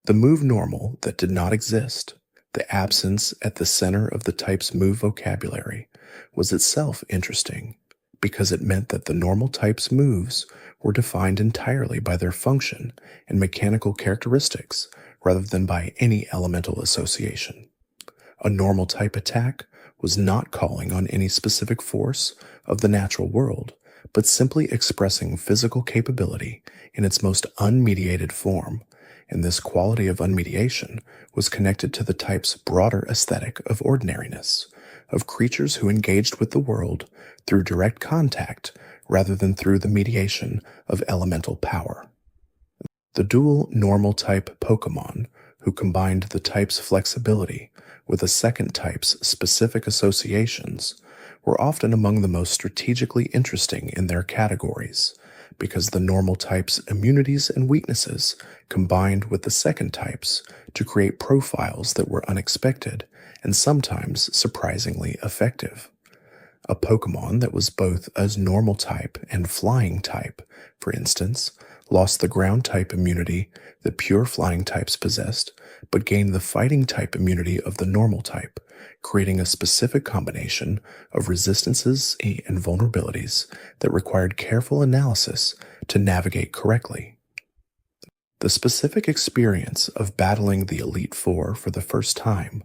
The move normal that did not exist, the absence at the center of the type's move vocabulary, was itself interesting, because it meant that the normal type's moves were defined entirely by their function and mechanical characteristics rather than by any elemental association. A normal type attack was not calling on any specific force of the natural world, but simply expressing physical capability in its most unmediated form, and this quality of unmediation was connected to the type's broader aesthetic of ordinariness, of creatures who engaged with the world through direct contact rather than through the mediation of elemental power. The dual normal type Pokémon, who combined the type's flexibility with a second type's specific associations, were often among the most strategically interesting in their categories, because the normal type's immunities and weaknesses combined with the second type's to create profiles that were unexpected and sometimes surprisingly effective. A Pokémon that was both a normal type and flying type, for instance, lost the ground type immunity that pure flying types possessed, but gained the fighting type immunity of the normal type, creating a specific combination of resistances and vulnerabilities that required careful analysis to navigate correctly. The specific experience of battling the Elite Four for the first time,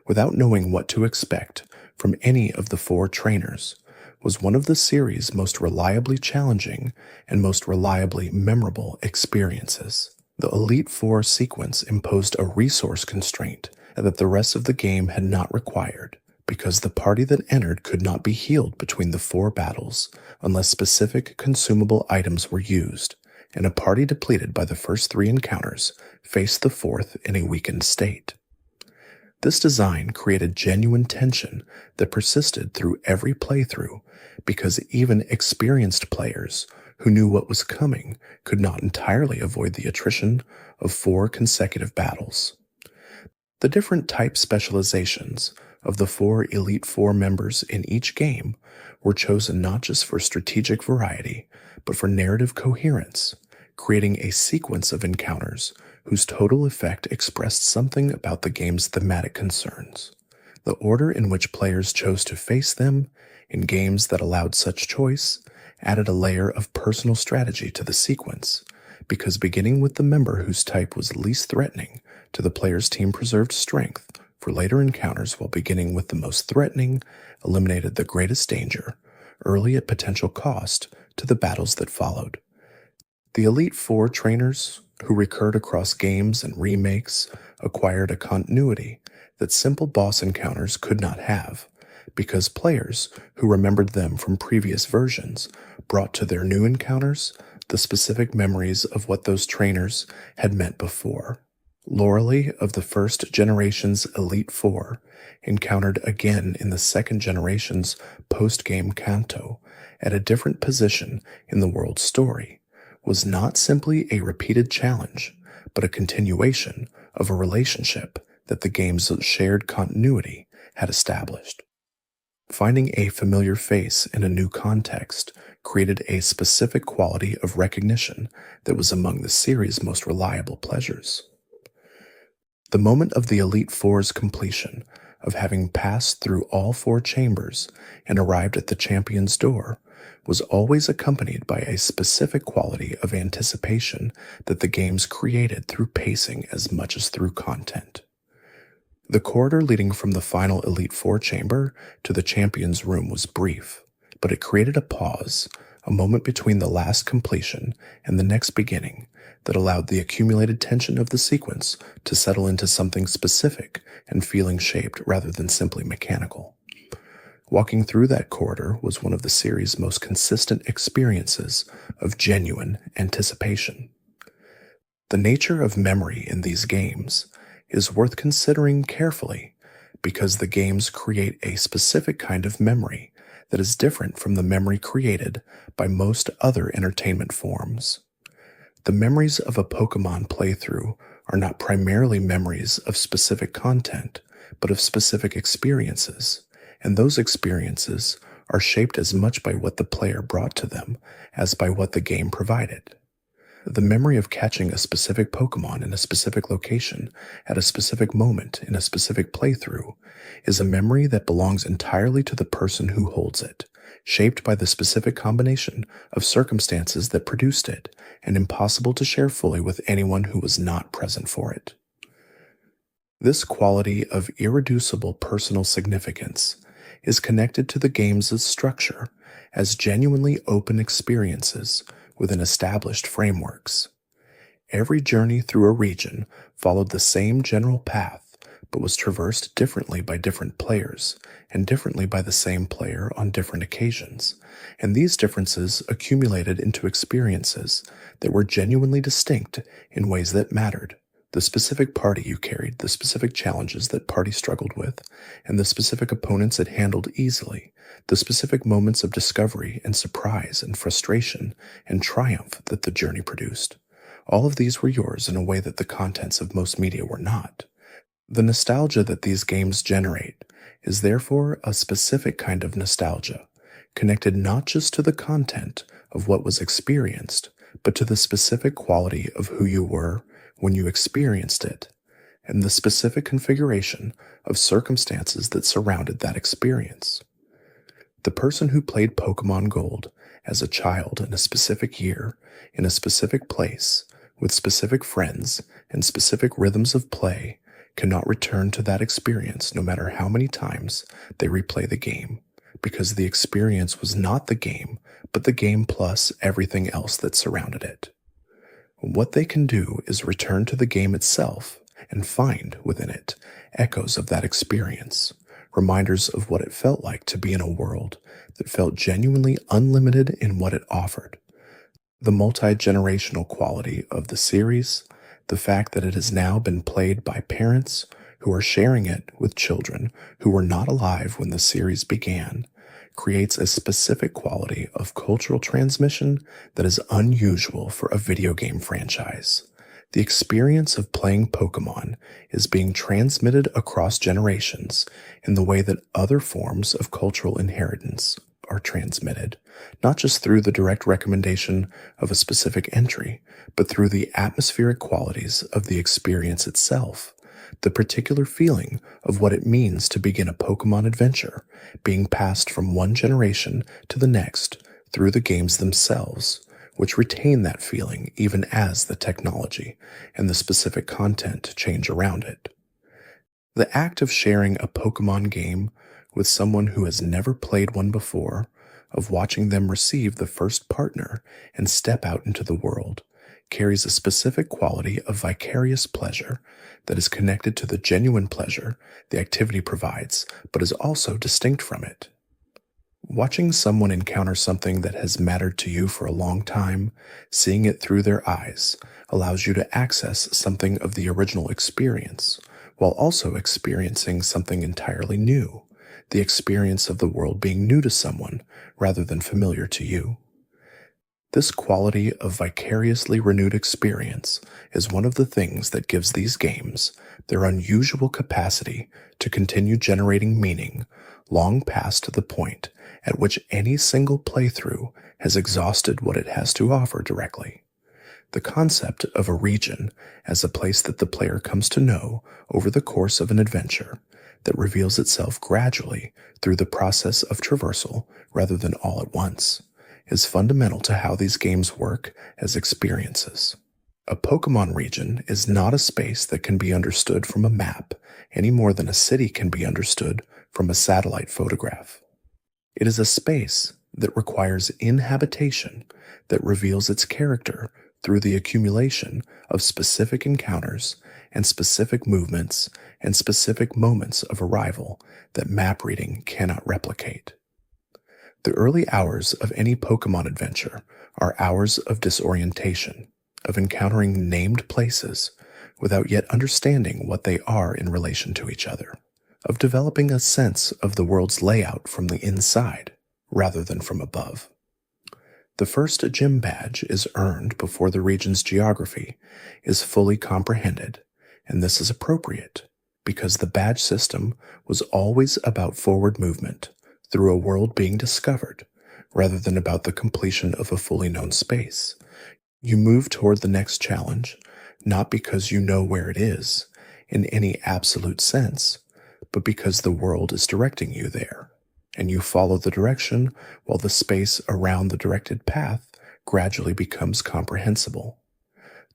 without knowing what to expect from any of the four trainers, was one of the series' most reliably challenging and most reliably memorable experiences. The Elite Four sequence imposed a resource constraint that the rest of the game had not required, because the party that entered could not be healed between the four battles unless specific consumable items were used, and a party depleted by the first three encounters faced the fourth in a weakened state. This design created genuine tension that persisted through every playthrough, because even experienced players who knew what was coming could not entirely avoid the attrition of four consecutive battles. The different type specializations of the four Elite Four members in each game were chosen not just for strategic variety, but for narrative coherence, creating a sequence of encounters whose total effect expressed something about the game's thematic concerns. The order in which players chose to face them, in games that allowed such choice, added a layer of personal strategy to the sequence, because beginning with the member whose type was least threatening to the player's team preserved strength for later encounters, while beginning with the most threatening eliminated the greatest danger, early at potential cost, to the battles that followed. The Elite Four trainers, who recurred across games and remakes, acquired a continuity that simple boss encounters could not have, because players who remembered them from previous versions brought to their new encounters the specific memories of what those trainers had meant before. Lorelei of the first generation's Elite Four, encountered again in the second generation's post-game Kanto at a different position in the world's story, was not simply a repeated challenge, but a continuation of a relationship that the game's shared continuity had established. Finding a familiar face in a new context created a specific quality of recognition that was among the series' most reliable pleasures. The moment of the Elite Four's completion, of having passed through all four chambers and arrived at the champion's door, was always accompanied by a specific quality of anticipation that the games created through pacing as much as through content. The corridor leading from the final Elite Four chamber to the champion's room was brief, but it created a pause, a moment between the last completion and the next beginning, that allowed the accumulated tension of the sequence to settle into something specific and feeling shaped rather than simply mechanical. Walking through that corridor was one of the series' most consistent experiences of genuine anticipation. The nature of memory in these games is worth considering carefully, because the games create a specific kind of memory that is different from the memory created by most other entertainment forms. The memories of a Pokémon playthrough are not primarily memories of specific content, but of specific experiences, and those experiences are shaped as much by what the player brought to them as by what the game provided. The memory of catching a specific Pokemon in a specific location at a specific moment in a specific playthrough is a memory that belongs entirely to the person who holds it, shaped by the specific combination of circumstances that produced it, and impossible to share fully with anyone who was not present for it. This quality of irreducible personal significance is connected to the game's structure as genuinely open experiences within established frameworks. Every journey through a region followed the same general path, but was traversed differently by different players, and differently by the same player on different occasions, and these differences accumulated into experiences that were genuinely distinct in ways that mattered. The specific party you carried, the specific challenges that party struggled with, and the specific opponents it handled easily, the specific moments of discovery and surprise and frustration and triumph that the journey produced. All of these were yours in a way that the contents of most media were not. The nostalgia that these games generate is therefore a specific kind of nostalgia, connected not just to the content of what was experienced, but to the specific quality of who you were when you experienced it, and the specific configuration of circumstances that surrounded that experience. The person who played Pokémon Gold as a child in a specific year, in a specific place, with specific friends and specific rhythms of play, cannot return to that experience no matter how many times they replay the game, because the experience was not the game, but the game plus everything else that surrounded it. What they can do is return to the game itself and find within it echoes of that experience, reminders of what it felt like to be in a world that felt genuinely unlimited in what it offered. The multi-generational quality of the series, the fact that it has now been played by parents who are sharing it with children who were not alive when the series began, creates a specific quality of cultural transmission that is unusual for a video game franchise. The experience of playing Pokémon is being transmitted across generations in the way that other forms of cultural inheritance are transmitted, not just through the direct recommendation of a specific entry, but through the atmospheric qualities of the experience itself, the particular feeling of what it means to begin a Pokémon adventure, being passed from one generation to the next through the games themselves, which retain that feeling even as the technology and the specific content change around it. The act of sharing a Pokémon game with someone who has never played one before, of watching them receive the first partner and step out into the world, carries a specific quality of vicarious pleasure that is connected to the genuine pleasure the activity provides, but is also distinct from it. Watching someone encounter something that has mattered to you for a long time, seeing it through their eyes, allows you to access something of the original experience, while also experiencing something entirely new, the experience of the world being new to someone rather than familiar to you. This quality of vicariously renewed experience is one of the things that gives these games their unusual capacity to continue generating meaning long past the point at which any single playthrough has exhausted what it has to offer directly. The concept of a region as a place that the player comes to know over the course of an adventure that reveals itself gradually through the process of traversal rather than all at once is fundamental to how these games work as experiences. A Pokémon region is not a space that can be understood from a map any more than a city can be understood from a satellite photograph. It is a space that requires inhabitation that reveals its character through the accumulation of specific encounters and specific movements and specific moments of arrival that map reading cannot replicate. The early hours of any Pokémon adventure are hours of disorientation, of encountering named places without yet understanding what they are in relation to each other, of developing a sense of the world's layout from the inside rather than from above. The first gym badge is earned before the region's geography is fully comprehended, and this is appropriate because the badge system was always about forward movement through a world being discovered rather than about the completion of a fully known space. You move toward the next challenge, not because you know where it is, in any absolute sense, but because the world is directing you there, and you follow the direction while the space around the directed path gradually becomes comprehensible.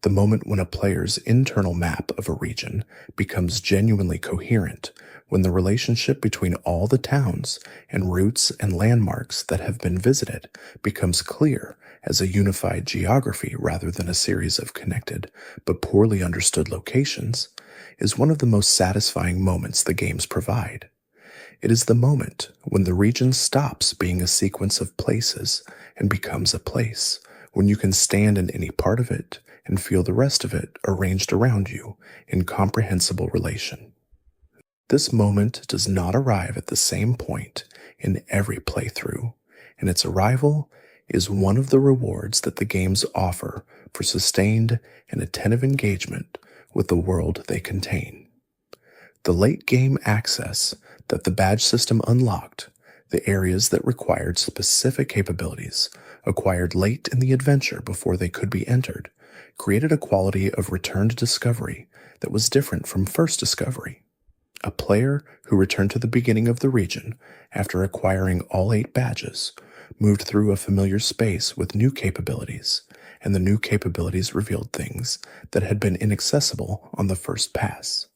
The moment when a player's internal map of a region becomes genuinely coherent, when the relationship between all the towns and routes and landmarks that have been visited becomes clear as a unified geography rather than a series of connected but poorly understood locations, is one of the most satisfying moments the games provide. It is the moment when the region stops being a sequence of places and becomes a place, when you can stand in any part of it and feel the rest of it arranged around you in comprehensible relation. This moment does not arrive at the same point in every playthrough, and its arrival is one of the rewards that the games offer for sustained and attentive engagement with the world they contain. The late game access that the badge system unlocked, the areas that required specific capabilities acquired late in the adventure before they could be entered, created a quality of return to discovery that was different from first discovery. A player who returned to the beginning of the region after acquiring all 8 badges moved through a familiar space with new capabilities, and the new capabilities revealed things that had been inaccessible on the first pass.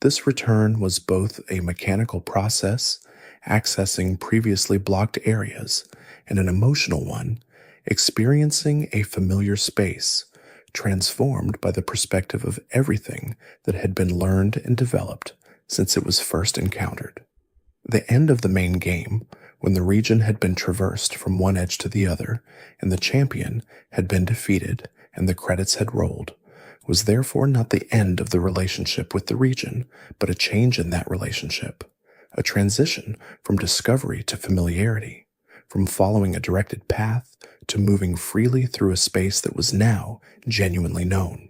This return was both a mechanical process, accessing previously blocked areas, and an emotional one, experiencing a familiar space, transformed by the perspective of everything that had been learned and developed since it was first encountered. The end of the main game, when the region had been traversed from one edge to the other, and the champion had been defeated and the credits had rolled, was therefore not the end of the relationship with the region, but a change in that relationship, a transition from discovery to familiarity, from following a directed path to moving freely through a space that was now genuinely known.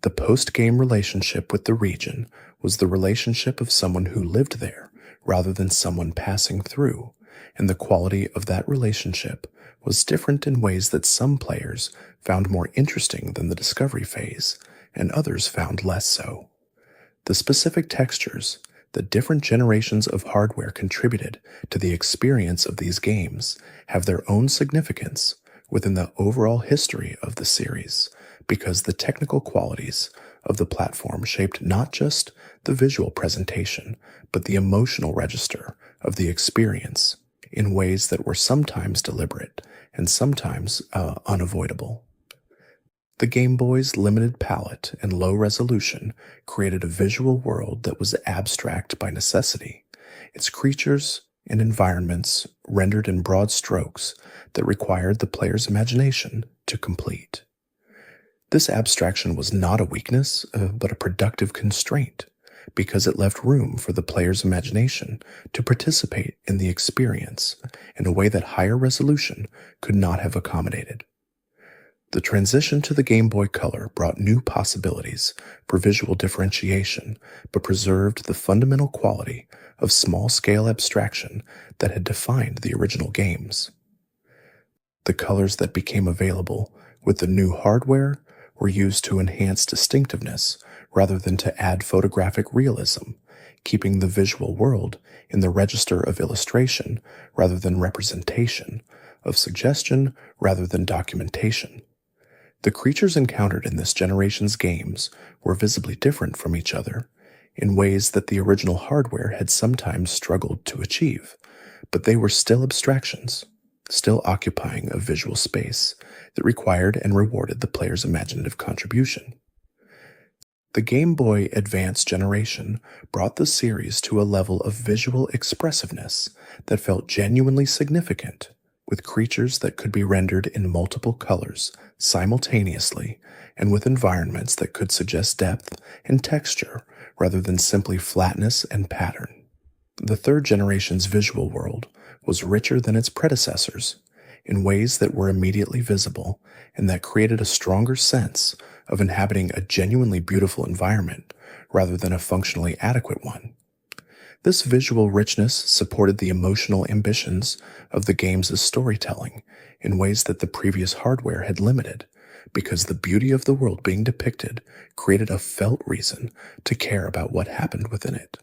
The post-game relationship with the region was the relationship of someone who lived there rather than someone passing through, and the quality of that relationship was different in ways that some players found more interesting than the discovery phase, and others found less so. The specific textures, the different generations of hardware contributed to the experience of these games have their own significance within the overall history of the series, because the technical qualities of the platform shaped not just the visual presentation, but the emotional register of the experience in ways that were sometimes deliberate and sometimes unavoidable. The Game Boy's limited palette and low resolution created a visual world that was abstract by necessity, its creatures and environments rendered in broad strokes that required the player's imagination to complete. This abstraction was not a weakness, but a productive constraint, because it left room for the player's imagination to participate in the experience in a way that higher resolution could not have accommodated. The transition to the Game Boy Color brought new possibilities for visual differentiation, but preserved the fundamental quality of small-scale abstraction that had defined the original games. The colors that became available with the new hardware were used to enhance distinctiveness rather than to add photographic realism, keeping the visual world in the register of illustration rather than representation, of suggestion rather than documentation. The creatures encountered in this generation's games were visibly different from each other, in ways that the original hardware had sometimes struggled to achieve, but they were still abstractions, still occupying a visual space that required and rewarded the player's imaginative contribution. The Game Boy Advance generation brought the series to a level of visual expressiveness that felt genuinely significant, with creatures that could be rendered in multiple colors simultaneously and with environments that could suggest depth and texture rather than simply flatness and pattern. The third generation's visual world was richer than its predecessors in ways that were immediately visible and that created a stronger sense of inhabiting a genuinely beautiful environment rather than a functionally adequate one. This visual richness supported the emotional ambitions of the game's storytelling in ways that the previous hardware had limited, because the beauty of the world being depicted created a felt reason to care about what happened within it.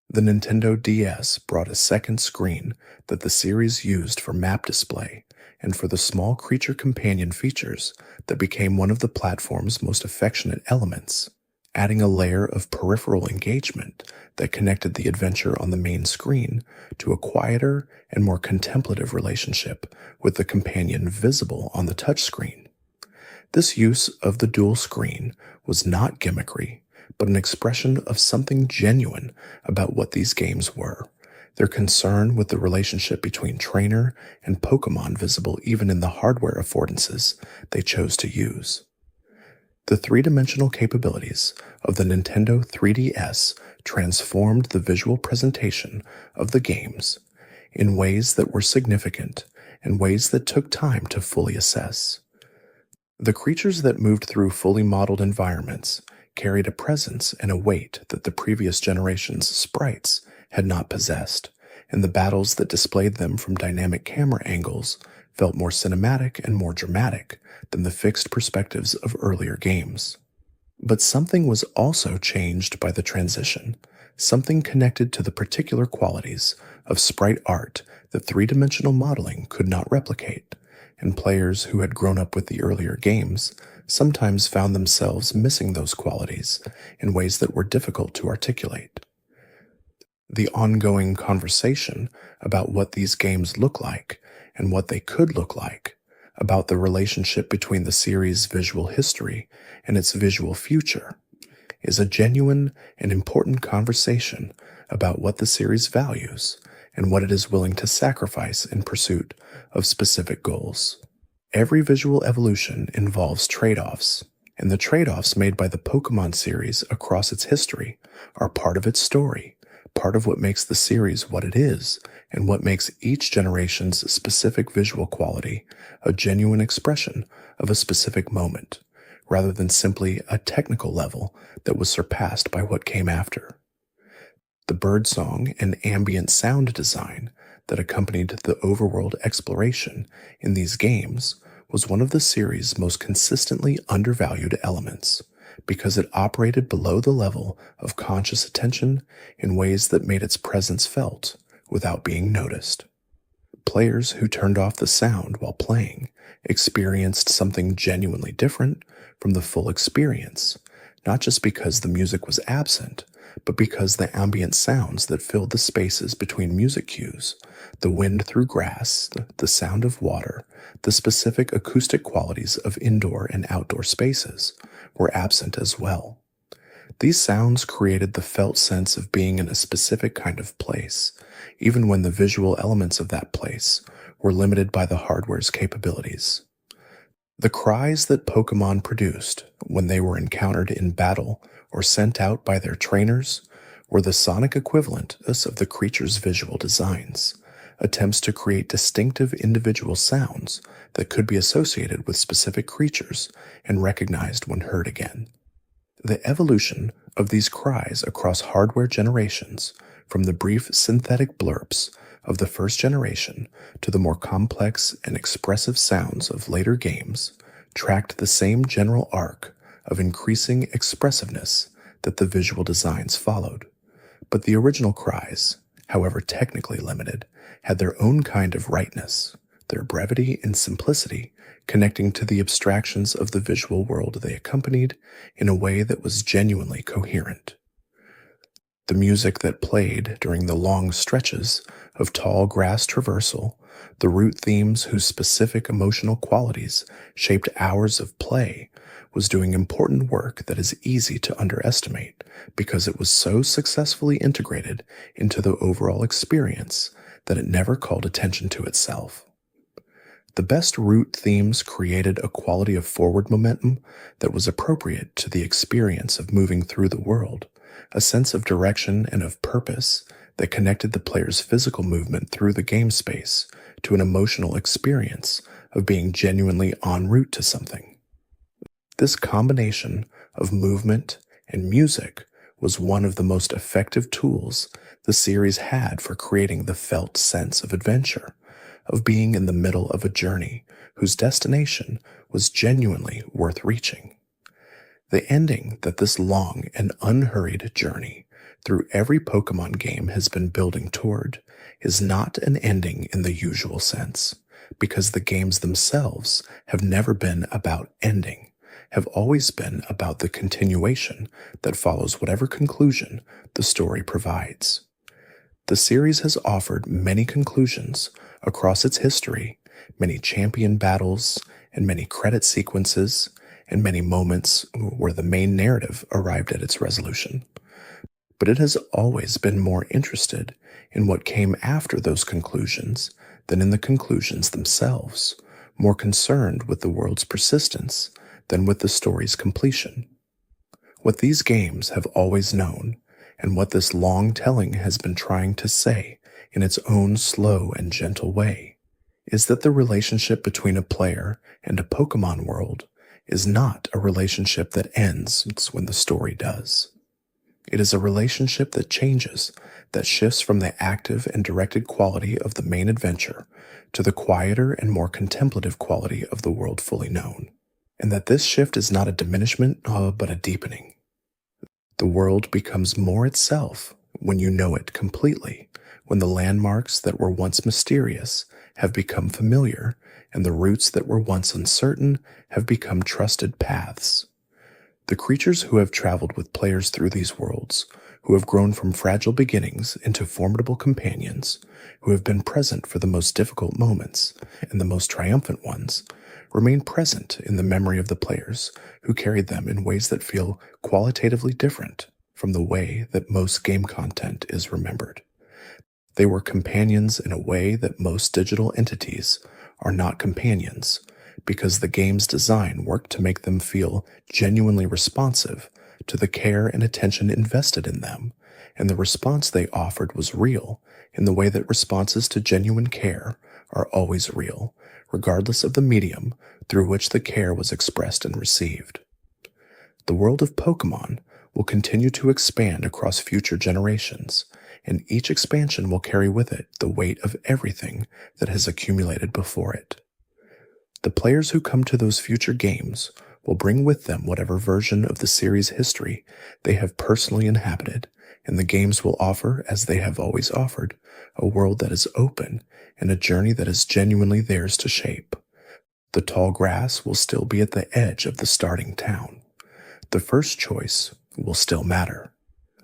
The Nintendo DS brought a second screen that the series used for map display and for the small creature companion features that became one of the platform's most affectionate elements, adding a layer of peripheral engagement that connected the adventure on the main screen to a quieter and more contemplative relationship with the companion visible on the touchscreen. This use of the dual screen was not gimmickry, but an expression of something genuine about what these games were, their concern with the relationship between trainer and Pokémon visible even in the hardware affordances they chose to use. The three-dimensional capabilities of the Nintendo 3DS transformed the visual presentation of the games in ways that were significant and ways that took time to fully assess. The creatures that moved through fully modeled environments carried a presence and a weight that the previous generation's sprites had not possessed, and the battles that displayed them from dynamic camera angles felt more cinematic and more dramatic than the fixed perspectives of earlier games. But something was also changed by the transition, something connected to the particular qualities of sprite art that three-dimensional modeling could not replicate, and players who had grown up with the earlier games sometimes found themselves missing those qualities in ways that were difficult to articulate. The ongoing conversation about what these games look like and what they could look like, about the relationship between the series' visual history and its visual future, is a genuine and important conversation about what the series values and what it is willing to sacrifice in pursuit of specific goals. Every visual evolution involves trade-offs, and the trade-offs made by the Pokémon series across its history are part of its story, part of what makes the series what it is, and what makes each generation's specific visual quality a genuine expression of a specific moment, rather than simply a technical level that was surpassed by what came after. The birdsong and ambient sound design that accompanied the overworld exploration in these games was one of the series' most consistently undervalued elements, because it operated below the level of conscious attention in ways that made its presence felt without being noticed. Players who turned off the sound while playing experienced something genuinely different from the full experience, not just because the music was absent, but because the ambient sounds that filled the spaces between music cues, the wind through grass, the sound of water, the specific acoustic qualities of indoor and outdoor spaces, were absent as well. These sounds created the felt sense of being in a specific kind of place, even when the visual elements of that place were limited by the hardware's capabilities. The cries that Pokémon produced when they were encountered in battle or sent out by their trainers were the sonic equivalent of the creature's visual designs, attempts to create distinctive individual sounds that could be associated with specific creatures and recognized when heard again. The evolution of these cries across hardware generations, from the brief synthetic blurps of the first generation to the more complex and expressive sounds of later games, tracked the same general arc of increasing expressiveness that the visual designs followed. But the original cries, however technically limited, had their own kind of rightness, their brevity and simplicity connecting to the abstractions of the visual world they accompanied in a way that was genuinely coherent. The music that played during the long stretches of tall grass traversal, the route themes whose specific emotional qualities shaped hours of play, was doing important work that is easy to underestimate because it was so successfully integrated into the overall experience that it never called attention to itself. The best route themes created a quality of forward momentum that was appropriate to the experience of moving through the world, a sense of direction and of purpose that connected the player's physical movement through the game space to an emotional experience of being genuinely en route to something. This combination of movement and music was one of the most effective tools the series had for creating the felt sense of adventure, of being in the middle of a journey whose destination was genuinely worth reaching. The ending that this long and unhurried journey through every Pokémon game has been building toward is not an ending in the usual sense, because the games themselves have never been about ending, have always been about the continuation that follows whatever conclusion the story provides. The series has offered many conclusions across its history, many champion battles, and many credit sequences, and many moments where the main narrative arrived at its resolution. But it has always been more interested in what came after those conclusions than in the conclusions themselves, more concerned with the world's persistence than with the story's completion. What these games have always known, and what this long telling has been trying to say in its own slow and gentle way, is that the relationship between a player and a Pokémon world is not a relationship that ends when the story does. It is a relationship that changes, that shifts from the active and directed quality of the main adventure to the quieter and more contemplative quality of the world fully known, and that this shift is not a diminishment but a deepening. The world becomes more itself when you know it completely, when the landmarks that were once mysterious have become familiar, and the routes that were once uncertain have become trusted paths. The creatures who have traveled with players through these worlds, who have grown from fragile beginnings into formidable companions, who have been present for the most difficult moments and the most triumphant ones, remain present in the memory of the players who carried them in ways that feel qualitatively different from the way that most game content is remembered. They were companions in a way that most digital entities are not companions, because the game's design worked to make them feel genuinely responsive to the care and attention invested in them, and the response they offered was real in the way that responses to genuine care are always real, regardless of the medium through which the care was expressed and received. The world of Pokémon will continue to expand across future generations, and each expansion will carry with it the weight of everything that has accumulated before it. The players who come to those future games will bring with them whatever version of the series' history they have personally inhabited, and the games will offer, as they have always offered, a world that is open and a journey that is genuinely theirs to shape. The tall grass will still be at the edge of the starting town. The first choice will still matter.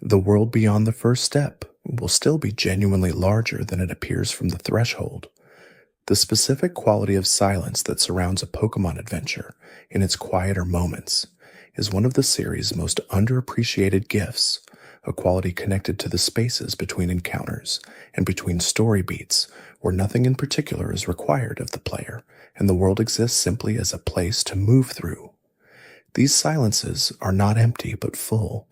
The world beyond the first step will still be genuinely larger than it appears from the threshold. The specific quality of silence that surrounds a Pokémon adventure in its quieter moments is one of the series' most underappreciated gifts, a quality connected to the spaces between encounters and between story beats where nothing in particular is required of the player and the world exists simply as a place to move through. These silences are not empty but full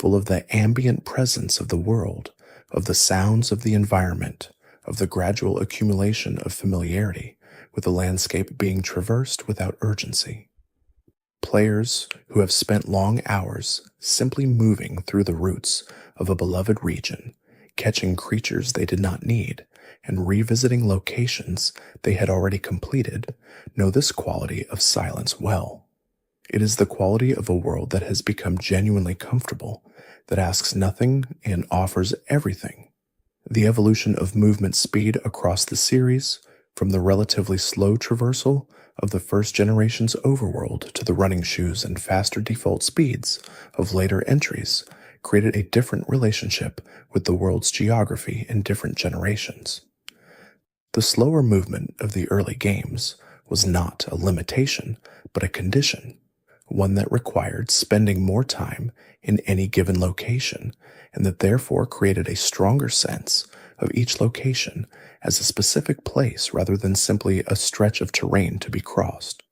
of the ambient presence of the world, of the sounds of the environment, of the gradual accumulation of familiarity, with the landscape being traversed without urgency. Players who have spent long hours simply moving through the routes of a beloved region, catching creatures they did not need, and revisiting locations they had already completed, know this quality of silence well. It is the quality of a world that has become genuinely comfortable, that asks nothing and offers everything. The evolution of movement speed across the series, from the relatively slow traversal of the first generation's overworld to the running shoes and faster default speeds of later entries, created a different relationship with the world's geography in different generations. The slower movement of the early games was not a limitation, but a condition, one that required spending more time in any given location, and that therefore created a stronger sense of each location as a specific place rather than simply a stretch of terrain to be crossed.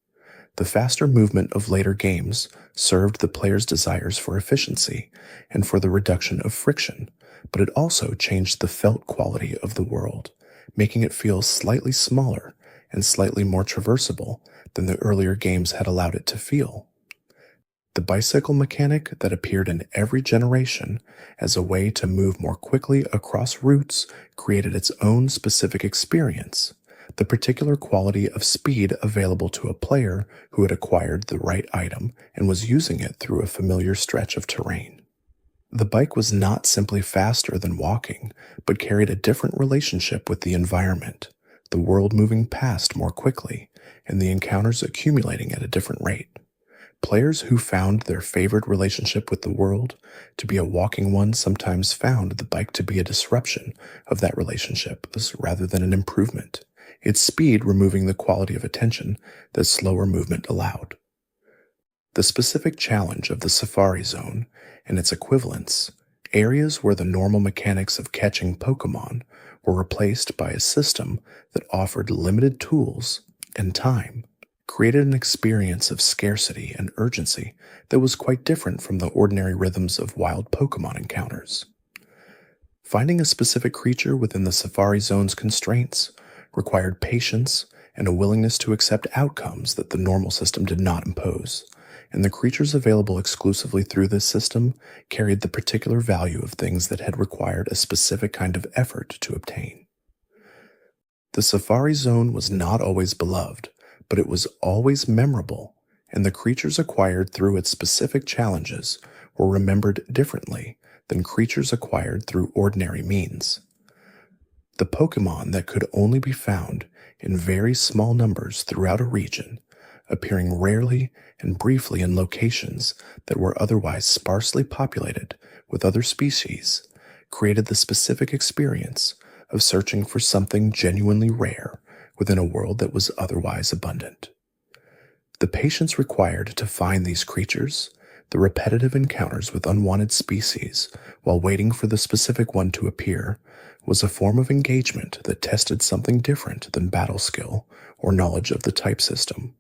The faster movement of later games served the player's desires for efficiency and for the reduction of friction, but it also changed the felt quality of the world, making it feel slightly smaller and slightly more traversable than the earlier games had allowed it to feel. The bicycle mechanic that appeared in every generation as a way to move more quickly across routes created its own specific experience, the particular quality of speed available to a player who had acquired the right item and was using it through a familiar stretch of terrain. The bike was not simply faster than walking, but carried a different relationship with the environment, the world moving past more quickly, and the encounters accumulating at a different rate. Players who found their favored relationship with the world to be a walking one sometimes found the bike to be a disruption of that relationship rather than an improvement, its speed removing the quality of attention that slower movement allowed. The specific challenge of the Safari Zone and its equivalents, areas where the normal mechanics of catching Pokémon were replaced by a system that offered limited tools and time, created an experience of scarcity and urgency that was quite different from the ordinary rhythms of wild Pokémon encounters. Finding a specific creature within the Safari Zone's constraints required patience and a willingness to accept outcomes that the normal system did not impose, and the creatures available exclusively through this system carried the particular value of things that had required a specific kind of effort to obtain. The Safari Zone was not always beloved, but it was always memorable, and the creatures acquired through its specific challenges were remembered differently than creatures acquired through ordinary means. The Pokémon that could only be found in very small numbers throughout a region, appearing rarely and briefly in locations that were otherwise sparsely populated with other species, created the specific experience of searching for something genuinely rare within a world that was otherwise abundant. The patience required to find these creatures, the repetitive encounters with unwanted species while waiting for the specific one to appear, was a form of engagement that tested something different than battle skill or knowledge of the type system.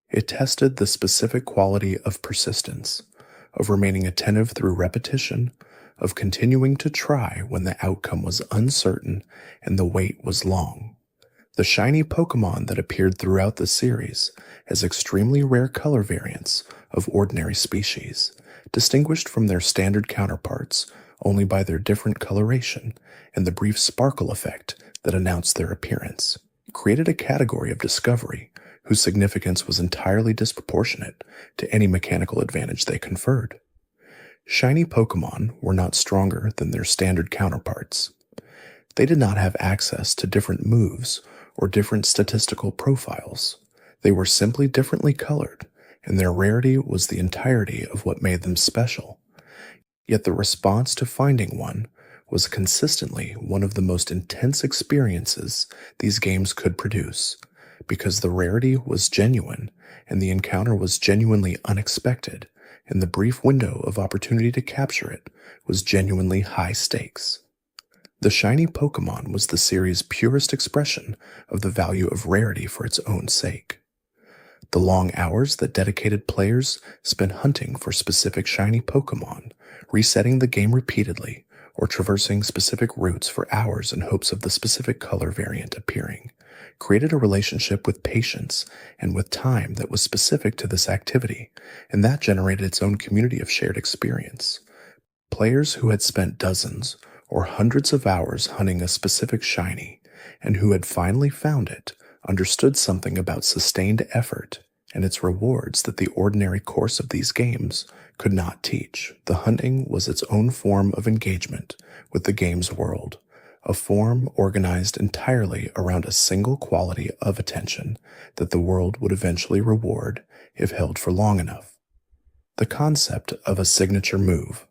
It tested the specific quality of persistence, of remaining attentive through repetition, of continuing to try when the outcome was uncertain and the wait was long. The shiny Pokémon that appeared throughout the series as extremely rare color variants of ordinary species, distinguished from their standard counterparts only by their different coloration and the brief sparkle effect that announced their appearance, created a category of discovery whose significance was entirely disproportionate to any mechanical advantage they conferred. Shiny Pokémon were not stronger than their standard counterparts. They did not have access to different moves or different statistical profiles. They were simply differently colored, and their rarity was the entirety of what made them special. Yet the response to finding one was consistently one of the most intense experiences these games could produce, because the rarity was genuine and the encounter was genuinely unexpected, and the brief window of opportunity to capture it was genuinely high stakes. The shiny Pokémon was the series' purest expression of the value of rarity for its own sake. The long hours that dedicated players spent hunting for specific shiny Pokémon, resetting the game repeatedly, or traversing specific routes for hours in hopes of the specific color variant appearing, created a relationship with patience and with time that was specific to this activity, and that generated its own community of shared experience. Players who had spent dozens or hundreds of hours hunting a specific shiny, and who had finally found it, understood something about sustained effort and its rewards that the ordinary course of these games could not teach. The hunting was its own form of engagement with the game's world, a form organized entirely around a single quality of attention that the world would eventually reward if held for long enough. The concept of a signature move,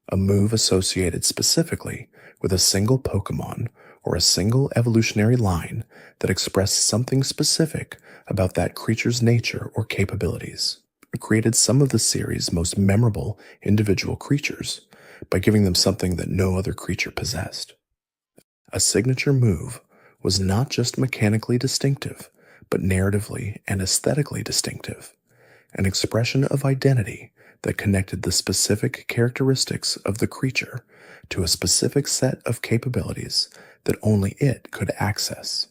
a move associated specifically with a single Pokémon or a single evolutionary line that expressed something specific about that creature's nature or capabilities, created some of the series' most memorable individual creatures by giving them something that no other creature possessed. A signature move was not just mechanically distinctive, but narratively and aesthetically distinctive, an expression of identity that connected the specific characteristics of the creature to a specific set of capabilities that only it could access.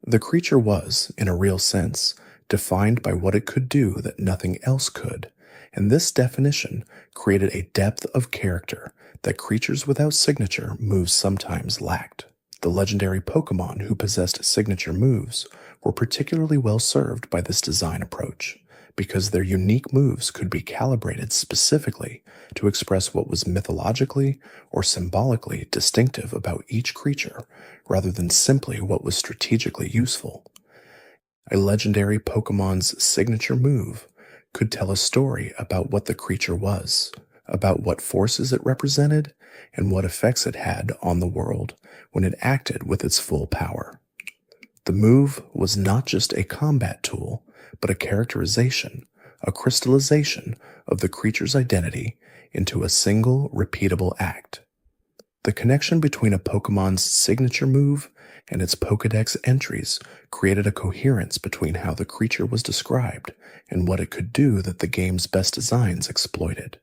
The creature was, in a real sense, defined by what it could do that nothing else could, and this definition created a depth of character that creatures without signature moves sometimes lacked. The legendary Pokémon who possessed signature moves were particularly well served by this design approach, because their unique moves could be calibrated specifically to express what was mythologically or symbolically distinctive about each creature, rather than simply what was strategically useful. A legendary Pokémon's signature move could tell a story about what the creature was, about what forces it represented, and what effects it had on the world when it acted with its full power. The move was not just a combat tool, but a characterization, a crystallization of the creature's identity into a single, repeatable act. The connection between a Pokémon's signature move and its Pokédex entries created a coherence between how the creature was described and what it could do that the game's best designs exploited.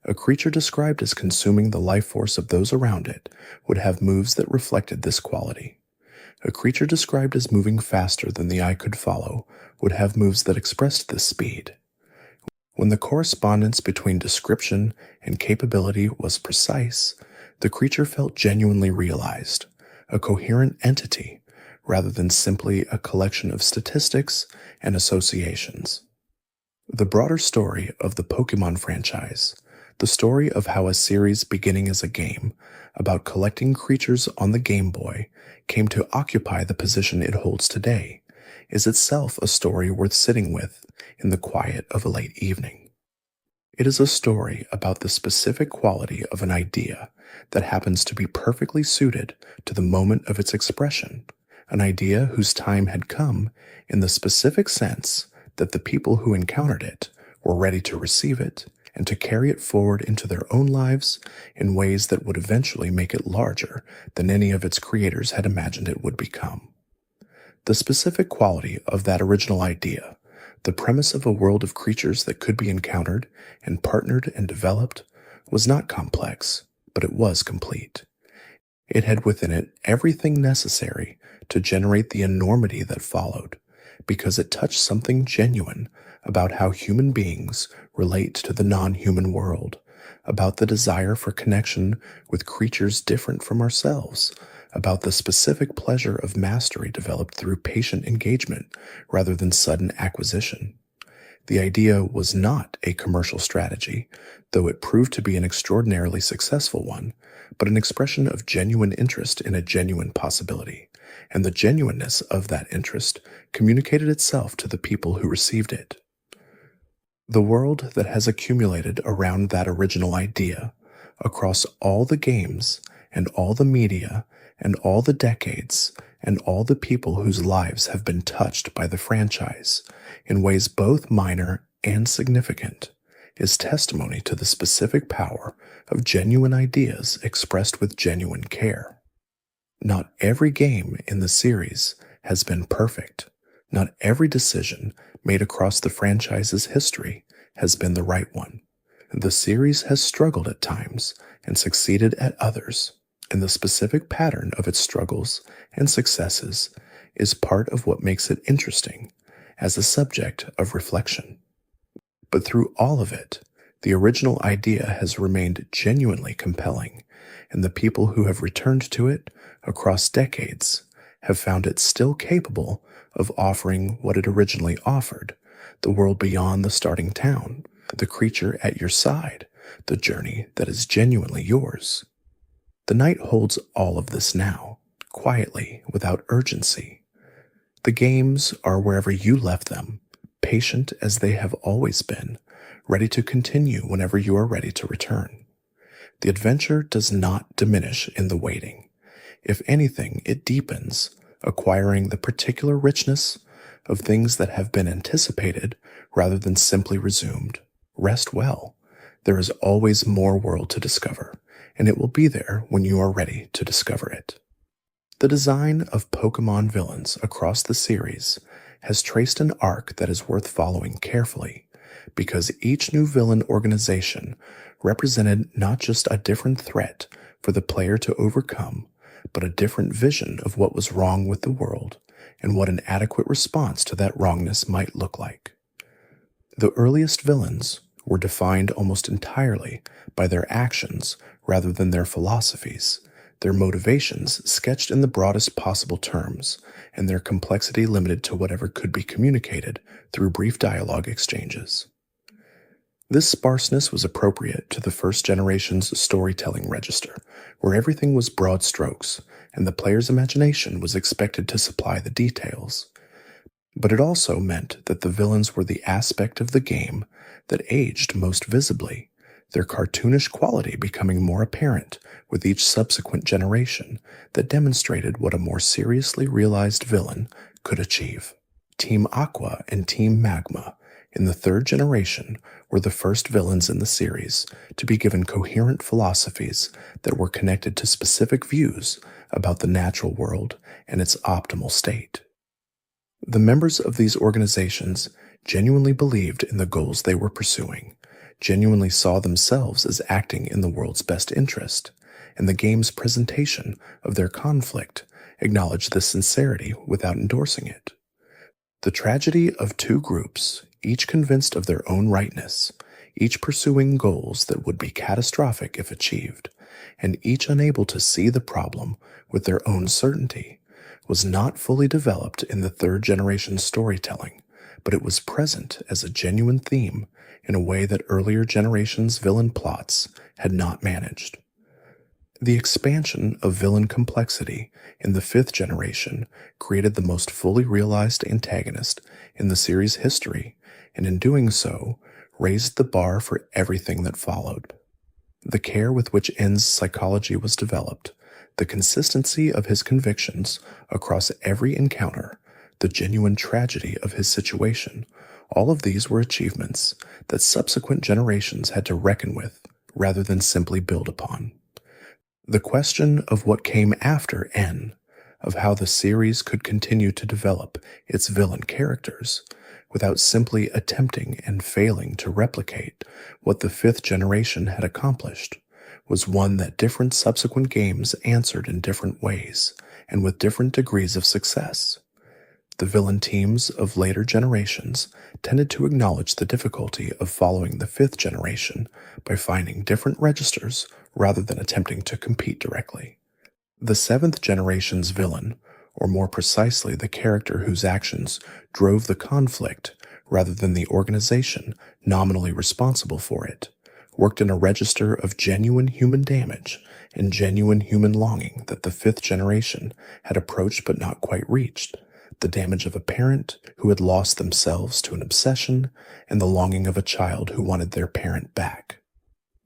A creature described as consuming the life force of those around it would have moves that reflected this quality. A creature described as moving faster than the eye could follow would have moves that expressed this speed. When the correspondence between description and capability was precise, the creature felt genuinely realized, a coherent entity, rather than simply a collection of statistics and associations. The broader story of the Pokémon franchise, the story of how a series beginning as a game about collecting creatures on the Game Boy came to occupy the position it holds today, is itself a story worth sitting with in the quiet of a late evening. It is a story about the specific quality of an idea that happens to be perfectly suited to the moment of its expression, an idea whose time had come in the specific sense that the people who encountered it were ready to receive it and to carry it forward into their own lives in ways that would eventually make it larger than any of its creators had imagined it would become. The specific quality of that original idea, the premise of a world of creatures that could be encountered and partnered and developed, was not complex, but it was complete. It had within it everything necessary to generate the enormity that followed, because it touched something genuine about how human beings relate to the non-human world, about the desire for connection with creatures different from ourselves, about the specific pleasure of mastery developed through patient engagement rather than sudden acquisition. The idea was not a commercial strategy, though it proved to be an extraordinarily successful one, but an expression of genuine interest in a genuine possibility, and the genuineness of that interest communicated itself to the people who received it. The world that has accumulated around that original idea, across all the games and all the media and all the decades and all the people whose lives have been touched by the franchise in ways both minor and significant, is testimony to the specific power of genuine ideas expressed with genuine care. Not every game in the series has been perfect. Not every decision made across the franchise's history has been the right one. The series has struggled at times and succeeded at others, and the specific pattern of its struggles and successes is part of what makes it interesting as a subject of reflection. But through all of it, the original idea has remained genuinely compelling, and the people who have returned to it across decades have found it still capable of offering what it originally offered, the world beyond the starting town, the creature at your side, the journey that is genuinely yours. The night holds all of this now, quietly, without urgency. The games are wherever you left them, patient as they have always been, ready to continue whenever you are ready to return. The adventure does not diminish in the waiting. If anything, it deepens, acquiring the particular richness of things that have been anticipated rather than simply resumed. Rest well. There is always more world to discover, and it will be there when you are ready to discover it. The design of Pokémon villains across the series has traced an arc that is worth following carefully, because each new villain organization represented not just a different threat for the player to overcome, but a different vision of what was wrong with the world and what an adequate response to that wrongness might look like. The earliest villains were defined almost entirely by their actions rather than their philosophies, their motivations sketched in the broadest possible terms, and their complexity limited to whatever could be communicated through brief dialogue exchanges. This sparseness was appropriate to the first generation's storytelling register, where everything was broad strokes, and the player's imagination was expected to supply the details. But it also meant that the villains were the aspect of the game that aged most visibly, their cartoonish quality becoming more apparent with each subsequent generation that demonstrated what a more seriously realized villain could achieve. Team Aqua and Team Magma in the third generation were the first villains in the series to be given coherent philosophies that were connected to specific views about the natural world and its optimal state. The members of these organizations genuinely believed in the goals they were pursuing, genuinely saw themselves as acting in the world's best interest, and the game's presentation of their conflict acknowledged this sincerity without endorsing it. The tragedy of two groups, each convinced of their own rightness, each pursuing goals that would be catastrophic if achieved, and each unable to see the problem with their own certainty, was not fully developed in the third generation storytelling, but it was present as a genuine theme in a way that earlier generations' villain plots had not managed. The expansion of villain complexity in the fifth generation created the most fully realized antagonist in the series' history, and in doing so, raised the bar for everything that followed. The care with which N's psychology was developed, the consistency of his convictions across every encounter, the genuine tragedy of his situation, all of these were achievements that subsequent generations had to reckon with rather than simply build upon. The question of what came after N, of how the series could continue to develop its villain characters, without simply attempting and failing to replicate what the fifth generation had accomplished, was one that different subsequent games answered in different ways and with different degrees of success. The villain teams of later generations tended to acknowledge the difficulty of following the fifth generation by finding different registers rather than attempting to compete directly. The seventh generation's villain, or more precisely the character whose actions drove the conflict rather than the organization nominally responsible for it, worked in a register of genuine human damage and genuine human longing that the fifth generation had approached but not quite reached, the damage of a parent who had lost themselves to an obsession, and the longing of a child who wanted their parent back.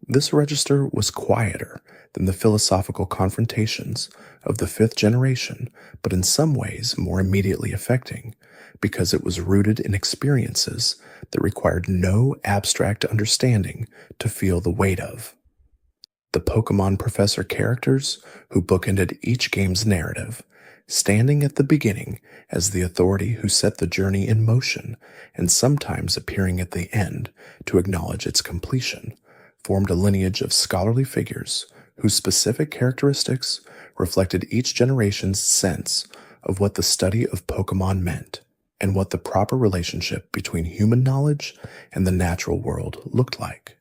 This register was quieter than the philosophical confrontations of the fifth generation, but in some ways more immediately affecting, because it was rooted in experiences that required no abstract understanding to feel the weight of. The Pokémon Professor characters who bookended each game's narrative, standing at the beginning as the authority who set the journey in motion and sometimes appearing at the end to acknowledge its completion, formed a lineage of scholarly figures whose specific characteristics reflected each generation's sense of what the study of Pokémon meant and what the proper relationship between human knowledge and the natural world looked like.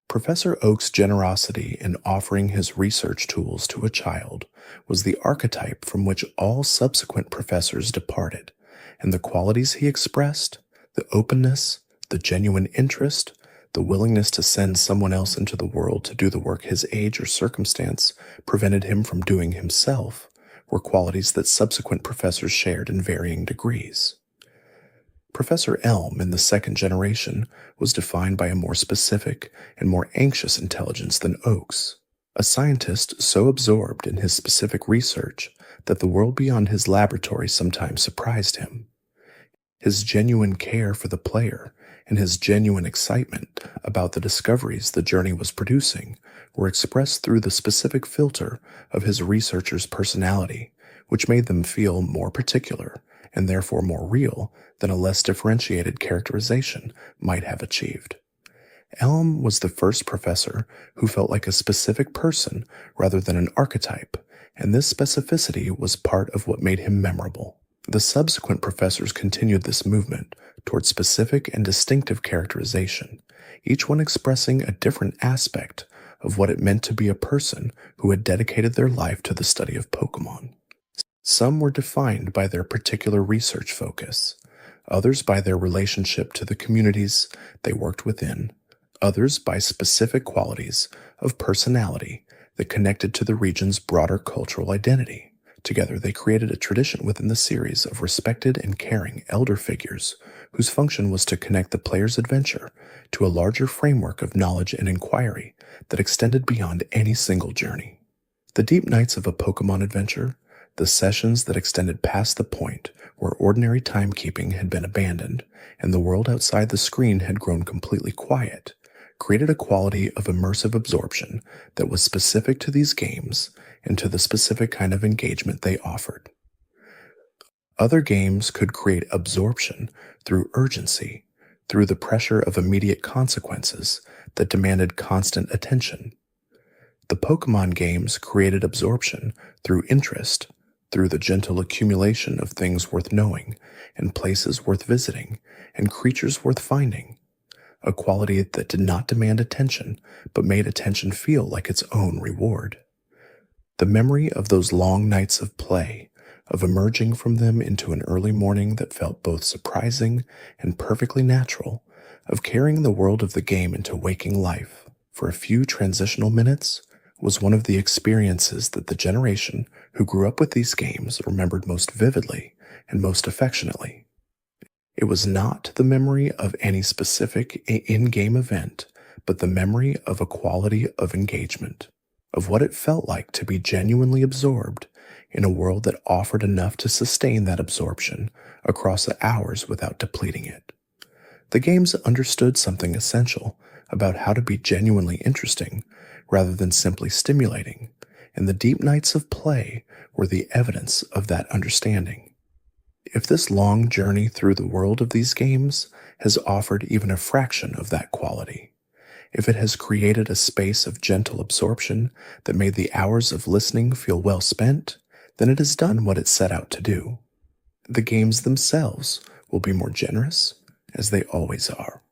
Professor Oak's generosity in offering his research tools to a child was the archetype from which all subsequent professors departed, and the qualities he expressed, the openness, the genuine interest, the willingness to send someone else into the world to do the work his age or circumstance prevented him from doing himself, were qualities that subsequent professors shared in varying degrees. Professor Elm in the second generation was defined by a more specific and more anxious intelligence than Oak's, a scientist so absorbed in his specific research that the world beyond his laboratory sometimes surprised him. His genuine care for the player and his genuine excitement about the discoveries the journey was producing were expressed through the specific filter of his researcher's personality, which made them feel more particular and therefore more real than a less differentiated characterization might have achieved. Elm was the first professor who felt like a specific person rather than an archetype, and this specificity was part of what made him memorable. The subsequent professors continued this movement toward specific and distinctive characterization, each one expressing a different aspect of what it meant to be a person who had dedicated their life to the study of Pokémon. Some were defined by their particular research focus, others by their relationship to the communities they worked within, others by specific qualities of personality that connected to the region's broader cultural identity. Together, they created a tradition within the series of respected and caring elder figures whose function was to connect the player's adventure to a larger framework of knowledge and inquiry that extended beyond any single journey. The deep nights of a Pokémon adventure, the sessions that extended past the point where ordinary timekeeping had been abandoned and the world outside the screen had grown completely quiet, created a quality of immersive absorption that was specific to these games and to the specific kind of engagement they offered. Other games could create absorption through urgency, through the pressure of immediate consequences that demanded constant attention. The Pokémon games created absorption through interest, through the gentle accumulation of things worth knowing, and places worth visiting, and creatures worth finding, a quality that did not demand attention, but made attention feel like its own reward. The memory of those long nights of play, of emerging from them into an early morning that felt both surprising and perfectly natural, of carrying the world of the game into waking life for a few transitional minutes, was one of the experiences that the generation who grew up with these games remembered most vividly and most affectionately. It was not the memory of any specific in-game event, but the memory of a quality of engagement, of what it felt like to be genuinely absorbed in a world that offered enough to sustain that absorption across the hours without depleting it. The games understood something essential about how to be genuinely interesting rather than simply stimulating, and the deep nights of play were the evidence of that understanding. If this long journey through the world of these games has offered even a fraction of that quality, if it has created a space of gentle absorption that made the hours of listening feel well spent, then it has done what it set out to do. The games themselves will be more generous, as they always are.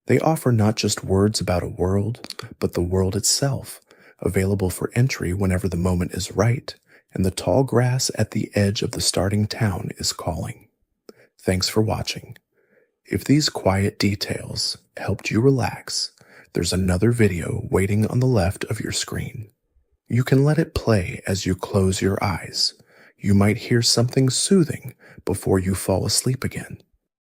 They offer not just words about a world, but the world itself, available for entry whenever the moment is right, and the tall grass at the edge of the starting town is calling. Thanks for watching. If these quiet details helped you relax, there's another video waiting on the left of your screen. You can let it play as you close your eyes. You might hear something soothing before you fall asleep again.